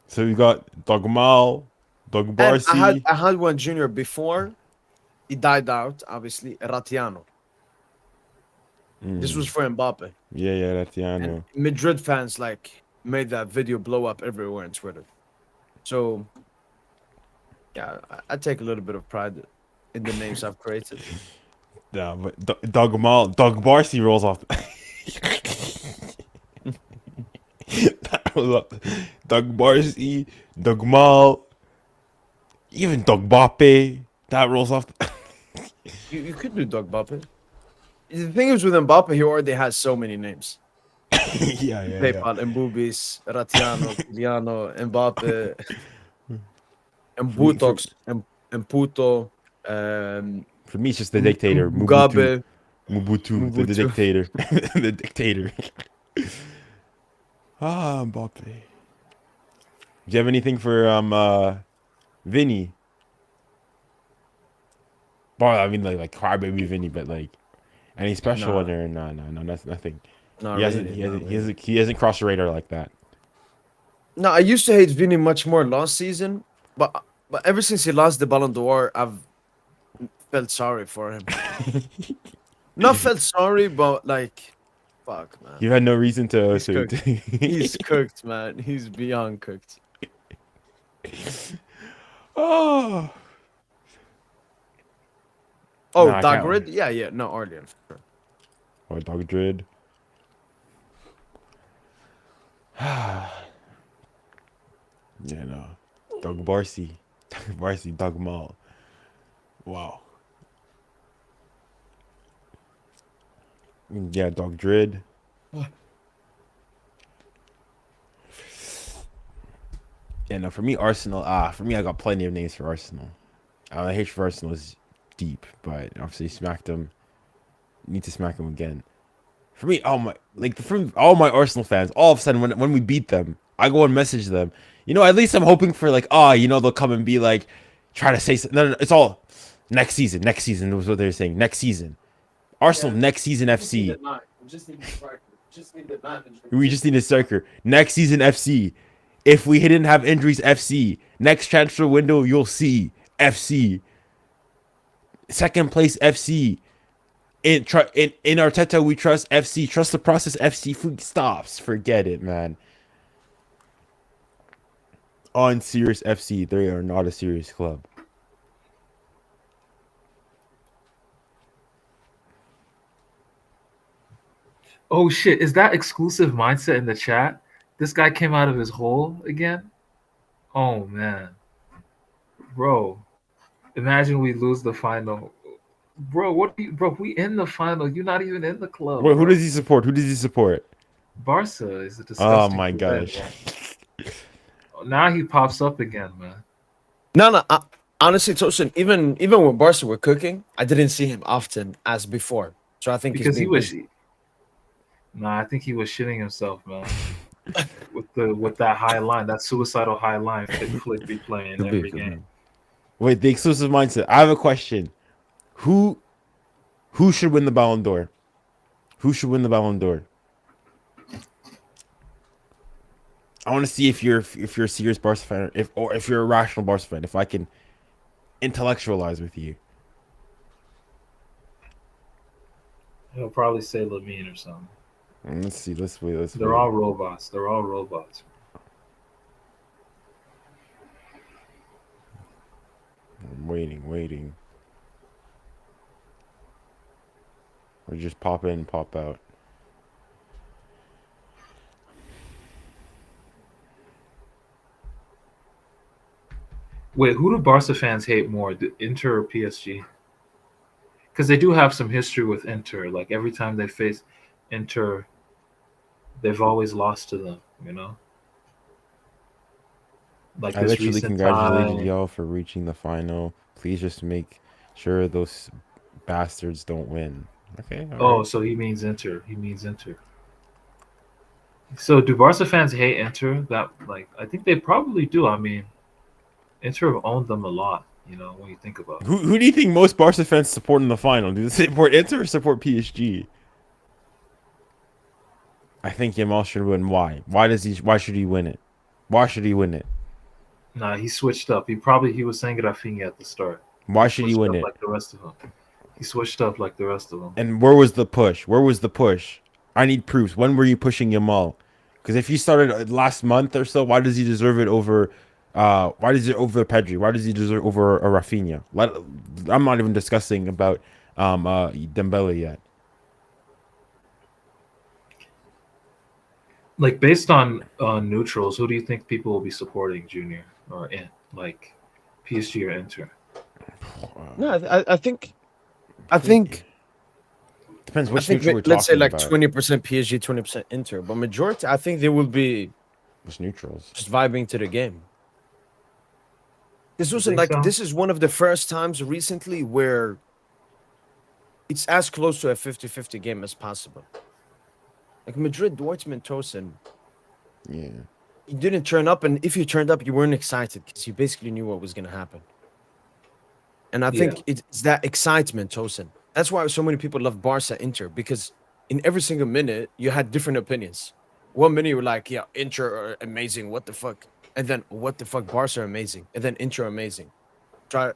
So we got Dogmal, Dog Barcy. And I had one junior before. He died out, obviously. Ratiano. This was for Mbappe. Yeah, Ratiano. And Madrid fans made that video blow up everywhere on Twitter. So yeah, I take a little bit of pride in the names I've created. Yeah, but Dog Barcy rolls off. Dog Barcy, Dogmal, even Dog Bappe. That rolls off. You could do Dog Bappe. The thing is with Mbappe, he already has so many names. yeah. PayPal, Mbubis, Ratiano, Kiliano, Mbappe, Mbutox, Mputo. For me, it's just the dictator. Mugabe. Mubutu, the dictator. The dictator. Mbappe. Do you have anything for Vinny? Well, I mean, like crybaby Vinny, but any special one there? No, that's nothing. He hasn't crossed the radar like that. No, I used to hate Vinny much more last season, but ever since he lost the Ballon d'Or, I've felt sorry for him. Not felt sorry, but fuck, man. You had no reason to. He's cooked, man. He's beyond cooked. Oh, Dagrid? Yeah. No, Orlean. Sure. Or Dog Drid. Yeah, no. Dog Barcy. Dog Mal. Wow. Yeah, Dog Drid. Yeah, no, for me, Arsenal. For me, I got plenty of names for Arsenal. I hate for Arsenal is deep, but obviously smacked them. Need to smack them again. For me, all my Arsenal fans, all of a sudden when we beat them, I go and message them. At least I'm hoping for they'll come and be try to say something. No, it's all next season. Next season was what they were saying. Next season, Arsenal next season FC. We just need a striker. Next season FC. If we didn't have injuries, FC. Next transfer window, you'll see FC. Second place, FC. In Arteta, we trust FC. Trust the process, FC. Food stops. Forget it, man. On serious FC, they are not a serious club. Oh shit! Is that exclusive mindset in the chat? This guy came out of his hole again. Oh man, bro! Imagine we lose the final. Bro, we in the final. You're not even in the club. Wait, who does he support? Barca is a disgusting. Oh my gosh. Now he pops up again, man. No. Honestly, Tosin, even when Barca were cooking, I didn't see him often as before. So I think because he was. Nah, I think he was shitting himself, man. with that high line, that suicidal high line, Flick be playing every game. Wait, the exclusive mindset. I have a question. Who should win the Ballon d'Or? Who should win the Ballon d'Or? I want to see if you're a serious Barca fan, if you're a rational Barca fan, if I can intellectualize with you. He'll probably say Lamine or something. Let's see. Let's wait. They're all robots. They're all robots. I'm waiting. Or just pop in and pop out. Wait, who do Barca fans hate more, the Inter or PSG? Because they do have some history with Inter. Like every time they face Inter, they've always lost to them. You know. Like I this literally recent congratulated time. y'all for reaching the final. Please just make sure those bastards don't win. Okay. Oh, so he means Inter. So do Barca fans hate Inter? That like I think they probably do. I mean, Inter have owned them a lot. You know, when you think about it. Who do you think most Barca fans support in the final? Do they support Inter or support PSG? I think Yamal should win. Why? Why should he win it? Why should he win it? Nah, he switched up. He was saying Rafinha at the start. Why should he Switched win up it? like the rest of them. He switched up like the rest of them. And where was the push? I need proofs. When were you pushing Yamal? Because if he started last month or so, why does he deserve it over? Why does it over Pedri? Why does he deserve over a Rafinha? I'm not even discussing about Dembele yet. Like based on neutrals, who do you think people will be supporting, Junior or in like PSG or Inter? No, I think Depends I which think neutral we're let's say talking like about. 20% PSG, 20% Inter, but majority I think they will be Which neutrals? just vibing to the game. This You wasn't think like so? this is one of the first times recently where it's as close to a 50-50 game as possible. Like Madrid, Dortmund, Tosin, Yeah. you didn't turn up, and if you turned up, you weren't excited because you basically knew what was going to happen. And I think it's that excitement, Tosin. That's why so many people love Barca Inter, because in every single minute you had different opinions. 1 minute you were like, yeah, Inter are amazing, what the fuck? And then what the fuck, Barca are amazing, and then Inter are amazing. I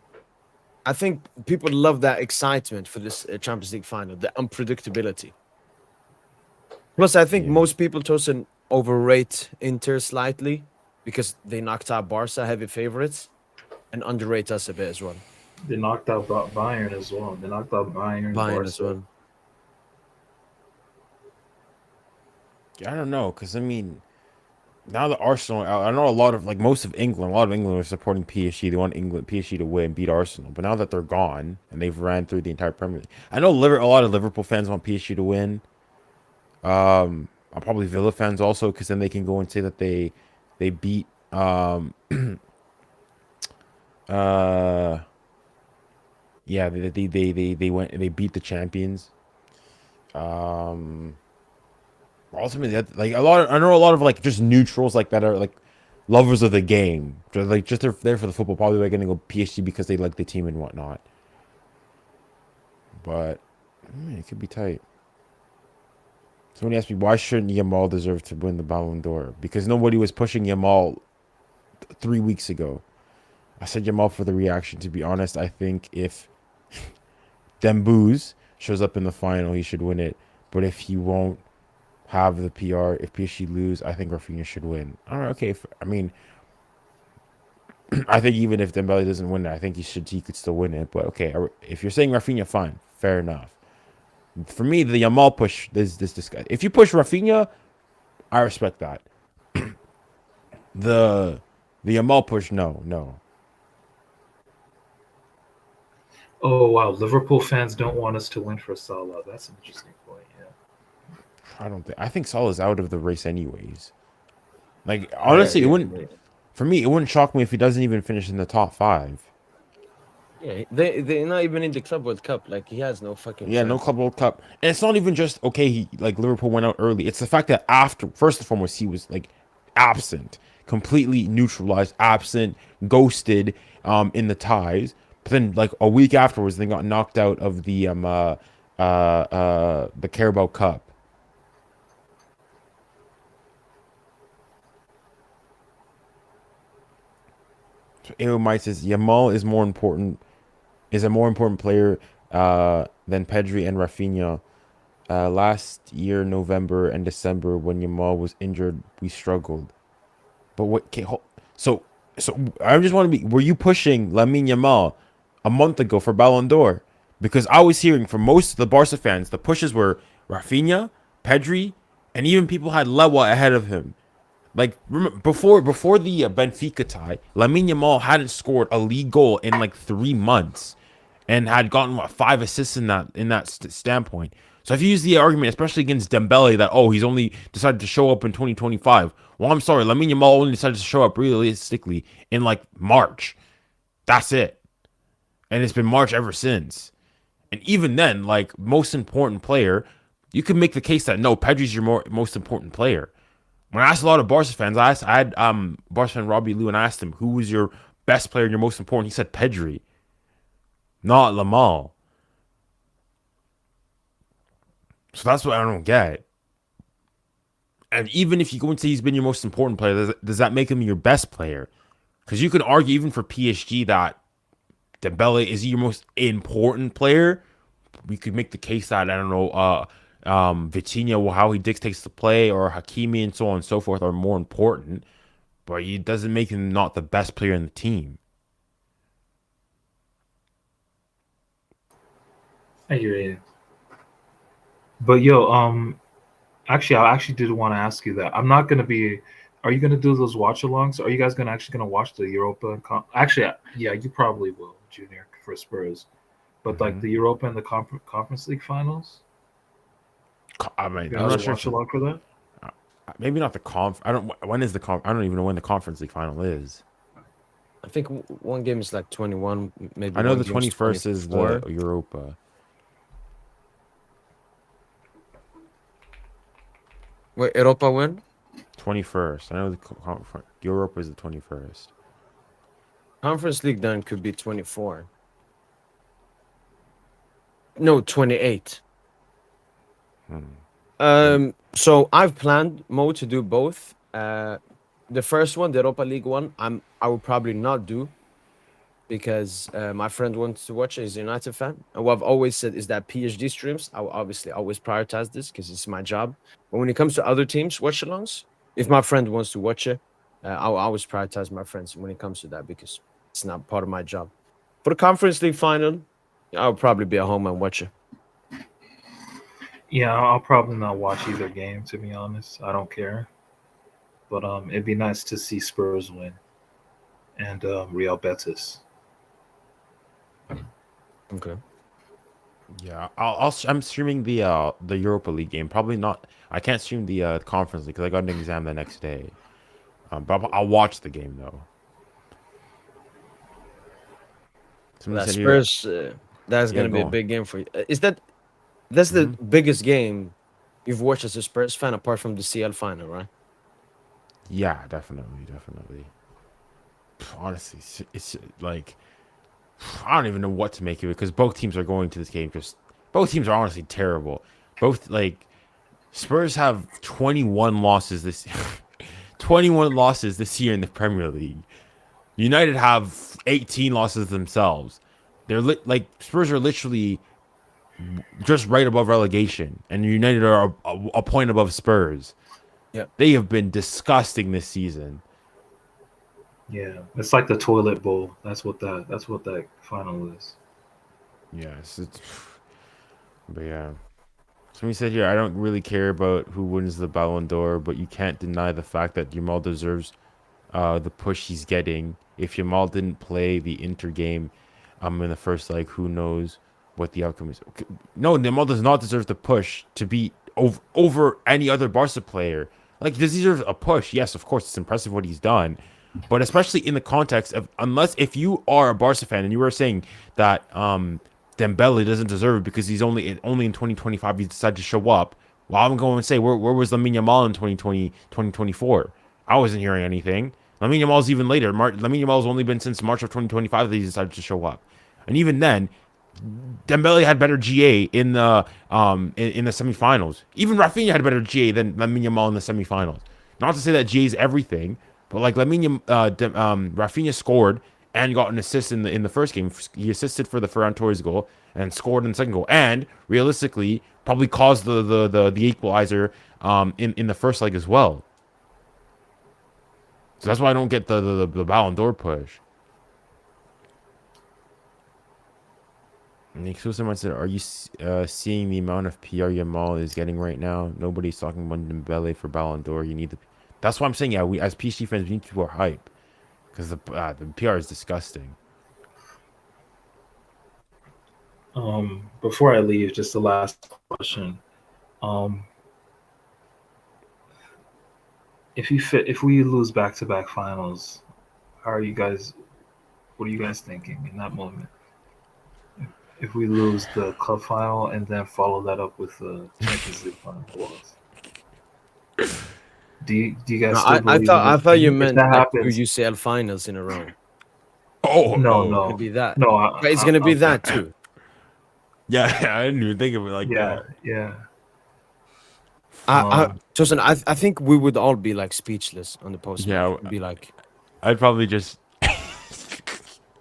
think people love that excitement for this Champions League final, the unpredictability. Plus, I think Yeah. most people, Tosin, overrate Inter slightly because they knocked out Barca, heavy favorites, and underrate us a bit as well. They knocked out Bayern as well. They knocked out Bayern, Bayern Barca. as well. I don't know, because I mean, now the Arsenal, I know a lot of most of England, a lot of England are supporting PSG. They want PSG to win, beat Arsenal. But now that they're gone and they've ran through the entire Premier League, I know a lot of Liverpool fans want PSG to win. Probably Villa fans also, because then they can go and say that they beat yeah, they beat the champions. Ultimately, I know a lot of just neutrals that are lovers of the game. Just they're there for the football. Probably gonna go PSG because they like the team and whatnot. But it could be tight. Somebody asked me, why shouldn't Yamal deserve to win the Ballon d'Or? Because nobody was pushing Yamal 3 weeks ago. I said Yamal for the reaction. To be honest, I think if Dembouz shows up in the final, he should win it. But if he won't have the PR, if PSG lose, I think Rafinha should win. All right, okay. I mean, I think even if Dembele doesn't win it, I think he could still win it. But okay, if you're saying Rafinha, fine, fair enough. For me, the Yamal push, this guy. If you push Rafinha, I respect that. the Yamal push, no. Oh wow, Liverpool fans don't want us to win for Salah. That's an interesting point. Yeah. I think Salah's out of the race anyways. Honestly, it wouldn't. For me, it wouldn't shock me if he doesn't even finish in the top 5. Yeah, they're not even in the Club World Cup. He has no fucking. Yeah, no chance. Club World Cup, and it's not even just he Liverpool went out early. It's the fact that first and foremost, he was absent, completely neutralized, absent, ghosted, in the ties. But then a week afterwards, they got knocked out of the Carabao Cup. Mike says Yamal is more important. Is a more important player than Pedri and Rafinha. Last year, November and December, when Yamal was injured, we struggled. But what? Okay, so I just want to be. Were you pushing Lamine Yamal a month ago for Ballon d'Or? Because I was hearing from most of the Barca fans, the pushes were Rafinha, Pedri, and even people had Lewa ahead of him. Like before the Benfica tie, Lamine Yamal hadn't scored a league goal in like 3 months, and had gotten 5 assists in that standpoint. So if you use the argument, especially against Dembele, that he's only decided to show up in 2025. Well, I'm sorry, Lamine Yamal only decided to show up realistically in like March. That's it, and it's been March ever since. And even then, like most important player, you could make the case that no, Pedri's your most important player. When I asked a lot of Barca fans, I had Barca fan Robbie Lou, and I asked him who was your best player and your most important. He said Pedri, not Lamal. So that's what I don't get. And even if you go and say he's been your most important player, does that make him your best player? Because you could argue even for PSG that Dembele is your most important player. We could make the case that, I don't know, Vitinha, how he dictates the play, or Hakimi and so on and so forth are more important. But it doesn't make him not the best player in the team. I hear you. But actually, I actually did want to ask you that. I'm not gonna be. Are you gonna do those watch-alongs? Are you guys gonna watch the Europa? Actually, yeah, you probably will, Junior, for Spurs. But like the Europa and the Conference League finals. I mean, I'm not sure. Watch along for that. Maybe not the conf. I don't. When is the conf? I don't even know when the Conference League final is. I think one game is like 21. Maybe I know the 21st is the Europa. Wait, Europa when? 21st. I know the Europa is the 21st. Conference League then could be 24. No, 28. So I've planned Mo to do both. The first one, the Europa League one, I will probably not do, because my friend wants to watch it. He's a United fan, and what I've always said is that PSG streams, I will obviously always prioritize this because it's my job. But when it comes to other teams watch-alongs, if my friend wants to watch it, I will always prioritize my friends when it comes to that, because it's not part of my job. For the Conference League final, I'll probably be at home and watch it. Yeah, I'll probably not watch either game, to be honest. I don't care. But it'd be nice to see Spurs win and Real Betis. Okay. Yeah, I'm streaming the Europa League game. Probably not. I can't stream the Conference League because I got an exam the next day. But I'll watch the game though. That Spurs, that's gonna be a big game for you. That's the biggest game you've watched as a Spurs fan, apart from the CL final, right? Yeah, definitely. Honestly, it's like I don't even know what to make of it, because both teams are going to this game. Both teams are honestly terrible. Both, like, Spurs have 21 losses this 21 losses this year in the Premier League. United have 18 losses themselves. They're Spurs are literally just right above relegation, and United are a point above Spurs. Yeah, they have been disgusting this season. Yeah, it's like the toilet bowl. That's what that final is. Yes, but yeah. Somebody said here, I don't really care about who wins the Ballon d'Or, but you can't deny the fact that Yamal deserves the push he's getting. If Yamal didn't play the Inter game in the first leg, who knows what the outcome is. Okay. No, Yamal does not deserve the push to be over any other Barca player. Like, does he deserve a push? Yes, of course, it's impressive what he's done. But especially in the context of, unless if you are a Barca fan and you were saying that Dembele doesn't deserve it because he's only in 2025 he decided to show up. Well, I'm going to say, where was Lamine Yamal in 2024? I wasn't hearing anything. Lamine Yamal's even later. Lamine Yamal's only been since March of 2025 that he decided to show up. And even then, Dembele had better GA in the semifinals. Even Rafinha had better GA than Lamine Yamal in the semifinals. Not to say that GA is everything, but like Rafinha scored and got an assist in the first game. He assisted for the Ferran Torres goal and scored in the second goal, and realistically probably caused the equalizer in the first leg as well. So that's why I don't get the Ballon d'Or push. Nick Susan said, "Are you seeing the amount of PR Yamal is getting right now? Nobody's talking about Dembele for Ballon d'Or. You need the." That's why I'm saying, yeah, we as PSG fans we need to our hype because the PR is disgusting. Before I leave, just the last question. If we lose back-to-back finals, how are you guys? What are you guys thinking in that moment? If we lose the club final and then follow that up with the Champions League final loss, do you guys still believe? I thought you if meant that like happens, UCL finals in a row. no, Gonna be that. no. But it's gonna be that too. Yeah, I didn't even think of it like that. Yeah. Justin, I think we would all be like speechless on the post. Yeah, be like, I'd probably just.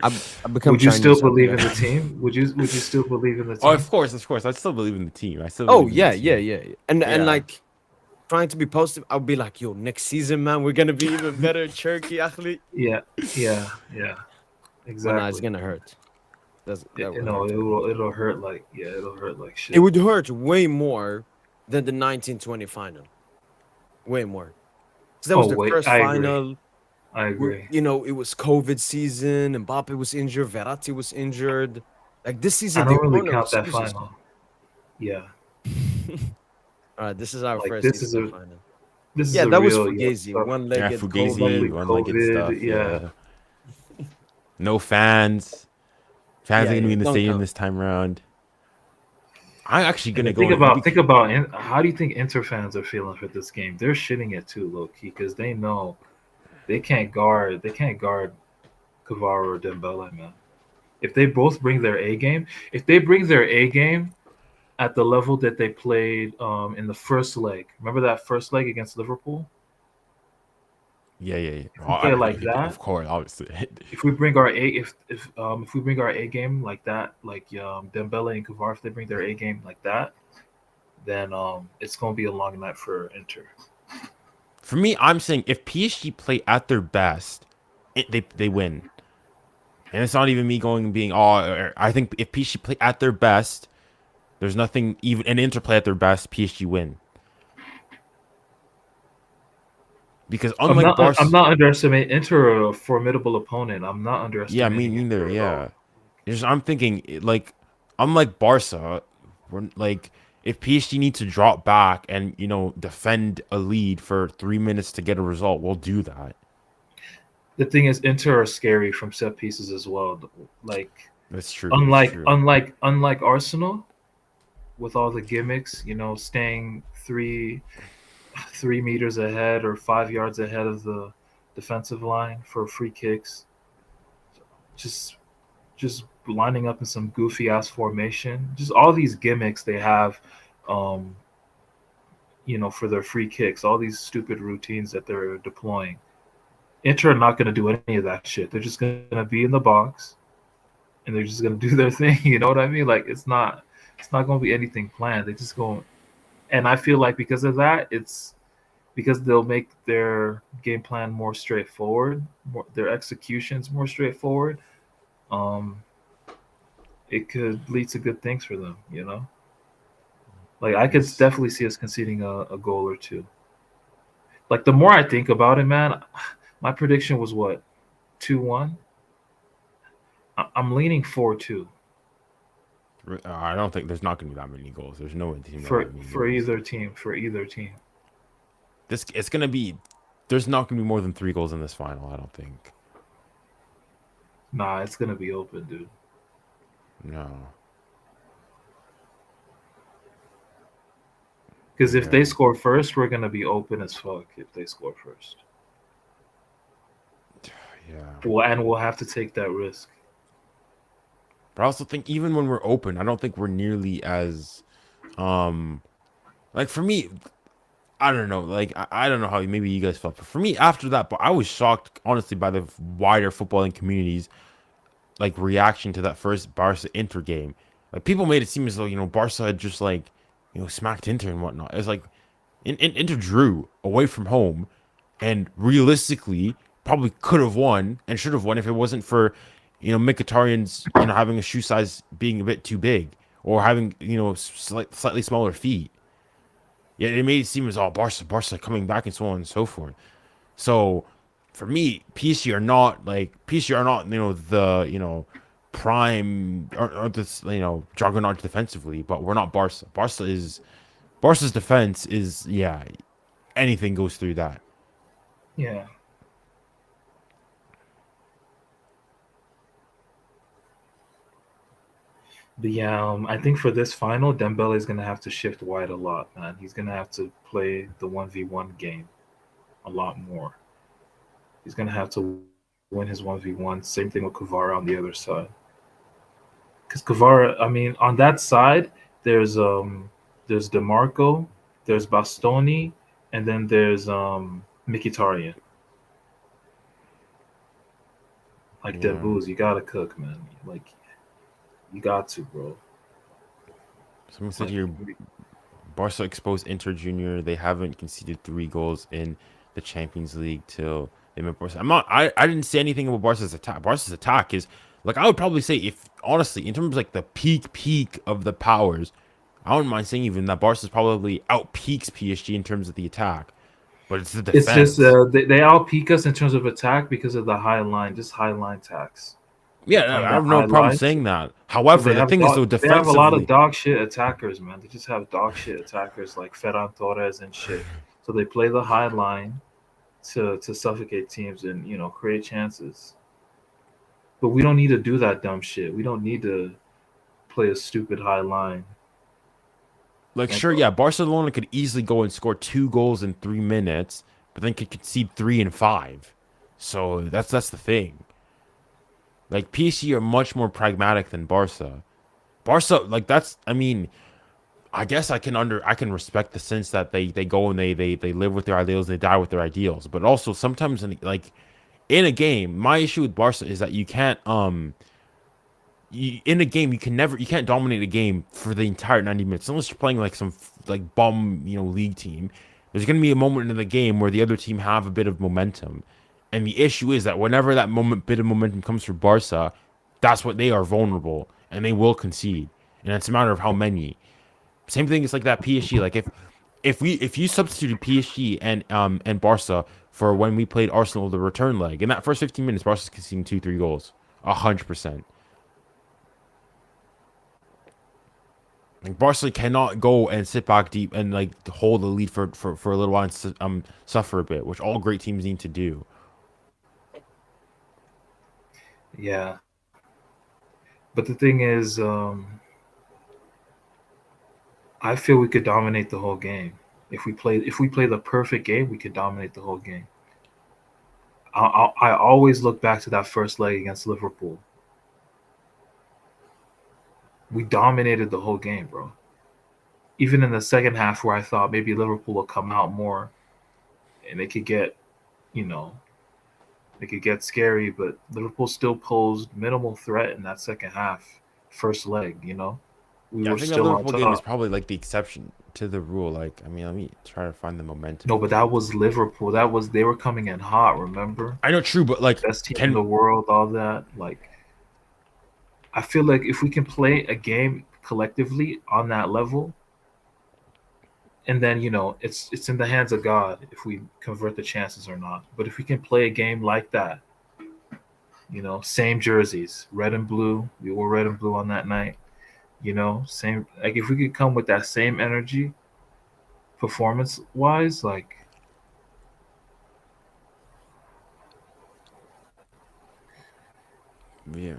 I become. Would you Chinese still believe in after the team? Would you still believe in the team? Oh, of course. I still believe in the team. I still. Oh believe yeah, in the team. yeah. And like trying to be positive, I'll be like, yo, next season, man, we're gonna be even better. Turkey, actually. Yeah. Exactly. Nah, it's gonna hurt. It'll hurt like shit. It would hurt way more than the 1920 final. Way more. 'Cause that was the first final. I agree. You know, it was COVID season. Mbappe was injured. Verratti was injured. Like this season, I don't really corner count that excuses. final. Yeah. All right, this is our Like, first this season is a- final. This Yeah, is that was real, Fugazi. stuff. One-legged Fugazi, COVID. one-legged stuff. Yeah. No fans. Fans are gonna be in the don't stadium count. this time around. I'm actually gonna go. Think about how do you think Inter fans are feeling for this game? They're shitting it too, low key, because they know they can't guard Kvara or Dembele, man. If they both bring their A game, at the level that they played in the first leg, remember that first leg against Liverpool? Yeah. If we play like that, Of course, obviously. if we bring our if we bring our A game like that, like Dembele and Kvara, if they bring their A game like that, then it's gonna be a long night for Inter. For me, I'm saying if PSG play at their best, they win. And it's not even me going and being I think if PSG play at their best, there's nothing even and Inter play at their best, PSG win. Because unlike Barca, I'm not underestimating Inter, a formidable opponent. I'm not underestimating. yeah, me neither. Inter at Yeah, all. I'm thinking like unlike Barca, we're like if PSG needs to drop back and defend a lead for 3 minutes to get a result, we'll do that. The thing is, Inter are scary from set pieces as well. Like That's true. unlike Arsenal, with all the gimmicks, staying 3 meters ahead or 5 yards ahead of the defensive line for free kicks. Just lining up in some goofy ass formation. Just all these gimmicks they have, for their free kicks. All these stupid routines that they're deploying. Inter are not going to do any of that shit. They're just going to be in the box, and they're just going to do their thing. You know what I mean? Like it's not going to be anything planned. They just go. And I feel like because of that, it's because they'll make their game plan more straightforward, their executions more straightforward. It could lead to good things for them, Like I could definitely see us conceding a goal or two. Like the more I think about it, man, my prediction was what, 2-1. I'm leaning 4-2. I don't think there's not going to be that many goals. There's no team for either team. It's going to be. There's not going to be more than 3 goals in this final. I don't think. Nah, it's going to be open, dude. No. Because if they score first, we're going to be open as fuck if they score first. Yeah. We'll have to take that risk. But I also think even when we're open, I don't think we're nearly as like for me, I don't know. Like I don't know how maybe you guys felt, but for me after that, but I was shocked honestly by the wider footballing community's like reaction to that first Barca Inter game. Like people made it seem as though Barca had just like smacked Inter and whatnot. It's like Inter drew away from home, and realistically probably could have won and should have won if it wasn't for Mkhitaryan's having a shoe size being a bit too big or having slightly smaller feet. Yeah, it made it seem as Barca coming back and so on and so forth. So for me, PSG are not the prime or this juggernaut defensively, but we're not Barca. Barca's defense is anything goes through that. Yeah. But yeah, I think for this final, Dembele is gonna have to shift wide a lot, man. He's gonna have to play the 1v1 game a lot more. He's gonna have to win his 1v1. Same thing with Kvara on the other side. Because Kvara, I mean, on that side, there's DeMarco, there's Bastoni, and then there's Mkhitaryan. Like Yeah. Debooz, you gotta cook, man. Like you got to, bro. Someone said here, Barca exposed Inter Junior. They haven't conceded 3 goals in the Champions League till they met Barca. I didn't say anything about Barca's attack. Barca's attack is like I would probably say if honestly in terms of like the peak of the powers, I wouldn't mind saying even that Barca's probably out peaks PSG in terms of the attack. But it's the defense. It's just they all peak us in terms of attack because of the high line tax. Yeah, I have no problem saying that. However, the thing is, though, defensively, they have a lot of dog shit attackers, man. They just have dog shit attackers like Ferran Torres and shit. So they play the high line to suffocate teams and create chances. But we don't need to do that dumb shit. We don't need to play a stupid high line. Like, sure, yeah, Barcelona could easily go and score 2 goals in 3 minutes, but then could concede 3 in 5. So that's the thing. Like PSG are much more pragmatic than Barca. Barca, like I mean, I guess I can respect the sense that they go and they live with their ideals, they die with their ideals. But also sometimes in a game, my issue with Barca is that you can't in a game you can't dominate a game for the entire 90 minutes unless you're playing like some bum league team. There's gonna be a moment in the game where the other team have a bit of momentum. And the issue is that whenever that bit of momentum comes for Barca, that's what they are vulnerable and they will concede. And it's a matter of how many. Same thing is like that PSG. Like if you substituted PSG and Barca for when we played Arsenal the return leg, in that first 15 minutes, Barca's conceding 2-3 goals. 100%. Like Barca cannot go and sit back deep and hold the lead for a little while and suffer a bit, which all great teams need to do. Yeah. But the thing is, I feel we could dominate the whole game. If we play the perfect game, we could dominate the whole game. I always look back to that first leg against Liverpool. We dominated the whole game, bro. Even in the second half where I thought maybe Liverpool will come out more and they could get, they could get scary, but Liverpool still posed minimal threat in that second half, first leg, we I were think the still on Liverpool game is top. probably the exception to the rule. Let me try to find the momentum. No, but that was Liverpool. They were coming in hot, remember? I know, true, but Best team in the world, all that. I feel like if we can play a game collectively on that level, and then it's in the hands of God if we convert the chances or not. But if we can play a game like that, same jerseys, red and blue. We wore red and blue on that night. Same. If we could come with that same energy, performance wise, yeah.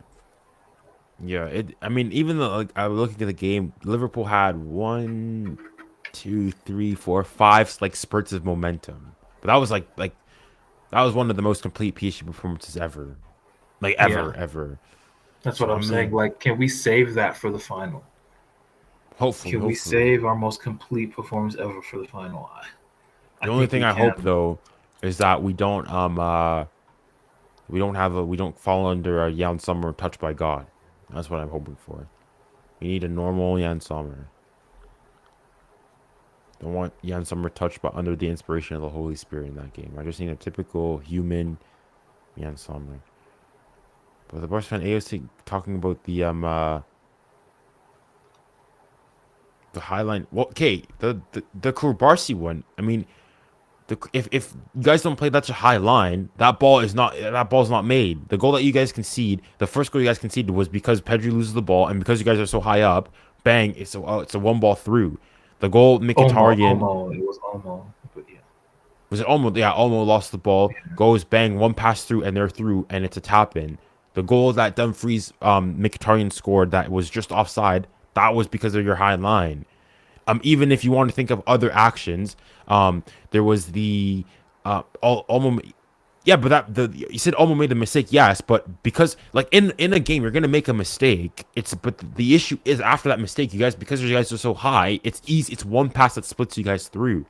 I mean, even though I was looking at the game, Liverpool had 1, 2, 3, 4, 5 spurts of momentum, but that was that was one of the most complete PSG performances ever, ever. That's what I'm saying. Can we save that for the final? Hopefully, we save our most complete performance ever for the final? The only think thing we I hope can. though is that we don't fall under a Jan Sommer touched by God. That's what I'm hoping for. We need a normal Jan Sommer. Don't want Jan Sommer touched by under the inspiration of the Holy Spirit in that game. I just need a typical human Jan Sommer. But the Barca fan AOC talking about the highline. Well, okay, the Koulibaly one. I mean, if you guys don't play such a high line, that ball's not made. The goal that you guys concede, the first goal you guys conceded was because Pedri loses the ball, and because you guys are so high up, bang, it's a one ball through. The goal Mkhitaryan It was Omo, but yeah. was it Olmo? Yeah, Olmo lost the ball, goes bang, one pass through, and they're through, and it's a tap in. The goal that Dumfries Mkhitaryan scored that was just offside, that was because of your high line. Even if you want to think of other actions, there was the Olmo. Yeah, but you said Olmo made the mistake. Yes, but because like in a game you're gonna make a mistake. But the issue is after that mistake, you guys, because you guys are so high, it's easy. It's one pass that splits you guys through.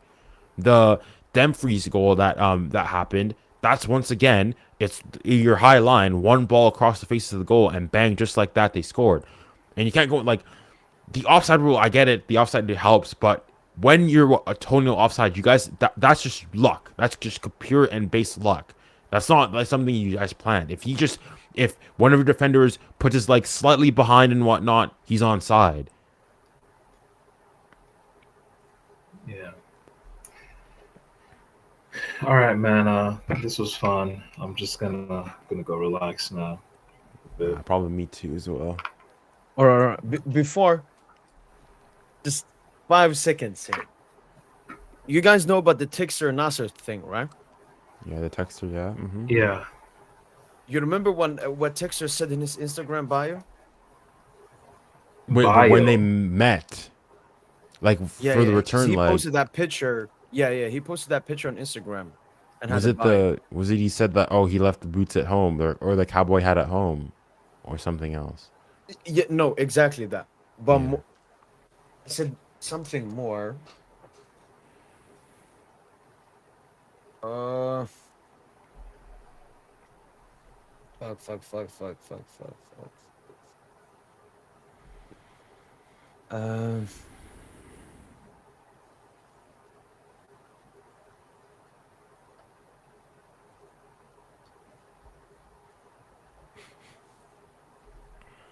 The Dumfries goal that happened. That's once again, it's your high line, one ball across the face of the goal, and bang, just like that, they scored. And you can't go like. The offside rule, I get it. The offside helps, but when you're a toenail offside, you guys, that's just luck. That's just pure and base luck. That's not like something you guys planned. If one of your defenders puts his like slightly behind and whatnot, he's onside. Yeah. All right, man. This was fun. I'm just gonna go relax now. Probably me too as well. All right. Before, just 5 seconds here. You guys know about the Tixter Nasser thing, right? Yeah, the texter, yeah. Yeah. You remember what Tixter said in his Instagram bio? When they met, like for the return He leg. posted that picture. Yeah, he posted that picture on Instagram. And Was had it he said that he left the boots at home or the cowboy hat at home or something else? Yeah, no, exactly that. But I said something more. Fuck.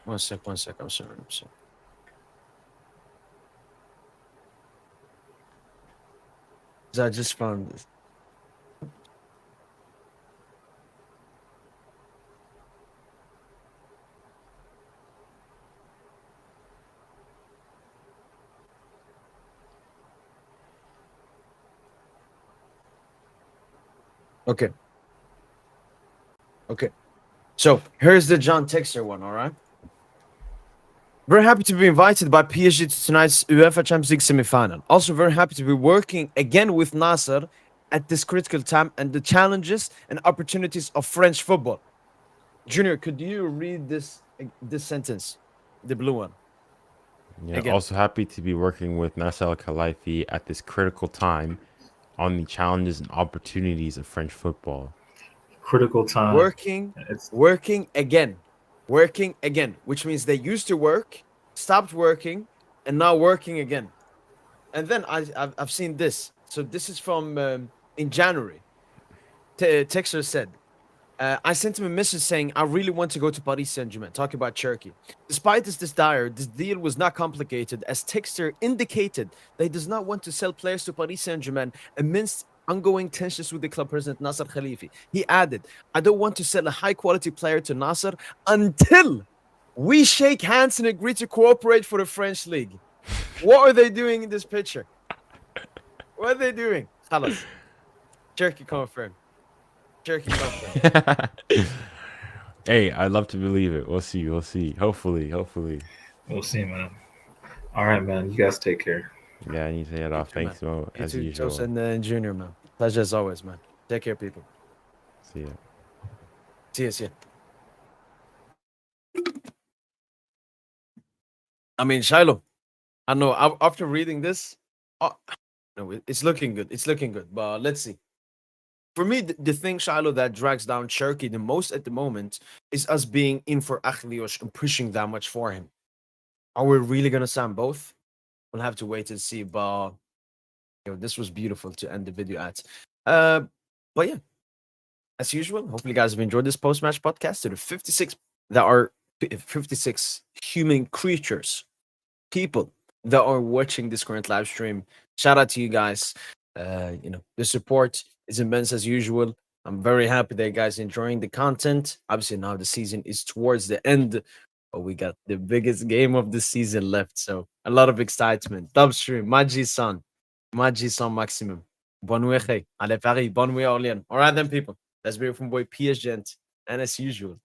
One sec. I'm sorry. I just found this. Okay. So here's the John Texter one, all right? Very happy to be invited by PSG to tonight's UEFA Champions League semi-final. Also very happy to be working again with Nasser at this critical time and the challenges and opportunities of French football. Junior, could you read this sentence, the blue one? Yeah. Again. Also happy to be working with Nasser Al-Khelaifi at this critical time on the challenges and opportunities of French football. Critical time. Working again, which means they used to work, stopped working, and now working again. And then I've seen this. So this is from in January. Texter said, I sent him a message saying I really want to go to Paris Saint-Germain, talking about Turkey. Despite this desire, this deal was not complicated, as Texter indicated that he does not want to sell players to Paris Saint-Germain amidst ongoing tensions with the club president Nasser Khalifi. He added, I don't want to sell a high-quality player to Nasser until we shake hands and agree to cooperate for the French league. What are they doing in this picture? What are they doing? Khalas. Turkey confirmed. Hey, I'd love to believe it. We'll see. Hopefully. We'll see, man. All right, man. You guys take care. Yeah, I need to head off. Thanks, Mo, as usual. Tosin and Junior, man. Pleasure as always, man. Take care, people. See ya. See ya. I mean, Shiloh, I know after reading this, No, it's looking good. It's looking good. But let's see. For me, the thing, Shiloh, that drags down Cherky the most at the moment is us being in for Achlios and pushing that much for him. Are we really gonna sign both? We'll have to wait and see. But this was beautiful to end the video at. But yeah, as usual, hopefully you guys have enjoyed this post-match podcast. To the 56 that are 56 human creatures, people that are watching this current live stream. Shout out to you guys. The support is immense as usual. I'm very happy that you guys enjoying the content. Obviously, now the season is towards the end, but we got the biggest game of the season left. So a lot of excitement. Dub stream, Maji-san maximum. Bonne nuit, allez Paris, bonne nuit Orléans. All right then, people. Let's be from boy PSG, and as usual,